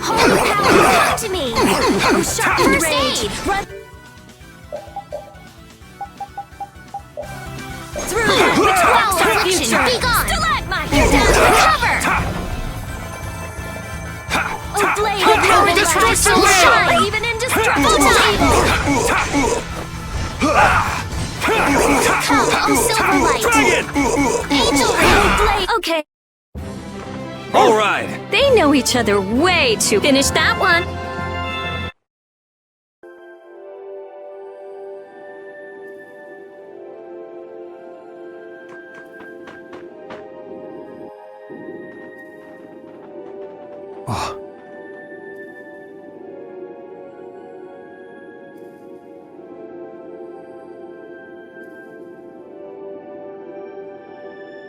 Holy power, come to me! Sharp First rage! aid! Run through which blocks our affliction, future! be gone! Stalagmite! You're down to recover! Oh, blade of ruin! Destruction So Wheel! sharp, even indestructible! Come, oh Silverlight! Dragon! Angel Ring! Blade. Okay, All right. they know each other way too. Finish that one.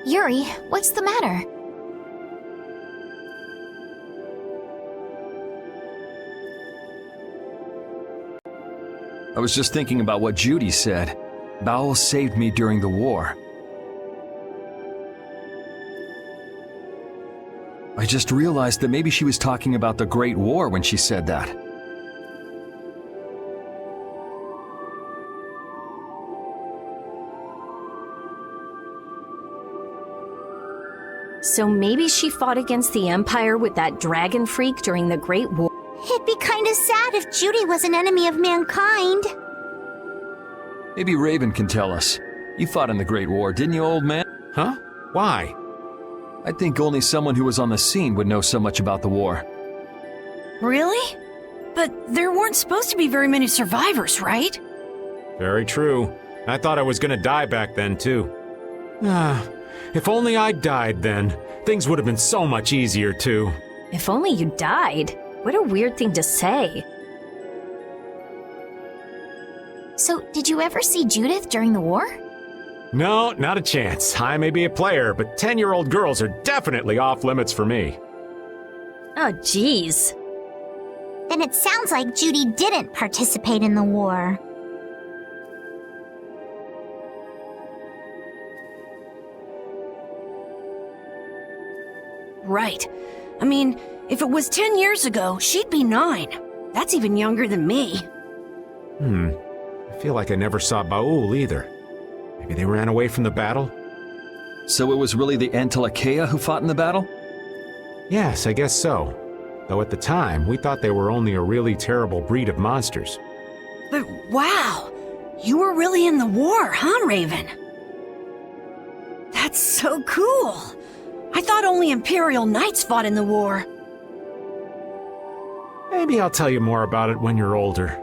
Yuri, what's the matter? I was just thinking about what Judy said. Bowel saved me during the war. I just realized that maybe she was talking about the Great War when she said that. So maybe she fought against the Empire with that dragon freak during the Great War. It'd be kinda sad if Judy was an enemy of mankind. Maybe Raven can tell us. You fought in the Great War, didn't you, old man? Huh? Why? I think only someone who was on the scene would know so much about the war. Really? But there weren't supposed to be very many survivors, right? Very true. I thought I was gonna die back then, too. If only I died then. Things would have been so much easier, too. If only you died. What a weird thing to say. So, did you ever see Judith during the war? No, not a chance. I may be a player, but 10-year-old girls are definitely off limits for me. Oh, jeez. Then it sounds like Judy didn't participate in the war. Right. I mean, if it was 10 years ago, she'd be 9. That's even younger than me. I feel like I never saw Baul either. Maybe they ran away from the battle? So it was really the Antilocheia who fought in the battle? Yes, I guess so. Though at the time, we thought they were only a really terrible breed of monsters. But wow, you were really in the war, huh, Raven? That's so cool. I thought only Imperial Knights fought in the war. Maybe I'll tell you more about it when you're older.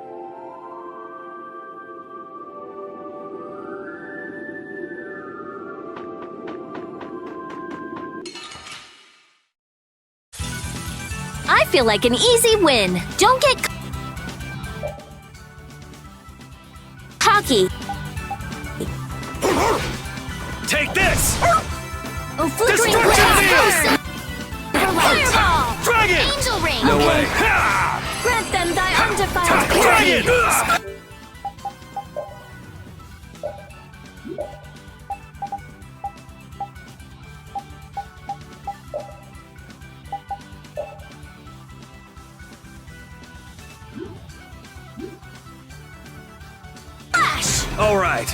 I feel like an easy win. Don't get cocky. Take this! Oh, flickering Destruction blades! Fireball! Dragon! Angel Ring! No way. Grant them thy undefiled Dragon! purity! All right.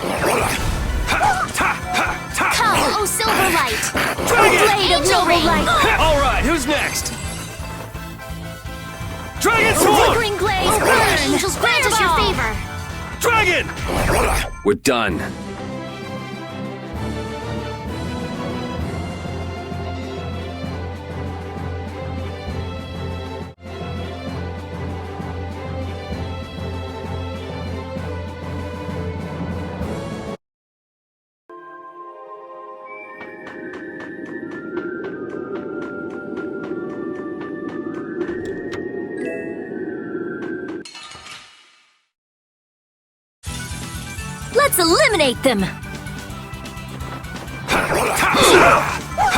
Come, oh Silverlight! Dragon! Blade of noble light! All right, who's next? Dragon Flickering Sword! blades Good burn! angels grant us your Fireball! favor! Dragon! We're done. eliminate them!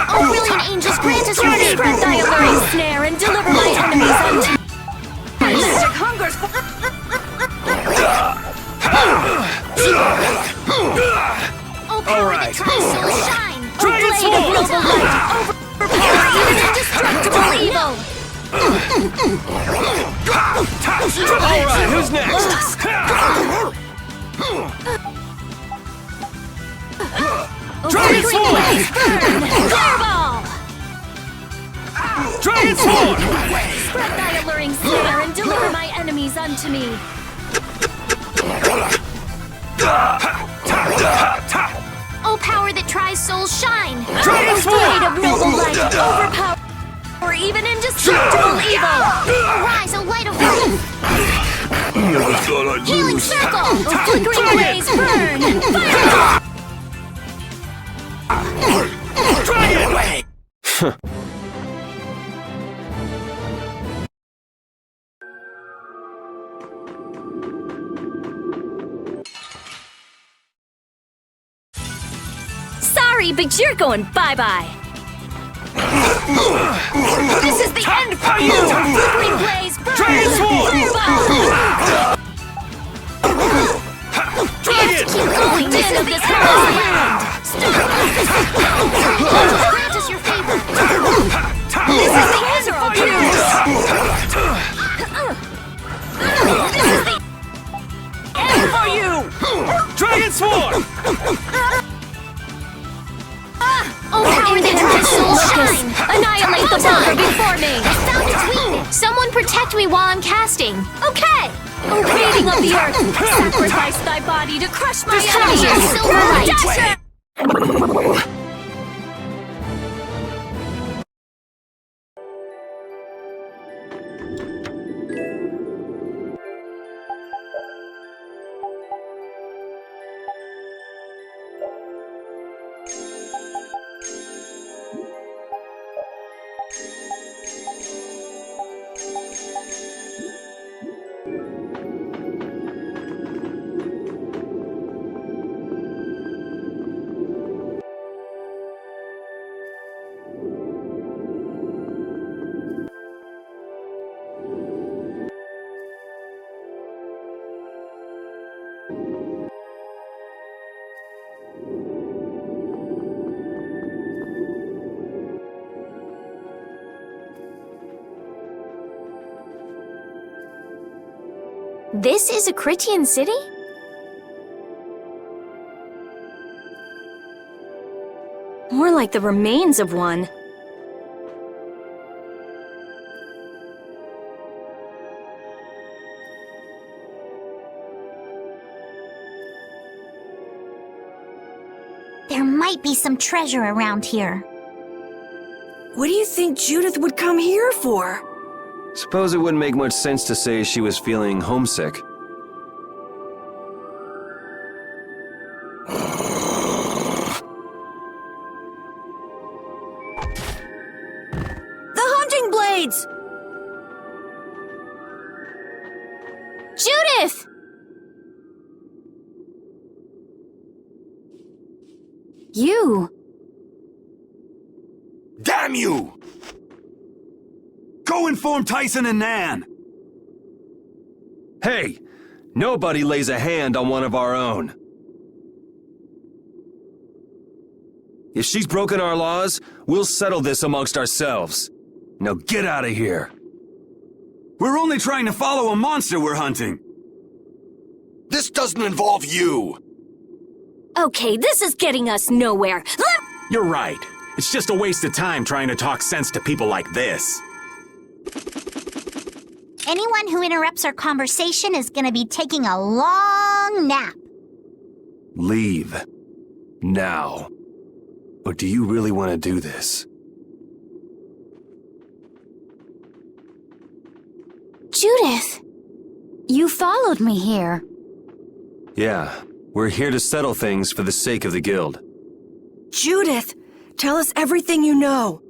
Oh, brilliant angels, grant us your favor! Spread thy alluring snare and deliver my enemies unto my Magic hungers for... Oh, power that tries so shine! blade of noble light, overpower even indestructible evil! Alright, who's next? Transform! Fireball! Transform! Spread thy alluring snare and deliver my enemies unto me! Oh, power that tries souls shine! Blade of noble light, overpower or even indestructible evil! Arise, O light of life! Never thought I'd Healing lose. circle! Flickering blaze, burn! Fire! Sorry, but you're going bye-bye. This is the end for you! Flickering blaze, burn! Transform! Fireball! Keep going! This is this helpless land! Grant us your favor! This is the end for you! This is the end for you! Transform! Oh, power that tries souls shine! Annihilate the burger before me! I found its weakness! Someone protect me while I'm casting! Okay! O creating of the earth, sacrifice thy body to crush my Touch your enemies! silver light! Dasher! This is a Critian city? More like the remains of one. There might be some treasure around here. What do you think Judith would come here for? Suppose it wouldn't make much sense to say she was feeling homesick. The hunting blades! Judith! You! Damn you! Go inform Tyson and Nan! Hey! Nobody lays a hand on one of our own. If she's broken our laws, we'll settle this amongst ourselves. Now get out of here. We're only trying to follow a monster we're hunting. This doesn't involve you. Okay, this is getting us nowhere. You're right. It's just a waste of time trying to talk sense to people like this. Anyone who interrupts our conversation is gonna be taking a long nap. Leave. Now. Or do you really want to do this? Judith! You followed me here. Yeah, we're here to settle things for the sake of the guild. Judith! Tell us everything you know.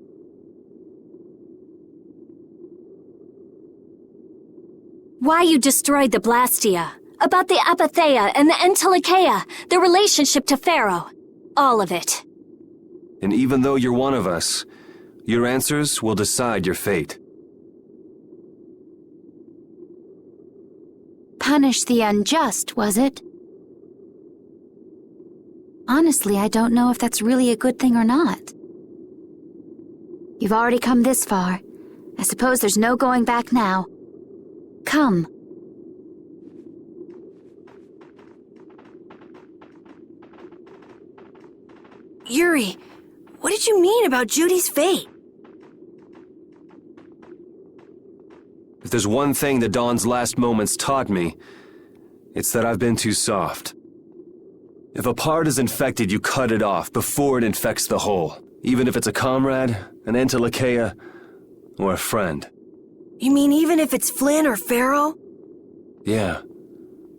Why you destroyed the Blastia? About the Apatheia and the Entelikeia, their relationship to Pharaoh. All of it. And even though you're one of us, your answers will decide your fate. Punish the unjust, was it? Honestly, I don't know if that's really a good thing or not. You've already come this far. I suppose there's no going back now. Come. Yuri, what did you mean about Judy's fate? If there's one thing the Dawn's last moments taught me, it's that I've been too soft. If a part is infected, you cut it off before it infects the whole. Even if it's a comrade, an Entelikeia, or a friend. You mean even if it's Flynn or Pharaoh? Yeah.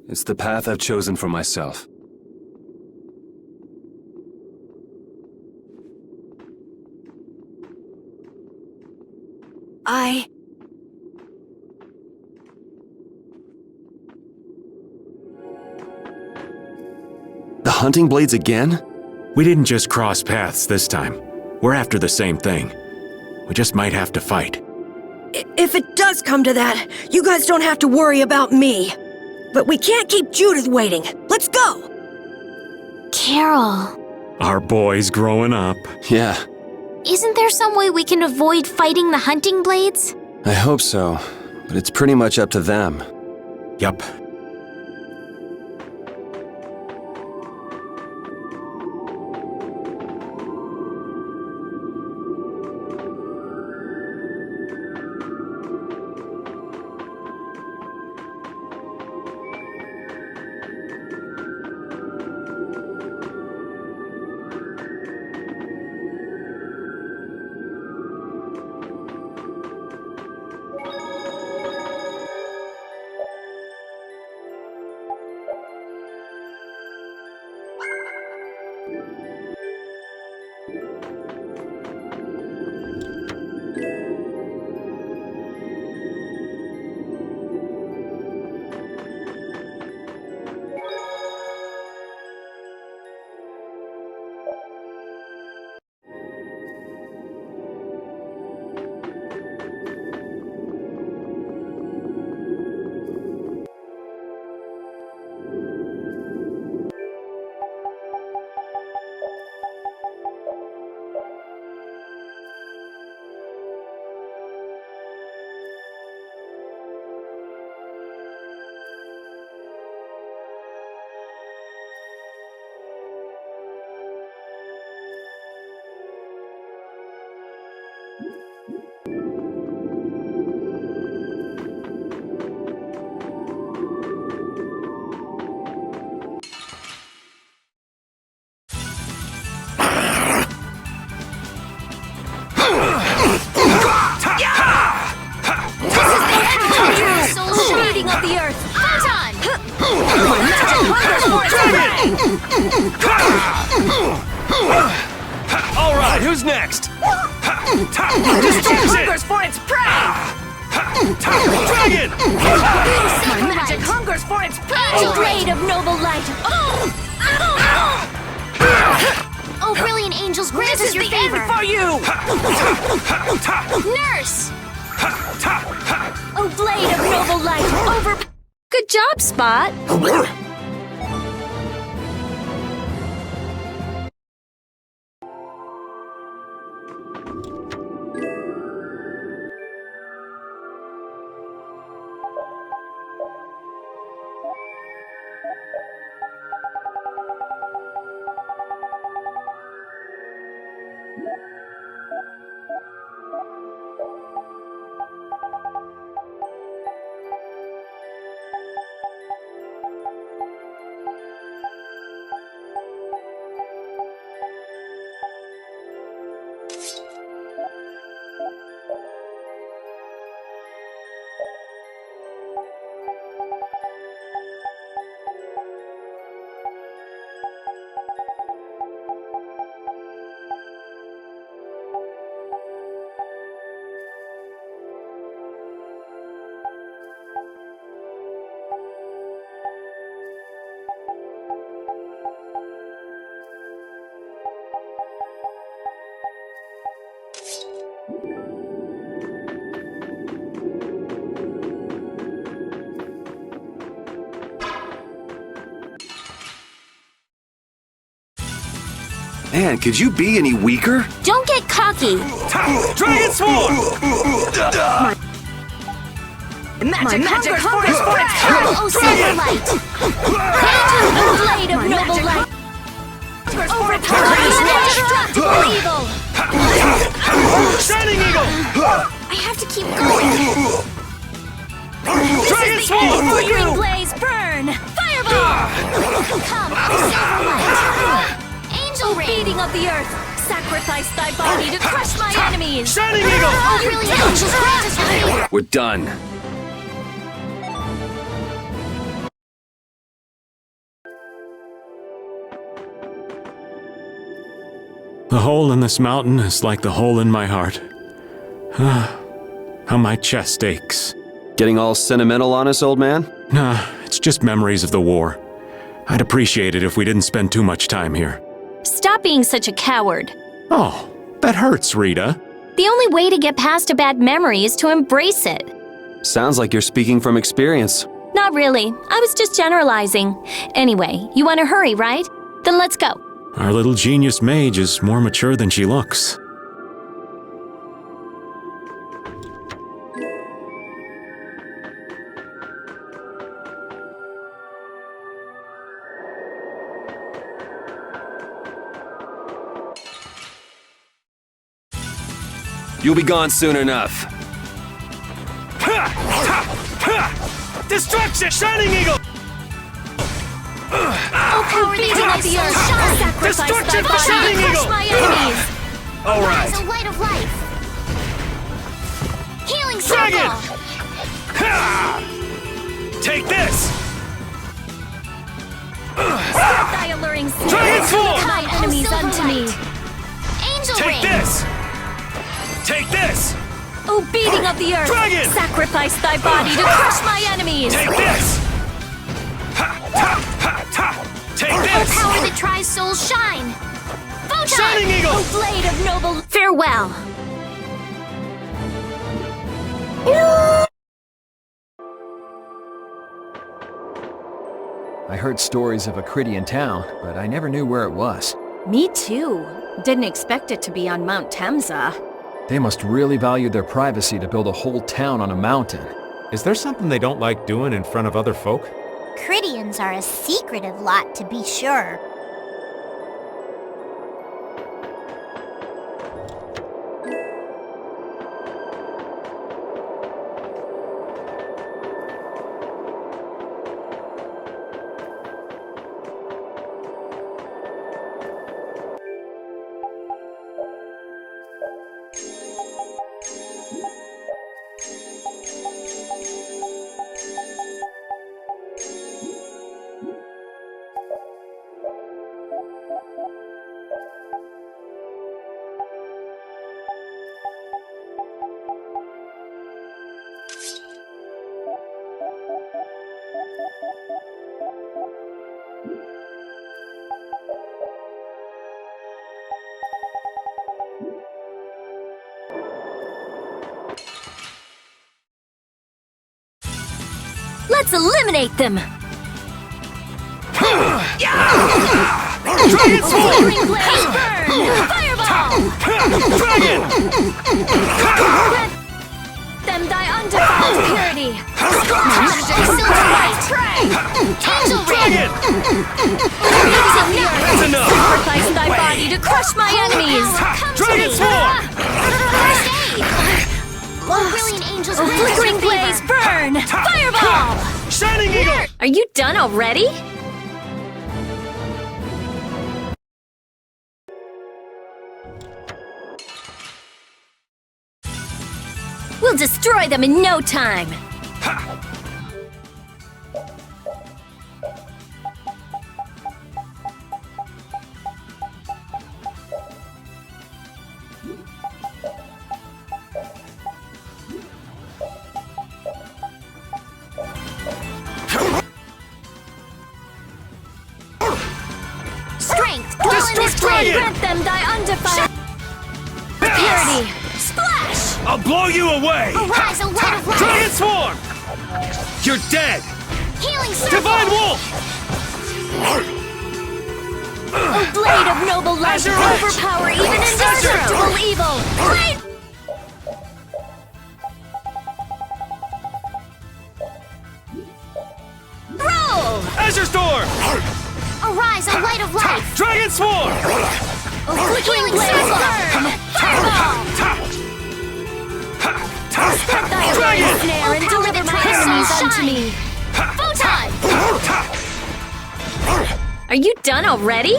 It's the path I've chosen for myself. The hunting blades again? We didn't just cross paths this time. We're after the same thing. We just might have to fight. If it does come to that, you guys don't have to worry about me. But we can't keep Judith waiting. Let's go! Carol, Our boy's growing up. Yeah, isn't there some way we can avoid fighting the hunting blades? I hope so. But it's pretty much up to them. Yup. Shooting of the earth! Photon! All right, who's next? Hungers for its prey! Dragon! My magic hungers for its prey! Blade of noble light! Oh, brilliant angels, grant us your favor. For you! Nurse! Oh, blade of noble light! Over... Good job, Spot! Man, could you be any weaker? Don't get cocky. Dragon Swarm! Magic hunger for its Oh, Silverlight! Angel blade of noble light! Overpowering indestructible evil! Shining Eagle! I have to keep going. Dragon Swarm for Green you! blaze burn! Fireball! Come, Silverlight! Angel Ring! Beating of the earth! Sacrifice thy body to crush my enemies! Shining Eagle! Oh, brilliant angels grant us favor! We're done. The hole in this mountain is like the hole in my heart. How my chest aches. Getting all sentimental on us, old man? Nah, it's just memories of the war. I'd appreciate it if we didn't spend too much time here. Stop being such a coward. Oh, that hurts, Rita. The only way to get past a bad memory is to embrace it. Sounds like you're speaking from experience. Not really. I was just generalizing. Anyway, you want to hurry, right? Then let's go. Our little genius mage is more mature than she looks. You'll be gone soon enough. Destruction! Shining Eagle! Oh, beating of the earth! Sacrifice thy body Shining to crush Eagle! my enemies! All right. Rise, a light of life. Healing Dragon! circle. Ha! Take this! Set thy alluring snare! Dragon Swarm! My enemies Oh, unto me! Angel Take Ring. this! Take this! Oh, beating of the earth! Dragon! Sacrifice thy body to crush my enemies! Take this! Ha! Ta! Ha! Ta! Take A this! power that tries souls shine. Photon. Shining Eagle! Oh, blade of noble... Farewell. I heard stories of a Cridian town, but I never knew where it was. Me too. Didn't expect it to be on Mount Temza. They must really value their privacy to build a whole town on a mountain. Is there something they don't like doing in front of other folk? Cridians are a secretive lot, to be sure. Let's eliminate them! Dragon Swarm! Green blaze burn! Fireball! Dragon! Grant them thy undefiled purity! Silverlight. Angel Ring. Dragon! That's enough! Sacrifice thy body to crush my enemies! Dragon Swarm! First aid. Oh, brilliant angels grant us Flickering favor. blaze burn! Fireball! Shining Eagle! Are you done already? We'll destroy them in no time! Strength. Dwell in this Dragon. blade. Grant them thy undefiled purity! Splash! I'll blow you away! Arise, a light of life. Dragon Swarm! You're dead! Healing circle. Divine Wolf! A blade of noble light, overpower even indestructible evil! Blade! Roll! Azure Storm! Arise, a light of life! Dragon Swarm! A flickering blade of burn! Fireball! Cut thy iron snare and deliver my enemies unto me! Photon! Are you done already?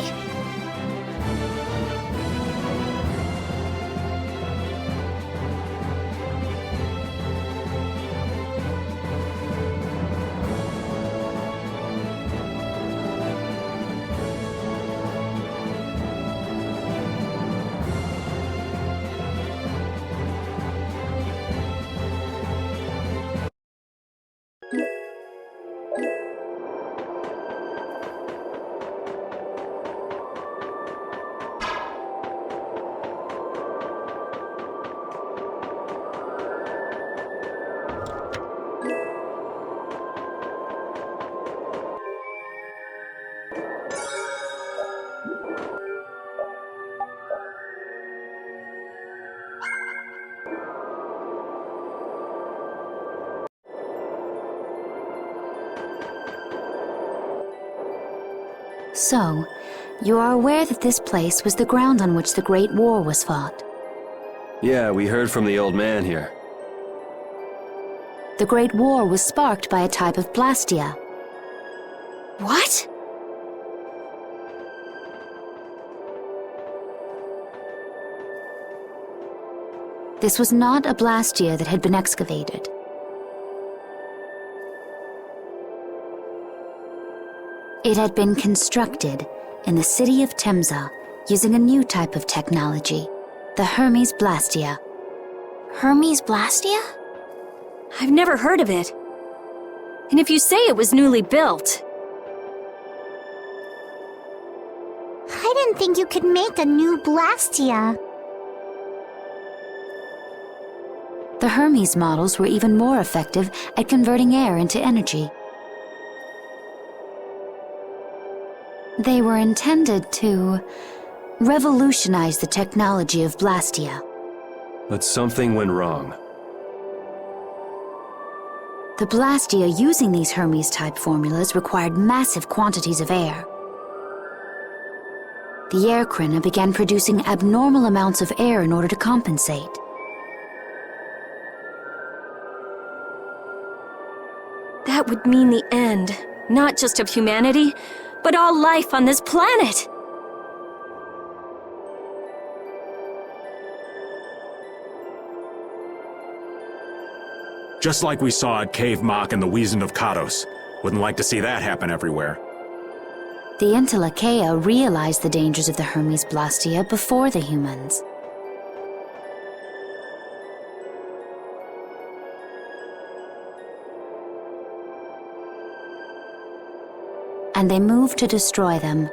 So, you are aware that this place was the ground on which the Great War was fought. Yeah, we heard from the old man here. The Great War was sparked by a type of Blastia. What? This was not a Blastia that had been excavated. It had been constructed in the city of Temza using a new type of technology, the Hermes Blastia. Hermes Blastia? I've never heard of it. And if you say it was newly built... I didn't think you could make a new Blastia. The Hermes models were even more effective at converting air into energy. They were intended to revolutionize the technology of Blastia. But something went wrong. The Blastia using these Hermes-type formulas required massive quantities of air. The air Krina began producing abnormal amounts of air in order to compensate. That would mean the end, not just of humanity, but all life on this planet! Just like we saw at Cave Mach and the Wiesen of Kados. Wouldn't like to see that happen everywhere. The Intellicheia realized the dangers of the Hermes Blastia before the humans. And they moved to destroy them.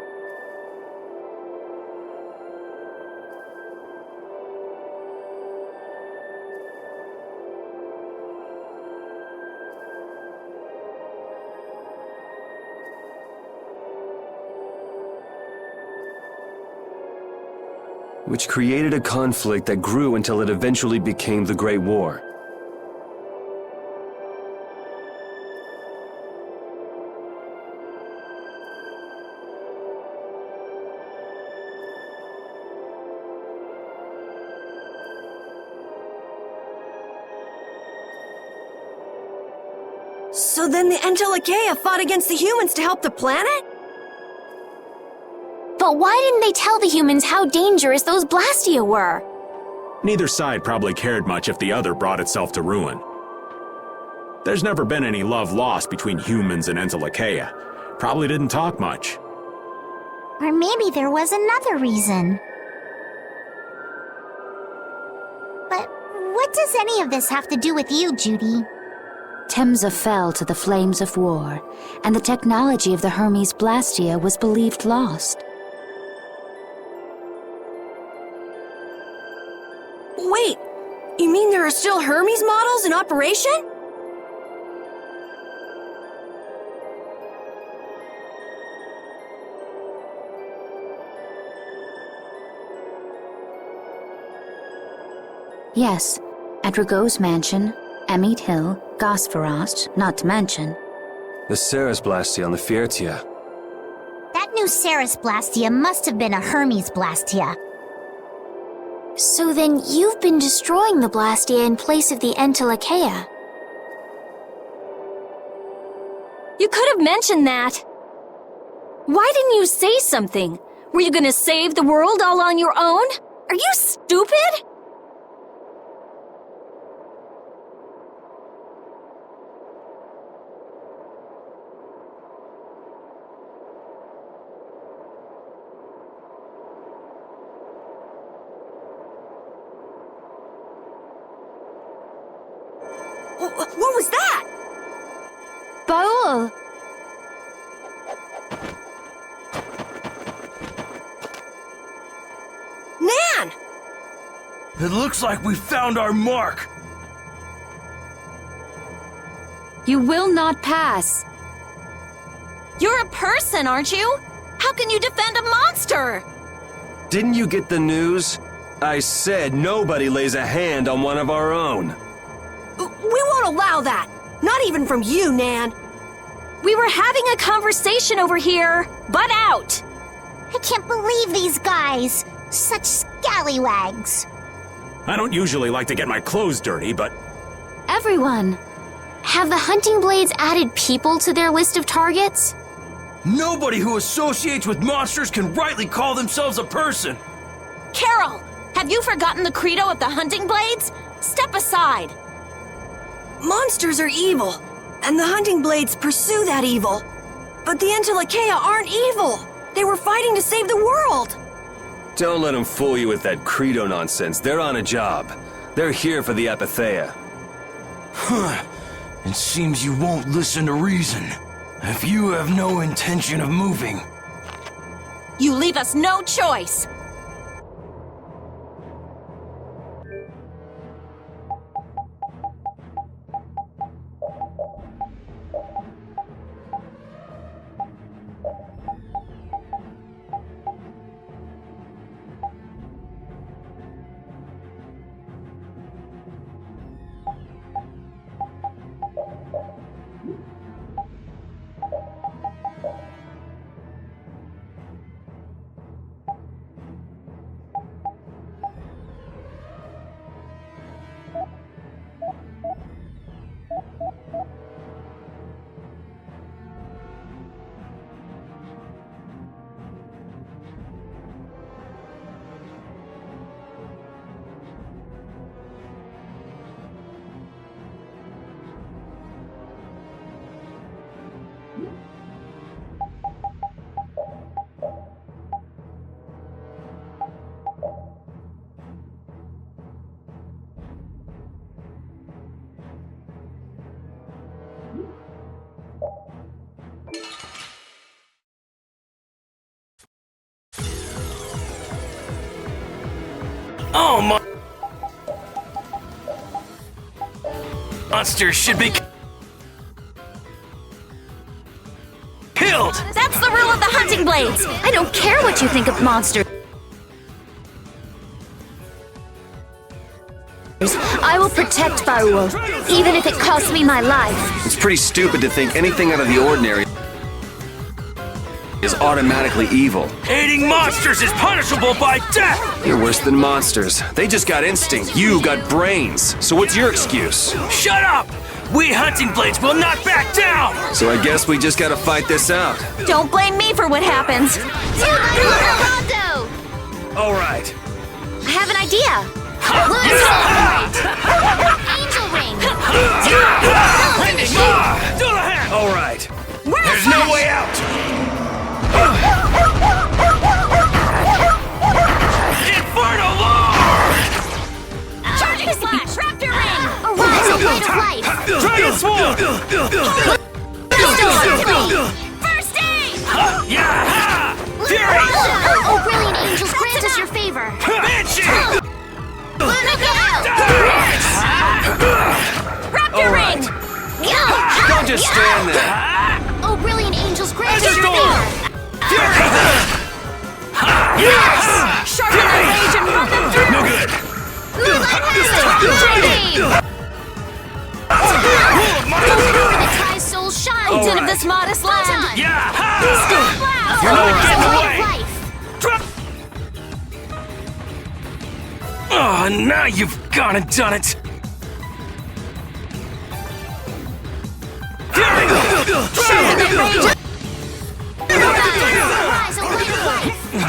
Which created a conflict that grew until it eventually became the Great War. So then the Intellicheia fought against the humans to help the planet? But why didn't they tell the humans how dangerous those Blastia were? Neither side probably cared much if the other brought itself to ruin. There's never been any love lost between humans and Intellicheia. Probably didn't talk much. Or maybe there was another reason. But what does any of this have to do with you, Judy? Temza fell to the flames of war, and the technology of the Hermes Blastia was believed lost. Wait, you mean there are still Hermes models in operation? Yes, at Rago's mansion, Emmett Hill, Gosferost, not to mention. The Ceres Blastia on the Fiertia. That new Ceres Blastia must have been a Hermes Blastia. So then you've been destroying the Blastia in place of the Entelekea. You could have mentioned that. Why didn't you say something? Were you gonna save the world all on your own? Are you stupid? What was that? Baul! Nan! It looks like we found our mark. You will not pass. You're a person, aren't you? How can you defend a monster? Didn't you get the news? I said nobody lays a hand on one of our own. We won't allow that. Not even from you, Nan. We were having a conversation over here. Butt out! I can't believe these guys. Such scallywags. I don't usually like to get my clothes dirty, but... Everyone! Have the hunting blades added people to their list of targets? Nobody who associates with monsters can rightly call themselves a person. Carol, have you forgotten the credo of the hunting blades? Step aside. Monsters are evil, and the hunting blades pursue that evil. But the Entelekea aren't evil. They were fighting to save the world. Don't let them fool you with that credo nonsense. They're on a job. They're here for the Apatheia. It seems you won't listen to reason. If you have no intention of moving... You leave us no choice. Oh my... Monsters should be... killed! That's the rule of the hunting blades. I don't care what you think of monsters. I will protect Baul, even if it costs me my life. It's pretty stupid to think anything out of the ordinary is automatically evil. Aiding monsters is punishable by death! You're worse than monsters. They just got instinct. You got brains. So what's your excuse? Shut up! We hunting blades will not back down! So I guess we just gotta fight this out. Don't blame me for what happens. All right. I have an idea. Angel ring! Do the hand! All right. There's no way out! Inferno Lord! Charging slash, raptor ring! Arise, a light of life! Dragon Swarm! First aid! Yeah! Fury! Oh, brilliant angels, grant us your favor! Banshee! Raptor ring! Don't just stand there. Oh, brilliant angels, grant us your favor! Yes! Sharpen the rage and run them through! No good! Soul shine! Captain of this modest land! Yeah! Stone blast! You're not getting away! Oh, now you've gone and done it!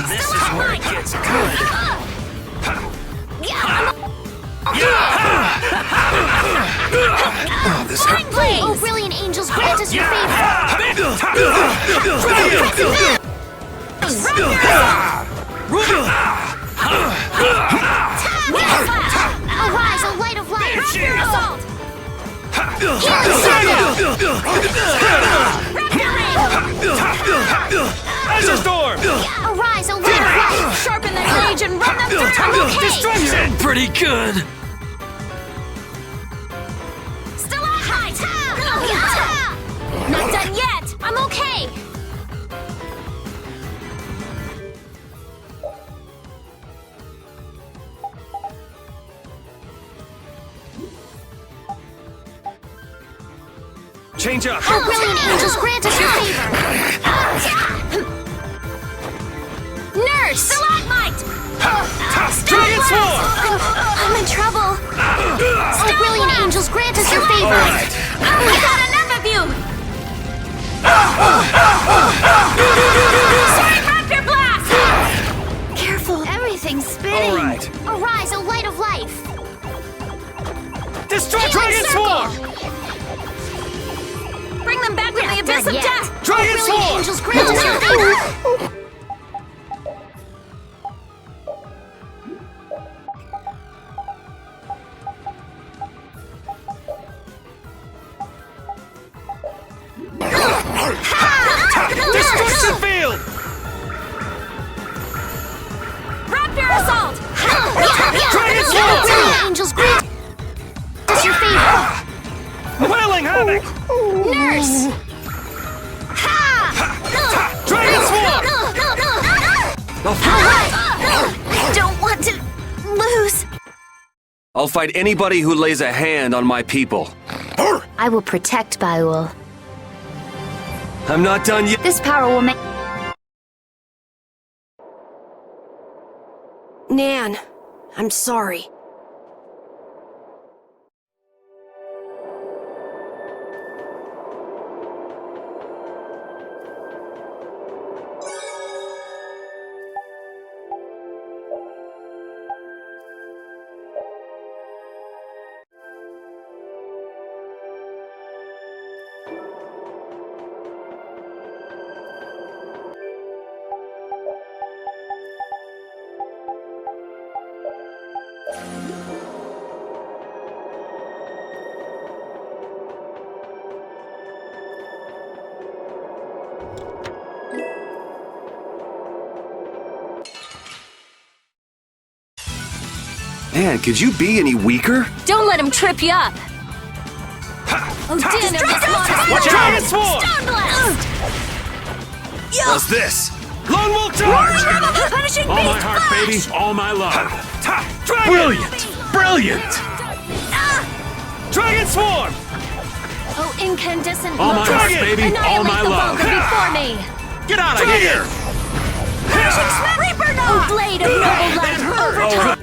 This is where it gets good. Oh, this hurt. Oh, brilliant angels, grant us your favor! Arise, O light of light! Assault! As a storm! Arise, O light of light! Sharpen that rage and run them through! Okay. Destruction! Pretty good! Not done yet! I'm okay! Change up! Oh, brilliant angels, grant us your favor! Nurse! Stalagmite! Dragon Swarm! I'm in trouble! Oh, brilliant angels, grant us your favor! I got enough of you! Sword Raptor Blast! Careful, everything's spinning! All right. Arise, O light of life! Destroy Dragon Swarm! Bring them back from the abyss of death! Dragon Brilliant Swarm! angels, grant us your favor! Destruction Field! Raptor Assault! Dragon Swarm! Brilliant angels, grant us your favor! Wailing Havoc! Nurse! Dragon Swarm! I don't want to lose. I'll fight anybody who lays a hand on my people. I will protect Baul. I'm not done yet. This power will make... Nan, I'm sorry. Man, could you be any weaker? Don't let him trip you up. Oh, Din of this modest Watch out! land. Swarm! Stone blast! What's this? Lone Wolf Charge! Punishing All my beast heart, flash! baby. All my love. Brilliant! Brilliant! Dragon Swarm! Oh, incandescent All my heart, lotus. baby. Annihilate All my the love. vulgar before me. Get out of here! Reaper Oh, Knot! blade of noble light. Overtime.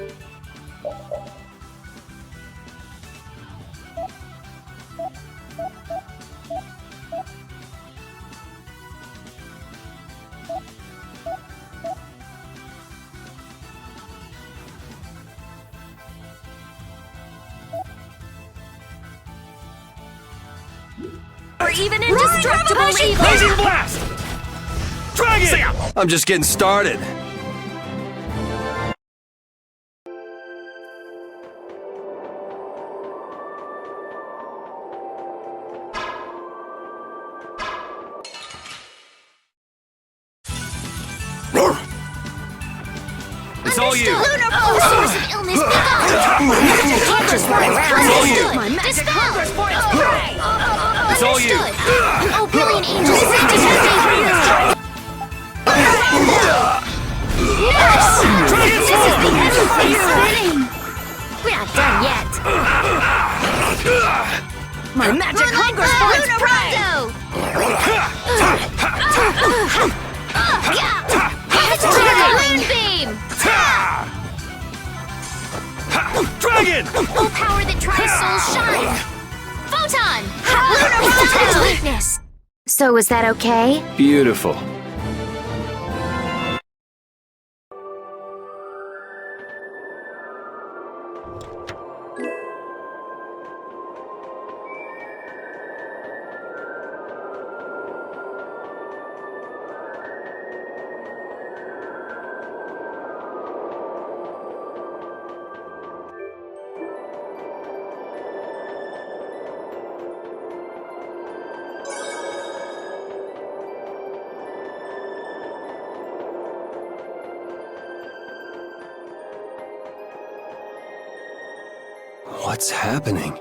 Or even indestructible evil. Blazing Blast! Dragon! I'm just getting started. It's all you. Lunar Pool, source of illness, be gone! It's all you. Dispel! It's all you. Oh, brilliant angels, grant us your favor! Nurse! This is the end of spinning! done yet. My magic hungers for its prey! Moonbeam! Dragon! Full power that tries souls shine! Photon! Lunar weakness! So is that okay? Beautiful. What's happening?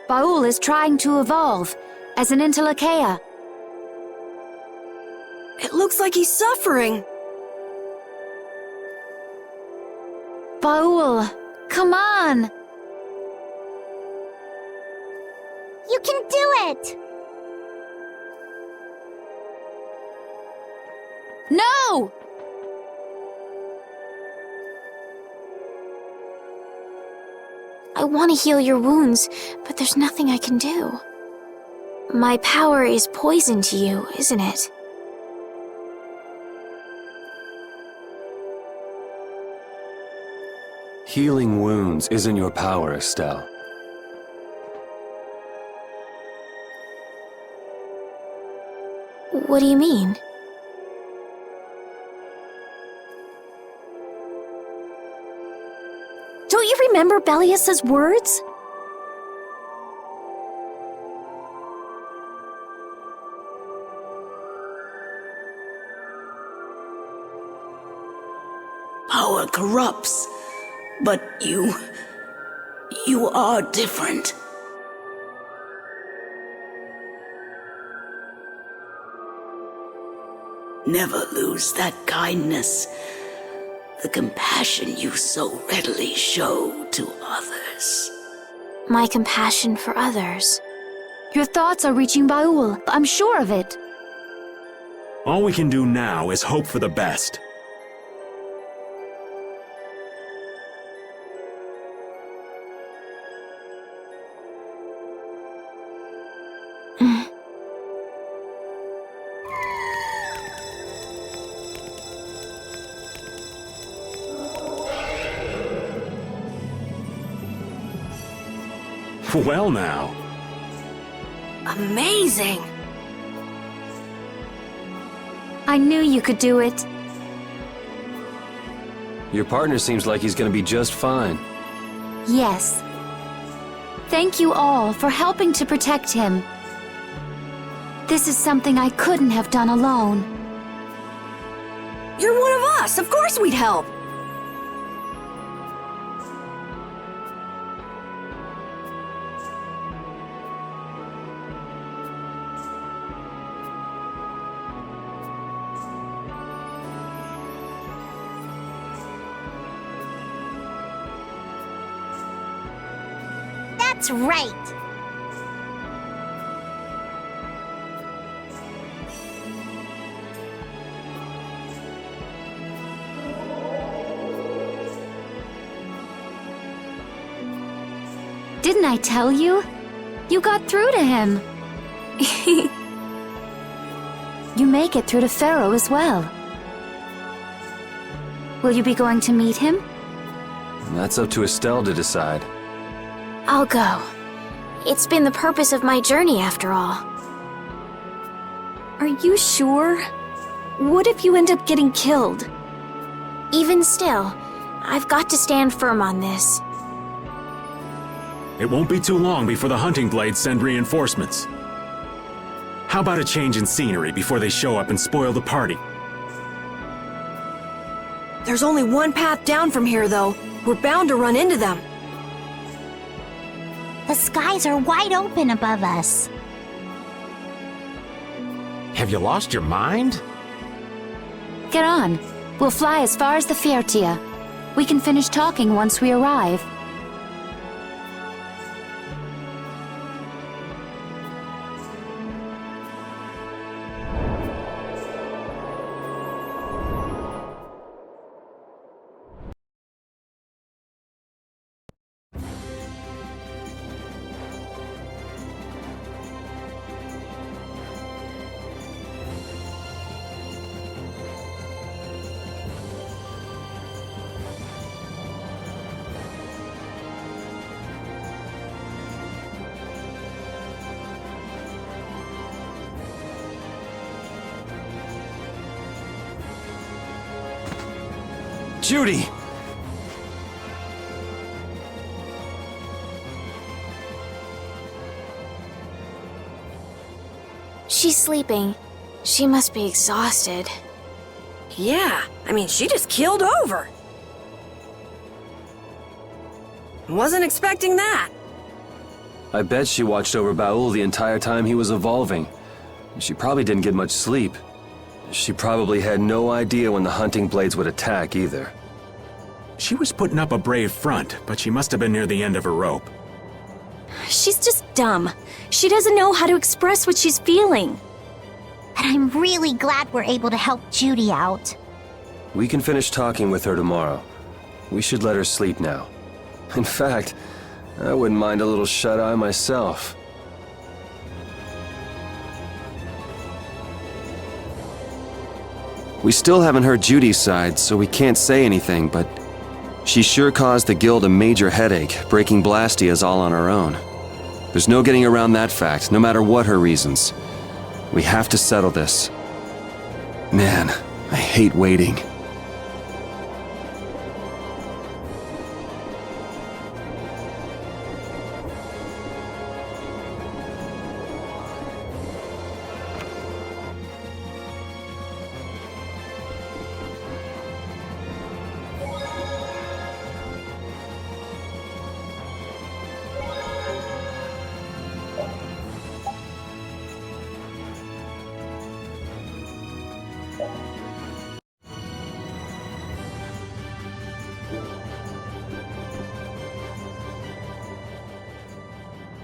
Baul is trying to evolve as an Intelakea. It looks like he's suffering. Baul, come on! You can do it! No! I want to heal your wounds, but there's nothing I can do. My power is poison to you, isn't it? Healing wounds isn't your power, Estelle. What do you mean? Don't you remember Bellius's words? Power corrupts, but you are different. Never lose that kindness, the compassion you so readily show to others. My compassion for others. Your thoughts are reaching Baul. I'm sure of it. All we can do now is hope for the best. Well now. Amazing! I knew you could do it. Your partner seems like he's gonna be just fine. Yes. Thank you all for helping to protect him. This is something I couldn't have done alone. You're one of us! Of course we'd help! That's right! Didn't I tell you? You got through to him. You make it through to Pharaoh as well. Will you be going to meet him? That's up to Estelle to decide. I'll go. It's been the purpose of my journey, after all. Are you sure? What if you end up getting killed? Even still, I've got to stand firm on this. It won't be too long before the hunting blades send reinforcements. How about a change in scenery before they show up and spoil the party? There's only one path down from here, though. We're bound to run into them. The skies are wide open above us. Have you lost your mind? Get on. We'll fly as far as the Fiertia. We can finish talking once we arrive. Judy! She's sleeping. She must be exhausted. Yeah, I mean, she just keeled over. Wasn't expecting that. I bet she watched over Baul the entire time he was evolving. She probably didn't get much sleep. She probably had no idea when the hunting blades would attack either. She was putting up a brave front, but she must have been near the end of her rope. She's just dumb. She doesn't know how to express what she's feeling. But I'm really glad we're able to help Judy out. We can finish talking with her tomorrow. We should let her sleep now. In fact, I wouldn't mind a little shut-eye myself. We still haven't heard Judy's side, so we can't say anything, but she sure caused the guild a major headache, breaking Blastias all on her own. There's no getting around that fact, no matter what her reasons. We have to settle this. Man, I hate waiting.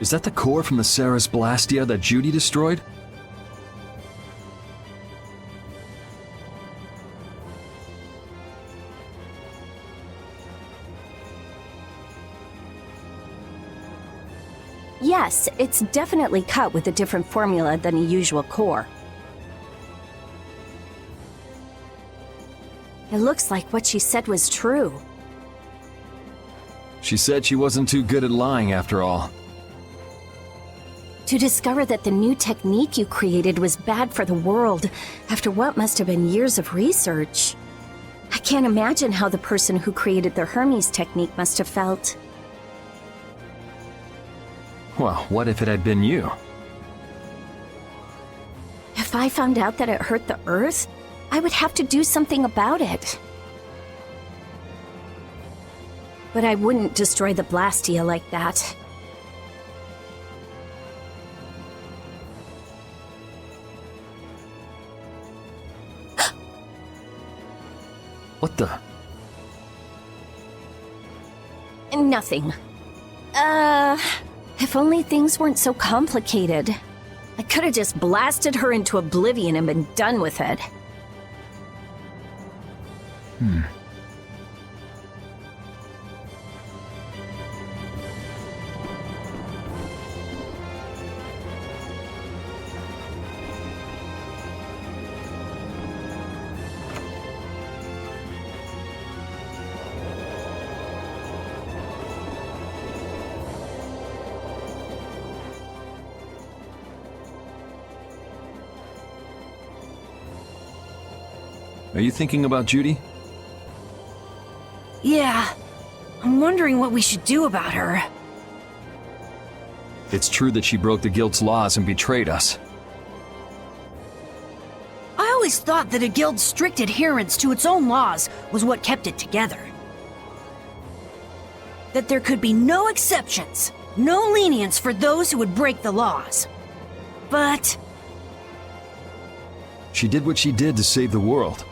Is that the core from the Ceres Blastia that Judy destroyed? Yes, it's definitely cut with a different formula than a usual core. It looks like what she said was true. She said she wasn't too good at lying after all. To discover that the new technique you created was bad for the world, after what must have been years of research. I can't imagine how the person who created the Hermes technique must have felt. Well, what if it had been you? If I found out that it hurt the Earth, I would have to do something about it. But I wouldn't destroy the Blastia like that. What the? Nothing. If only things weren't so complicated. I could have just blasted her into oblivion and been done with it. Are you thinking about Judy? Yeah. I'm wondering what we should do about her. It's true that she broke the guild's laws and betrayed us. I always thought that a guild's strict adherence to its own laws was what kept it together. That there could be no exceptions, no lenience for those who would break the laws. But She did what she did to save the world.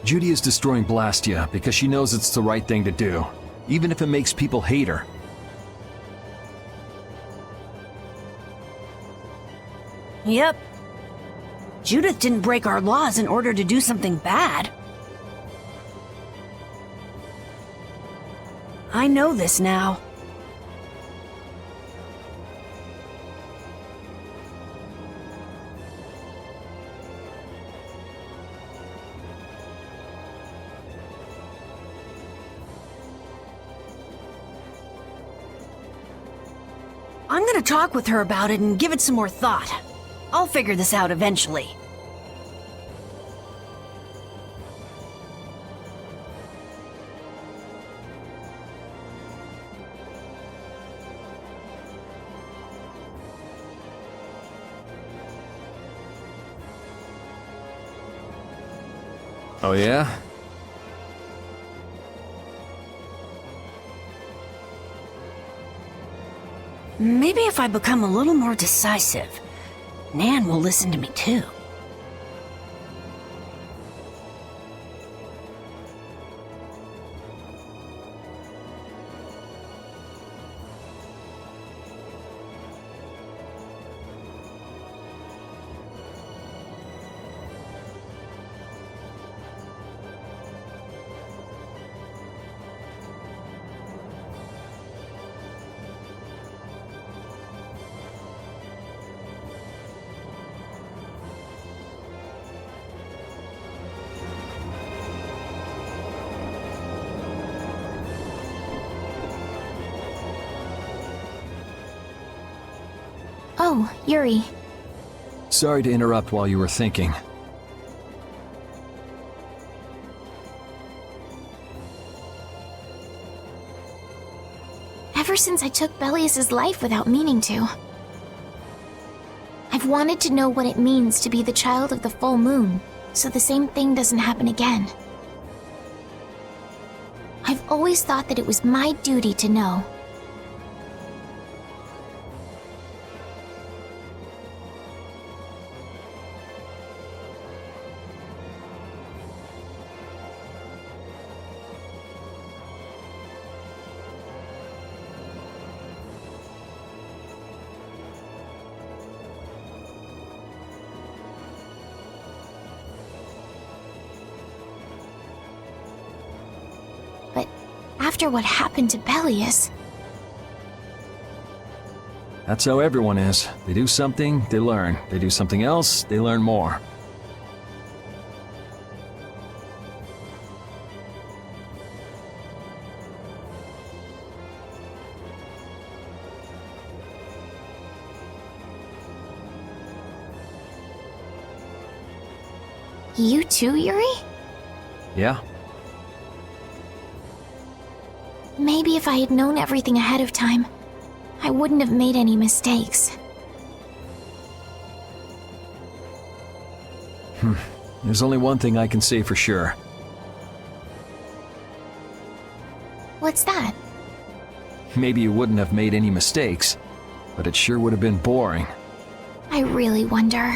Judy is destroying Blastia because she knows it's the right thing to do, even if it makes people hate her. Yep. Judith didn't break our laws in order to do something bad. I know this now. I'm gonna talk with her about it and give it some more thought. I'll figure this out eventually. Oh yeah? Maybe if I become a little more decisive, Nan will listen to me too. Oh, Yuri. Sorry to interrupt while you were thinking. Ever since I took Belius's life without meaning to, I've wanted to know what it means to be the child of the full moon, so the same thing doesn't happen again. I've always thought that it was my duty to know. After what happened to Belius... That's how everyone is. They do something, they learn. They do something else, they learn more. You too, Yuri? Yeah? Maybe if I had known everything ahead of time, I wouldn't have made any mistakes. There's only one thing I can say for sure. What's that? Maybe you wouldn't have made any mistakes, but it sure would have been boring. I really wonder.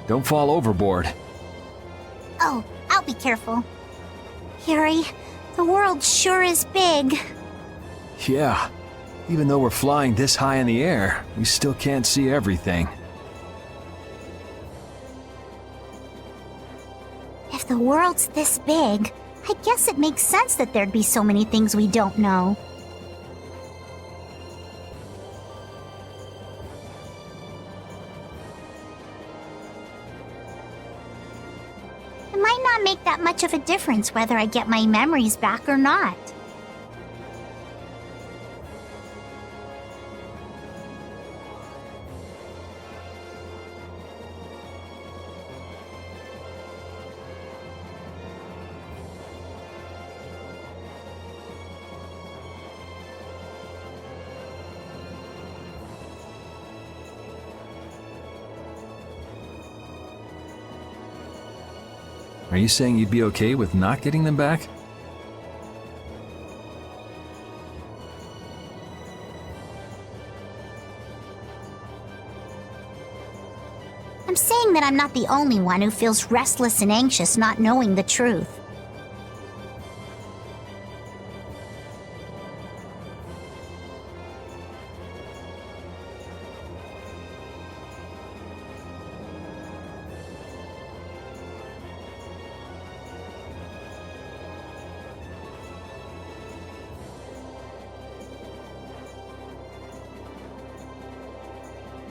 Don't fall overboard. Oh, I'll be careful. Yuri, the world sure is big. Yeah. Even though we're flying this high in the air, we still can't see everything. If the world's this big, I guess it makes sense that there'd be so many things we don't know. It might not make that much of a difference whether I get my memories back or not. Are you saying you'd be okay with not getting them back? I'm saying that I'm not the only one who feels restless and anxious not knowing the truth.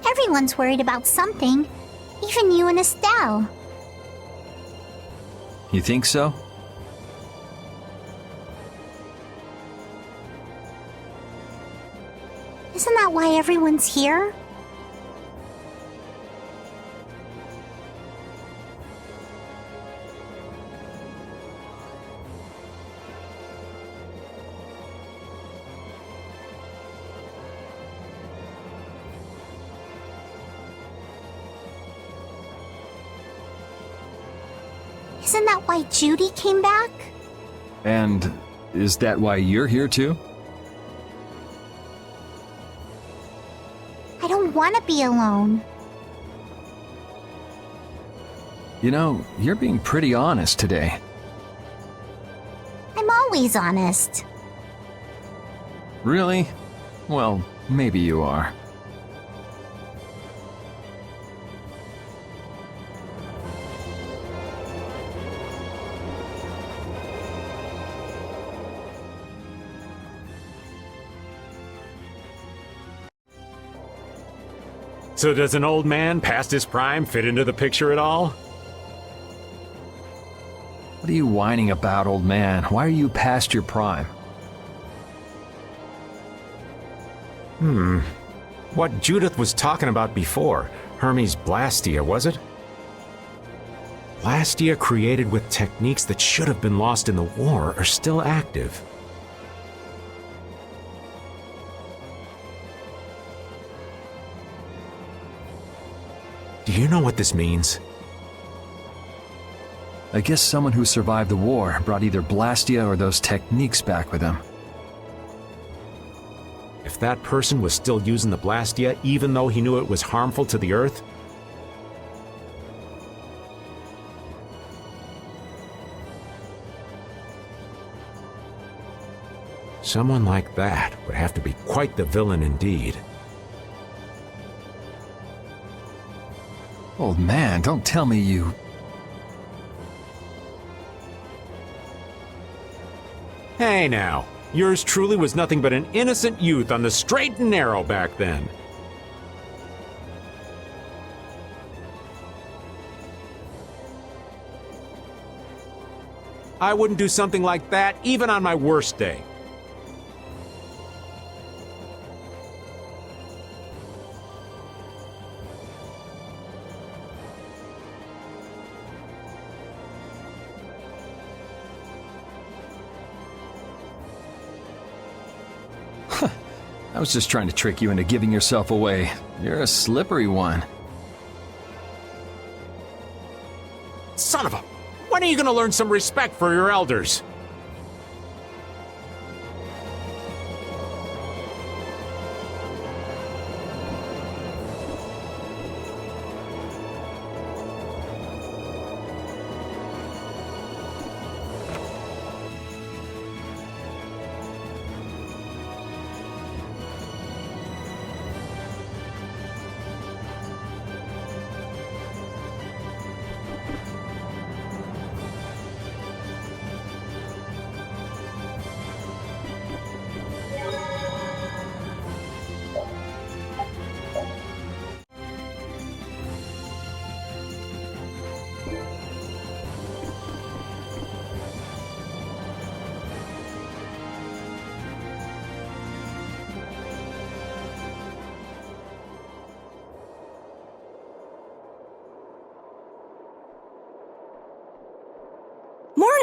Everyone's worried about something, even you and Estelle. You think so? Isn't that why everyone's here? Isn't that why Judy came back? And is that why you're here too? I don't want to be alone. You know, you're being pretty honest today. I'm always honest. Really? Well, maybe you are. So does an old man past his prime fit into the picture at all? What are you whining about, old man? Why are you past your prime? What Judith was talking about before, Hermes Blastia, was it? Blastia created with techniques that should have been lost in the war are still active. Do you know what this means? I guess someone who survived the war brought either Blastia or those techniques back with him. If that person was still using the Blastia even though he knew it was harmful to the Earth, someone like that would have to be quite the villain indeed. Old man, don't tell me you... Hey now, yours truly was nothing but an innocent youth on the straight and narrow back then. I wouldn't do something like that even on my worst day. I was just trying to trick you into giving yourself away. You're a slippery one. Son of a... When are you gonna learn some respect for your elders?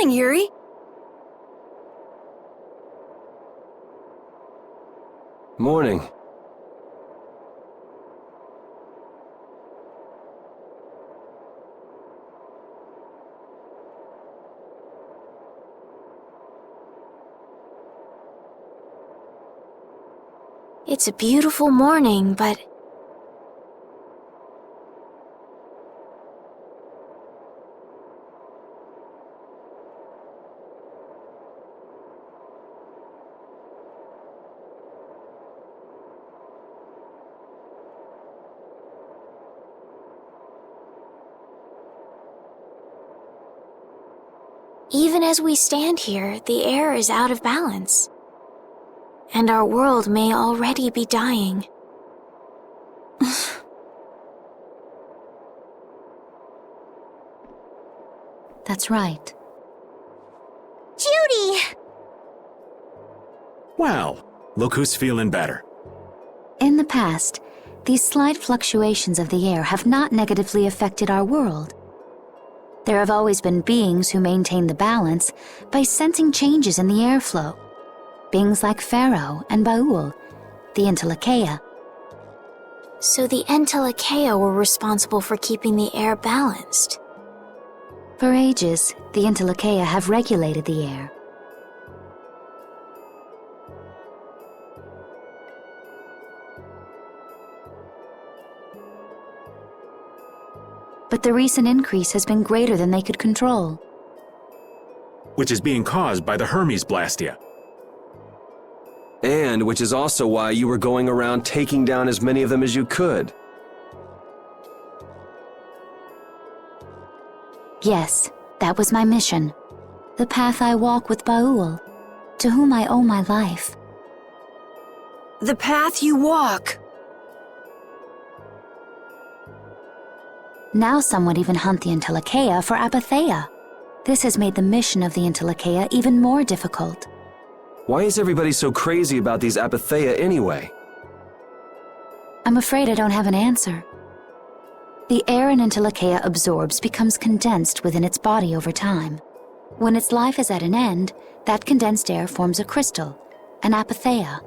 morning, Yuri. Morning. It's a beautiful morning, but... Even as we stand here, the air is out of balance. And our world may already be dying. That's right. Judy! Well, look who's feeling better. In the past, these slight fluctuations of the air have not negatively affected our world. There have always been beings who maintain the balance by sensing changes in the airflow. Beings like Pharaoh and Baul, the Entelekea. So the Entelekea were responsible for keeping the air balanced. For ages, the Entelekea have regulated the air. But the recent increase has been greater than they could control. Which is being caused by the Hermes Blastia. And which is also why you were going around taking down as many of them as you could. Yes, that was my mission. The path I walk with Baul, to whom I owe my life. The path you walk. Now some would even hunt the Entelekea for Apatheia. This has made the mission of the Entelekea even more difficult. Why is everybody so crazy about these Apatheia anyway? I'm afraid I don't have an answer. The air an Entelekea absorbs becomes condensed within its body over time. When its life is at an end, that condensed air forms a crystal, an Apatheia.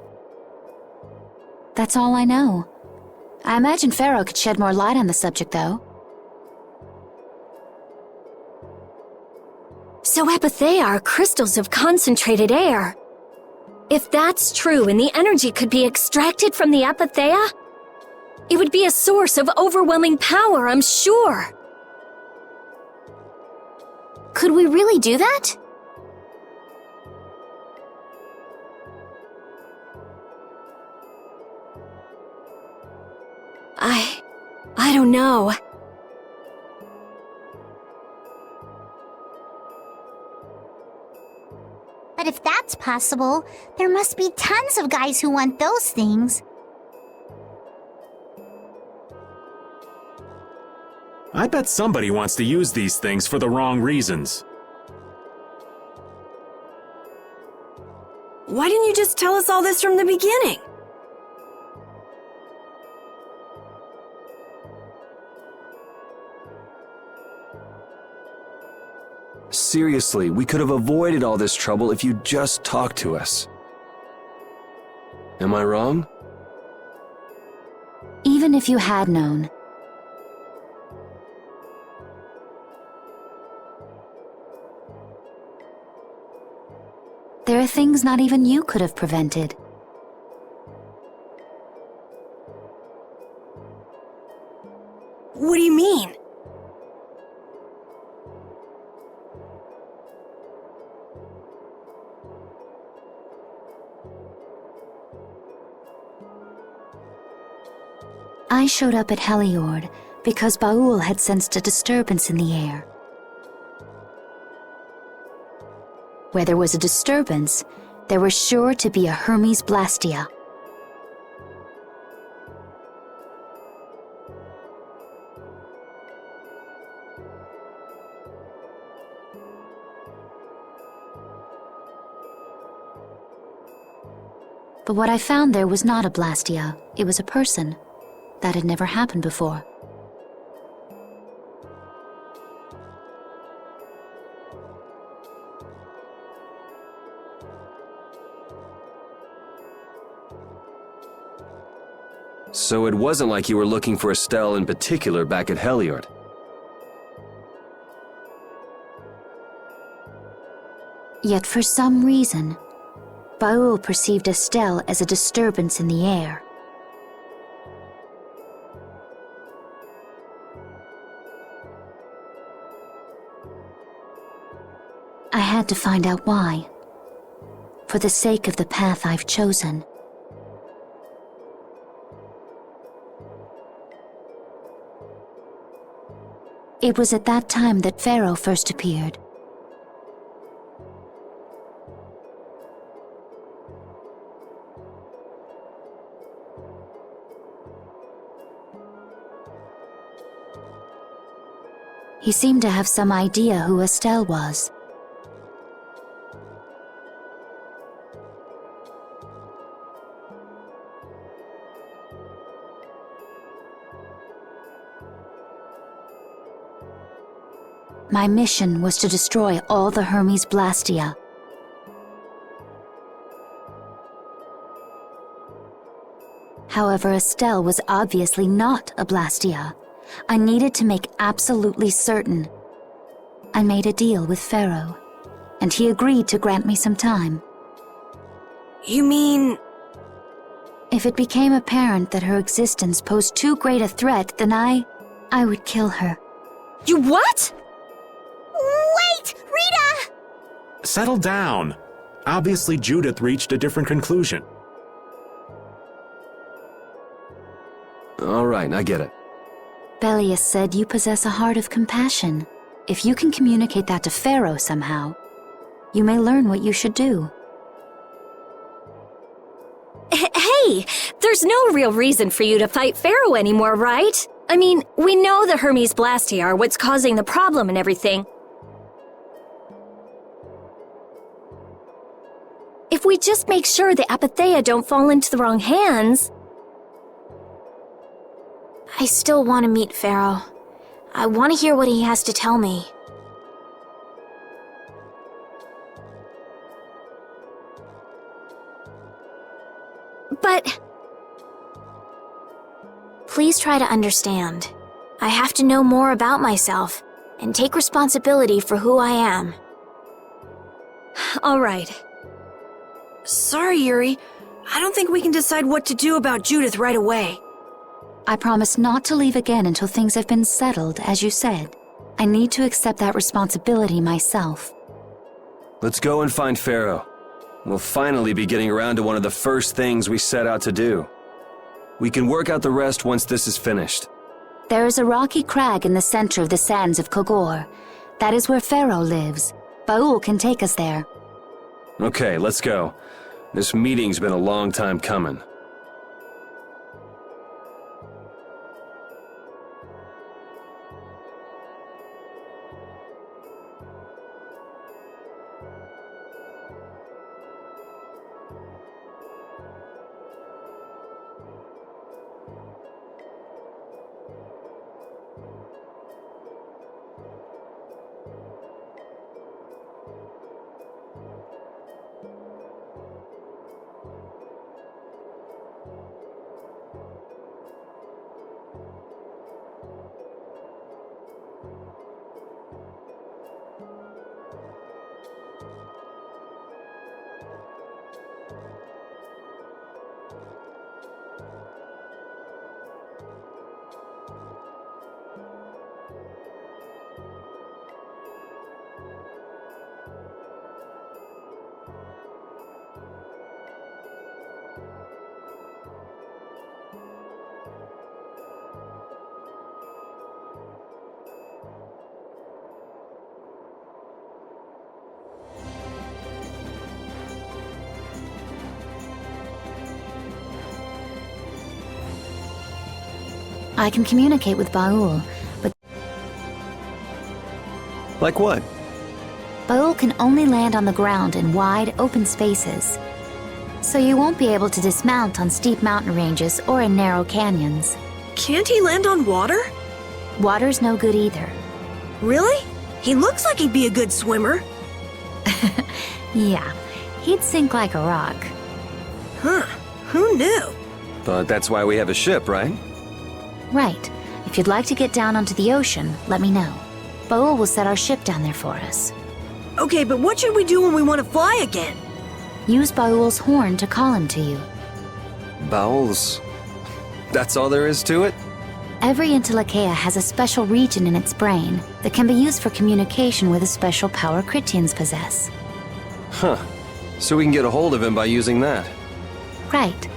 That's all I know. I imagine Pharaoh could shed more light on the subject, though. So Apatheia are crystals of concentrated air. If that's true and the energy could be extracted from the Apatheia, it would be a source of overwhelming power, I'm sure. Could we really do that? I don't know. But if that's possible, there must be tons of guys who want those things. I bet somebody wants to use these things for the wrong reasons. Why didn't you just tell us all this from the beginning? Seriously, we could have avoided all this trouble if you just talked to us. Am I wrong? Even if you had known. There are things not even you could have prevented. What do you mean? I showed up at Heliord because Baul had sensed a disturbance in the air. Where there was a disturbance, there was sure to be a Hermes Blastia. But what I found there was not a Blastia, it was a person. That had never happened before. So it wasn't like you were looking for Estelle in particular back at Heliord. Yet for some reason, Baul perceived Estelle as a disturbance in the air. I had to find out why, for the sake of the path I've chosen. It was at that time that Pharaoh first appeared. He seemed to have some idea who Estelle was. My mission was to destroy all the Hermes Blastia. However, Estelle was obviously not a Blastia. I needed to make absolutely certain. I made a deal with Pharaoh, and he agreed to grant me some time. You mean... If it became apparent that her existence posed too great a threat, then I would kill her. You what? Wait! Rita! Settle down. Obviously, Judith reached a different conclusion. All right, I get it. Belius said you possess a heart of compassion. If you can communicate that to Pharaoh somehow, you may learn what you should do. Hey, there's no real reason for you to fight Pharaoh anymore, right? I mean, we know the Hermes Blastia are what's causing the problem and everything. If we just make sure the Apatheia don't fall into the wrong hands... I still want to meet Pharaoh. I want to hear what he has to tell me. But... Please try to understand. I have to know more about myself and take responsibility for who I am. All right. Sorry, Yuri. I don't think we can decide what to do about Judith right away. I promise not to leave again until things have been settled, as you said. I need to accept that responsibility myself. Let's go and find Pharaoh. We'll finally be getting around to one of the first things we set out to do. We can work out the rest once this is finished. There is a rocky crag in the center of the sands of Kogor. That is where Pharaoh lives. Baul can take us there. Okay, let's go. This meeting's been a long time coming. I can communicate with Baul, but... Like what? Baul can only land on the ground in wide, open spaces. So you won't be able to dismount on steep mountain ranges or in narrow canyons. Can't he land on water? Water's no good either. Really? He looks like he'd be a good swimmer. Yeah, he'd sink like a rock. Huh, who knew? But that's why we have a ship, right? Right. If you'd like to get down onto the ocean, let me know. Boel will set our ship down there for us. Okay, but what should we do when we want to fly again? Use Boel's horn to call him to you. Bowels. That's all there is to it? Every Intelakea has a special region in its brain that can be used for communication with a special power Critians possess. Huh. So we can get a hold of him by using that. Right.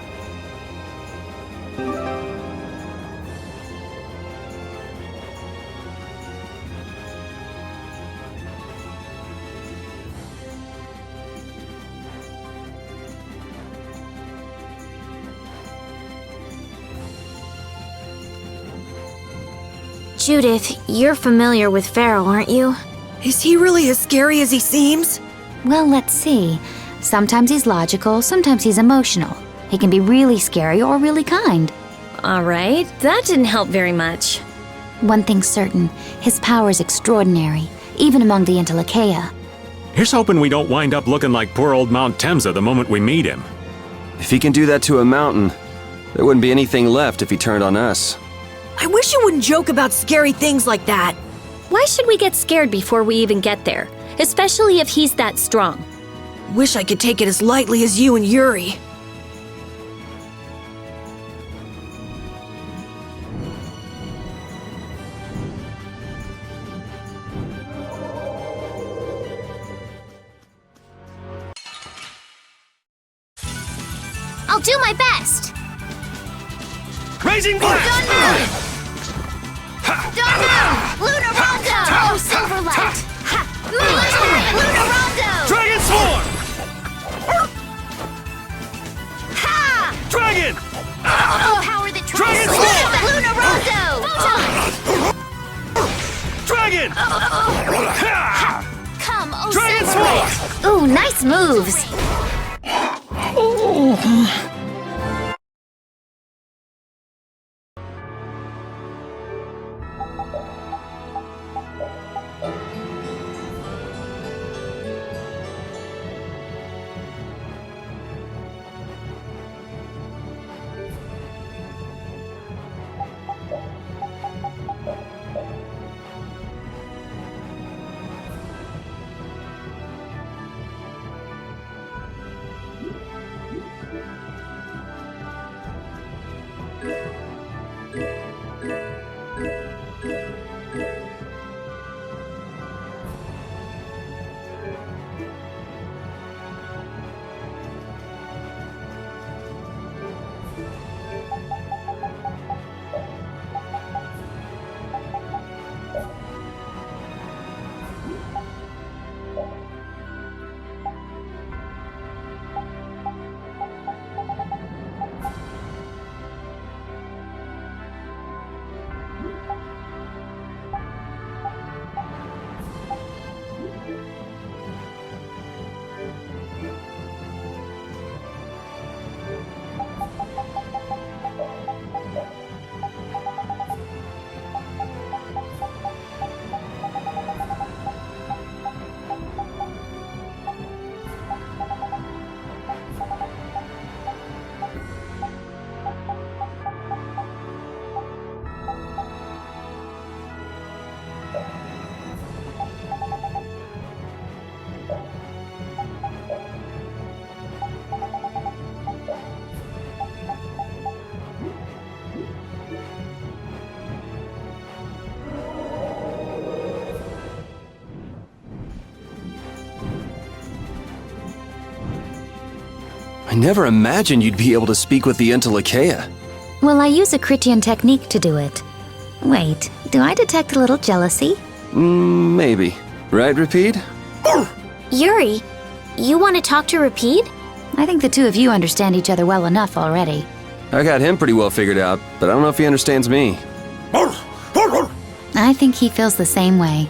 Judith, you're familiar with Pharaoh, aren't you? Is he really as scary as he seems? Well, let's see. Sometimes he's logical, sometimes he's emotional. He can be really scary or really kind. Alright, that didn't help very much. One thing's certain, his power is extraordinary, even among the Intelakea. Here's hoping we don't wind up looking like poor old Mount Temsa the moment we meet him. If he can do that to a mountain, there wouldn't be anything left if he turned on us. I wish you wouldn't joke about scary things like that. Why should we get scared before we even get there? Especially if he's that strong. Wish I could take it as lightly as you and Yuri. I'll do my best. Raising blast! Dawn Moon! Lunar Rondo! Oh, Silverlight! Lunar Rondo! Dragon Swarm! Ha! Dragon! Power that Dragon Swarm! Dragon! Come, oh Dragon Silverlight! Ooh, nice moves! I never imagined you'd be able to speak with the Intelakea. Well, I use a Critian technique to do it. Wait, do I detect a little jealousy? Maybe. Right, Rapide? Yuri, you want to talk to Rapide? I think the two of you understand each other well enough already. I got him pretty well figured out, but I don't know if he understands me. I think he feels the same way.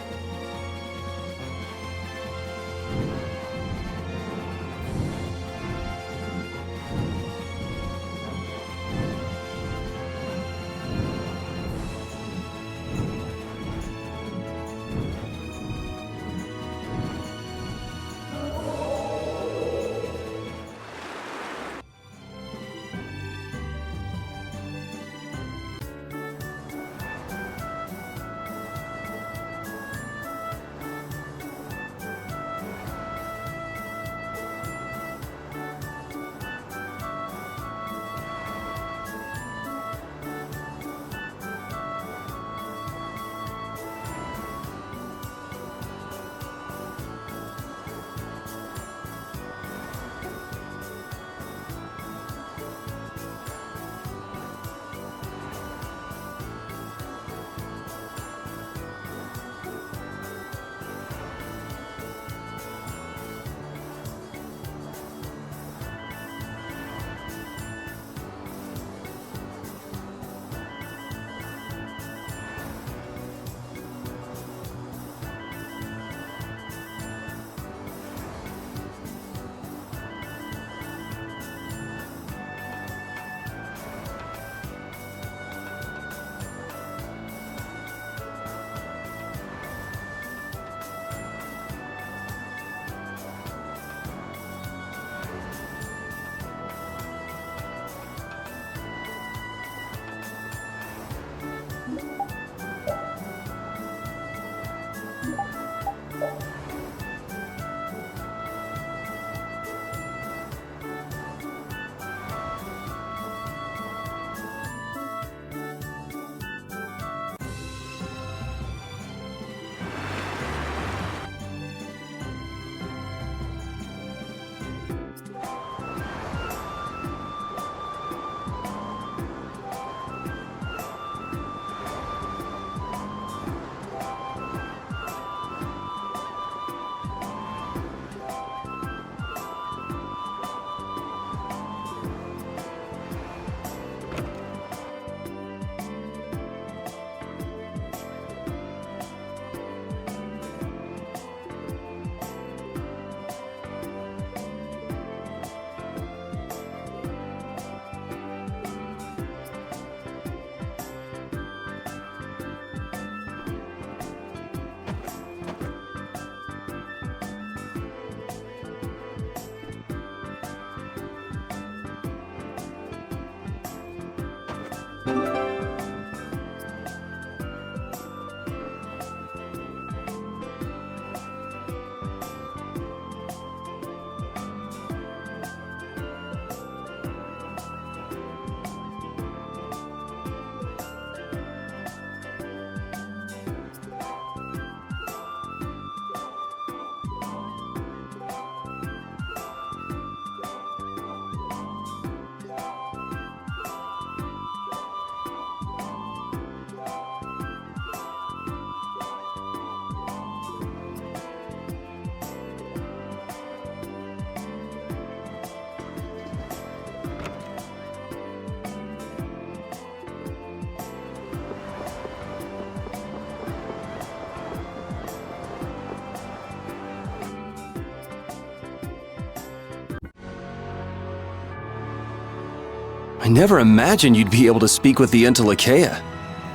I never imagined you'd be able to speak with the Entelekea.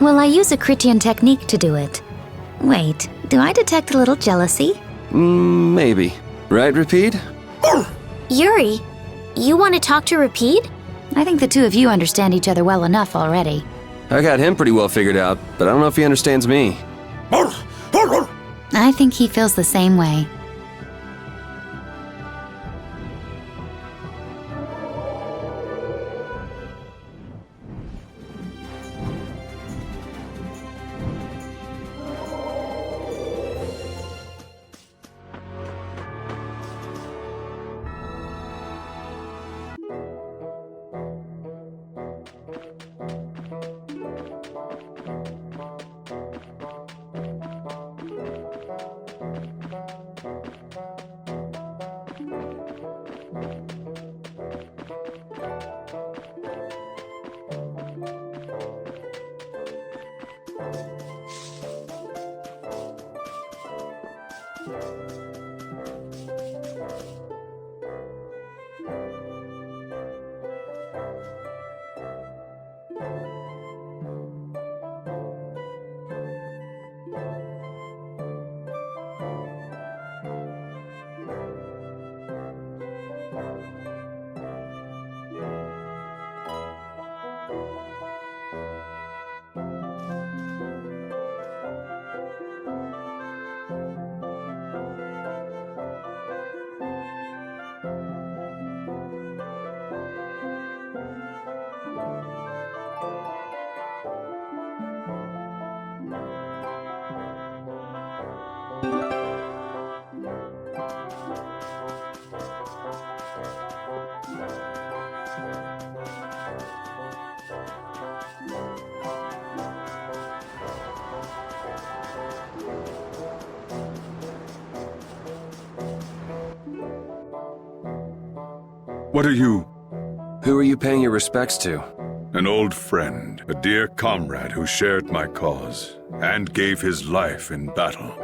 Well, I use a Critian technique to do it. Wait, do I detect a little jealousy? Maybe. Right, Rapide? Yuri, you want to talk to Rapide? I think the two of you understand each other well enough already. I got him pretty well figured out, but I don't know if he understands me. I think he feels the same way. What are you? Who are you paying your respects to? An old friend, a dear comrade who shared my cause and gave his life in battle.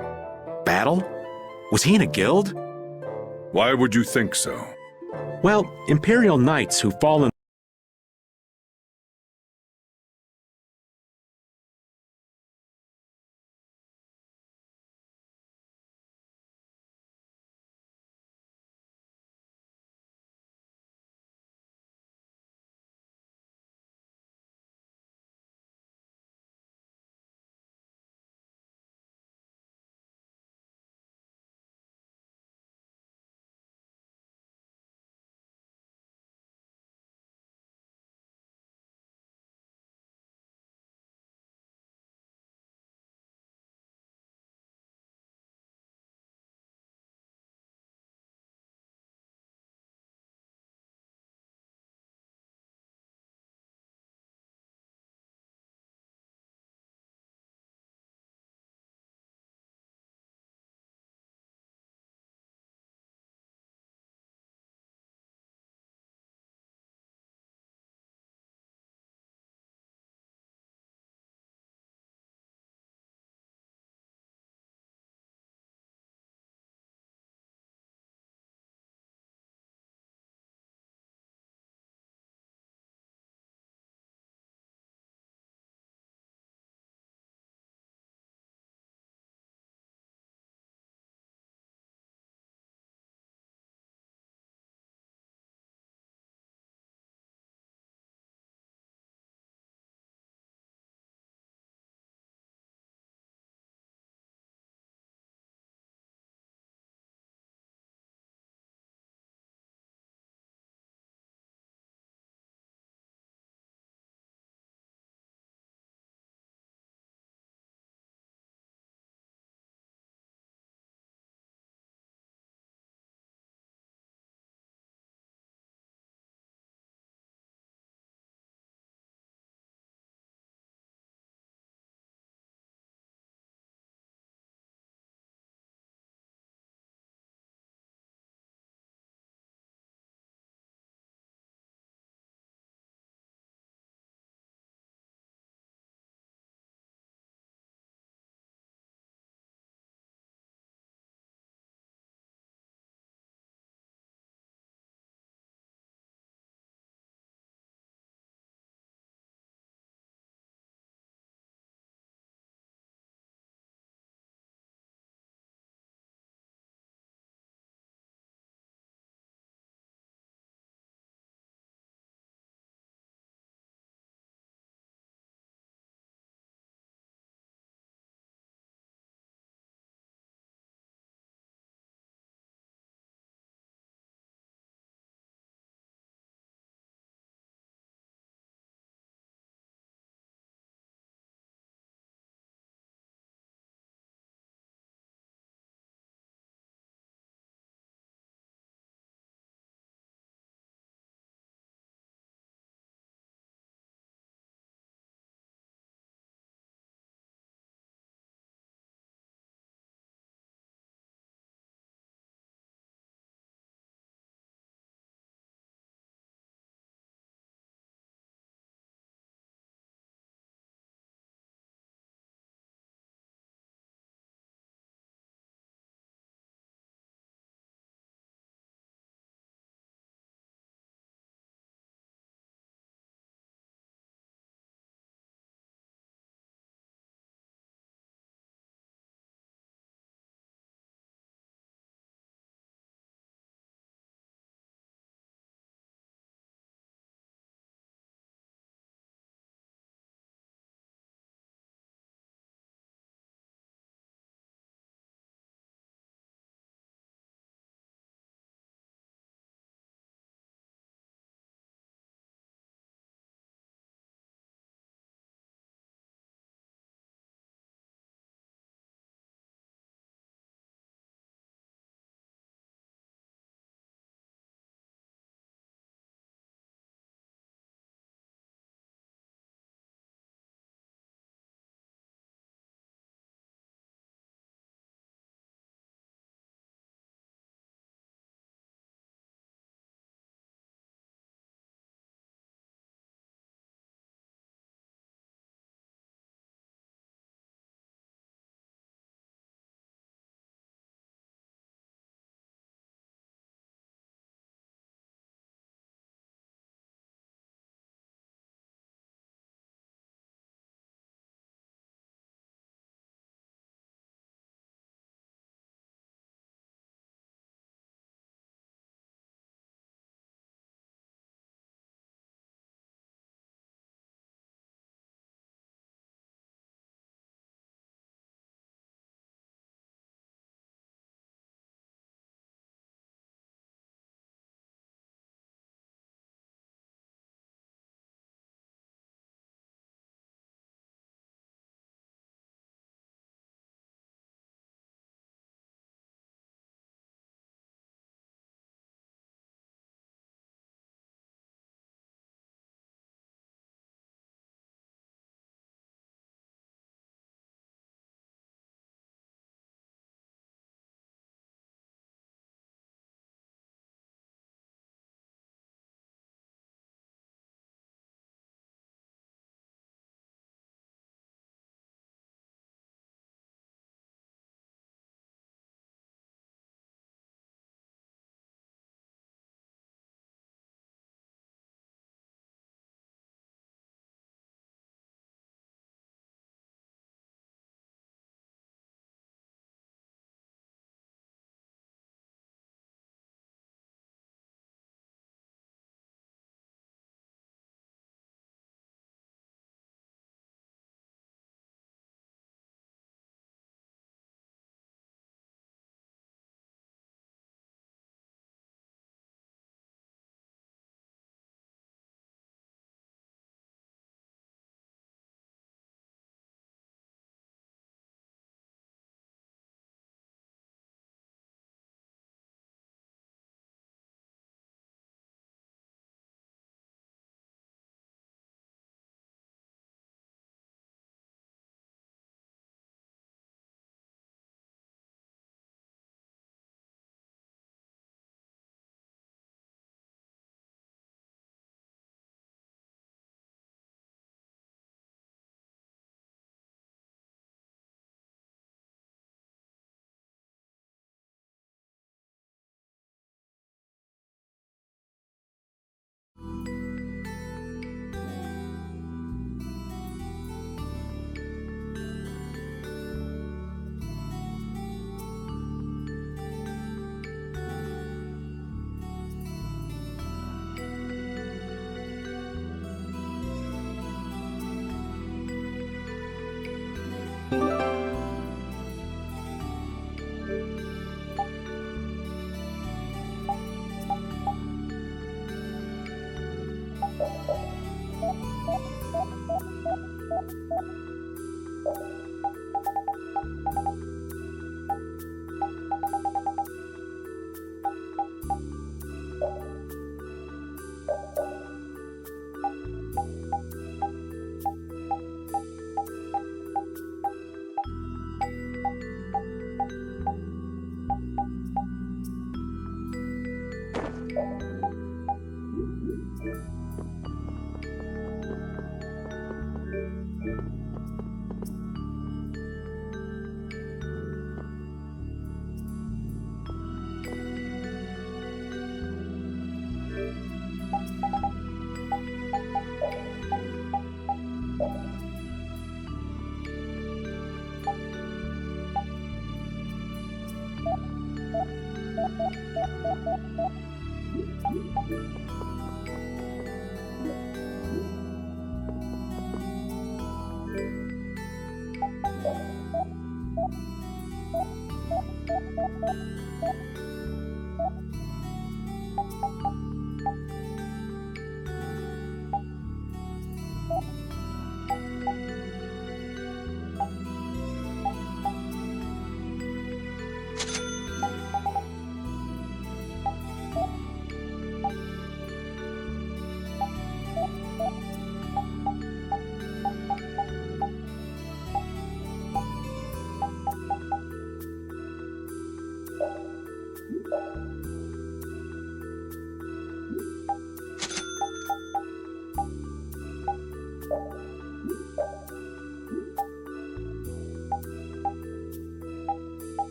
Battle? Was he in a guild? Why would you think so? Well, Imperial Knights who fall in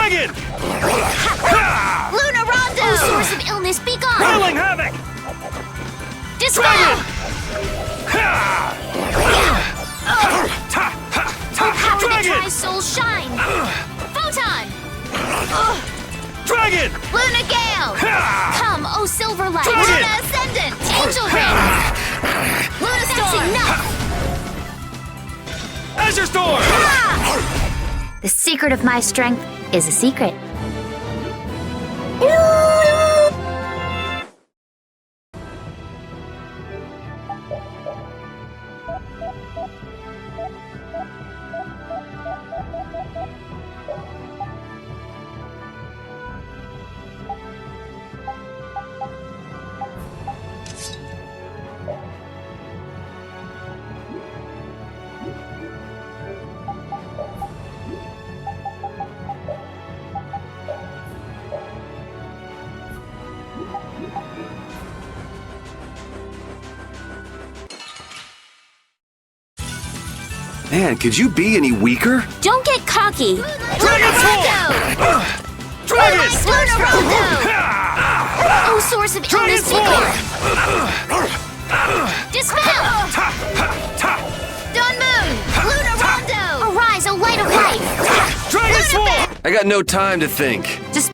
Dragon! Luna Rondo! Oh, source of illness, be gone! Whirling Havoc! Dispel! Oh, power Dragon! that tries soul shine! Photon! Dragon! Luna Gale! Come, oh Silverlight! Dragon! Luna Ascendant! Angel Ring! Luna Storm! That's enough! Azure Storm! The secret of my strength is a secret. Man, could you be any weaker? Don't get cocky. Dragon Sword! Dragon! Luna Rondo! Oh, source of Dragon illness, be Sword! gone! Dispel! Dawn Moon! Luna Rondo! Arise, O light of life! Dragon Sword! I got no time to think. Just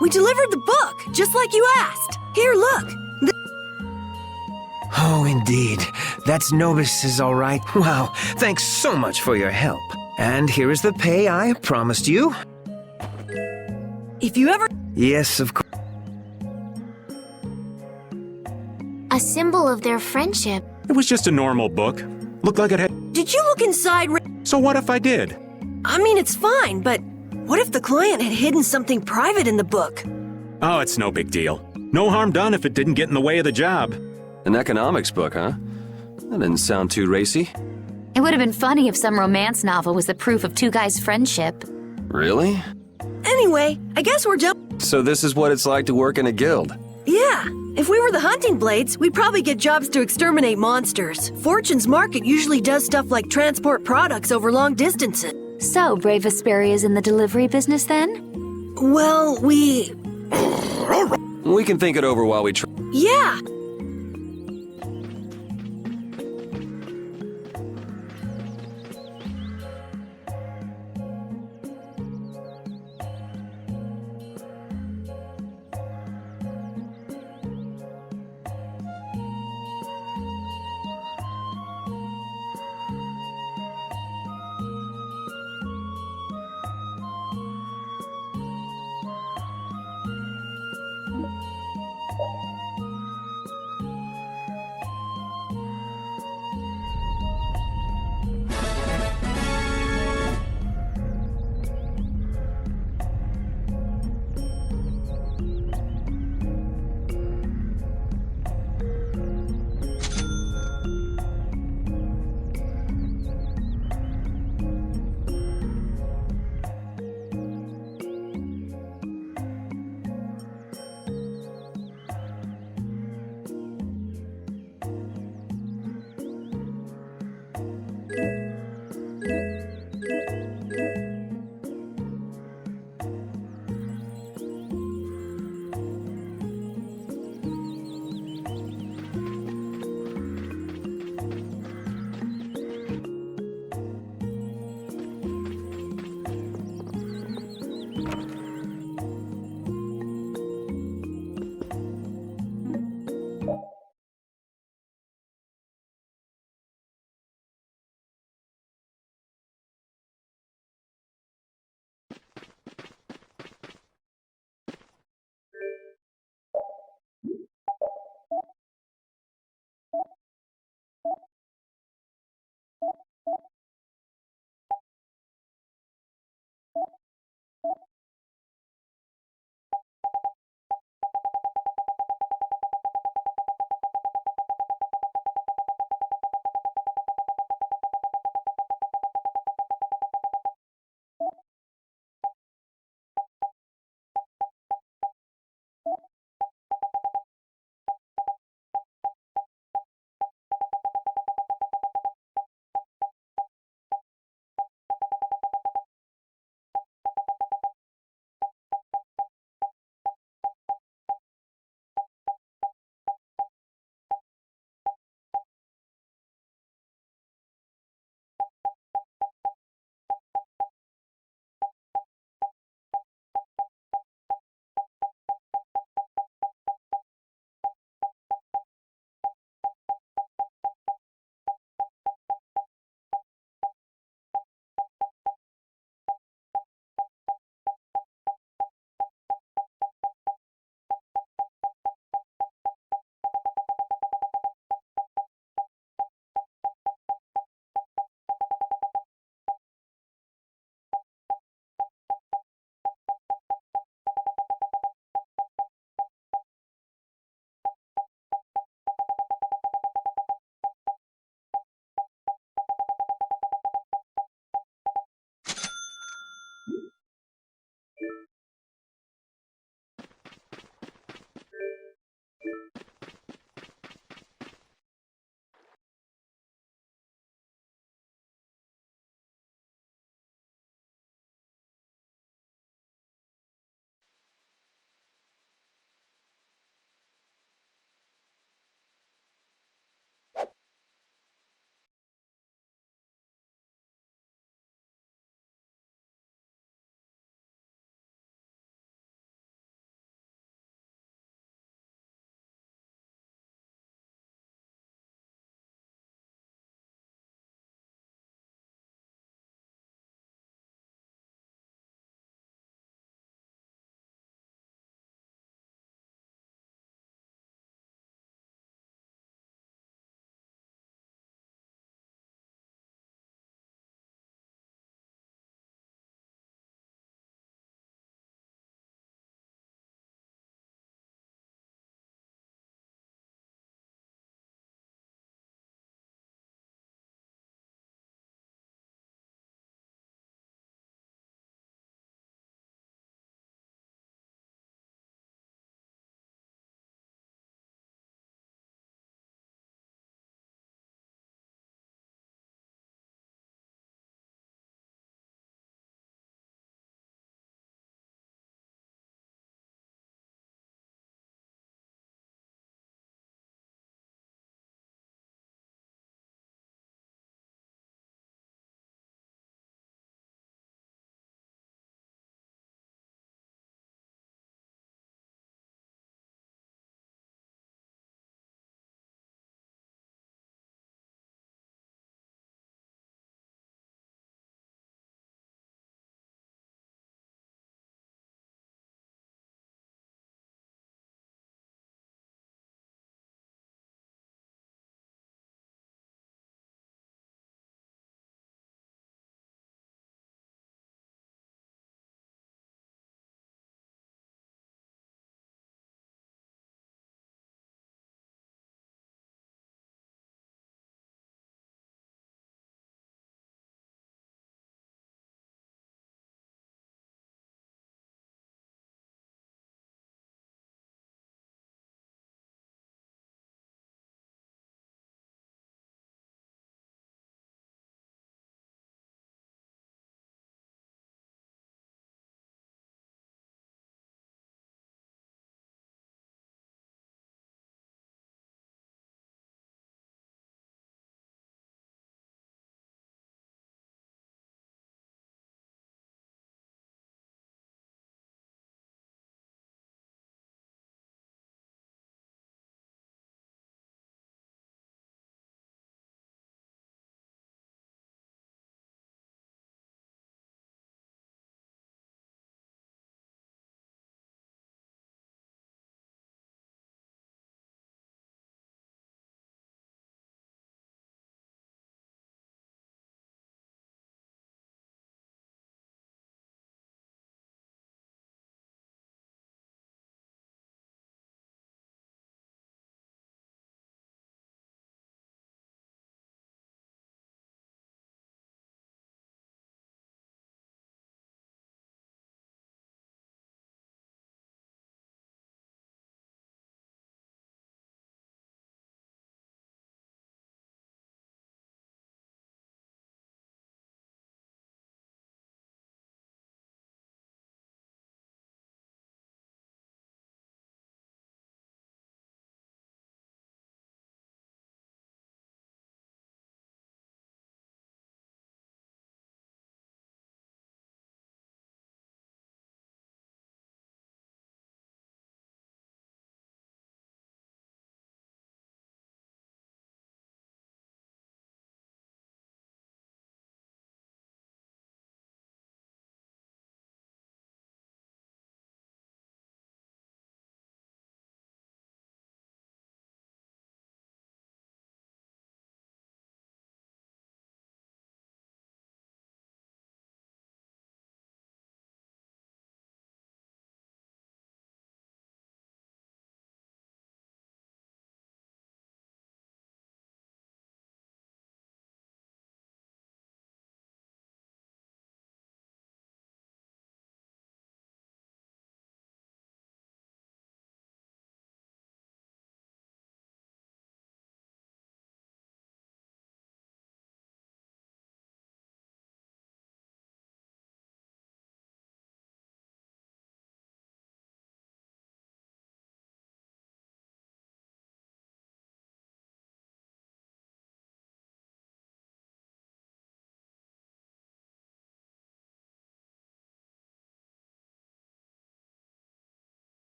We delivered the book, just like you asked. Here, look. Oh, indeed. That's Nobis all right. Wow, thanks so much for your help. And here is the pay I promised you. If you ever... Yes, of course. A symbol of their friendship. It was just a normal book. Looked like it had... Did you look inside? So what if I did? I mean, it's fine, but what if the client had hidden something private in the book? Oh, it's no big deal. No harm done if it didn't get in the way of the job. An economics book, huh? That didn't sound too racy. It would have been funny if some romance novel was the proof of two guys' friendship. Really? Anyway, I guess we're done. So this is what it's like to work in a guild. Yeah, if we were the Hunting Blades, we'd probably get jobs to exterminate monsters. Fortune's Market usually does stuff like transport products over long distances. So, Brave Vesperia's in the delivery business then? Well, we can think it over while we try. Yeah.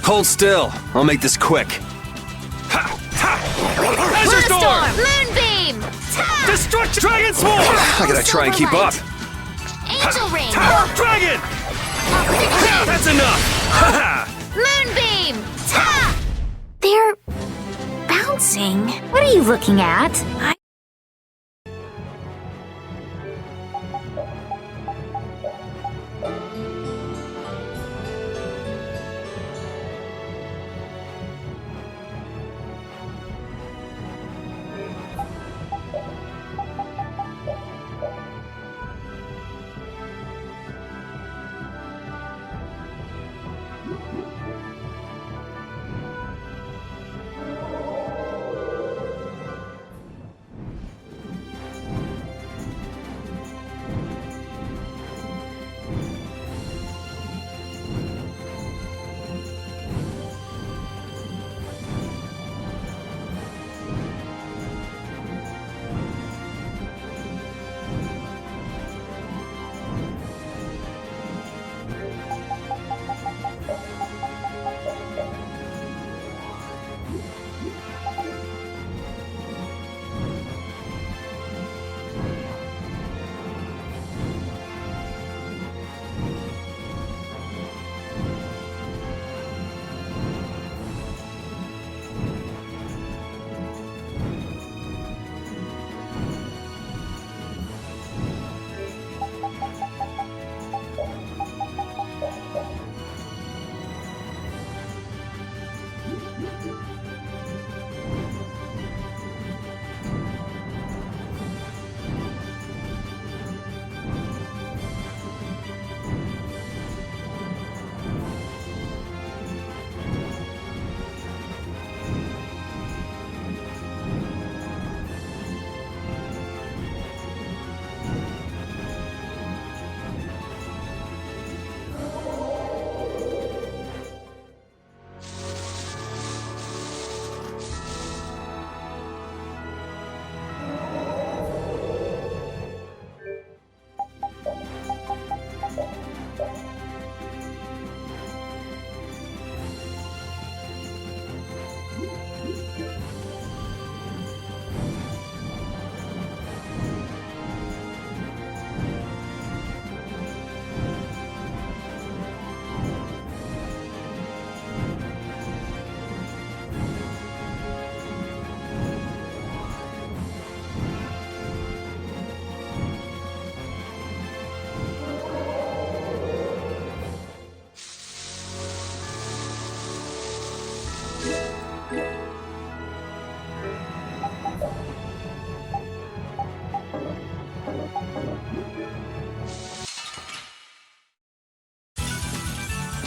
Hold still. I'll make this quick. Azure Storm! Moonbeam! Destruction! Dragon Swarm! I gotta try and keep up. Angel Ring! Dragon! That's enough! Moonbeam! They're bouncing. What are you looking at?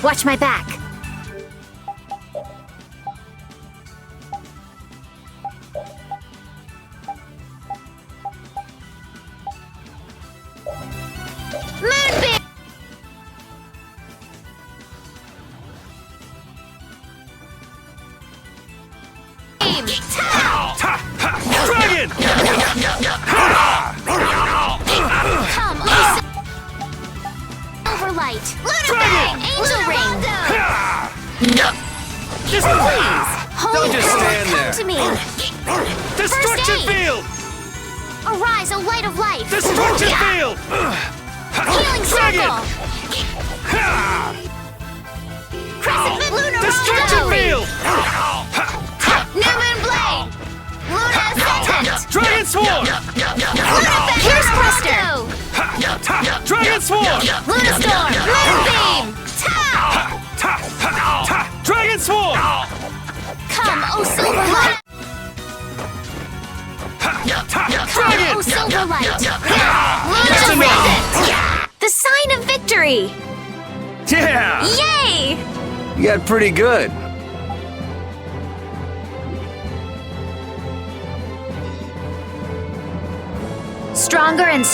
Watch my back. Moonbeam! Dragon! Come, Overlight! Dragon! Angel Ring! Just Please! Don't just stand Come there. to me! Destruction First aid. Field! Arise, O light of life! Destruction Field! Healing Dragon! circle! Crescent Lunar Destruction Rondo! Field! New Moon Blade! Luna Ascendant! Dragon Swarm! Luna Pierce Thruster! Dragon Swarm! Luna Storm! Moonbeam! Dragon Swarm! Come, O Silverlight! Come, O Silverlight! That's Luna enough! Ascendant! The sign of victory! Yeah! Yay! You got pretty good. Stronger and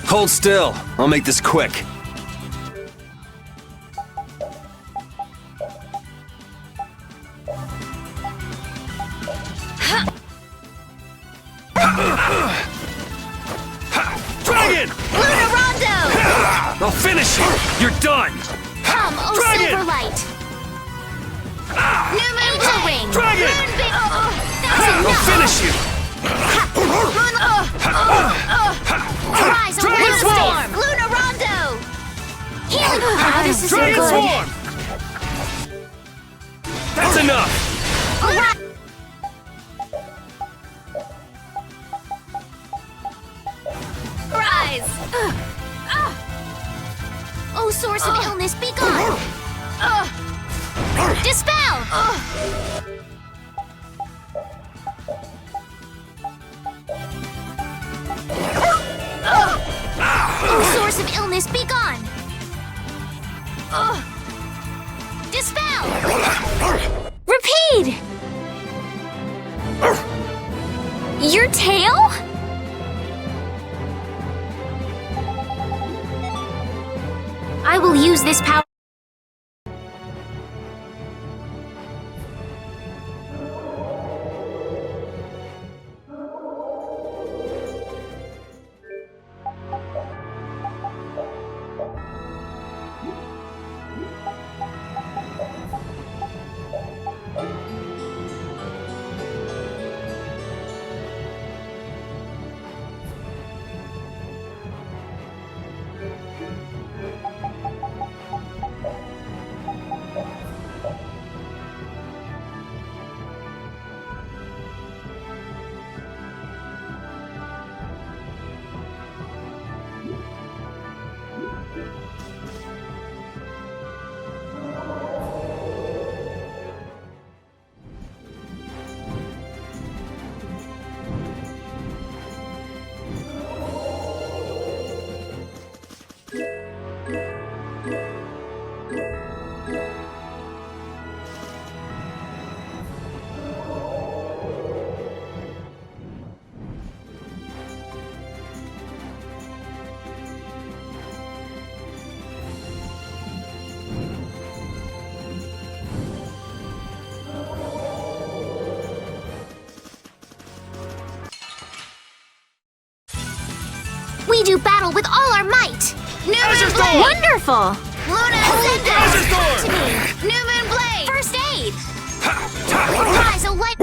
Hold still. I'll make this quick. Dragon! Luna Rondo! I'll finish you! You're done! Come, oh Dragon! Silverlight! New Moon Blue Ring! Dragon! Moon Big... That's I'll enough! finish you! Rise on Dragon Luna Swarm! Storm! Luna Rondo! Healing... Oh, this is so Dragon good. Swarm! That's enough! Rise! Oh, source of illness, be gone! Dispel! Oh, source of illness, be gone! Dispel! Repeat! Your tail? I will use this power. We do battle with all our might! New Moon Blade! Wonderful! Luna Ascendant! To me! New Moon Blade! First aid! Rise of light!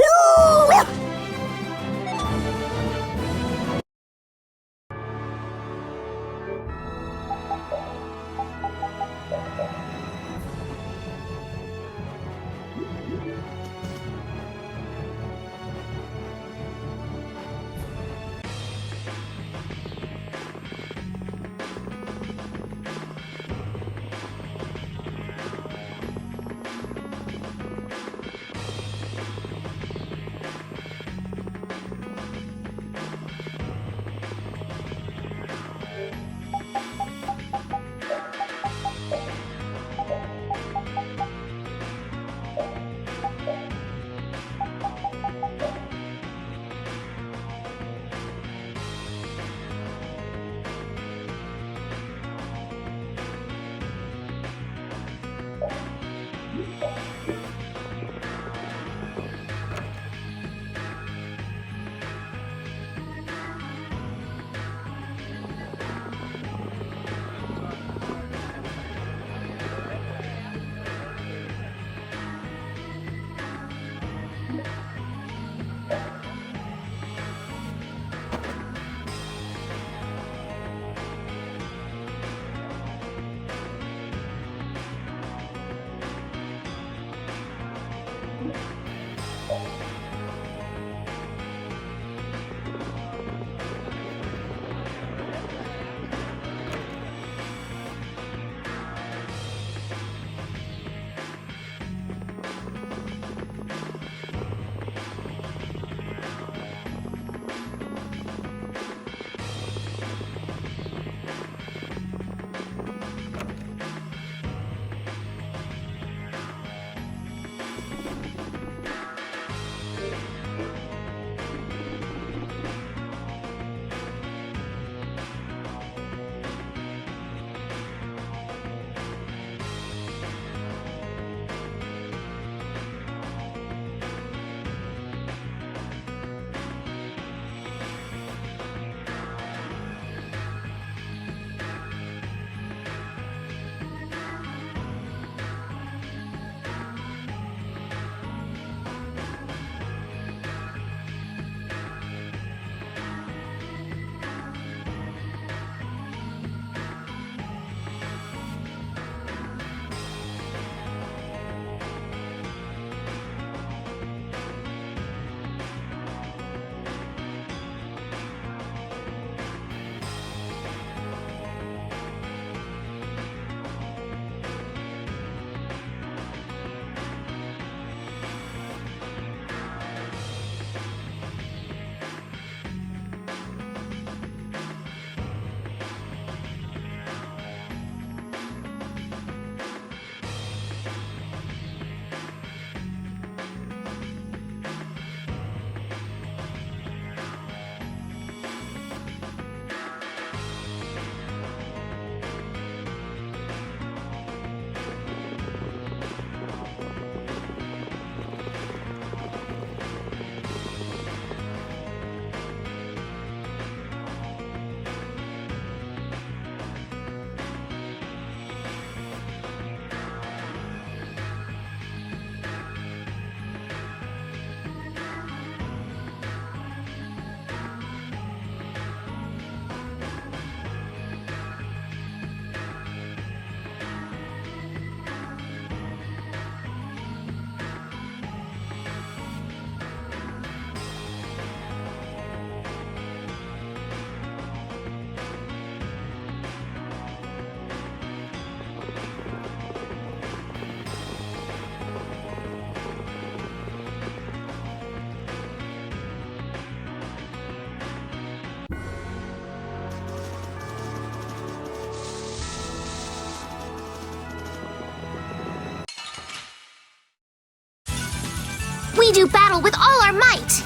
We do battle with all our might!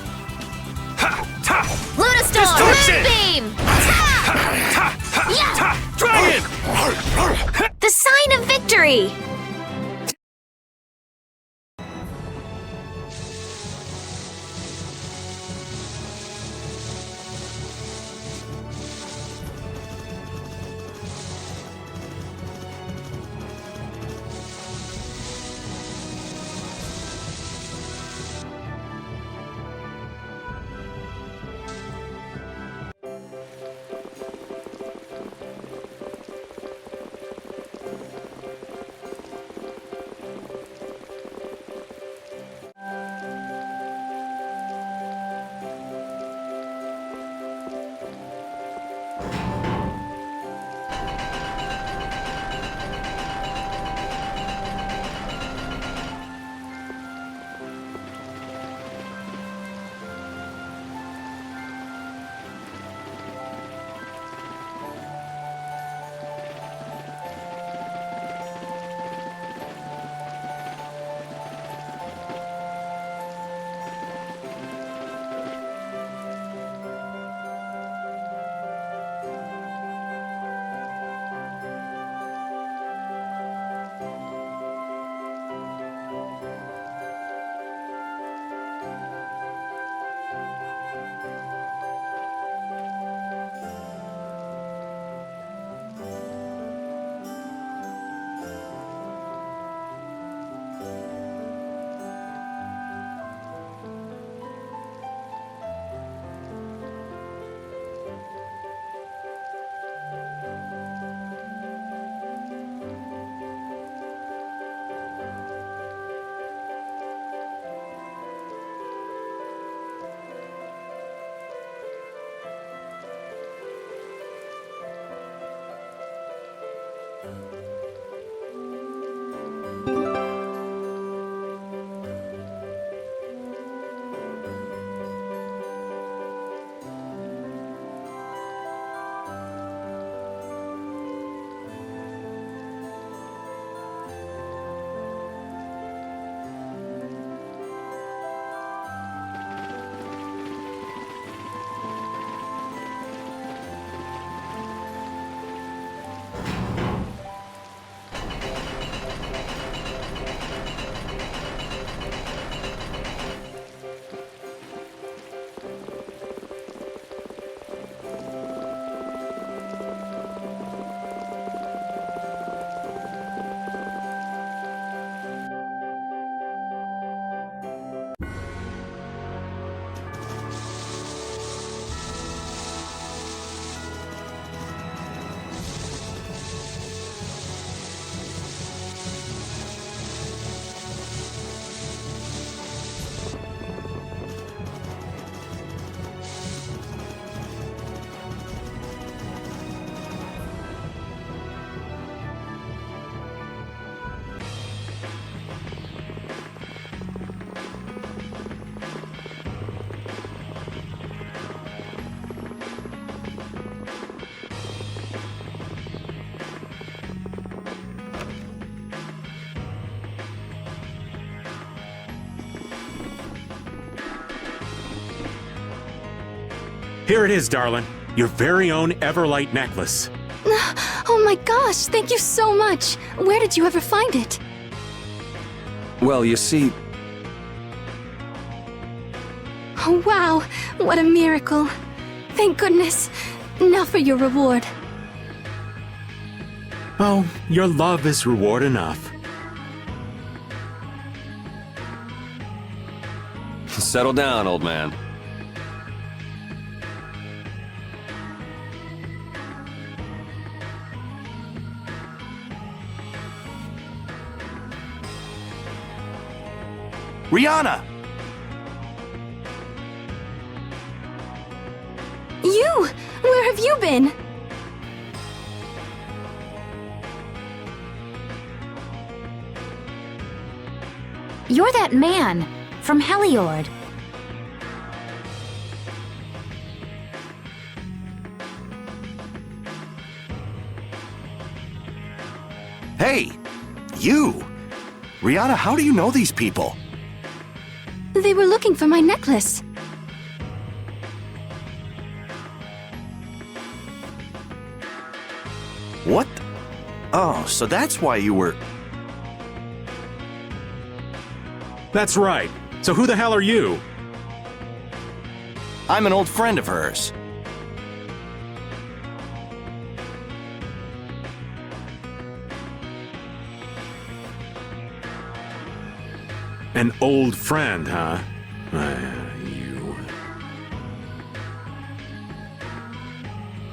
Lunastorm! Moonbeam! Dragon! The sign of victory! Here it is, darling. Your very own Everlight necklace. Oh my gosh, thank you so much. Where did you ever find it? Well, you see, Oh wow, what a miracle. Thank goodness. Now for your reward. Oh, your love is reward enough. Settle down, old man. Rihanna! You! Where have you been? You're that man from Heliord. Hey! You! Rihanna, how do you know these people? They were looking for my necklace. What? Oh, so that's why you were... That's right. So who the hell are you? I'm an old friend of hers. An old friend, huh? You...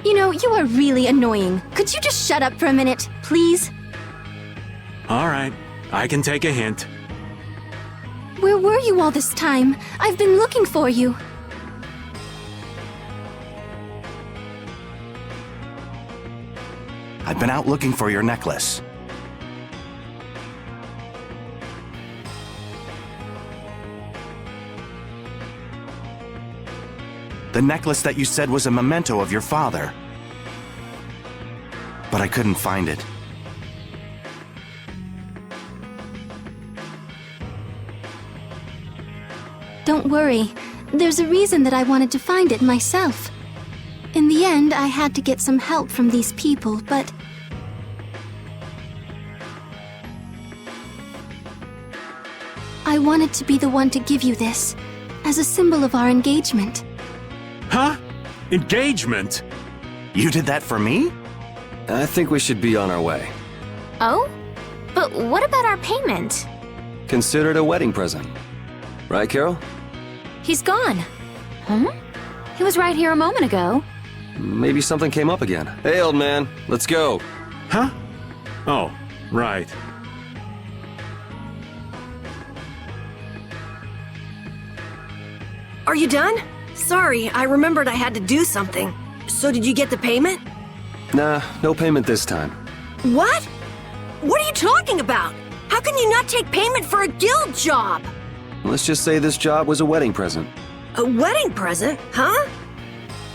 You know, you are really annoying. Could you just shut up for a minute, please? All right, I can take a hint. Where were you all this time? I've been looking for you. I've been out looking for your necklace. The necklace that you said was a memento of your father. But I couldn't find it. Don't worry. There's a reason that I wanted to find it myself. In the end, I had to get some help from these people, but... I wanted to be the one to give you this, as a symbol of our engagement. Huh? Engagement? You did that for me? I think we should be on our way. Oh? But what about our payment? Consider it a wedding present. Right, Carol? He's gone. Huh? He was right here a moment ago. Maybe something came up again. Hey, old man, let's go. Huh? Oh, right. Are you done? Sorry, I remembered I had to do something. So did you get the payment? Nah, no payment this time. What? What are you talking about? How can you not take payment for a guild job? Let's just say this job was a wedding present. A wedding present? Huh?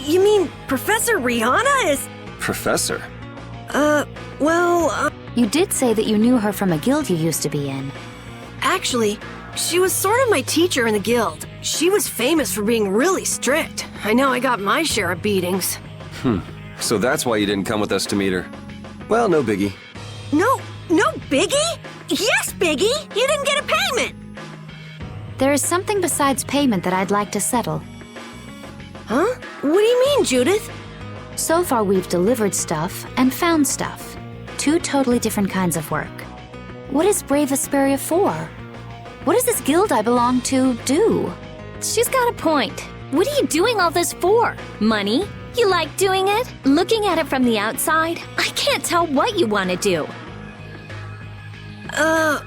You mean Professor Rihanna is... Professor? You did say that you knew her from a guild you used to be in. Actually, she was sort of my teacher in the guild. She was famous for being really strict. I know I got my share of beatings. So that's why you didn't come with us to meet her. Well, no biggie. No biggie? Yes, biggie! You didn't get a payment! There is something besides payment that I'd like to settle. Huh? What do you mean, Judith? So far we've delivered stuff and found stuff. Two totally different kinds of work. What is Brave Vesperia for? What does this guild I belong to do? She's got a point. What are you doing all this for? Money? You like doing it? Looking at it from the outside, I can't tell what you want to do. I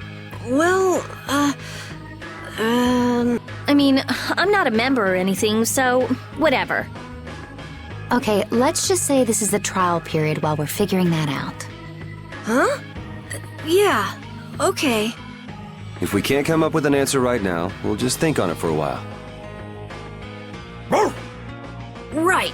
mean, I'm not a member or anything, so whatever. Okay, let's just say this is the trial period while we're figuring that out. Huh? Yeah, okay. If we can't come up with an answer right now, we'll just think on it for a while. Right.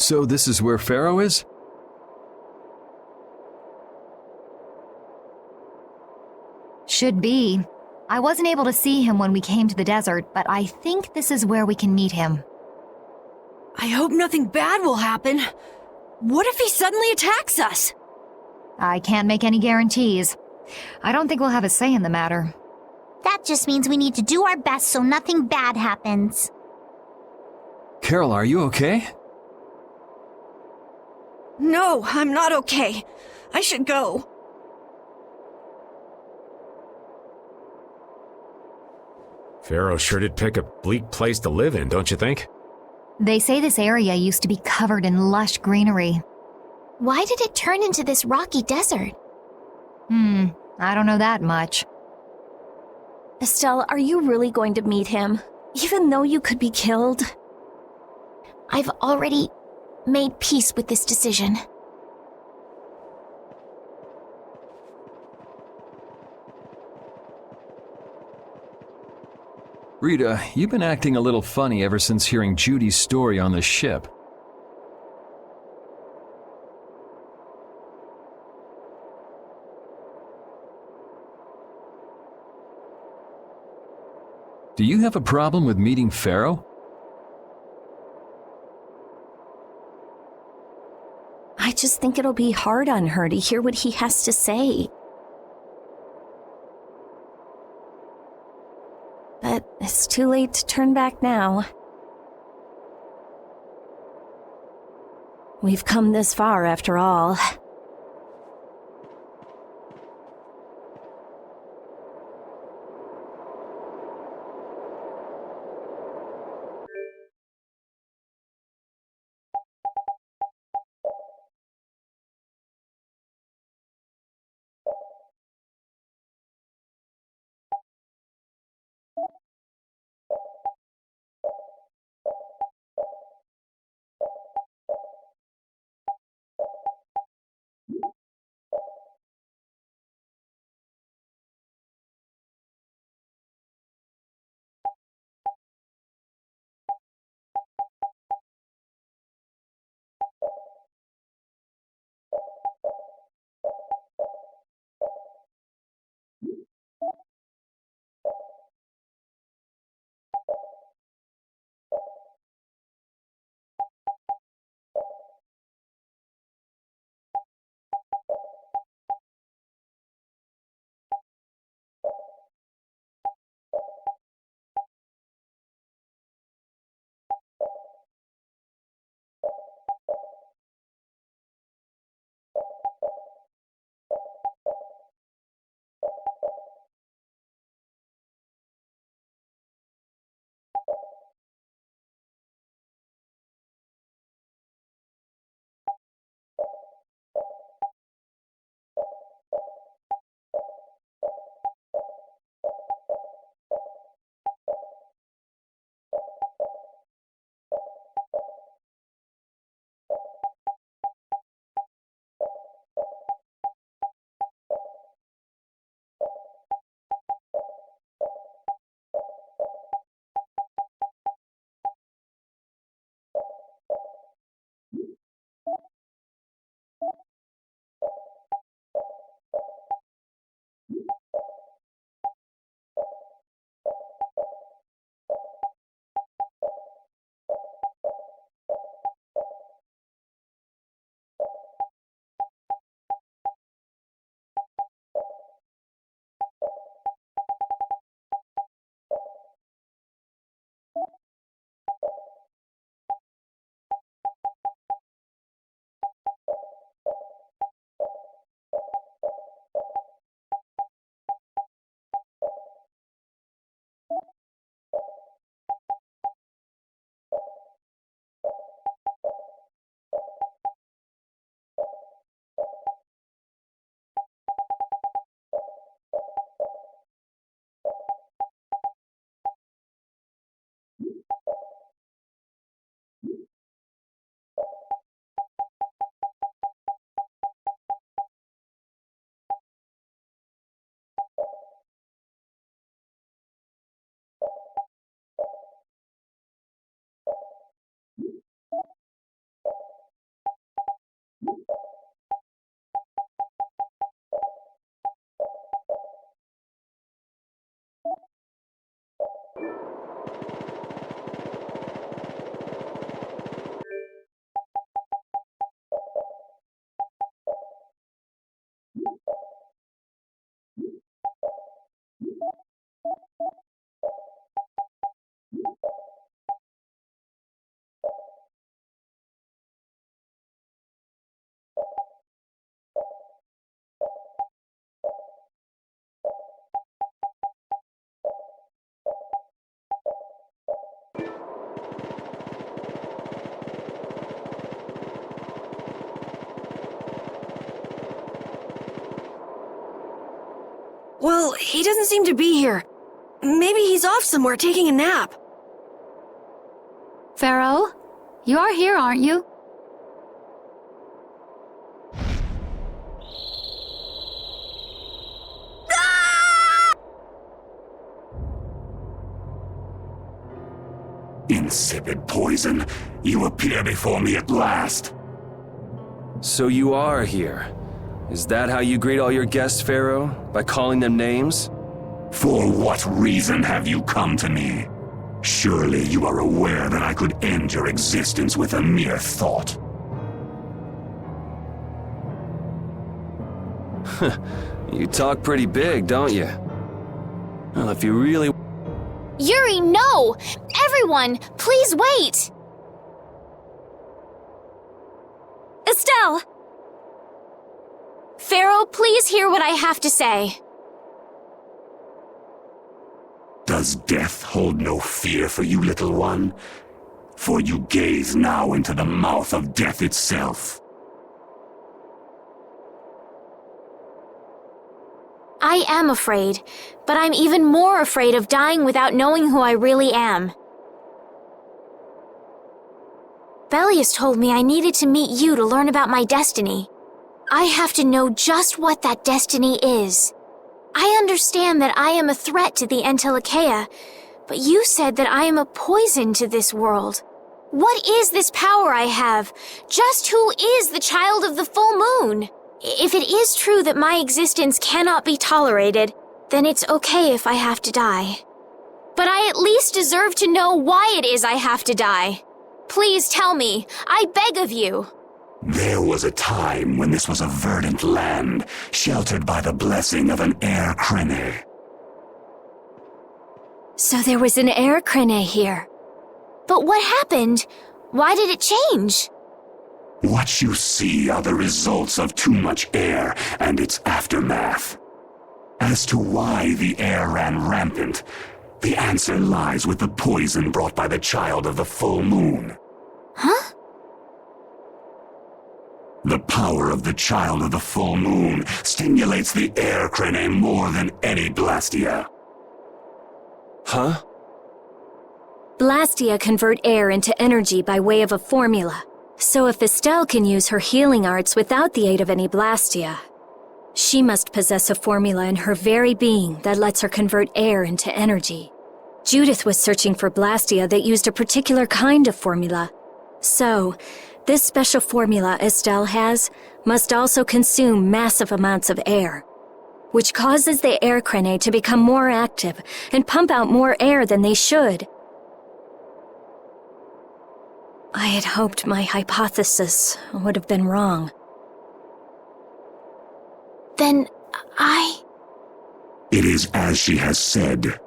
So this is where Pharaoh is? Should be. I wasn't able to see him when we came to the desert, but I think this is where we can meet him. I hope nothing bad will happen. What if he suddenly attacks us? I can't make any guarantees. I don't think we'll have a say in the matter. That just means we need to do our best so nothing bad happens. Carol, are you okay? No, I'm not okay. I should go. Pharaoh sure did pick a bleak place to live in, don't you think? They say this area used to be covered in lush greenery. Why did it turn into this rocky desert? I don't know that much. Estelle, are you really going to meet him? Even though you could be killed? I've already made peace with this decision. Rita, you've been acting a little funny ever since hearing Judy's story on the ship. Do you have a problem with meeting Pharaoh? I just think it'll be hard on her to hear what he has to say. But it's too late to turn back now. We've come this far after all. He doesn't seem to be here. Maybe he's off somewhere taking a nap. Pharaoh, you are here, aren't you? Insipid poison, you appear before me at last. So you are here. Is that how you greet all your guests, Pharaoh? By calling them names? For what reason have you come to me? Surely you are aware that I could end your existence with a mere thought. You talk pretty big, don't you? Well, if you really... Yuri, no! Everyone, please wait! Estelle! Pharaoh, please hear what I have to say. Does death hold no fear for you, little one? For you gaze now into the mouth of death itself. I am afraid, but I'm even more afraid of dying without knowing who I really am. Belius told me I needed to meet you to learn about my destiny. I have to know just what that destiny is. I understand that I am a threat to the Entelikeia, but you said that I am a poison to this world. What is this power I have? Just who is the child of the full moon? If it is true that my existence cannot be tolerated, then it's okay if I have to die. But I at least deserve to know why it is I have to die. Please tell me, I beg of you. There was a time when this was a verdant land, sheltered by the blessing of an air crene. So there was an air crene here. But what happened? Why did it change? What you see are the results of too much air and its aftermath. As to why the air ran rampant, the answer lies with the poison brought by the child of the full moon. Huh? The power of the child of the full moon stimulates the air crene more than any blastia. Huh? Blastia convert air into energy by way of a formula. So if Estelle can use her healing arts without the aid of any blastia, she must possess a formula in her very being that lets her convert air into energy. Judith was searching for blastia that used a particular kind of formula. So, this special formula Estelle has must also consume massive amounts of air, which causes the air crene to become more active and pump out more air than they should. I had hoped my hypothesis would have been wrong. Then It is as she has said.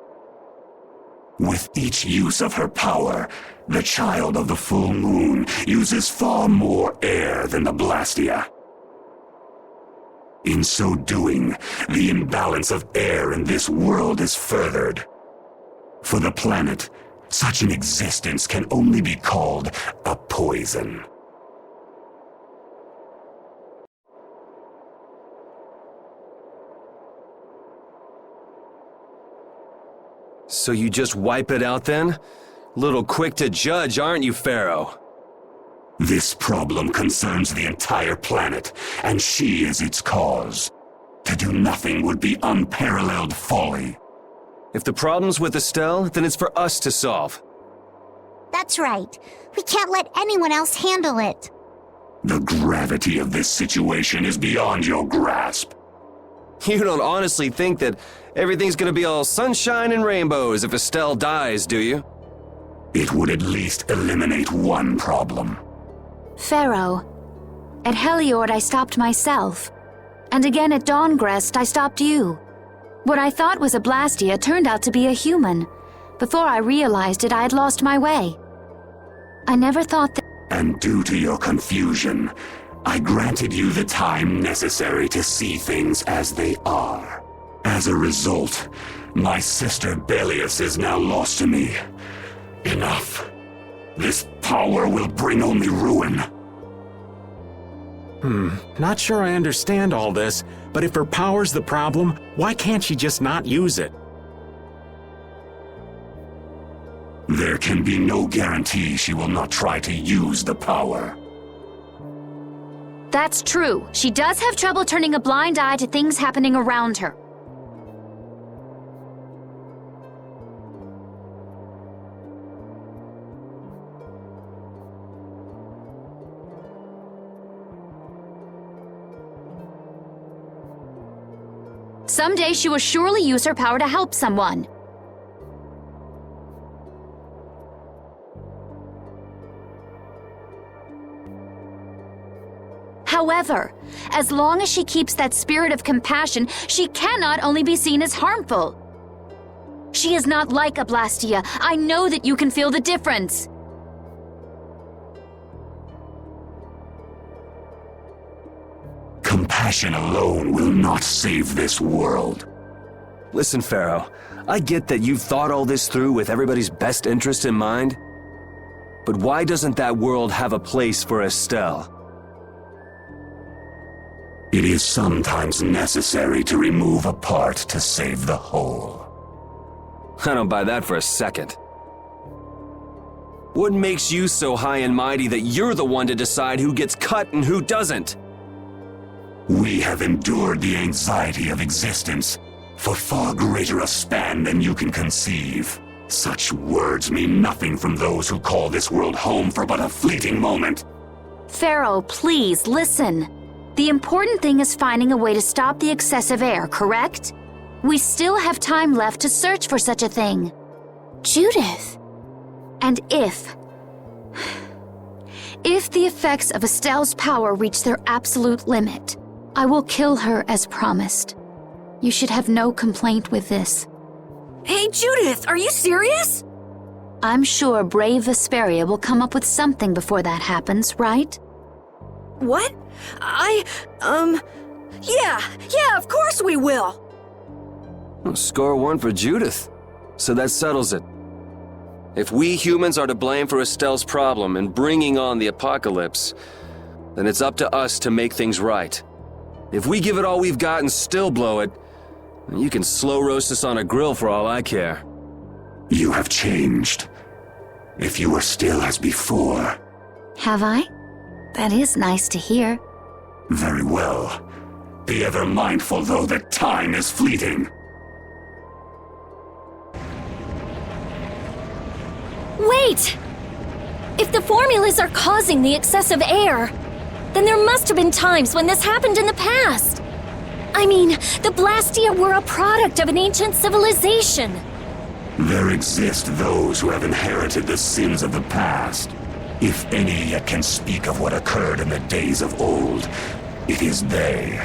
With each use of her power, the child of the full moon uses far more air than the blastia. In so doing, the imbalance of air in this world is furthered. For the planet, such an existence can only be called a poison. So you just wipe it out then? Little quick to judge, aren't you, Pharaoh? This problem concerns the entire planet, and she is its cause. To do nothing would be unparalleled folly. If the problem's with Estelle, then it's for us to solve. That's right. We can't let anyone else handle it. The gravity of this situation is beyond your grasp. You don't honestly think that everything's gonna be all sunshine and rainbows if Estelle dies, do you? It would at least eliminate one problem. Pharaoh, at Heliord I stopped myself. And again at Dawngrest I stopped you. What I thought was a Blastia turned out to be a human. Before I realized it, I had lost my way. I never thought that— And due to your confusion, I granted you the time necessary to see things as they are. As a result, my sister Belius is now lost to me. Enough. This power will bring only ruin. Not sure I understand all this, but if her power's the problem, why can't she just not use it? There can be no guarantee she will not try to use the power. That's true. She does have trouble turning a blind eye to things happening around her. Someday she will surely use her power to help someone. However, as long as she keeps that spirit of compassion, she cannot only be seen as harmful. She is not like a Blastia. I know that you can feel the difference. Compassion alone will not save this world. Listen, Pharaoh, I get that you've thought all this through with everybody's best interest in mind. But why doesn't that world have a place for Estelle? It is sometimes necessary to remove a part to save the whole. I don't buy that for a second. What makes you so high and mighty that you're the one to decide who gets cut and who doesn't? We have endured the anxiety of existence for far greater a span than you can conceive. Such words mean nothing from those who call this world home for but a fleeting moment. Pharaoh, please, listen. The important thing is finding a way to stop the excessive air, correct? We still have time left to search for such a thing. Judith. And if the effects of Estelle's power reach their absolute limit, I will kill her as promised. You should have no complaint with this. Hey, Judith, are you serious? I'm sure brave Vesperia will come up with something before that happens, right? What? Yeah, of course we will. Well, score one for Judith. So that settles it. If we humans are to blame for Estelle's problem in bringing on the apocalypse, then it's up to us to make things right. If we give it all we've got and still blow it, you can slow roast us on a grill for all I care. You have changed. If you were still as before. Have I? That is nice to hear. Very well. Be ever mindful, though, that time is fleeting. Wait! If the formulas are causing the excessive air, then there must have been times when this happened in the past. I mean, the Blastia were a product of an ancient civilization. There exist those who have inherited the sins of the past. If any yet can speak of what occurred in the days of old, it is they.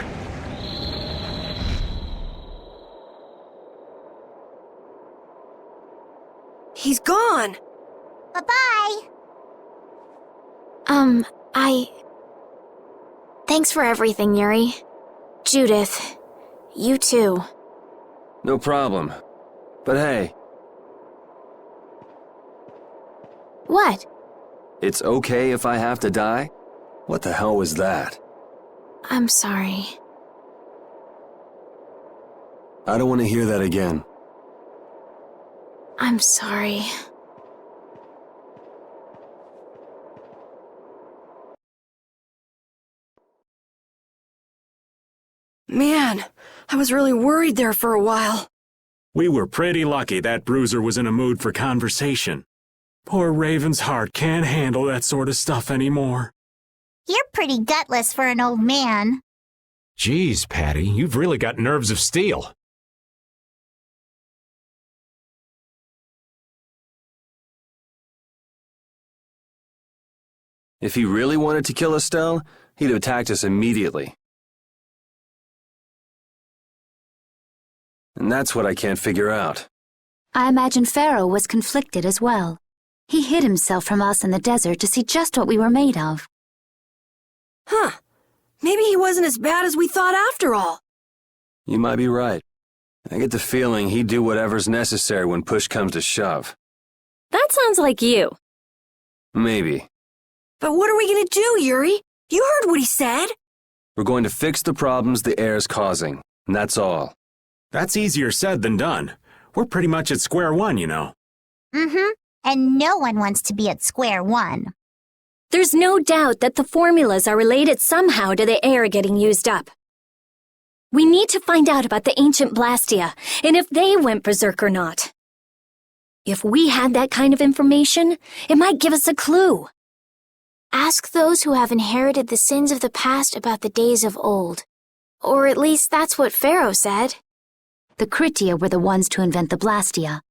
He's gone. Bye-bye. Thanks for everything, Yuri. Judith, you too. No problem. But hey. What? It's okay if I have to die? What the hell was that? I'm sorry. I don't want to hear that again. I'm sorry. Man, I was really worried there for a while. We were pretty lucky that bruiser was in a mood for conversation. Poor Raven's heart can't handle that sort of stuff anymore. You're pretty gutless for an old man. Geez, Patty, you've really got nerves of steel. If he really wanted to kill Estelle, he'd have attacked us immediately. And that's what I can't figure out. I imagine Pharaoh was conflicted as well. He hid himself from us in the desert to see just what we were made of. Huh. Maybe he wasn't as bad as we thought after all. You might be right. I get the feeling he'd do whatever's necessary when push comes to shove. That sounds like you. Maybe. But what are we gonna do, Yuri? You heard what he said. We're going to fix the problems the air's causing, and that's all. That's easier said than done. We're pretty much at square one, you know. Mm-hmm. And no one wants to be at square one. There's no doubt that the formulas are related somehow to the air getting used up. We need to find out about the ancient Blastia, and if they went berserk or not. If we had that kind of information, it might give us a clue. Ask those who have inherited the sins of the past about the days of old. Or at least that's what Pharaoh said. The Kritia were the ones to invent the Blastia.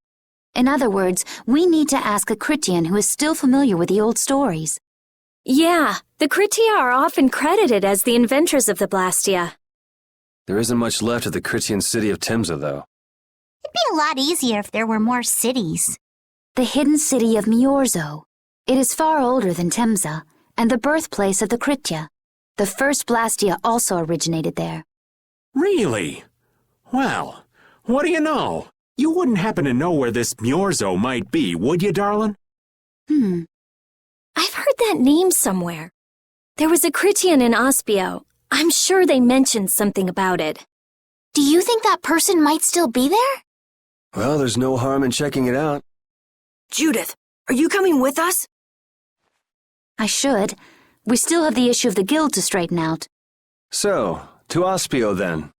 In other words, we need to ask a Kritian who is still familiar with the old stories. Yeah, the Kritia are often credited as the inventors of the Blastia. There isn't much left of the Kritian city of Timza, though. It'd be a lot easier if there were more cities. The hidden city of Miorzo. It is far older than Timza, and the birthplace of the Kritia. The first Blastia also originated there. Really? Well, what do you know? You wouldn't happen to know where this Miorzo might be, would you, darling? I've heard that name somewhere. There was a Kritian in Ospio. I'm sure they mentioned something about it. Do you think that person might still be there? Well, there's no harm in checking it out. Judith, are you coming with us? I should. We still have the issue of the guild to straighten out. So, to Ospio then.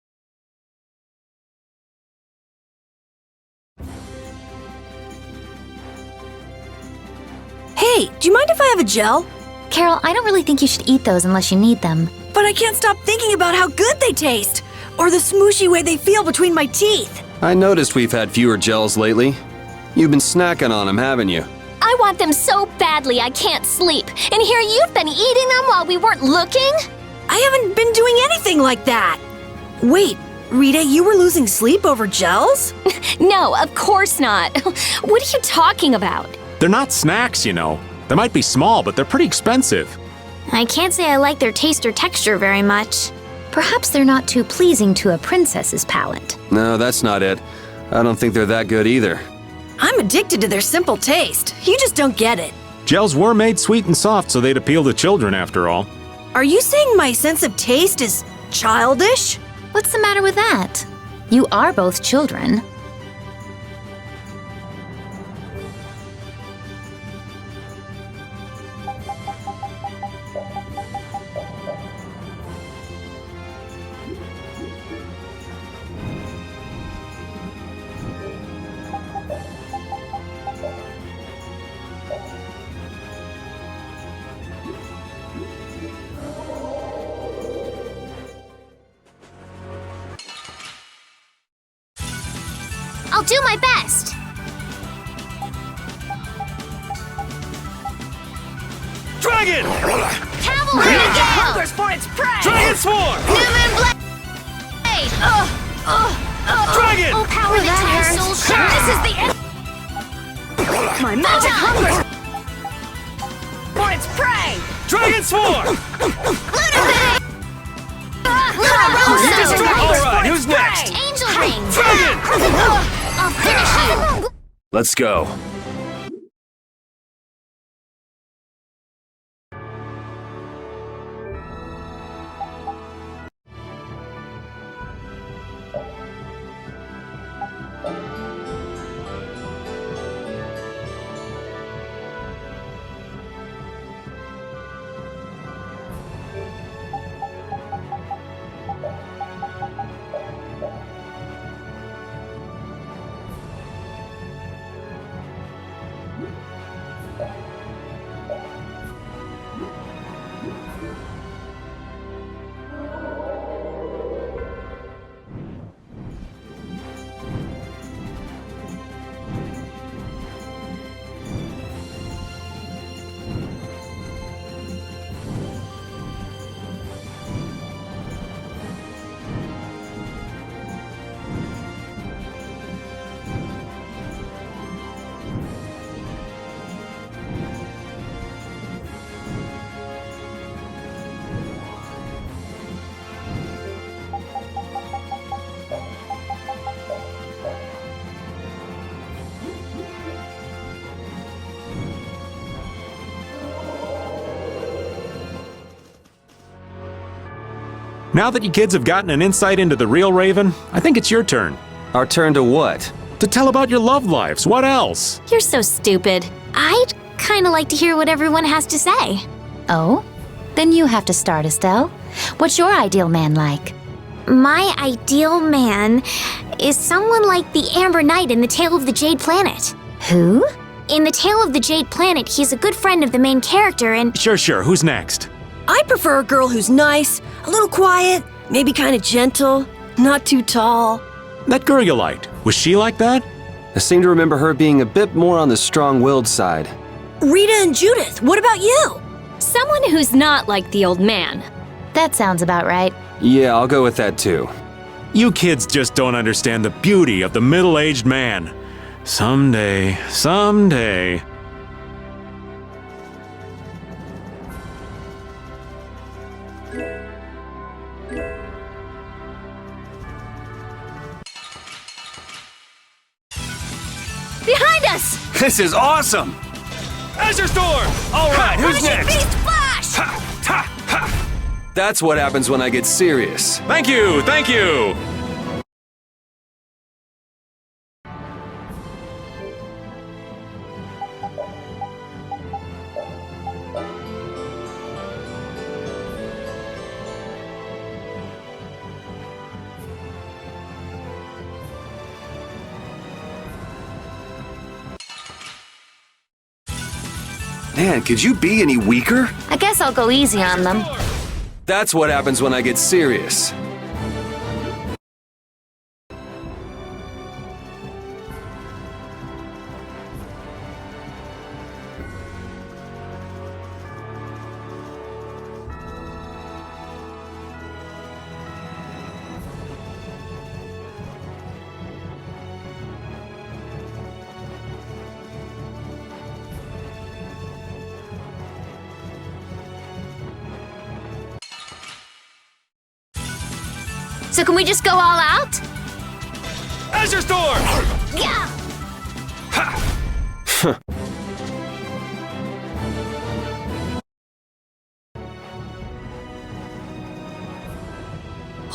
Hey, do you mind if I have a gel? Carol, I don't really think you should eat those unless you need them. But I can't stop thinking about how good they taste, or the smooshy way they feel between my teeth. I noticed we've had fewer gels lately. You've been snacking on them, haven't you? I want them so badly I can't sleep. And here you've been eating them while we weren't looking? I haven't been doing anything like that. Wait, Rita, you were losing sleep over gels? No, of course not. What are you talking about? They're not snacks, you know. They might be small, but they're pretty expensive. I can't say I like their taste or texture very much. Perhaps they're not too pleasing to a princess's palate. No, that's not it. I don't think they're that good either. I'm addicted to their simple taste. You just don't get it. Gels were made sweet and soft so they'd appeal to children, after all. Are you saying my sense of taste is childish? What's the matter with that? You are both children. I'll do my best. Dragon! Cavalry Hungers for its prey! Dragon Swarm! Newman Blade! Dragon! Oh, power that entire soul shine! This is the end! My magic hungers for its prey! Dragon Swarm! Lunar Alright, who's next? Angel Ring! Dragon! I'll finish you! Let's go. Now that you kids have gotten an insight into the real Raven, I think it's your turn. Our turn to what? To tell about your love lives. What else? You're so stupid. I'd kind of like to hear what everyone has to say. Oh? Then you have to start, Estelle. What's your ideal man like? My ideal man is someone like the Amber Knight in The Tale of the Jade Planet. Who? In The Tale of the Jade Planet, he's a good friend of the main character and— Sure. Who's next? I prefer a girl who's nice, a little quiet, maybe kind of gentle, not too tall. That girl you liked. Was she like that? I seem to remember her being a bit more on the strong-willed side. Rita and Judith, what about you? Someone who's not like the old man. That sounds about right. Yeah, I'll go with that too. You kids just don't understand the beauty of the middle-aged man. Someday. Behind us! This is awesome! Azure Storm! All right, who's Punishing next? Beast Flash! That's what happens when I get serious. Thank you! Man, could you be any weaker? I guess I'll go easy on them. That's what happens when I get serious. So can we just go all out? Azure Storm! Yeah!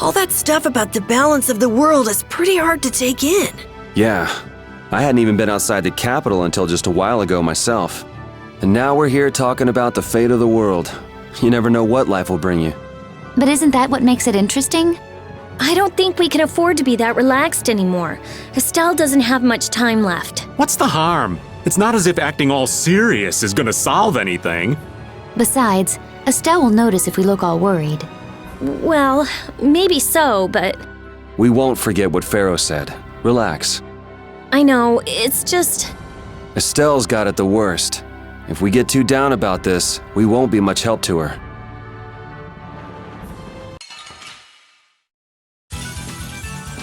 All that stuff about the balance of the world is pretty hard to take in. Yeah, I hadn't even been outside the capital until just a while ago myself. And now we're here talking about the fate of the world. You never know what life will bring you. But isn't that what makes it interesting? I don't think we can afford to be that relaxed anymore. Estelle doesn't have much time left. What's the harm? It's not as if acting all serious is gonna solve anything. Besides, Estelle will notice if we look all worried. Well, maybe so, but We won't forget what Pharaoh said. Relax. I know, it's just— Estelle's got it the worst. If we get too down about this, we won't be much help to her.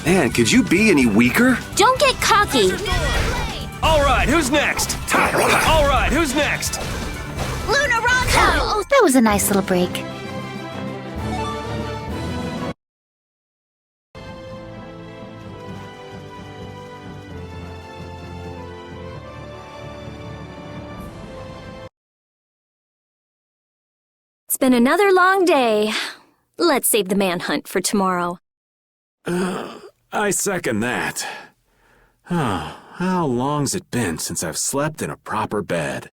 Man, could you be any weaker? Don't get cocky. All right, who's next? All right, who's next? Luna Rondo! Oh, that was a nice little break. It's been another long day. Let's save the manhunt for tomorrow. I second that. Oh, how long's it been since I've slept in a proper bed?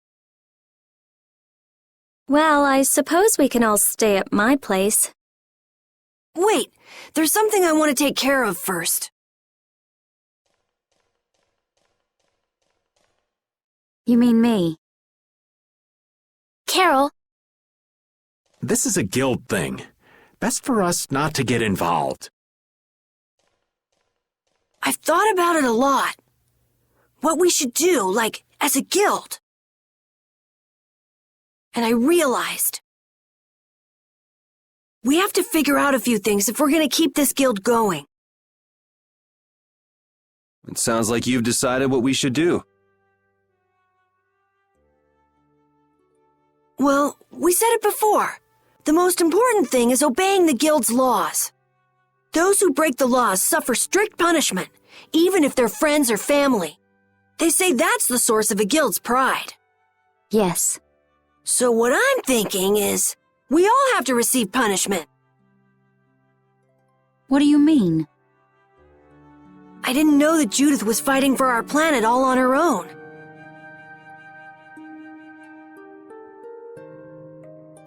Well, I suppose we can all stay at my place. Wait, there's something I want to take care of first. You mean me? Carol. This is a guild thing. Best for us not to get involved. I've thought about it a lot. What we should do, like, as a guild. And I realized we have to figure out a few things if we're gonna keep this guild going. It sounds like you've decided what we should do. Well, we said it before. The most important thing is obeying the guild's laws. Those who break the laws suffer strict punishment, even if they're friends or family. They say that's the source of a guild's pride. Yes. So what I'm thinking is, we all have to receive punishment. What do you mean? I didn't know that Judith was fighting for our planet all on her own.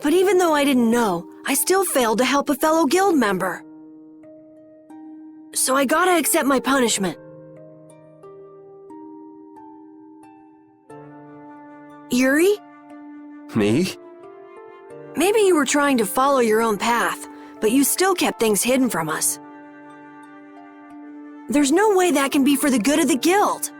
But even though I didn't know, I still failed to help a fellow guild member. So I gotta accept my punishment. Yuri? Me? Maybe you were trying to follow your own path, but you still kept things hidden from us. There's no way that can be for the good of the guild.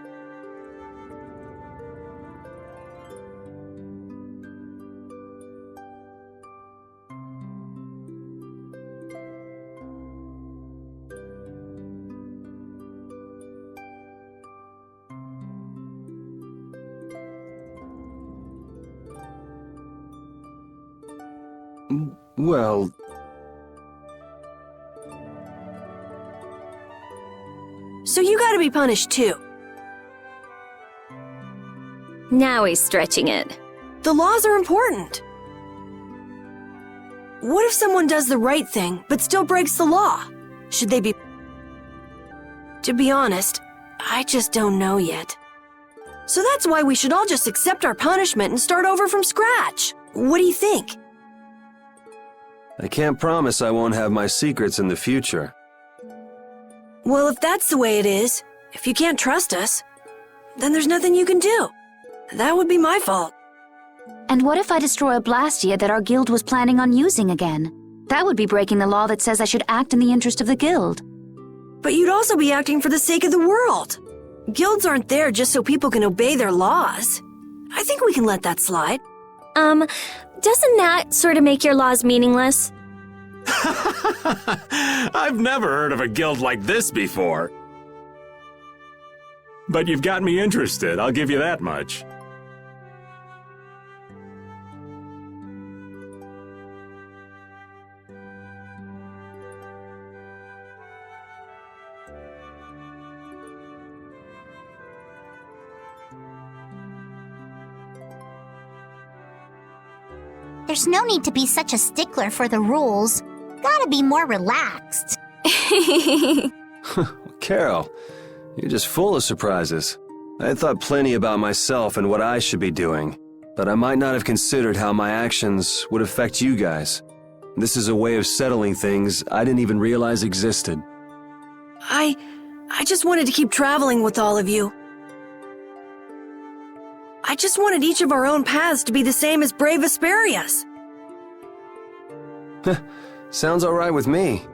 Well... So you gotta be punished too. Now he's stretching it. The laws are important. What if someone does the right thing, but still breaks the law? Should they be... To be honest, I just don't know yet. So that's why we should all just accept our punishment and start over from scratch. What do you think? I can't promise I won't have my secrets in the future. Well, if that's the way it is, if you can't trust us, then there's nothing you can do. That would be my fault. And what if I destroy a Blastia that our guild was planning on using again? That would be breaking the law that says I should act in the interest of the guild. But you'd also be acting for the sake of the world. Guilds aren't there just so people can obey their laws. I think we can let that slide. Doesn't that sort of make your laws meaningless? I've never heard of a guild like this before. But you've got me interested, I'll give you that much. There's no need to be such a stickler for the rules. Gotta be more relaxed. Carol, you're just full of surprises. I had thought plenty about myself and what I should be doing, but I might not have considered how my actions would affect you guys. This is a way of settling things I didn't even realize existed. I just wanted to keep traveling with all of you. I just wanted each of our own paths to be the same as brave Vesperia's. Sounds alright with me.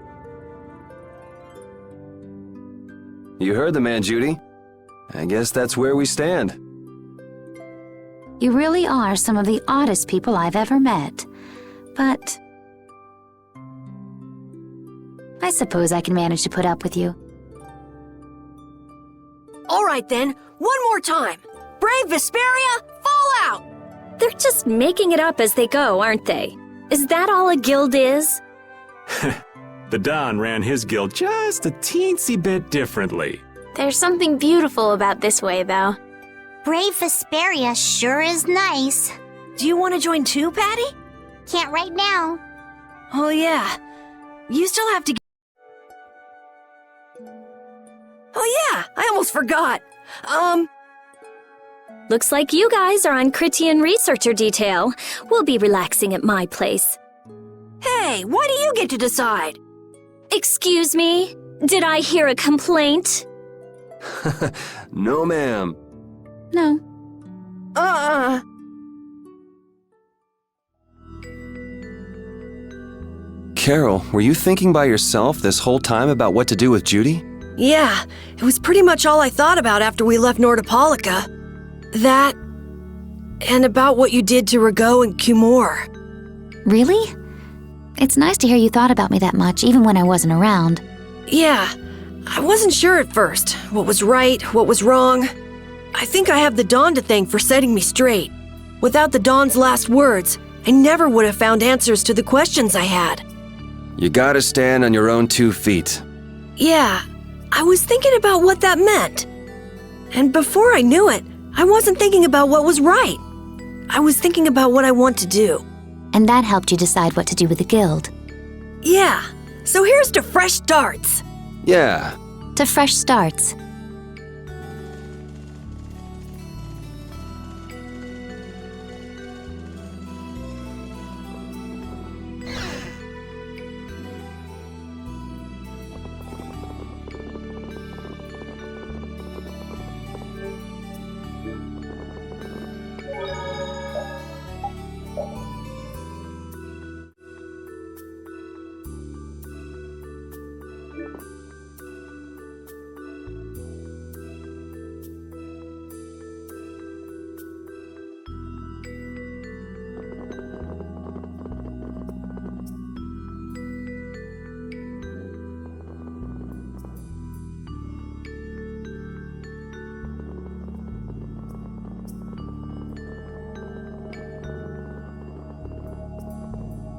You heard the man, Judy. I guess that's where we stand. You really are some of the oddest people I've ever met. But I suppose I can manage to put up with you. All right then, one more time. Brave Vesperia, fall out! They're just making it up as they go, aren't they? Is that all a guild is? The Don ran his guild just a teensy bit differently. There's something beautiful about this way, though. Brave Vesperia sure is nice. Do you want to join too, Patty? Can't right now. Oh yeah. You still have to... Oh yeah, I almost forgot. Looks like you guys are on Critian researcher detail. We'll be relaxing at my place. Hey, why do you get to decide? Excuse me? Did I hear a complaint? No, ma'am. No. Carol, were you thinking by yourself this whole time about what to do with Judy? Yeah, it was pretty much all I thought about after we left Nordopolica. That, and about what you did to Rago and Cumore. Really? It's nice to hear you thought about me that much, even when I wasn't around. Yeah, I wasn't sure at first what was right, what was wrong. I think I have the Dawn to thank for setting me straight. Without the Dawn's last words, I never would have found answers to the questions I had. You gotta stand on your own 2 feet. Yeah, I was thinking about what that meant. And before I knew it, I wasn't thinking about what was right. I was thinking about what I want to do. And that helped you decide what to do with the guild. Yeah, So here's to fresh starts. Yeah. To fresh starts.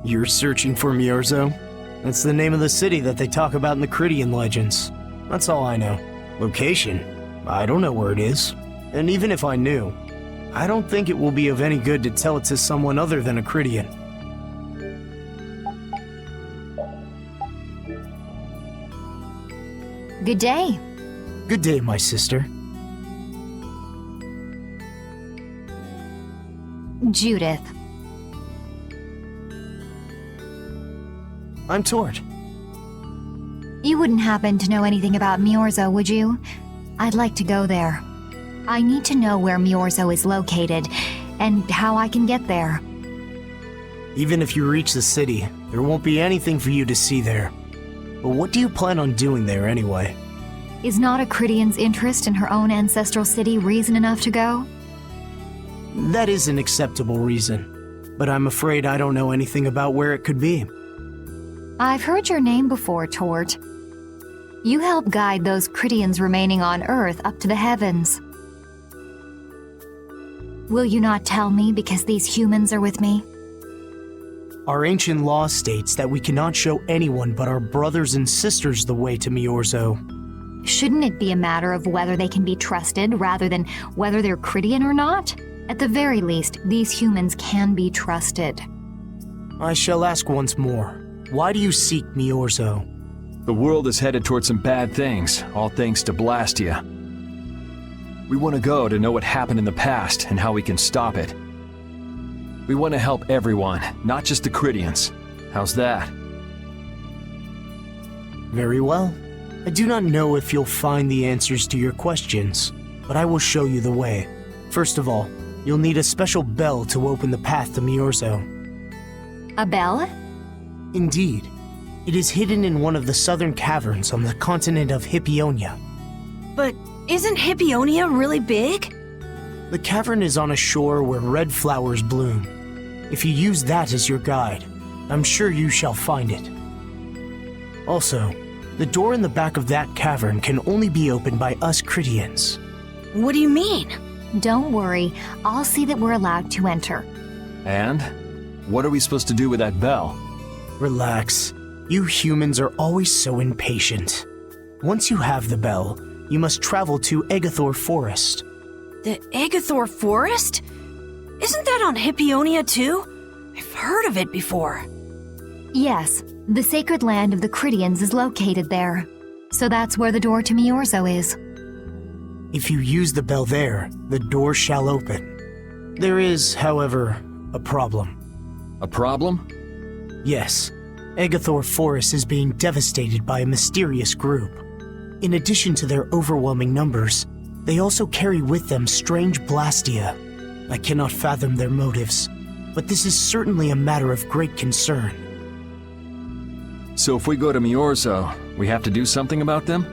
You're searching for Miorzo? That's the name of the city that they talk about in the Cridian legends. That's all I know. Location? I don't know where it is. And even if I knew, I don't think it will be of any good to tell it to someone other than a Cridian. Good day. Good day, my sister. Judith. I'm Tord. You wouldn't happen to know anything about Miorzo, would you? I'd like to go there. I need to know where Miorzo is located, and how I can get there. Even if you reach the city, there won't be anything for you to see there. But what do you plan on doing there anyway? Is not a Cridian's interest in her own ancestral city reason enough to go? That is an acceptable reason, but I'm afraid I don't know anything about where it could be. I've heard your name before, Tort. You help guide those Cridians remaining on Earth up to the heavens. Will you not tell me because these humans are with me? Our ancient law states that we cannot show anyone but our brothers and sisters the way to Miorzo. Shouldn't it be a matter of whether they can be trusted rather than whether they're Cridian or not? At the very least, these humans can be trusted. I shall ask once more. Why do you seek Miorzo? The world is headed towards some bad things, all thanks to Blastia. We want to go to know what happened in the past and how we can stop it. We want to help everyone, not just the Cridians. How's that? Very well. I do not know if you'll find the answers to your questions, but I will show you the way. First of all, you'll need a special bell to open the path to Miorzo. A bell? Indeed. It is hidden in one of the southern caverns on the continent of Hippionia. But isn't Hippionia really big? The cavern is on a shore where red flowers bloom. If you use that as your guide, I'm sure you shall find it. Also, the door in the back of that cavern can only be opened by us Cridians. What do you mean? Don't worry, I'll see that we're allowed to enter. And? What are we supposed to do with that bell? Relax. You humans are always so impatient. Once you have the bell, you must travel to Egathor Forest. The Egathor Forest? Isn't that on Hippionia too? I've heard of it before. Yes, the sacred land of the Cridians is located there. So that's where the door to Miorzo is. If you use the bell there, the door shall open. There is, however, a problem. A problem? Yes. Egathor Forest is being devastated by a mysterious group. In addition to their overwhelming numbers, they also carry with them strange Blastia. I cannot fathom their motives, but this is certainly a matter of great concern. So if we go to Miorzo, we have to do something about them?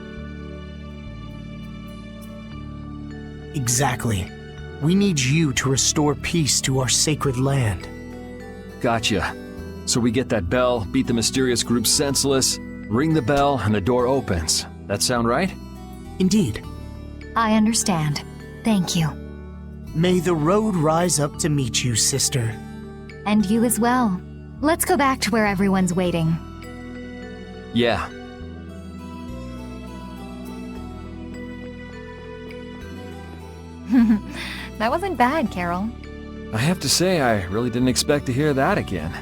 Exactly. We need you to restore peace to our sacred land. Gotcha. So we get that bell, beat the mysterious group senseless, ring the bell, and the door opens. That sound right? Indeed. I understand. Thank you. May the road rise up to meet you, sister. And you as well. Let's go back to where everyone's waiting. Yeah. That wasn't bad, Carol. I have to say, I really didn't expect to hear that again.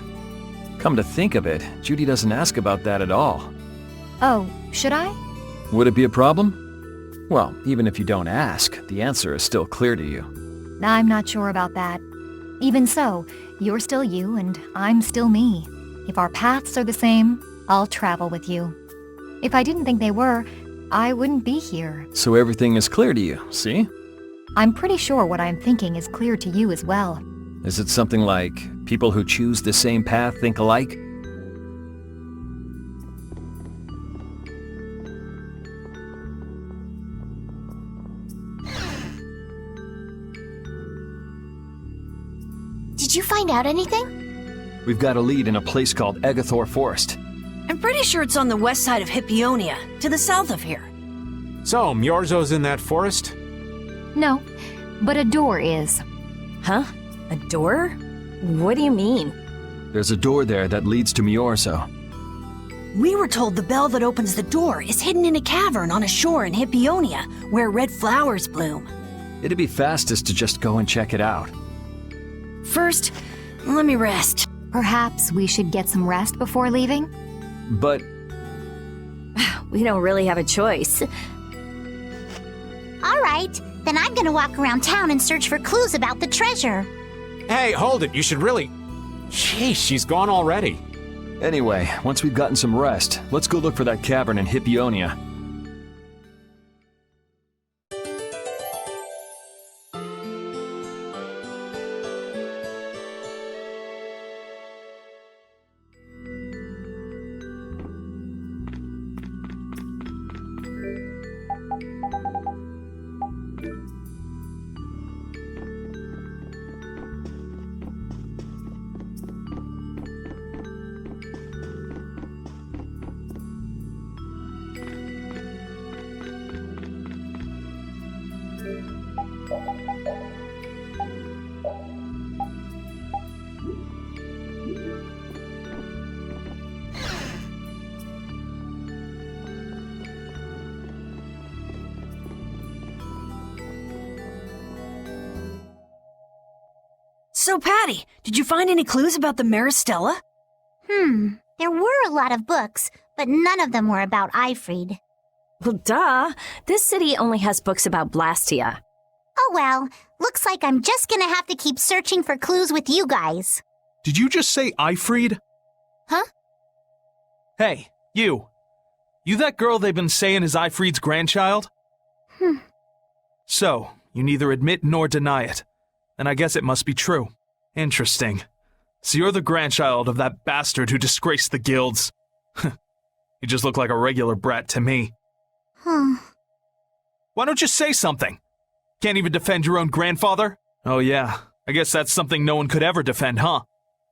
Come to think of it, Judy doesn't ask about that at all. Oh, should I? Would it be a problem? Well, even if you don't ask, the answer is still clear to you. I'm not sure about that. Even so, you're still you and I'm still me. If our paths are the same, I'll travel with you. If I didn't think they were, I wouldn't be here. So everything is clear to you, see? I'm pretty sure what I'm thinking is clear to you as well. Is it something like people who choose the same path think alike? Did you find out anything? We've got a lead in a place called Egathor Forest. I'm pretty sure it's on the west side of Hippionia, to the south of here. So, Myorzo's in that forest? No, but a door is. Huh? A door? What do you mean? There's a door there that leads to Myorzo. We were told the bell that opens the door is hidden in a cavern on a shore in Hippionia, where red flowers bloom. It'd be fastest to just go and check it out. First, let me rest. Perhaps we should get some rest before leaving? But we don't really have a choice. All right, then I'm gonna walk around town and search for clues about the treasure. Hey, hold it, you should really... Sheesh, she's gone already. Anyway, once we've gotten some rest, let's go look for that cavern in Hippionia. So, Patty, did you find any clues about the Maristella? There were a lot of books, but none of them were about Ifrid. Well, duh. This city only has books about Blastia. Oh well, looks like I'm just gonna have to keep searching for clues with you guys. Did you just say Ifrid? Huh? Hey, you. You that girl they've been saying is Ifrid's grandchild? So, you neither admit nor deny it. And I guess it must be true. Interesting. So you're the grandchild of that bastard who disgraced the guilds. You just look like a regular brat to me. Why don't you say something? Can't even defend your own grandfather? Oh yeah, I guess that's something no one could ever defend, huh?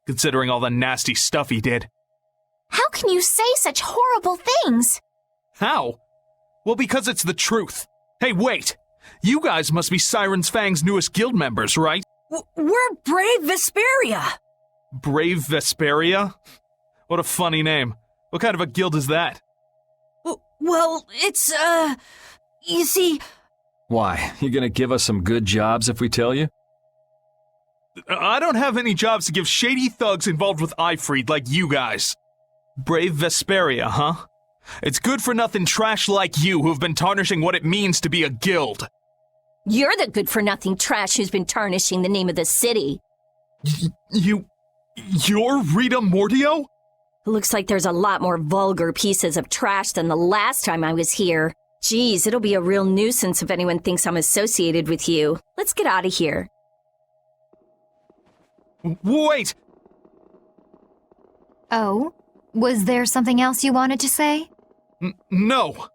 Considering all the nasty stuff he did. How can you say such horrible things? How? Well, because it's the truth. Hey, wait! You guys must be Siren's Fang's newest guild members, right? We're Brave Vesperia! Brave Vesperia? What a funny name. What kind of a guild is that? Well, it's, you see... Why, you gonna give us some good jobs if we tell you? I don't have any jobs to give shady thugs involved with Ifrid like you guys. Brave Vesperia, huh? It's good-for-nothing trash like you who've been tarnishing what it means to be a guild. You're the good-for-nothing trash who's been tarnishing the name of the city. You're Rita Mordio? Looks like there's a lot more vulgar pieces of trash than the last time I was here. Geez, it'll be a real nuisance if anyone thinks I'm associated with you. Let's get out of here. Wait! Oh? Was there something else you wanted to say? No.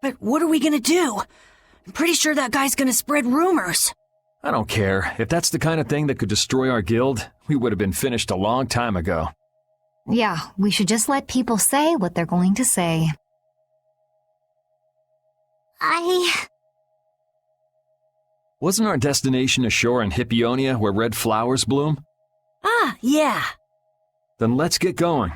But what are we gonna do? I'm pretty sure that guy's gonna spread rumors. I don't care. If that's the kind of thing that could destroy our guild, we would have been finished a long time ago. Yeah, we should just let people say what they're going to say. Wasn't our destination a shore in Hippionia where red flowers bloom? Ah, yeah. Then let's get going.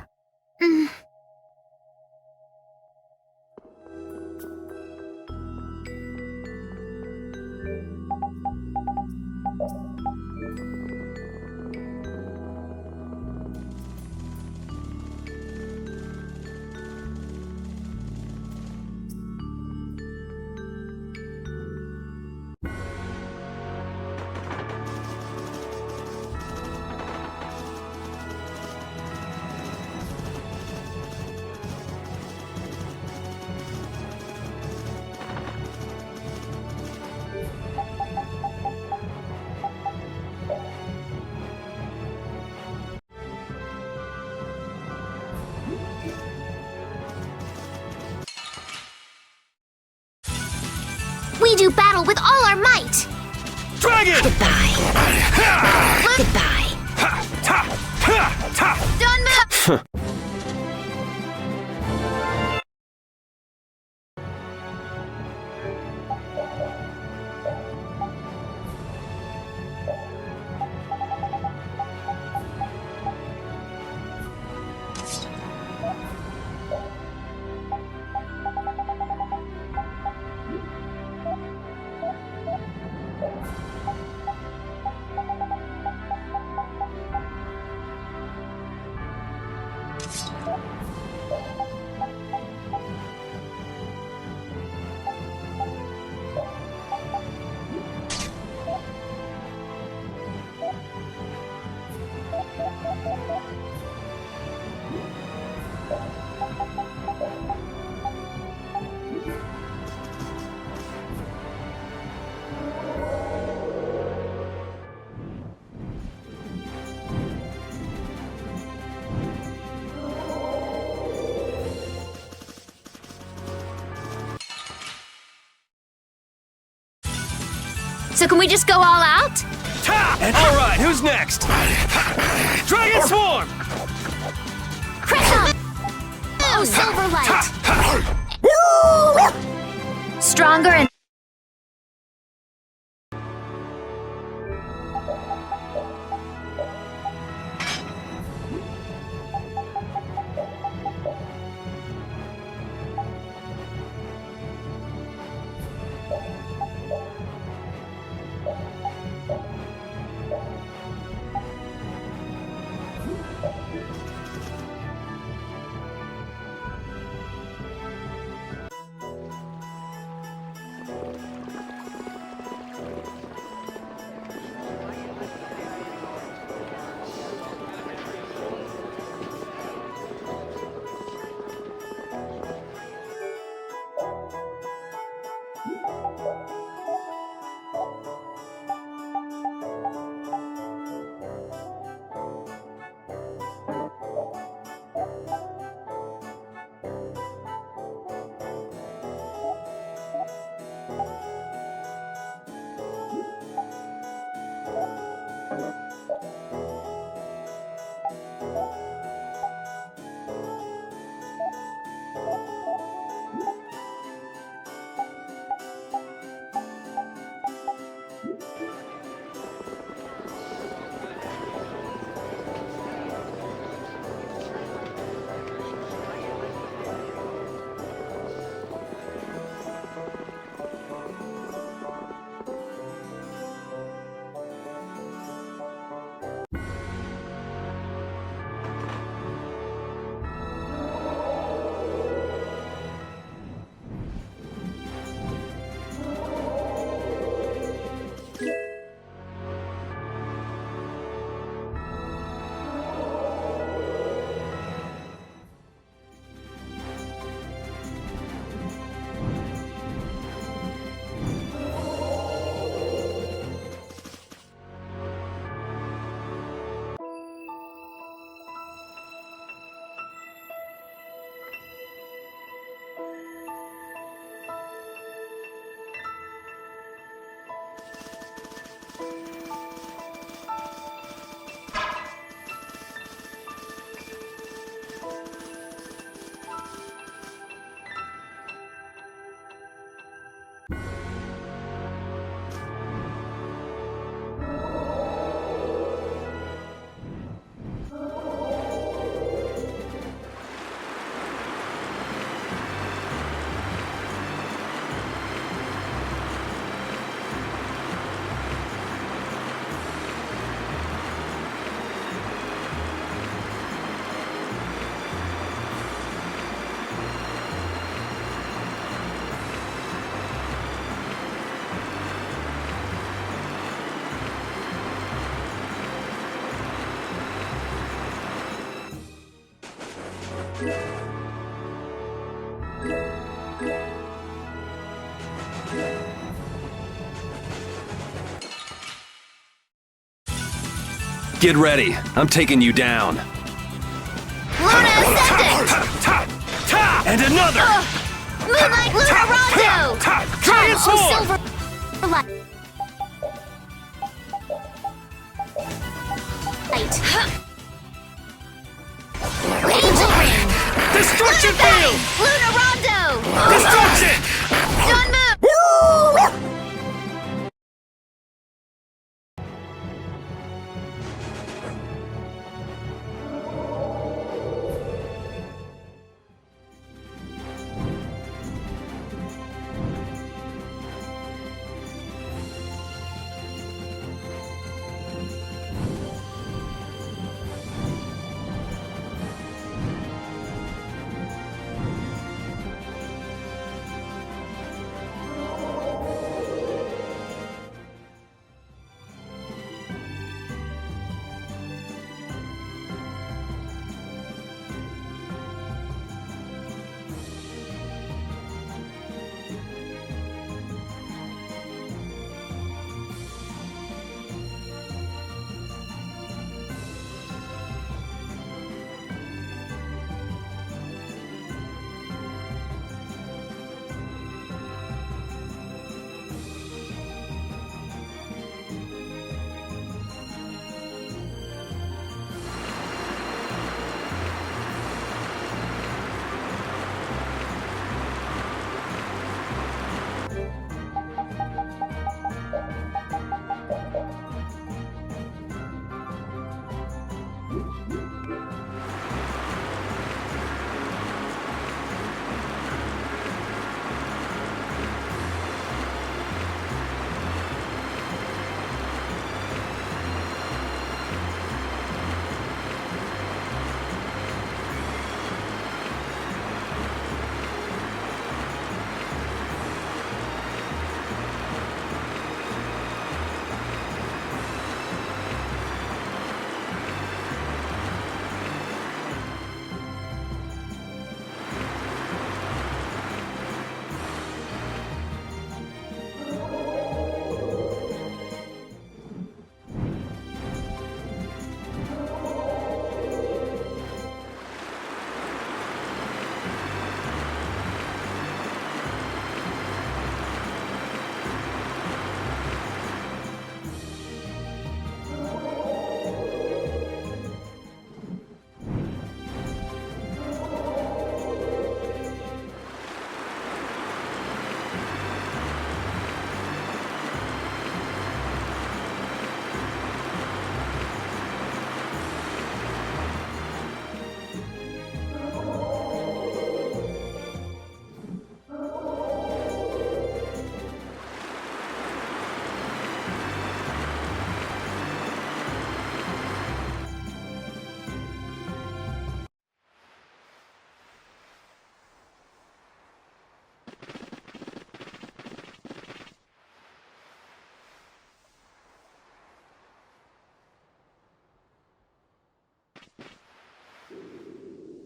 battle with all our might! Dragon! Goodbye. Goodbye. Don't move! So can we just go all out? Alright, who's next? Dragon Swarm! Crystal! Oh, Silverlight! Stronger and... Get ready. I'm taking you down. Luna Ascendant! And another! Moonlight Luna Rondo! Dragon Swarm! Silver... light. Angel Ring! Destruction field! Luna Rondo! Destruction! Don't move!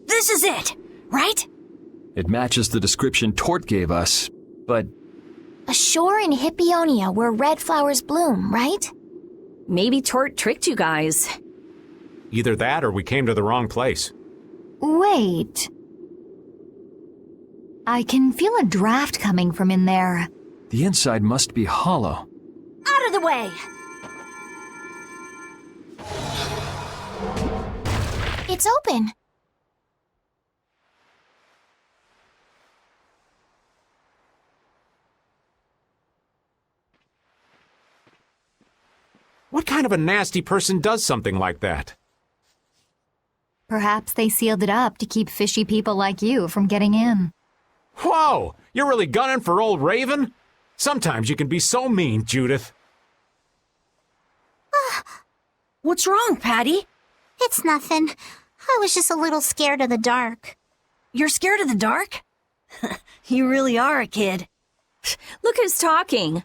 This is it, right? It matches the description Tort gave us, but... A shore in Hippionia where red flowers bloom, right? Maybe Tort tricked you guys. Either that or we came to the wrong place. Wait. I can feel a draft coming from in there. The inside must be hollow. Out of the way! It's open. What kind of a nasty person does something like that? Perhaps they sealed it up to keep fishy people like you from getting in. Whoa! You're really gunning for old Raven? Sometimes you can be so mean, Judith. What's wrong, Patty? It's nothing. I was just a little scared of the dark. You're scared of the dark? You really are a kid. Look who's talking.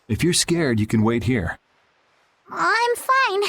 If you're scared, you can wait here. I'm fine.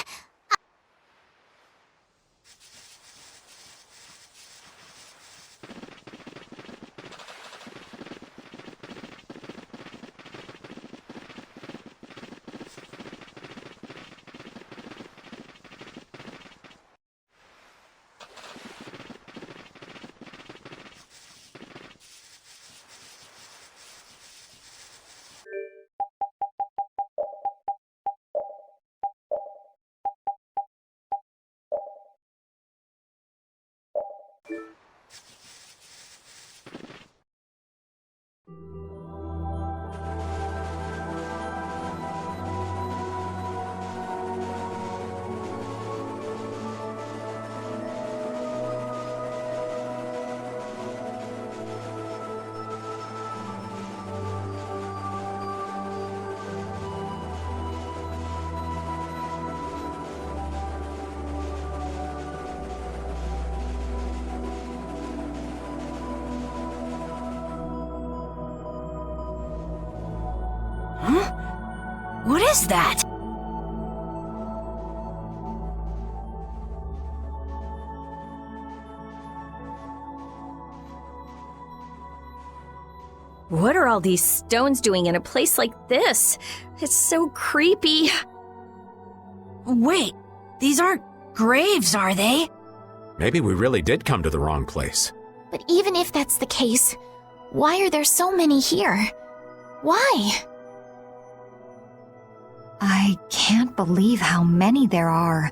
Huh? What is that? What are all these stones doing in a place like this? It's so creepy. Wait, these aren't graves, are they? Maybe we really did come to the wrong place. But even if that's the case, why are there so many here? Why? I can't believe how many there are.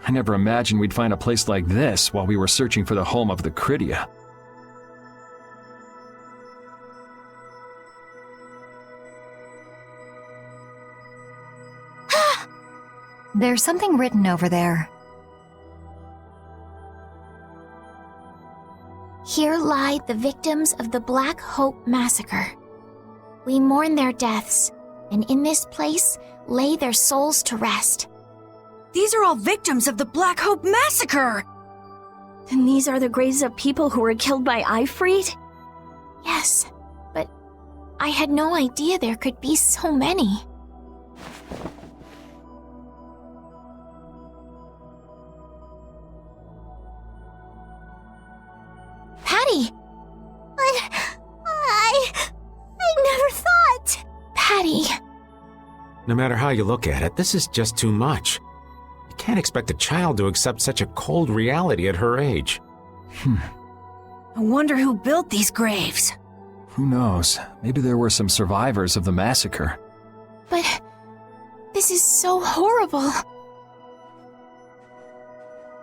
I never imagined we'd find a place like this while we were searching for the home of the Critia. There's something written over there. Here lie the victims of the Black Hope Massacre. We mourn their deaths, and in this place lay their souls to rest. These are all victims of the Black Hope Massacre! And these are the graves of people who were killed by Ifrid? Yes, but I had no idea there could be so many. Patty! I never thought! Patty! No matter how you look at it, this is just too much. You can't expect a child to accept such a cold reality at her age. I wonder who built these graves. Who knows? Maybe there were some survivors of the massacre. But this is so horrible.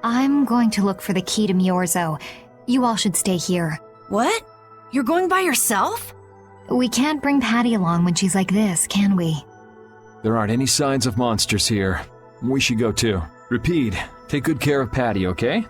I'm going to look for the key to Myorzo. You all should stay here. What? You're going by yourself? We can't bring Patty along when she's like this, can we? There aren't any signs of monsters here. We should go too. Repeat, take good care of Patty, okay?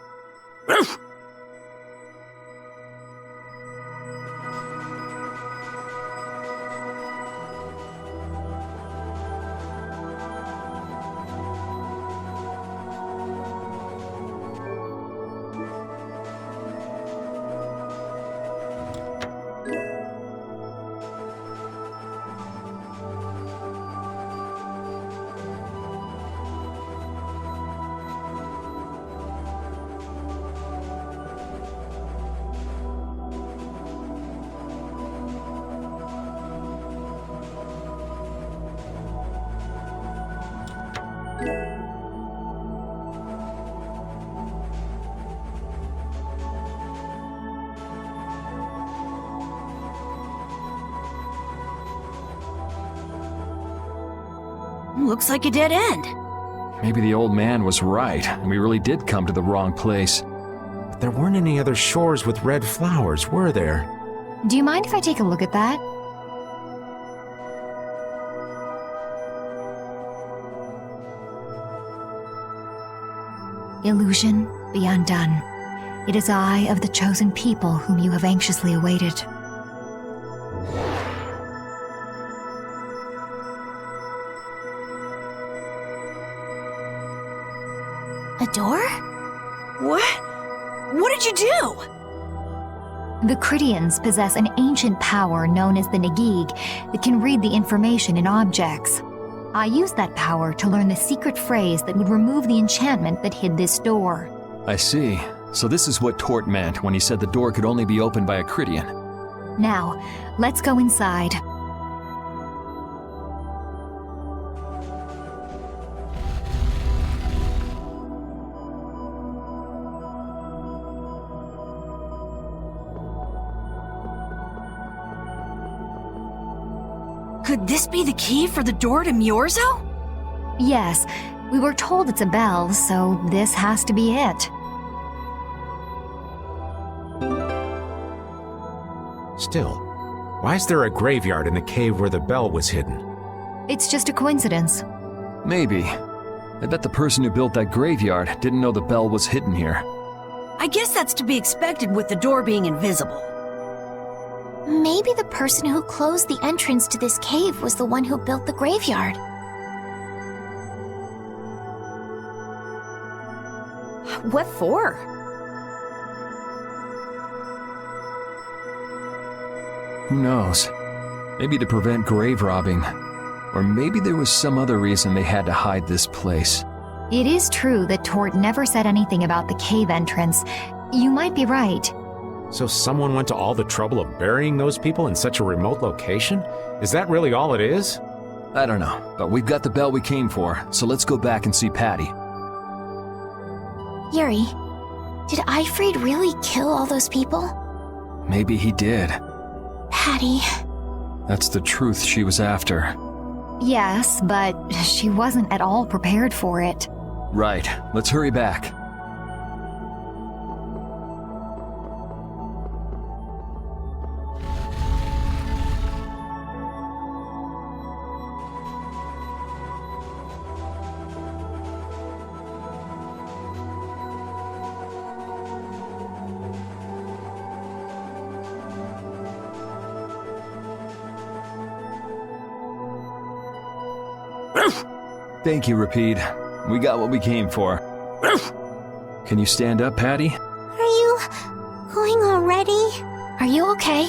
Looks like a dead end. Maybe the old man was right, and we really did come to the wrong place. But there weren't any other shores with red flowers, were there? Do you mind if I take a look at that? Illusion, be undone. It is I of the chosen people whom you have anxiously awaited. A door? What? What did you do? The Critians possess an ancient power known as the Negig that can read the information in objects. I used that power to learn the secret phrase that would remove the enchantment that hid this door. I see. So this is what Tort meant when he said the door could only be opened by a Critian. Now, let's go inside. Could this be the key for the door to Myorzo? Yes, we were told it's a bell, so this has to be it. Still, why is there a graveyard in the cave where the bell was hidden? It's just a coincidence. Maybe. I bet the person who built that graveyard didn't know the bell was hidden here. I guess that's to be expected with the door being invisible. Maybe the person who closed the entrance to this cave was the one who built the graveyard. What for? Who knows? Maybe to prevent grave robbing. Or maybe there was some other reason they had to hide this place. It is true that Tort never said anything about the cave entrance. You might be right. So someone went to all the trouble of burying those people in such a remote location? Is that really all it is? I don't know, but we've got the bell we came for, so let's go back and see Patty. Yuri, did Eifried really kill all those people? Maybe he did. Patty. That's the truth she was after. Yes, but she wasn't at all prepared for it. Right. Let's hurry back. Thank you, Rapide. We got what we came for. Can you stand up, Patty? Are you going already? Are you okay?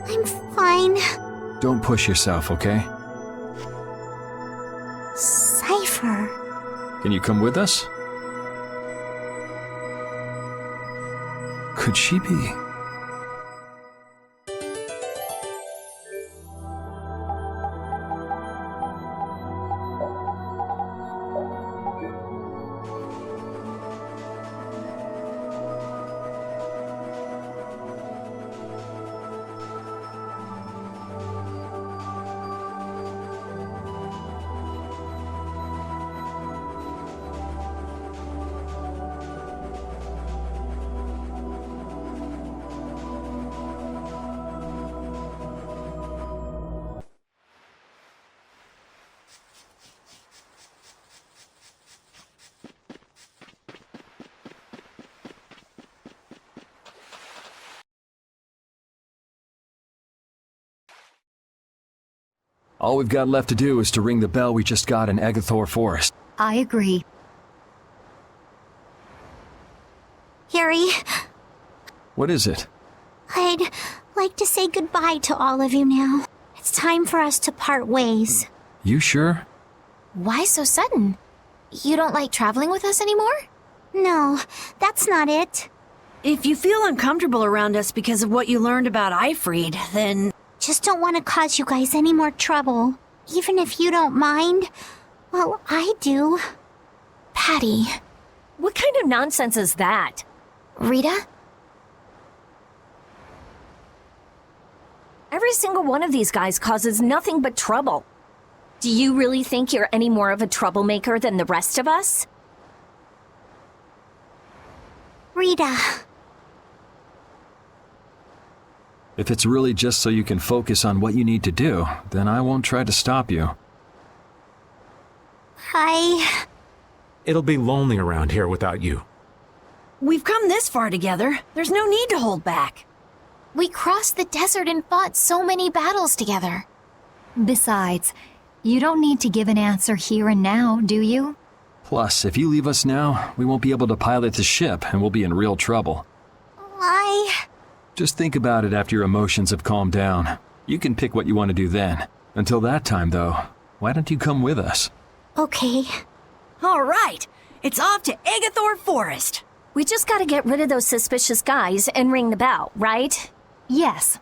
I'm fine. Don't push yourself, okay? Cypher. Can you come with us? Could she be? All we've got left to do is to ring the bell we just got in Agathor Forest. I agree. Yuri, What is it? I'd like to say goodbye to all of you now. It's time for us to part ways. You sure? Why so sudden? You don't like traveling with us anymore? No, that's not it. If you feel uncomfortable around us because of what you learned about Eifried, then... Just don't want to cause you guys any more trouble. Even if you don't mind. Well, I do. Patty. What kind of nonsense is that? Rita? Every single one of these guys causes nothing but trouble. Do you really think you're any more of a troublemaker than the rest of us? Rita. If it's really just so you can focus on what you need to do, then I won't try to stop you. It'll be lonely around here without you. We've come this far together. There's no need to hold back. We crossed the desert and fought so many battles together. Besides, you don't need to give an answer here and now, do you? Plus, if you leave us now, we won't be able to pilot the ship and we'll be in real trouble. Just think about it after your emotions have calmed down. You can pick what you want to do then. Until that time, though, why don't you come with us? Okay. All right. It's off to Agathor Forest. We just gotta get rid of those suspicious guys and ring the bell, right? Yes.